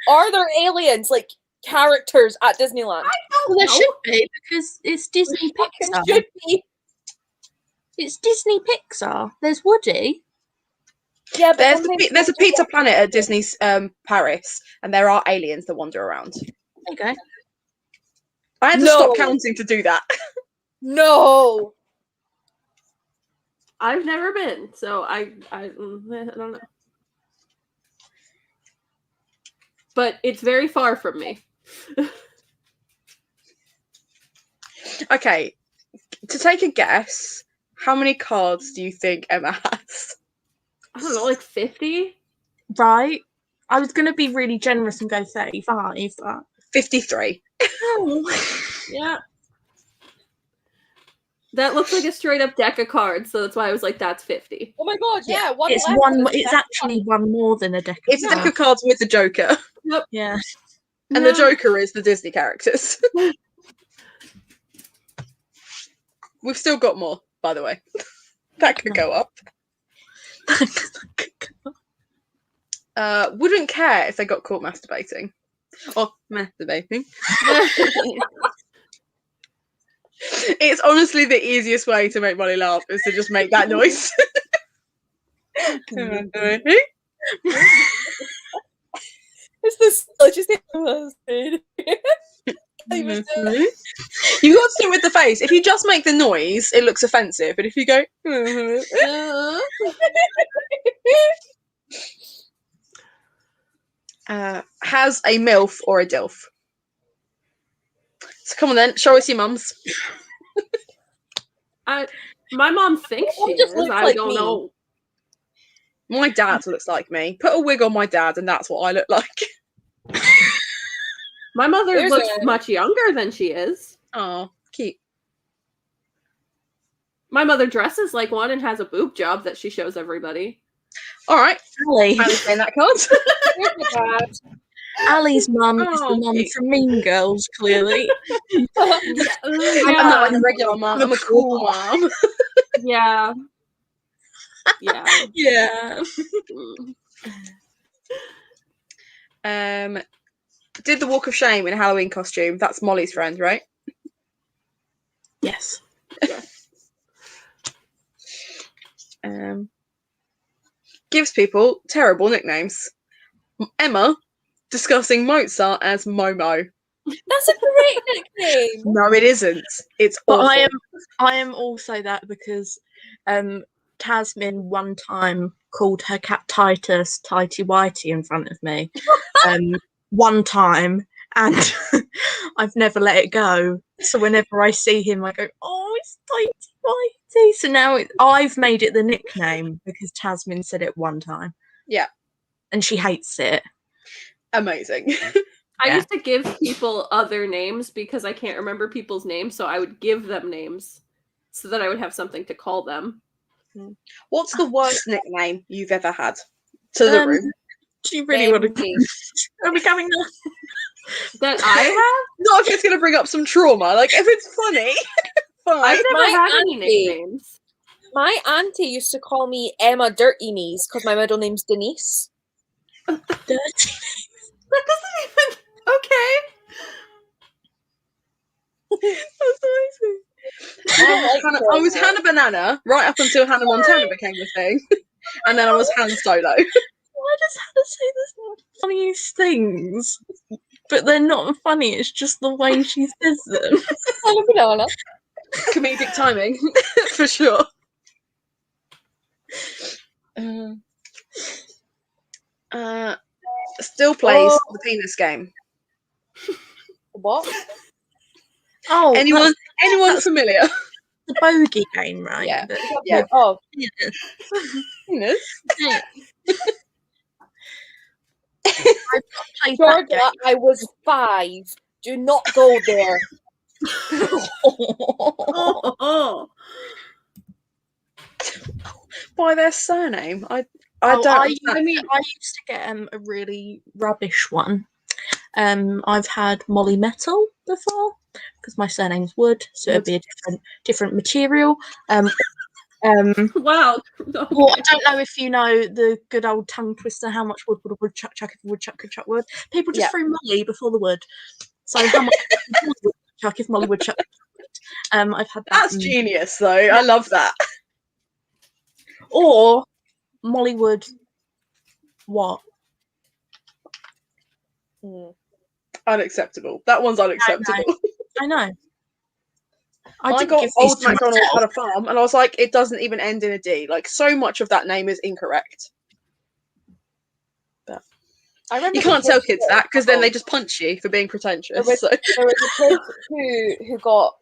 Are there aliens like characters at Disneyland? Well, there should be because it's Disney Fucking Pixar. should be. It's Disney Pixar. There's Woody. Yeah, but There's a Pizza Planet at Disney's Paris, and there are aliens that wander around. There you go. I had to No. stop counting to do that. No. I've never been, so I don't know. But it's very far from me. Okay, to take a guess, how many cards do you think Emma has? I don't know, like 50? Right. I was going to be really generous and go 35, but 53. Yeah. That looks like a straight up deck of cards, so that's why I was like, that's 50. Oh my god, yeah. One it's left one. is It's that actually one more than a deck. It's a deck of cards with the Joker, Yeah. and the Joker is the Disney characters. We've still got more, by the way. That could go up. Wouldn't care if they got caught masturbating. Or masturbating. It's honestly the easiest way to make Mollie laugh is to just make that noise. It's this. I just You got to do it with the face. If you just make the noise, it looks offensive. But if you go, has a MILF or a DILF? So come on then, show us your mums. My mom thinks Mom she just is. looks I like don't me. know. My dad looks like me. Put a wig on my dad, and that's what I look like. My mother There's looks a- much younger than she is. Oh, cute. My mother dresses like one and has a boob job that she shows everybody. All right, Ali. Ali's playing that card. Here's the card. Ali's mum is Oh, the mum cute. from Mean Girls, clearly. I'm not like a regular mum. I'm a cool mum. Yeah. Yeah. Yeah. Did the Walk of Shame in a Halloween costume. That's Mollie's friend, right? Yes. Gives people terrible nicknames. Emma discussing Mozart as Momo. That's a great nickname. No, it isn't. It's But awful. I am also that because Tasmin one time called her cat Titus Tighty Whitey in front of me. One time, and I've never let it go. So whenever I see him, I go, "Oh, it's Tighty Whitey." So now I've made it the nickname because Tasmin said it one time. Yeah. And she hates it. Amazing. I Yeah. used to give people other names because I can't remember people's names, so I would give them names so that I would have something to call them. What's the worst nickname you've ever had? To the room. Do you really want to? Benji. Are we coming now? That I have? Not if it's going to bring up some trauma. Like, if it's funny, fine. I've never My had any auntie- nicknames. My auntie used to call me Emma Dirty Knees because my middle name's Denise. Dirty. That doesn't even. Okay. That's amazing. I was Hannah Banana right up until Hannah Montana became a thing. And then I was Han Solo. Why does Hannah say the funniest things? But they're not funny, it's just the way she says them. Hannah Banana. Comedic timing, for sure. Still plays the penis game. What? Oh, Anyone that's familiar? the bogey game, right? Yeah. But- Yeah. Oh, Penis? yeah. I've not played that Georgia, I was 5. Do not go there. game. Oh. By their surname. I Oh, don't I understand. mean, I used to get a really rubbish one. I've had Mollie Metal before because my surname's Wood, so it'd be a different material. Wow. Well, I don't know if you know the good old tongue twister. How much wood would a woodchuck chuck if a woodchuck could chuck wood? People just Yeah. threw Molly before the wood. So how much would Molly would chuck if Molly would chuck? I've had that. That's genius, though. I love that. Or Molly would what? Unacceptable. That one's unacceptable. I know. I didn't got give these Old to MacDonald myself. had a farm, and I was like, it doesn't even end in a D. Like, so much of that name is incorrect. I remember You can't the tell kid kids that because then they just punch you for being There pretentious. was, So. there was a kid who got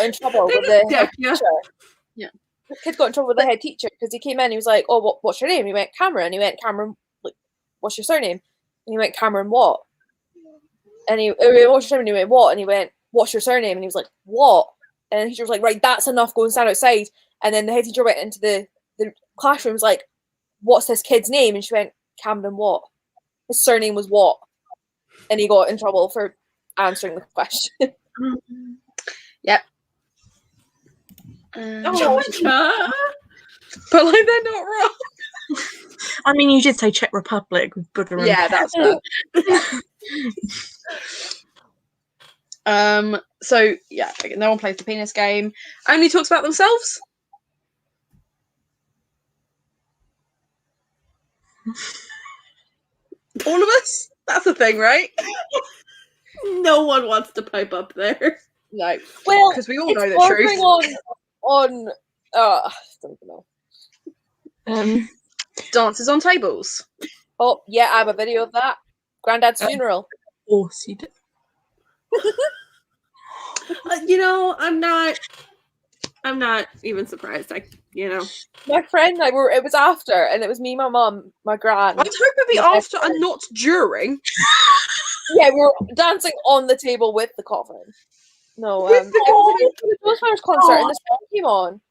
in trouble with the head Yeah. teacher. Yeah. The kid got in trouble with the head teacher because he came in. He was like, "Oh, what's your name?" He went Cameron. He went Cameron. Like, what's your surname? And he went Cameron what? And he what's your surname? And he went what? And he went what's your surname? And he was like what? And the teacher was like, right, that's enough. Go and stand outside. And then the head teacher went into the classroom. Was like, what's this kid's name? And she went Cameron what? His surname was what? And he got in trouble for answering the question. Yep. Georgia. But like they're not wrong. I mean, you did say Czech Republic with Buddha and Yeah, that's fair. So yeah, no one plays the penis game. Only talks about themselves. All of us. That's the thing, right? No one wants to pipe up there. No, Well, because we all it's know the bordering truth. on I don't know. Dances on tables. Oh yeah, I have a video of that. Granddad's funeral. Of course you did. You know, I'm not even surprised. My friend and I were. It was after, and it was me, my mum, my gran. I'd hope it'd be after and not during. Yeah, we were dancing on the table with the coffin. No, it was a Ghostbusters concert, and this song came on,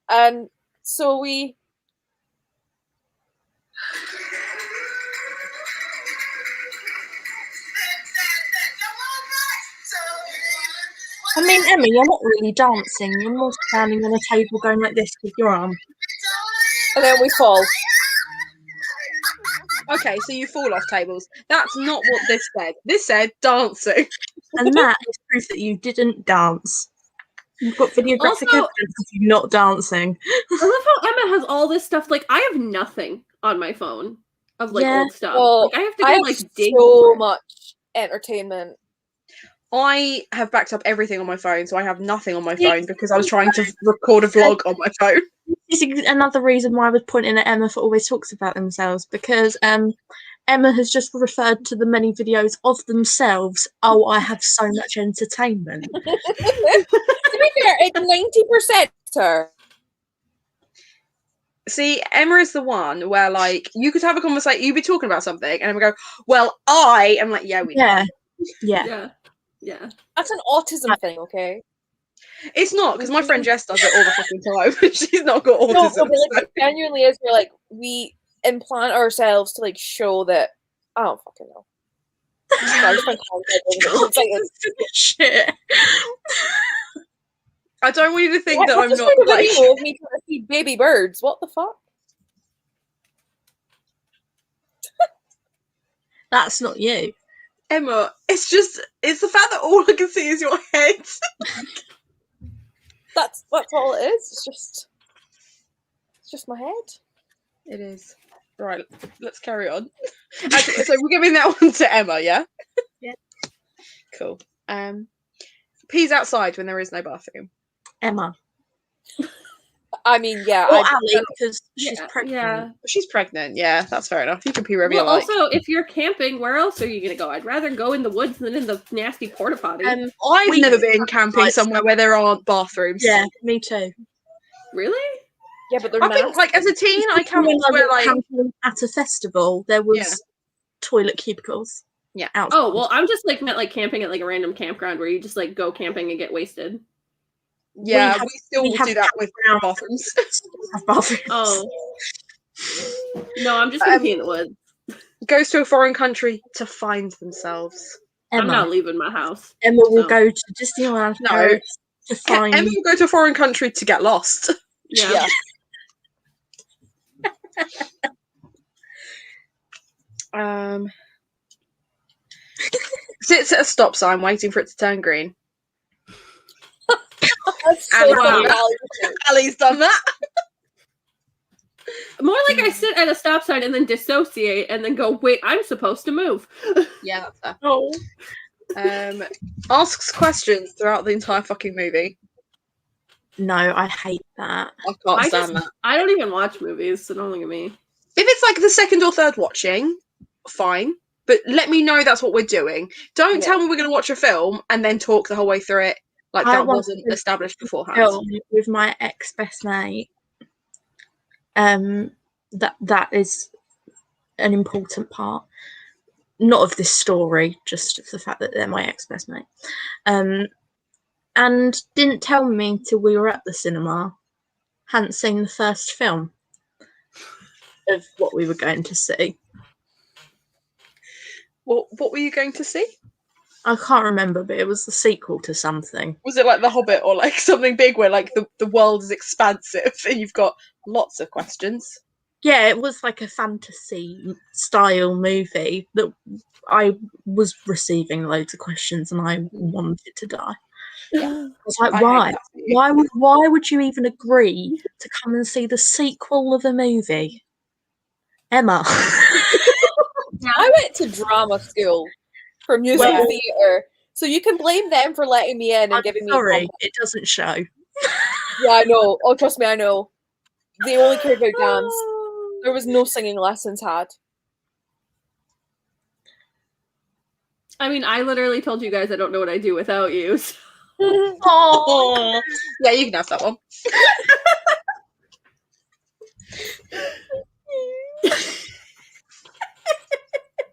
and so we. I mean, Emma, you're not really dancing. You're more standing on a table going like this with your arm. And then we fall. Okay, so you fall off tables. That's not what this said. This said dancing. And that is proof that you didn't dance. You've got videographic Also- evidence of you not dancing. I love how Emma has all this stuff. Like, I have nothing on my phone of like Yeah. old stuff. Well, Like I have to go I have like dig so for it. much entertainment. I have backed up everything on my phone, so I have nothing on my Yeah. phone because I was trying to record a vlog on my phone. This is another reason why I was pointing at Emma for always talks about themselves, because Emma has just referred to the many videos of themselves. Oh, I have so much entertainment. To be fair, it's 90% her. See, Emma is the one where, like, you could have a conversation, you'd be talking about something, and Emma go, well, I'm like, yeah, we know. Yeah, yeah. Yeah. Yeah. That's an autism thing, okay? It's not, because my friend Jess does it all the fucking time. She's not got No, autism. but like, so- it genuinely is where like we implant ourselves to like show that I don't fucking know. I just find content it's Shit. I don't want you to think What? that I I'm just not, found a like... video of me trying to feed baby birds. What the fuck? That's not you. Emma, it's the fact that all I can see is your head. That's all it is. It's just my head. It is. Right, let's carry on. Actually, so we're giving that one to Emma, yeah? Yeah. Cool. Peas outside when there is no bathroom. Emma. I mean, yeah. Or Ali, because she's Yeah, pregnant. yeah. She's pregnant, yeah, that's fair enough. You can pee wherever Well, you like. also, if you're camping, where else are you gonna go? I'd rather go in the woods than in the nasty porta potty. I've we- never been camping Right. somewhere where there aren't bathrooms. Yeah, me too. Really? Yeah, but they're I think, like, as a teen, I camped When I where, was like... camping at a festival, there was Yeah. toilet cubicles. Yeah. Outside. Oh, well, I'm just like meant like camping at like a random campground where you just like go camping and get wasted. Yeah, have- we still we have do that with campground. bathrooms. Have bathrooms. Oh. No, I'm just gonna pee in the woods. Goes to a foreign country to find themselves. I'm Emma. not leaving my house. Emma will No. go to Disneyland No. Paris to find. Emma will go to a foreign country to get lost. Yeah. Sits at a stop sign waiting for it to turn green. That's so And funny. wow. Ali's done that. More like I sit at a stop sign and then dissociate and then go, wait, I'm supposed to move. Yeah, that's Oh. fair. Asks questions throughout the entire fucking movie. No, I hate that. I can't I stand just- that. I don't even watch movies, so don't look at me. If it's like the second or third watching, fine. But let me know that's what we're doing. Don't Yeah. tell me we're going to watch a film and then talk the whole way through it like I that want wasn't to established beforehand. Film with my ex best mate. That is an important part. Not of this story, just of the fact that they're my ex best mate. And didn't tell me till we were at the cinema. Hadn't seen the first film of what we were going to see. What were you going to see? I can't remember, but it was the sequel to something. Was it like The Hobbit or like something big where like the world is expansive and you've got lots of questions? Yeah, it was like a fantasy style movie that I was receiving loads of questions and I wanted to die. I was like, I hate why? that for you. Why would you even agree to come and see the sequel of a movie? Emma. I went to drama school for musical Well- theatre, so you can blame them for letting me in and I'm giving me. sorry, it doesn't show. Yeah, I know. Oh, trust me, I know. They only cared about dance. There was no singing lessons had. I mean, I literally told you guys I don't know what I do without you. So. Oh, Yeah, you can have that one.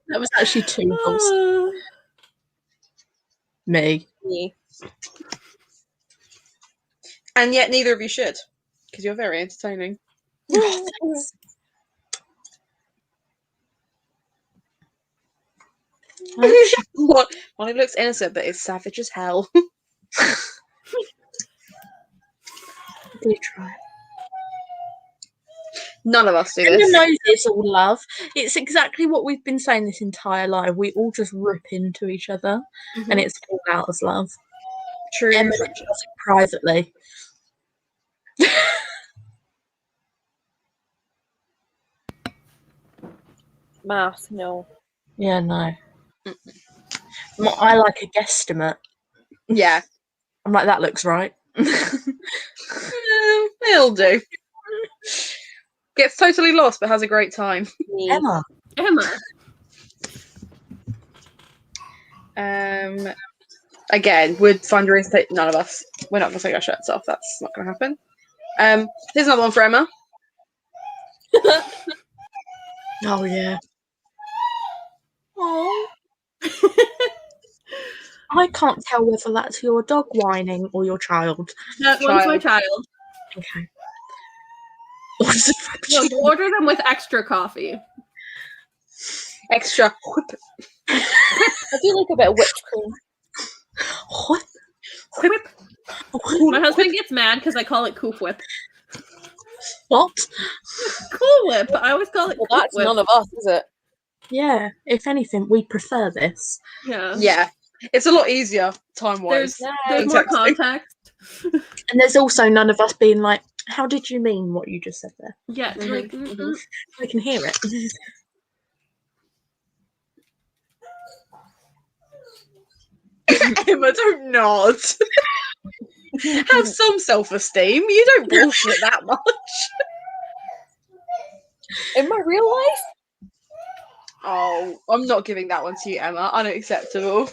that was actually two goals. Me. Me. And yet neither of you should, because you're very entertaining. Mollie looks innocent, but is savage as hell. Do try. None of us do Emma this. knows it's all love. It's exactly what we've been saying this entire life. We all just rip into each other, and it's all out of love. True. Emma does it privately. Math, no. Yeah, no. I like a guesstimate. Yeah. I'm like, that looks right. It'll do. Gets totally lost, but has a great time. Me. Emma. Again, would find a reason to take none of us. We're not going to take our shirts off. That's not going to happen. Here's another one for Emma. Oh, yeah. Aww. I can't tell whether that's your dog whining or your child. That one's my child. Okay. No, order them with extra coffee. Extra whip. I do like a bit of whipped cream. What? Whip. My husband gets mad because I call it Cool Whip. What? Cool Whip. I always call it Well, Cool that's Whip. none of us, is it? Yeah. If anything, we prefer this. Yeah. Yeah. It's a lot easier time-wise. There's more Texting. context. And there's also none of us being like, how did you mean what you just said there? Yeah, Mhm, like mhm. I can hear it. Emma, don't nod. Have some self-esteem. You don't bullshit that much. In my real life? Oh, I'm not giving that one to you, Emma. Unacceptable.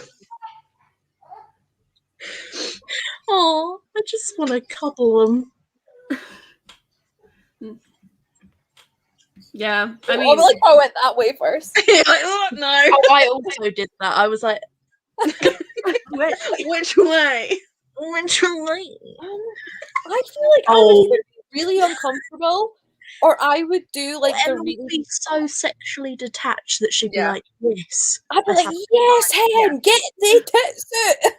Oh, I just want to cuddle them. yeah. I I mean, mean, like I went that way first. You're like, oh, no. Oh, I also did that. I was like, Which way? which way? I feel like I Oh. would either be really uncomfortable, or I would do like the Emma would really. be so sexually detached that she'd Yeah. be like, yes. I'd be I like, have- yes, hen, get the tits out.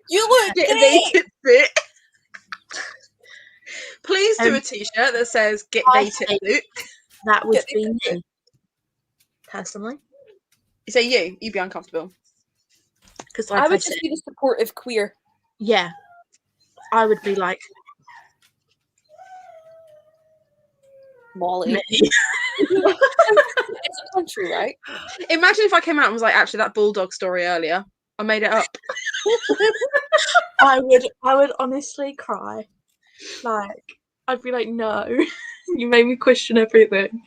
You look Get great. the bit. Please do Um, a t-shirt that says "Get I the think- tip." That would Get the be tits me. Personally. You say you'd be uncomfortable. Because I like I, would said, just be the supportive queer. yeah. I would be like, Mollie. me. It's a country, right? Imagine if I came out and was like, actually, that bulldog story earlier, I made it up. I would honestly cry. Like, I'd be like, no. You made me question everything.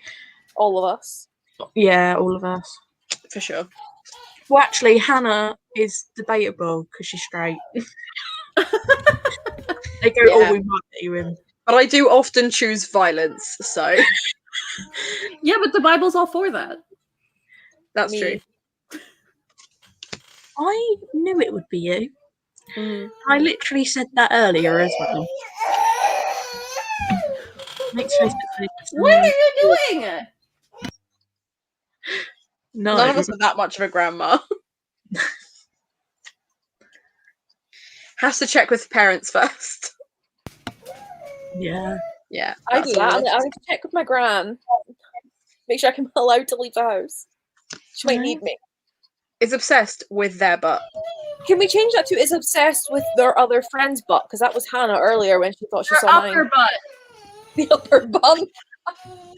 All of us. Yeah, all of us. For sure. Well, actually, Hannah is debatable because she's straight. They go, Yeah. oh, we might get you in. But I do often choose violence, so yeah, but the Bible's all for that. that's Me. true. I knew it would be you. Mm. I literally said that earlier as well. Makes face What are you doing? No. None of us are that much of a grandma. Has to check with parents first. Yeah. Yeah, I that's do that. all. I need to check with my gran. Make sure I'm allowed to leave the house. She might need me. Is obsessed with their butt. Can we change that to is obsessed with their other friend's butt? Because that was Hannah earlier when she thought she Your saw upper mine. butt. The upper bum.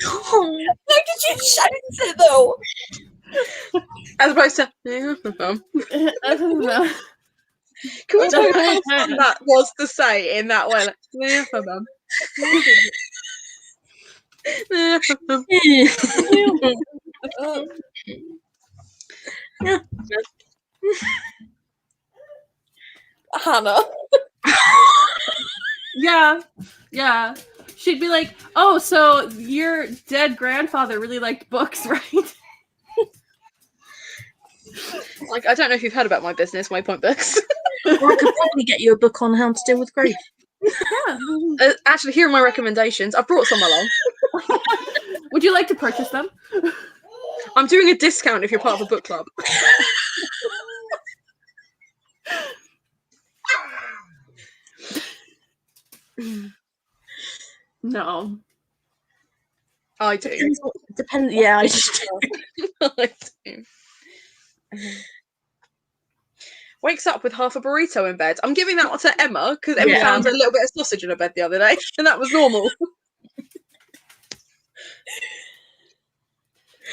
How did you shout it though? As opposed to can we talk about how fun that was to say in that way? Like, yeah, mum. Hannah. Yeah. She'd be like, oh, so your dead grandfather really liked books, right? Like, I don't know if you've heard about my business, Waypoint Books. Or I could probably get you a book on how to deal with grief. Yeah. Actually, here are my recommendations. I've brought some along. Would you like to purchase them? I'm doing a discount if you're part of a book club. No. I do. Depends. Yeah, I just. I do. Wakes up with half a burrito in bed. I'm giving that one to Emma because Emma Yeah. found a little bit of sausage in her bed the other day, and that was normal.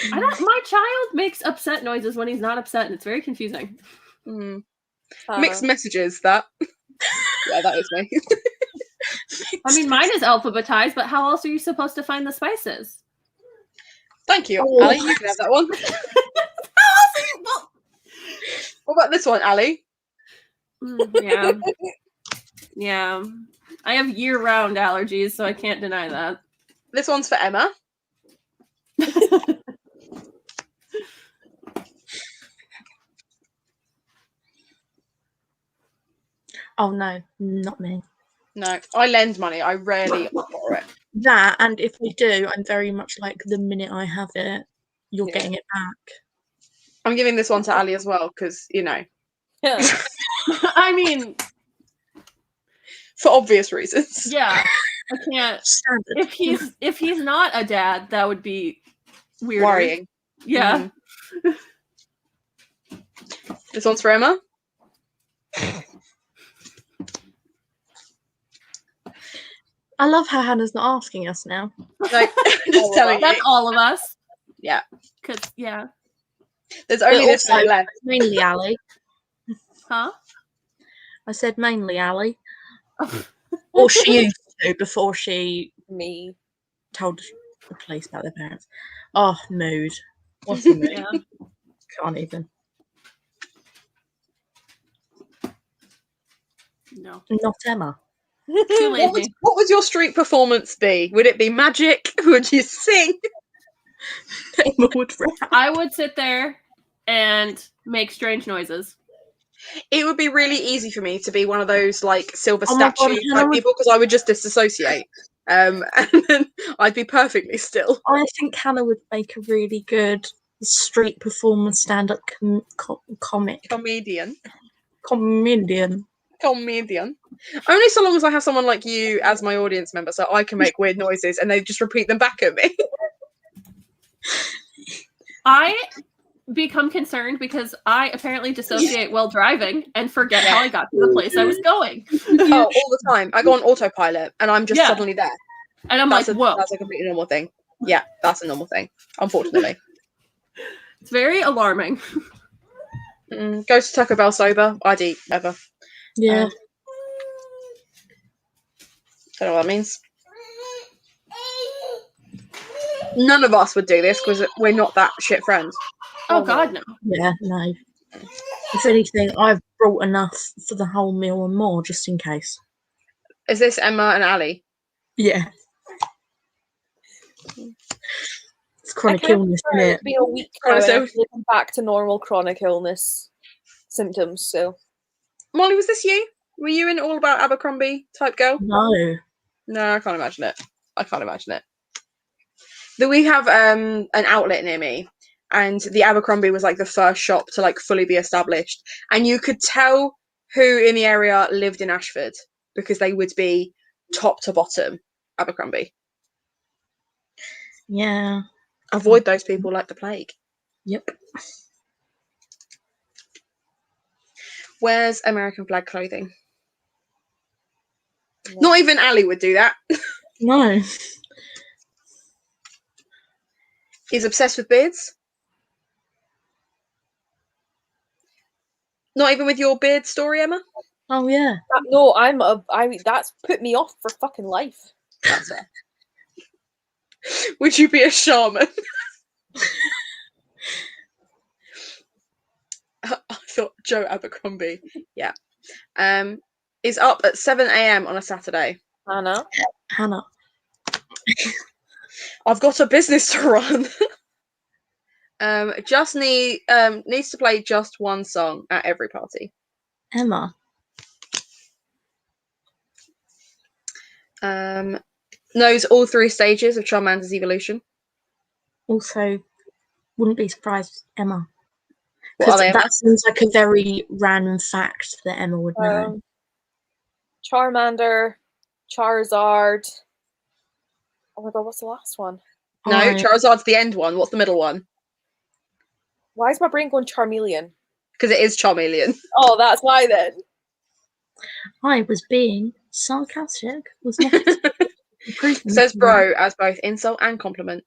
My child makes upset noises when he's not upset, and it's very confusing. Mixed messages, that. Yeah, that is me. I mean, mine is alphabetized, but how else are you supposed to find the spices? Thank you, Oh. Ali. You can have that one. What about this one, Ali? Yeah. Yeah. I have year-round allergies, so I can't deny that. This one's for Emma. Oh no, not me. No, I lend money. I rarely borrow it. That, and if I do, I'm very much like the minute I have it, you're Yeah. getting it back. I'm giving this one to Ali as well because, you know, Yeah. I mean, for obvious reasons. yeah, I can't. Standard. If he's not a dad, that would be weird. Worrying. Yeah. This one's for Emma. I love how Hannah's not asking us now. Like, just telling That's you. all of us. Yeah. Cause yeah. There's only But this also, one left. mainly Ali. Huh? I said mainly Ali. Or she used to before she Me. told the police about their parents. Oh, mood. What's a mood? Yeah. Can't even. No. Not Emma. Too lazy. What would your street performance be? Would it be magic? Would you sing? Emma would rap. I would sit there and make strange noises. It would be really easy for me to be one of those like silver Oh my God, statue Hannah type would- people because I would just disassociate. And then I'd be perfectly still. I think Hannah would make a really good street performer stand-up comic. Comedian. Comedian. Only so long as I have someone like you as my audience member, so I can make weird noises and they just repeat them back at me. I become concerned because I apparently dissociate while driving and forget how I got to the place I was going. Oh, all the time. I go on autopilot and I'm just Yeah. suddenly there. And I'm That's like, whoa. That's a completely normal thing. Yeah, that's a normal thing. Unfortunately. It's very alarming. Go to Taco Bell sober. I'd eat ever. Yeah. Don't know what that means. None of us would do this because we're not that shit friends. Oh God, no. Yeah, no. If anything, I've brought enough for the whole meal and more, just in case. Is this Emma and Ali? Yeah. It's chronic I can't illness, remember isn't it's it? been a week now and I'm looking back to normal chronic illness symptoms. So Mollie, was this you? Were you in All About Abercrombie type girl? No. No, I can't imagine it. That we have an outlet near me, and the Abercrombie was like the first shop to like fully be established, and you could tell who in the area lived in Ashford because they would be top to bottom Abercrombie. Yeah. Avoid those people like the plague. Yep. Wears American flag clothing. Not even Ali would do that. No. He's obsessed with beards. Not even with your beard story, Emma? Oh, yeah. no, that's put me off for fucking life. That's it. Would you be a shaman? I thought Joe Abercrombie. Yeah. Is up at 7 a.m. on a Saturday. Hannah. I've got a business to run. Just needs to play just one song at every party. Emma. Knows all 3 stages of Charmander's evolution. Also, wouldn't be surprised, Emma. What are Because they, Emma? that seems like a very random fact that Emma would know. Charmander, Charizard. Oh my God, what's the last one? No, Charizard's the end one. What's the middle one? Why is my brain going Charmeleon? Because it is Charmeleon. Oh, that's why then. I was being sarcastic. Was not. Says bro as both insult and compliment.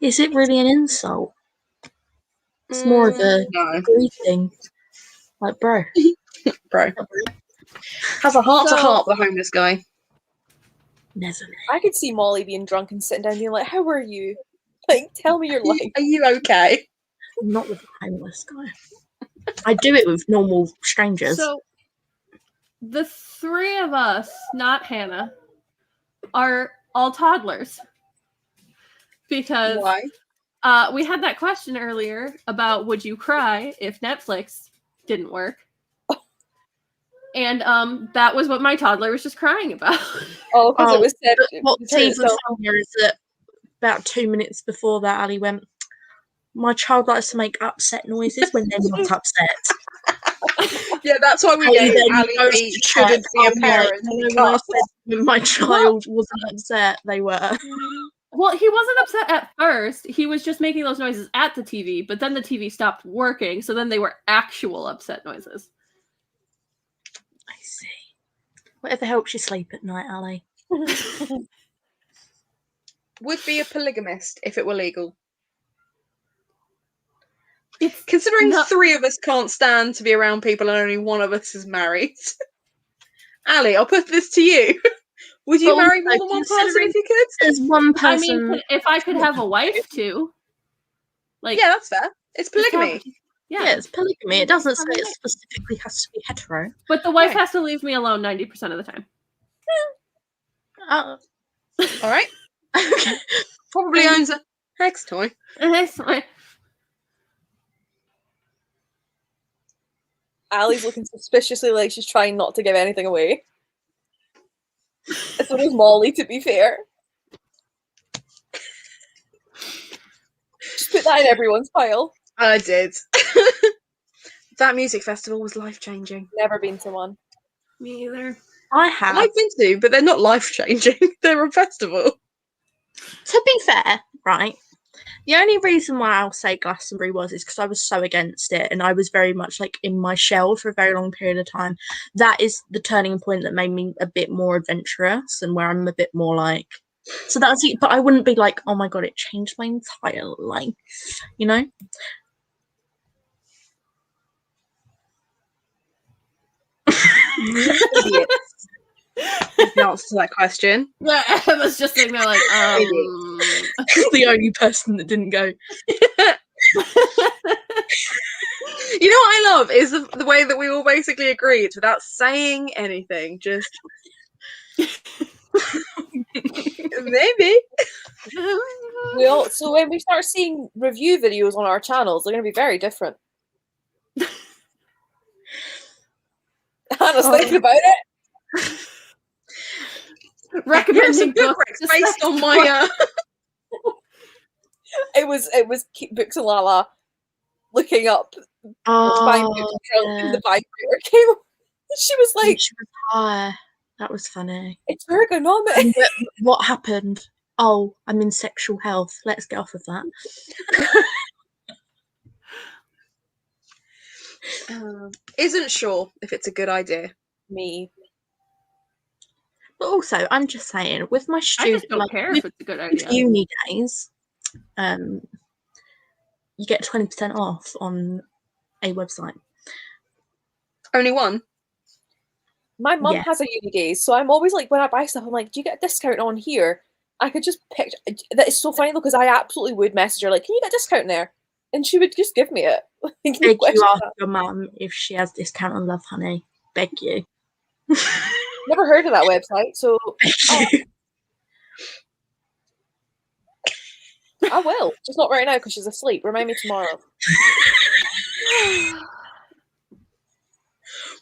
Is it really an insult? It's more of a No, greeting. Like, bro. bro. Has a heart to So- heart with a homeless guy. Never. I could see Molly being drunk and sitting down being like, how are you? Like, tell me your life. Are you okay? Not with a homeless guy. I do it with normal strangers. So the three of us, not Hannah, are all toddlers. Because Why? we had that question earlier about would you cry if Netflix didn't work? And that was what my toddler was just crying about. Oh, because it was said. What's even funnier is that about 2 minutes before that, Ali went, my child likes to make upset noises when they're not upset. Yeah, that's why we And gave then Ali goes the to shouldn't check, be a I'm like, parent. you know, when I said when my child wasn't upset, they were. Well, he wasn't upset at first. He was just making those noises at the TV, but then the TV stopped working, so then they were actual upset noises. I see. Whatever helps you sleep at night, Ali. Would be a polygamist if it were legal. It's Considering not- 3 of us can't stand to be around people and only 1 of us is married. Ali, I'll put this to you. Would you But marry more also, than one person considering if you could? There's one I person. mean, if I could have a wife too, like Yeah, that's fair. It's polygamy. yeah. it's polygamy. It doesn't say it specifically has to be hetero. But the wife Right. has to leave me alone 90% of the time. All right. Probably owns a sex toy. That's why- Ali's looking suspiciously like she's trying not to give anything away. So does Molly, to be fair. Just put that in everyone's pile. I did. That music festival was life-changing. Never been to one. Me either. I have. I've been to, but they're not life-changing. They're a festival. To be fair, right, the only reason why I'll say Glastonbury is because I was so against it and I was very much like in my shell for a very long period of time. That is the turning point that made me a bit more adventurous and where I'm a bit more like, so that's it. But I wouldn't be like, oh my god, it changed my entire life, you know? Idiot. Is the answer to that question. Yeah, I was just sitting there like, The only person that didn't go. You know what I love is the way that we all basically agreed without saying anything. Just maybe. So when we start seeing review videos on our channels, they're going to be very different. Hannah's thinking about it. recommending Good books Rex, based on my It was Keep Books and Lala looking up buying books and the vibrator came up. She was like, She was high. That was funny. it's ergonomic. And what happened? Oh, I'm in sexual health. Let's get off of that. isn't sure if it's a good idea. Me. But also, I'm just saying, with my I student, just don't care if it's a good with idea. uni days, you get 20% off on a website. Only one. My mum Yeah. has a uni days, so I'm always like, when I buy stuff, I'm like, do you get a discount on here? I could just pick. That is so funny though, because I absolutely would message her like, can you get a discount there? And she would just give me it. Like, no Beg you question ask asked. your mum if she has discount on Love Honey. Beg you. Never heard of that website, so Beg you. I will. Just not right now because she's asleep. Remind me tomorrow.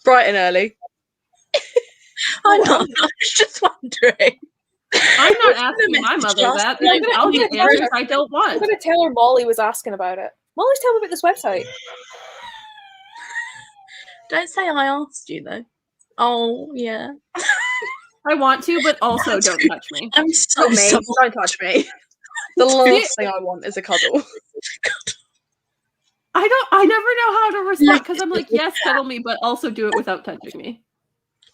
Bright and early. I know. I was just wondering. I'm not asking my mother that. I'm gonna- I'll I'm get gonna- answers I don't I'm want. going to tell her Molly was asking about it. Molly's telling me about this website. Don't say I asked you though. Oh yeah. I want to, but also don't touch me. I'm so Not me. sorry. Don't touch me. The last thing I want is a cuddle. I never know how to respond Like, because I'm like, yes, cuddle me, but also do it without touching me.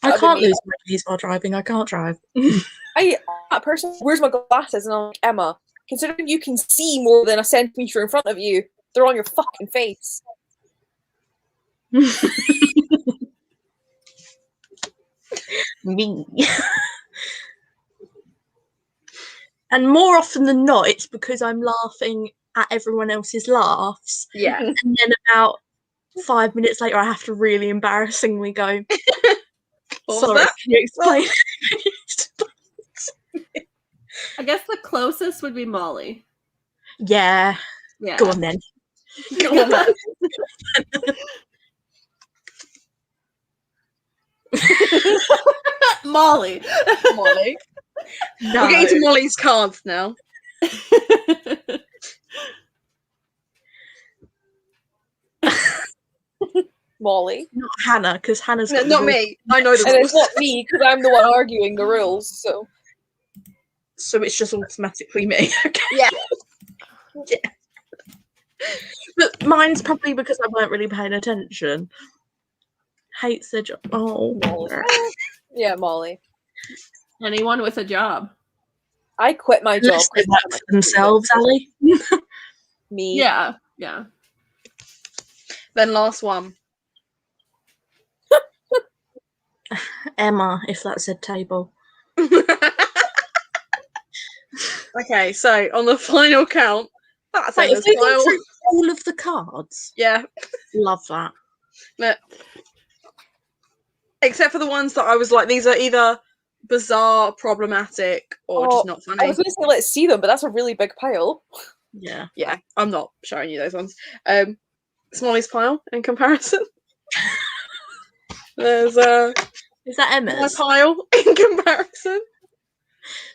I That'd be can't me. lose my keys while driving. I can't drive. That person, where's my glasses? And I'm like, Emma, considering you can see more than a centimetre in front of you, they're on your fucking face. Me. And more often than not, it's because I'm laughing at everyone else's laughs. Yeah. And then about 5 minutes later, I have to really embarrassingly go, What was sorry, that? can you explain? I guess the closest would be Molly. Yeah. Yeah. Go on then. Go on, man. Molly. Mollie. No. We're getting to Mollie's cards now. Molly. Not Hannah, because Hannah's No, got not the rules. me. I know the And it's rules. not me, because I'm the one arguing the rules, so. So it's just automatically me. Okay. Yeah. Yeah. But mine's probably because I weren't really paying attention. Hates their job. Oh. Molly. Yeah, Molly. Anyone with a job. I quit my job. Unless they work for themselves, Ali. Me. Yeah. Yeah. Then last one. Emma, if that said table. Okay, so on the final count, that's Wait, Emma's if we go pile. through all of the cards, Yeah. love that. No. Except for the ones that I was like, these are either bizarre, problematic, or just not I funny. was going to say let's see them, but that's a really big pile. Yeah. Yeah, I'm not showing you those ones. Smalley's pile in comparison. There's Is that my Emma's? pile in comparison.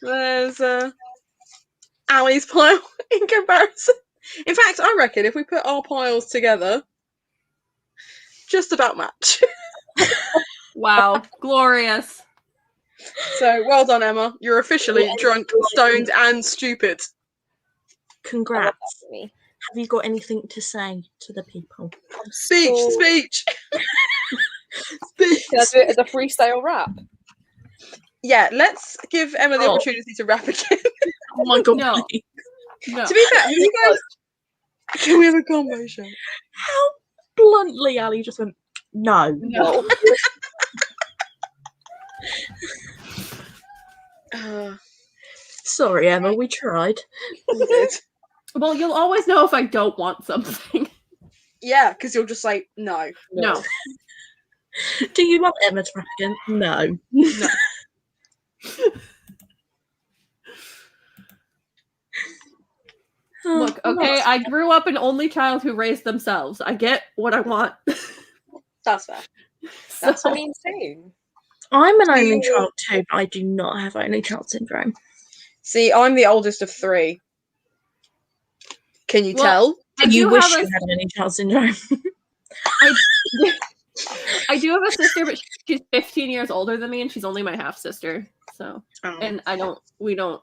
There's Ali's pile in comparison. In fact, I reckon if we put our piles together, just about match. Wow. Glorious. So well done, Emma. You're officially drunk, stoned, and stupid. Congrats. For me. Have you got anything to say to the people? Speech, So- speech. Speech. Can I do it as a freestyle rap? Yeah, let's give Emma the Oh. opportunity to rap again. Oh my god. No. please. No. To be fair, have you guys? Can we have a combo show? How bluntly Ali just went, no. No. Sorry, Emma, we tried. We did. Well, you'll always know if I don't want something. Yeah, because you'll just say no. No. Do you want Emma to rap again? No. No. Look, okay, I grew up an only child who raised themselves. I get what I want. That's fair. That's So- what I'm saying. I'm an only You- child too, but I do not have only child syndrome. See, I'm the oldest of 3. Can you Well, tell? I You do wish have you a had only child syndrome. I do have a sister, but she's 15 years older than me, and she's only my half sister. So, Oh, and we don't.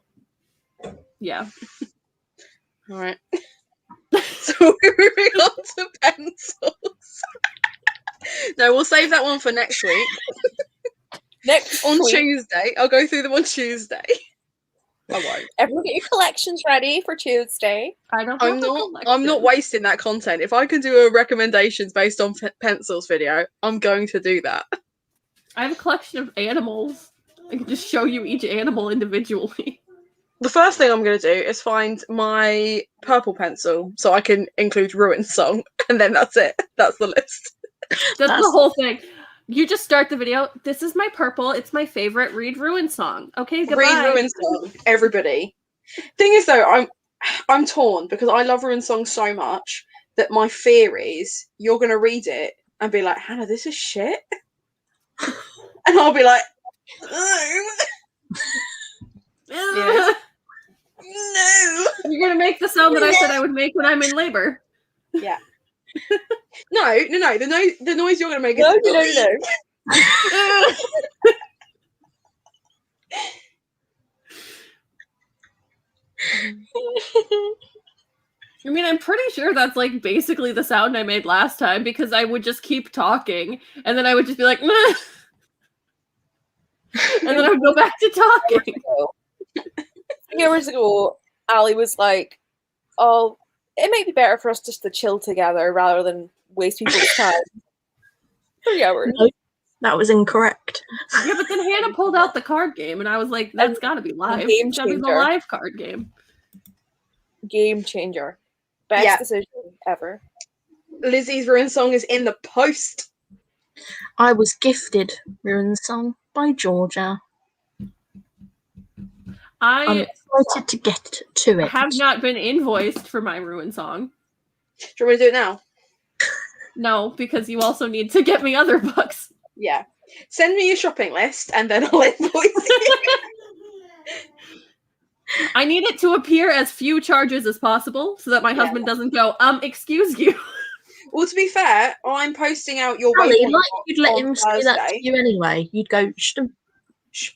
Yeah. all right. So we're moving on to pencils. No, we'll save that one for next week. Next On week, Tuesday. I'll go through them on Tuesday. I won't. everyone get your collections ready for Tuesday. I don't. I'm have a not. I'm not collection. wasting that content. If I can do a recommendations based on pencils video, I'm going to do that. I have a collection of animals. I can just show you each animal individually. The first thing I'm going to do is find my purple pencil so I can include Ruin Song, and then that's it. That's the list. That's That's- the whole thing. You just start the video. This is my purple. It's my favorite. Read Ruin song. Okay, goodbye. Read Ruin Song, everybody. Thing is, though, I'm torn because I love Ruin Song so much that my fear is you're going to read it and be like, Hannah, this is shit, and I'll be like, no, Yeah. no. You're gonna make the sound that I said I would make when I'm in labor. Yeah. No. The noise you're going to make is No. I mean, I'm pretty sure that's like basically the sound I made last time because I would just keep talking and then I would just be like, meh. And then I would go back to talking. 3 hours ago, Ali was like, "Oh, it might be better for us just to chill together rather than waste people's time." 3 hours. No, that was incorrect. Yeah, but then Hannah pulled out the card game, and I was like, "That's got to be live. Game It's got to be the changer. live card game." Game changer. Best Yeah. decision ever. Lizzie's ruin song is in the post. I was gifted Ruin Song by Georgia. I'm I excited to get to it. have not been invoiced for my Ruin Song. Do you want me to do it now? No, because you also need to get me other books. Yeah. Send me your shopping list and then I'll invoice you. I need it to appear as few charges as possible so that my husband doesn't go, excuse you. Well, to be fair, I'm posting out your Ali, waypoint like you'd let on him say that to Thursday. you anyway. You'd go, shh, Shh.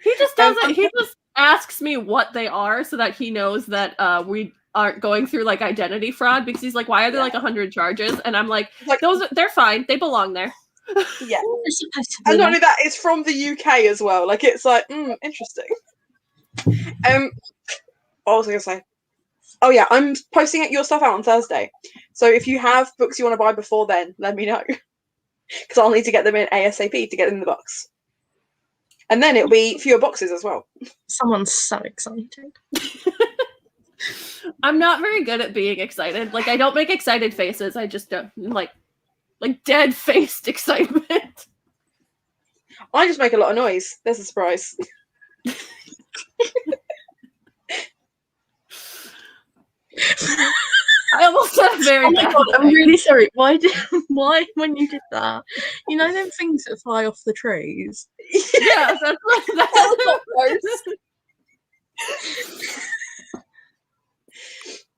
He just doesn't, he just asks me what they are so that he knows that we aren't going through like identity fraud, because he's like, why are there like 100 charges? And I'm like, they're fine. They belong there. Yeah. They're supposed to be And not like- only that, it's from the UK as well. Like, it's like, interesting. What was I going to say? Oh, yeah, I'm posting your stuff out on Thursday. So if you have books you want to buy before then, let me know. Because I'll need to get them in ASAP to get them in the box. And then it'll be fewer boxes as well. Someone's so excited. I'm not very good at being excited. Like, I don't make excited faces. I just don't, like dead-faced excitement. I just make a lot of noise. There's a surprise. I almost said very Oh my bad god, I'm thing. really sorry. Why when you did that? You know them things that fly off the trees? Yeah, that's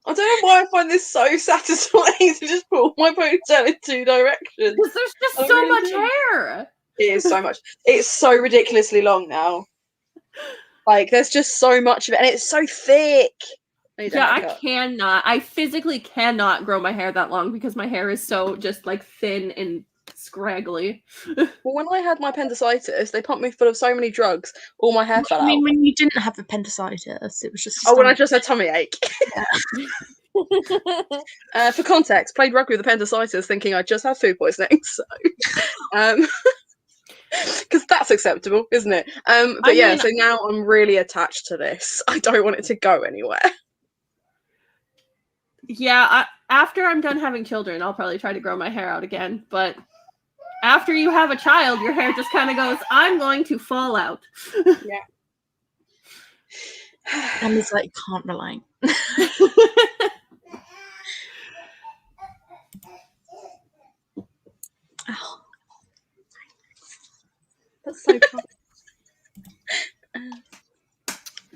I don't know why I find this so satisfying to just pull my ponytail in two directions. because there's just I so really much do. hair. It is so much. It's so ridiculously long now. Like, there's just so much of it, and it's so thick. Yeah, I physically cannot grow my hair that long because my hair is so just like thin and scraggly. Well, when I had my appendicitis, they pumped me full of so many drugs, all my hair fell I mean, out. when you didn't have appendicitis, it was just. Oh, when I just had tummy ache. For context, played rugby with appendicitis, thinking I just had food poisoning. So, because that's acceptable, isn't it? But so now I'm really attached to this. I don't want it to go anywhere. Yeah, after I'm done having children, I'll probably try to grow my hair out again. But after you have a child, your hair just kind of goes, I'm going to fall out. Yeah. And it's like, can't relate. Oh. That's so fun.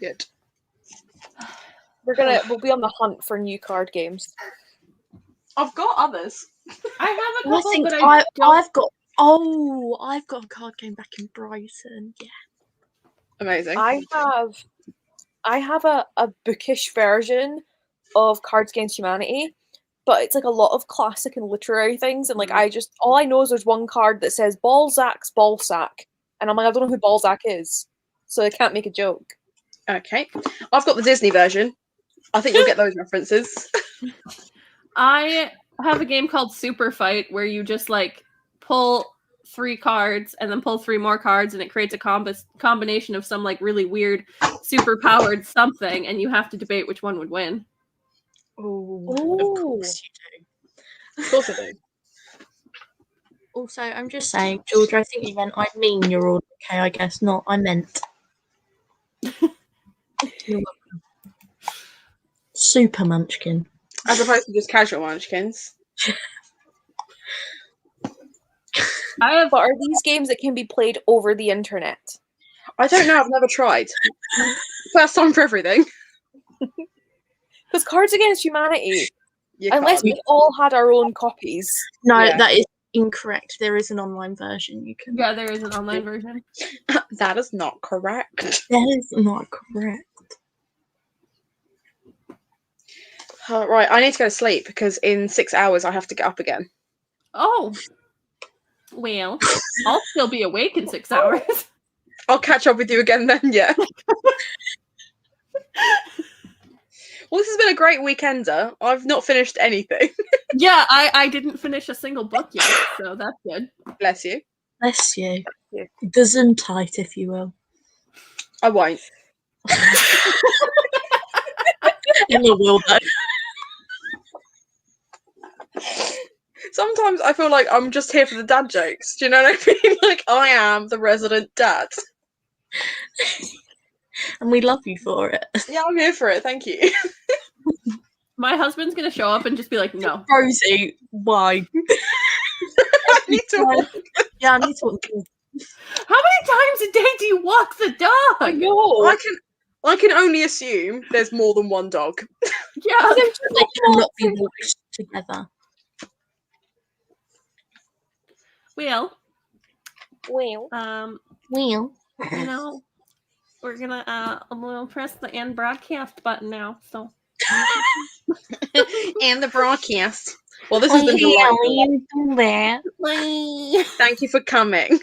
Good. We'll be on the hunt for new card games. I've got others. I have a I couple, think but I don't. I've got a card game back in Brighton. Yeah. Amazing. I have a bookish version of Cards Against Humanity, but it's like a lot of classic and literary things, and like all I know is there's one card that says Balzac's Ballsack, and I'm like, I don't know who Balzac is, so I can't make a joke. Okay. I've got the Disney version. I think you'll get those references. I have a game called Super Fight where you just like pull 3 cards and then pull 3 more cards, and it creates a combination of some like really weird super powered something, and you have to debate which one would win. Oh, Ooh. of course you do. Of course I do. Also, I'm just saying, Georgia, I think you meant I mean you're all okay, I guess. Not I meant. You're welcome. Super munchkin. As opposed to just casual munchkins. But are these games that can be played over the internet? I don't know. I've never tried. First time for everything. Because Cards Against Humanity, You unless can't. we all had our own copies. No, Yeah. that is incorrect. There is an online version you can. Yeah, there is an online version. That is not correct. That is not correct. Right, I need to go to sleep because in 6 hours I have to get up again. Oh. Well, I'll still be awake in 6 hours. I'll catch up with you again then, yeah. Well, this has been a great weekender. I've not finished anything. Yeah, I didn't finish a single book yet, so that's good. Bless you. Bless you. Yeah. Gesundheit, if you will. I won't. Emma will though. Sometimes I feel like I'm just here for the dad jokes. Do you know what I mean? Like, I am the resident dad. And we love you for it. Yeah, I'm here for it. Thank you. My husband's gonna show up and just be like, no. Rosie, why? I need to walk. Yeah, I need to walk. How many times a day do you walk the dog? No, I can only assume there's more than one dog. Yeah. They cannot be walked together. Well, Well. Well. you know, we're gonna we'll press the end broadcast button now. So And the broadcast. Well, this has been delightful. do that. Thank you for coming.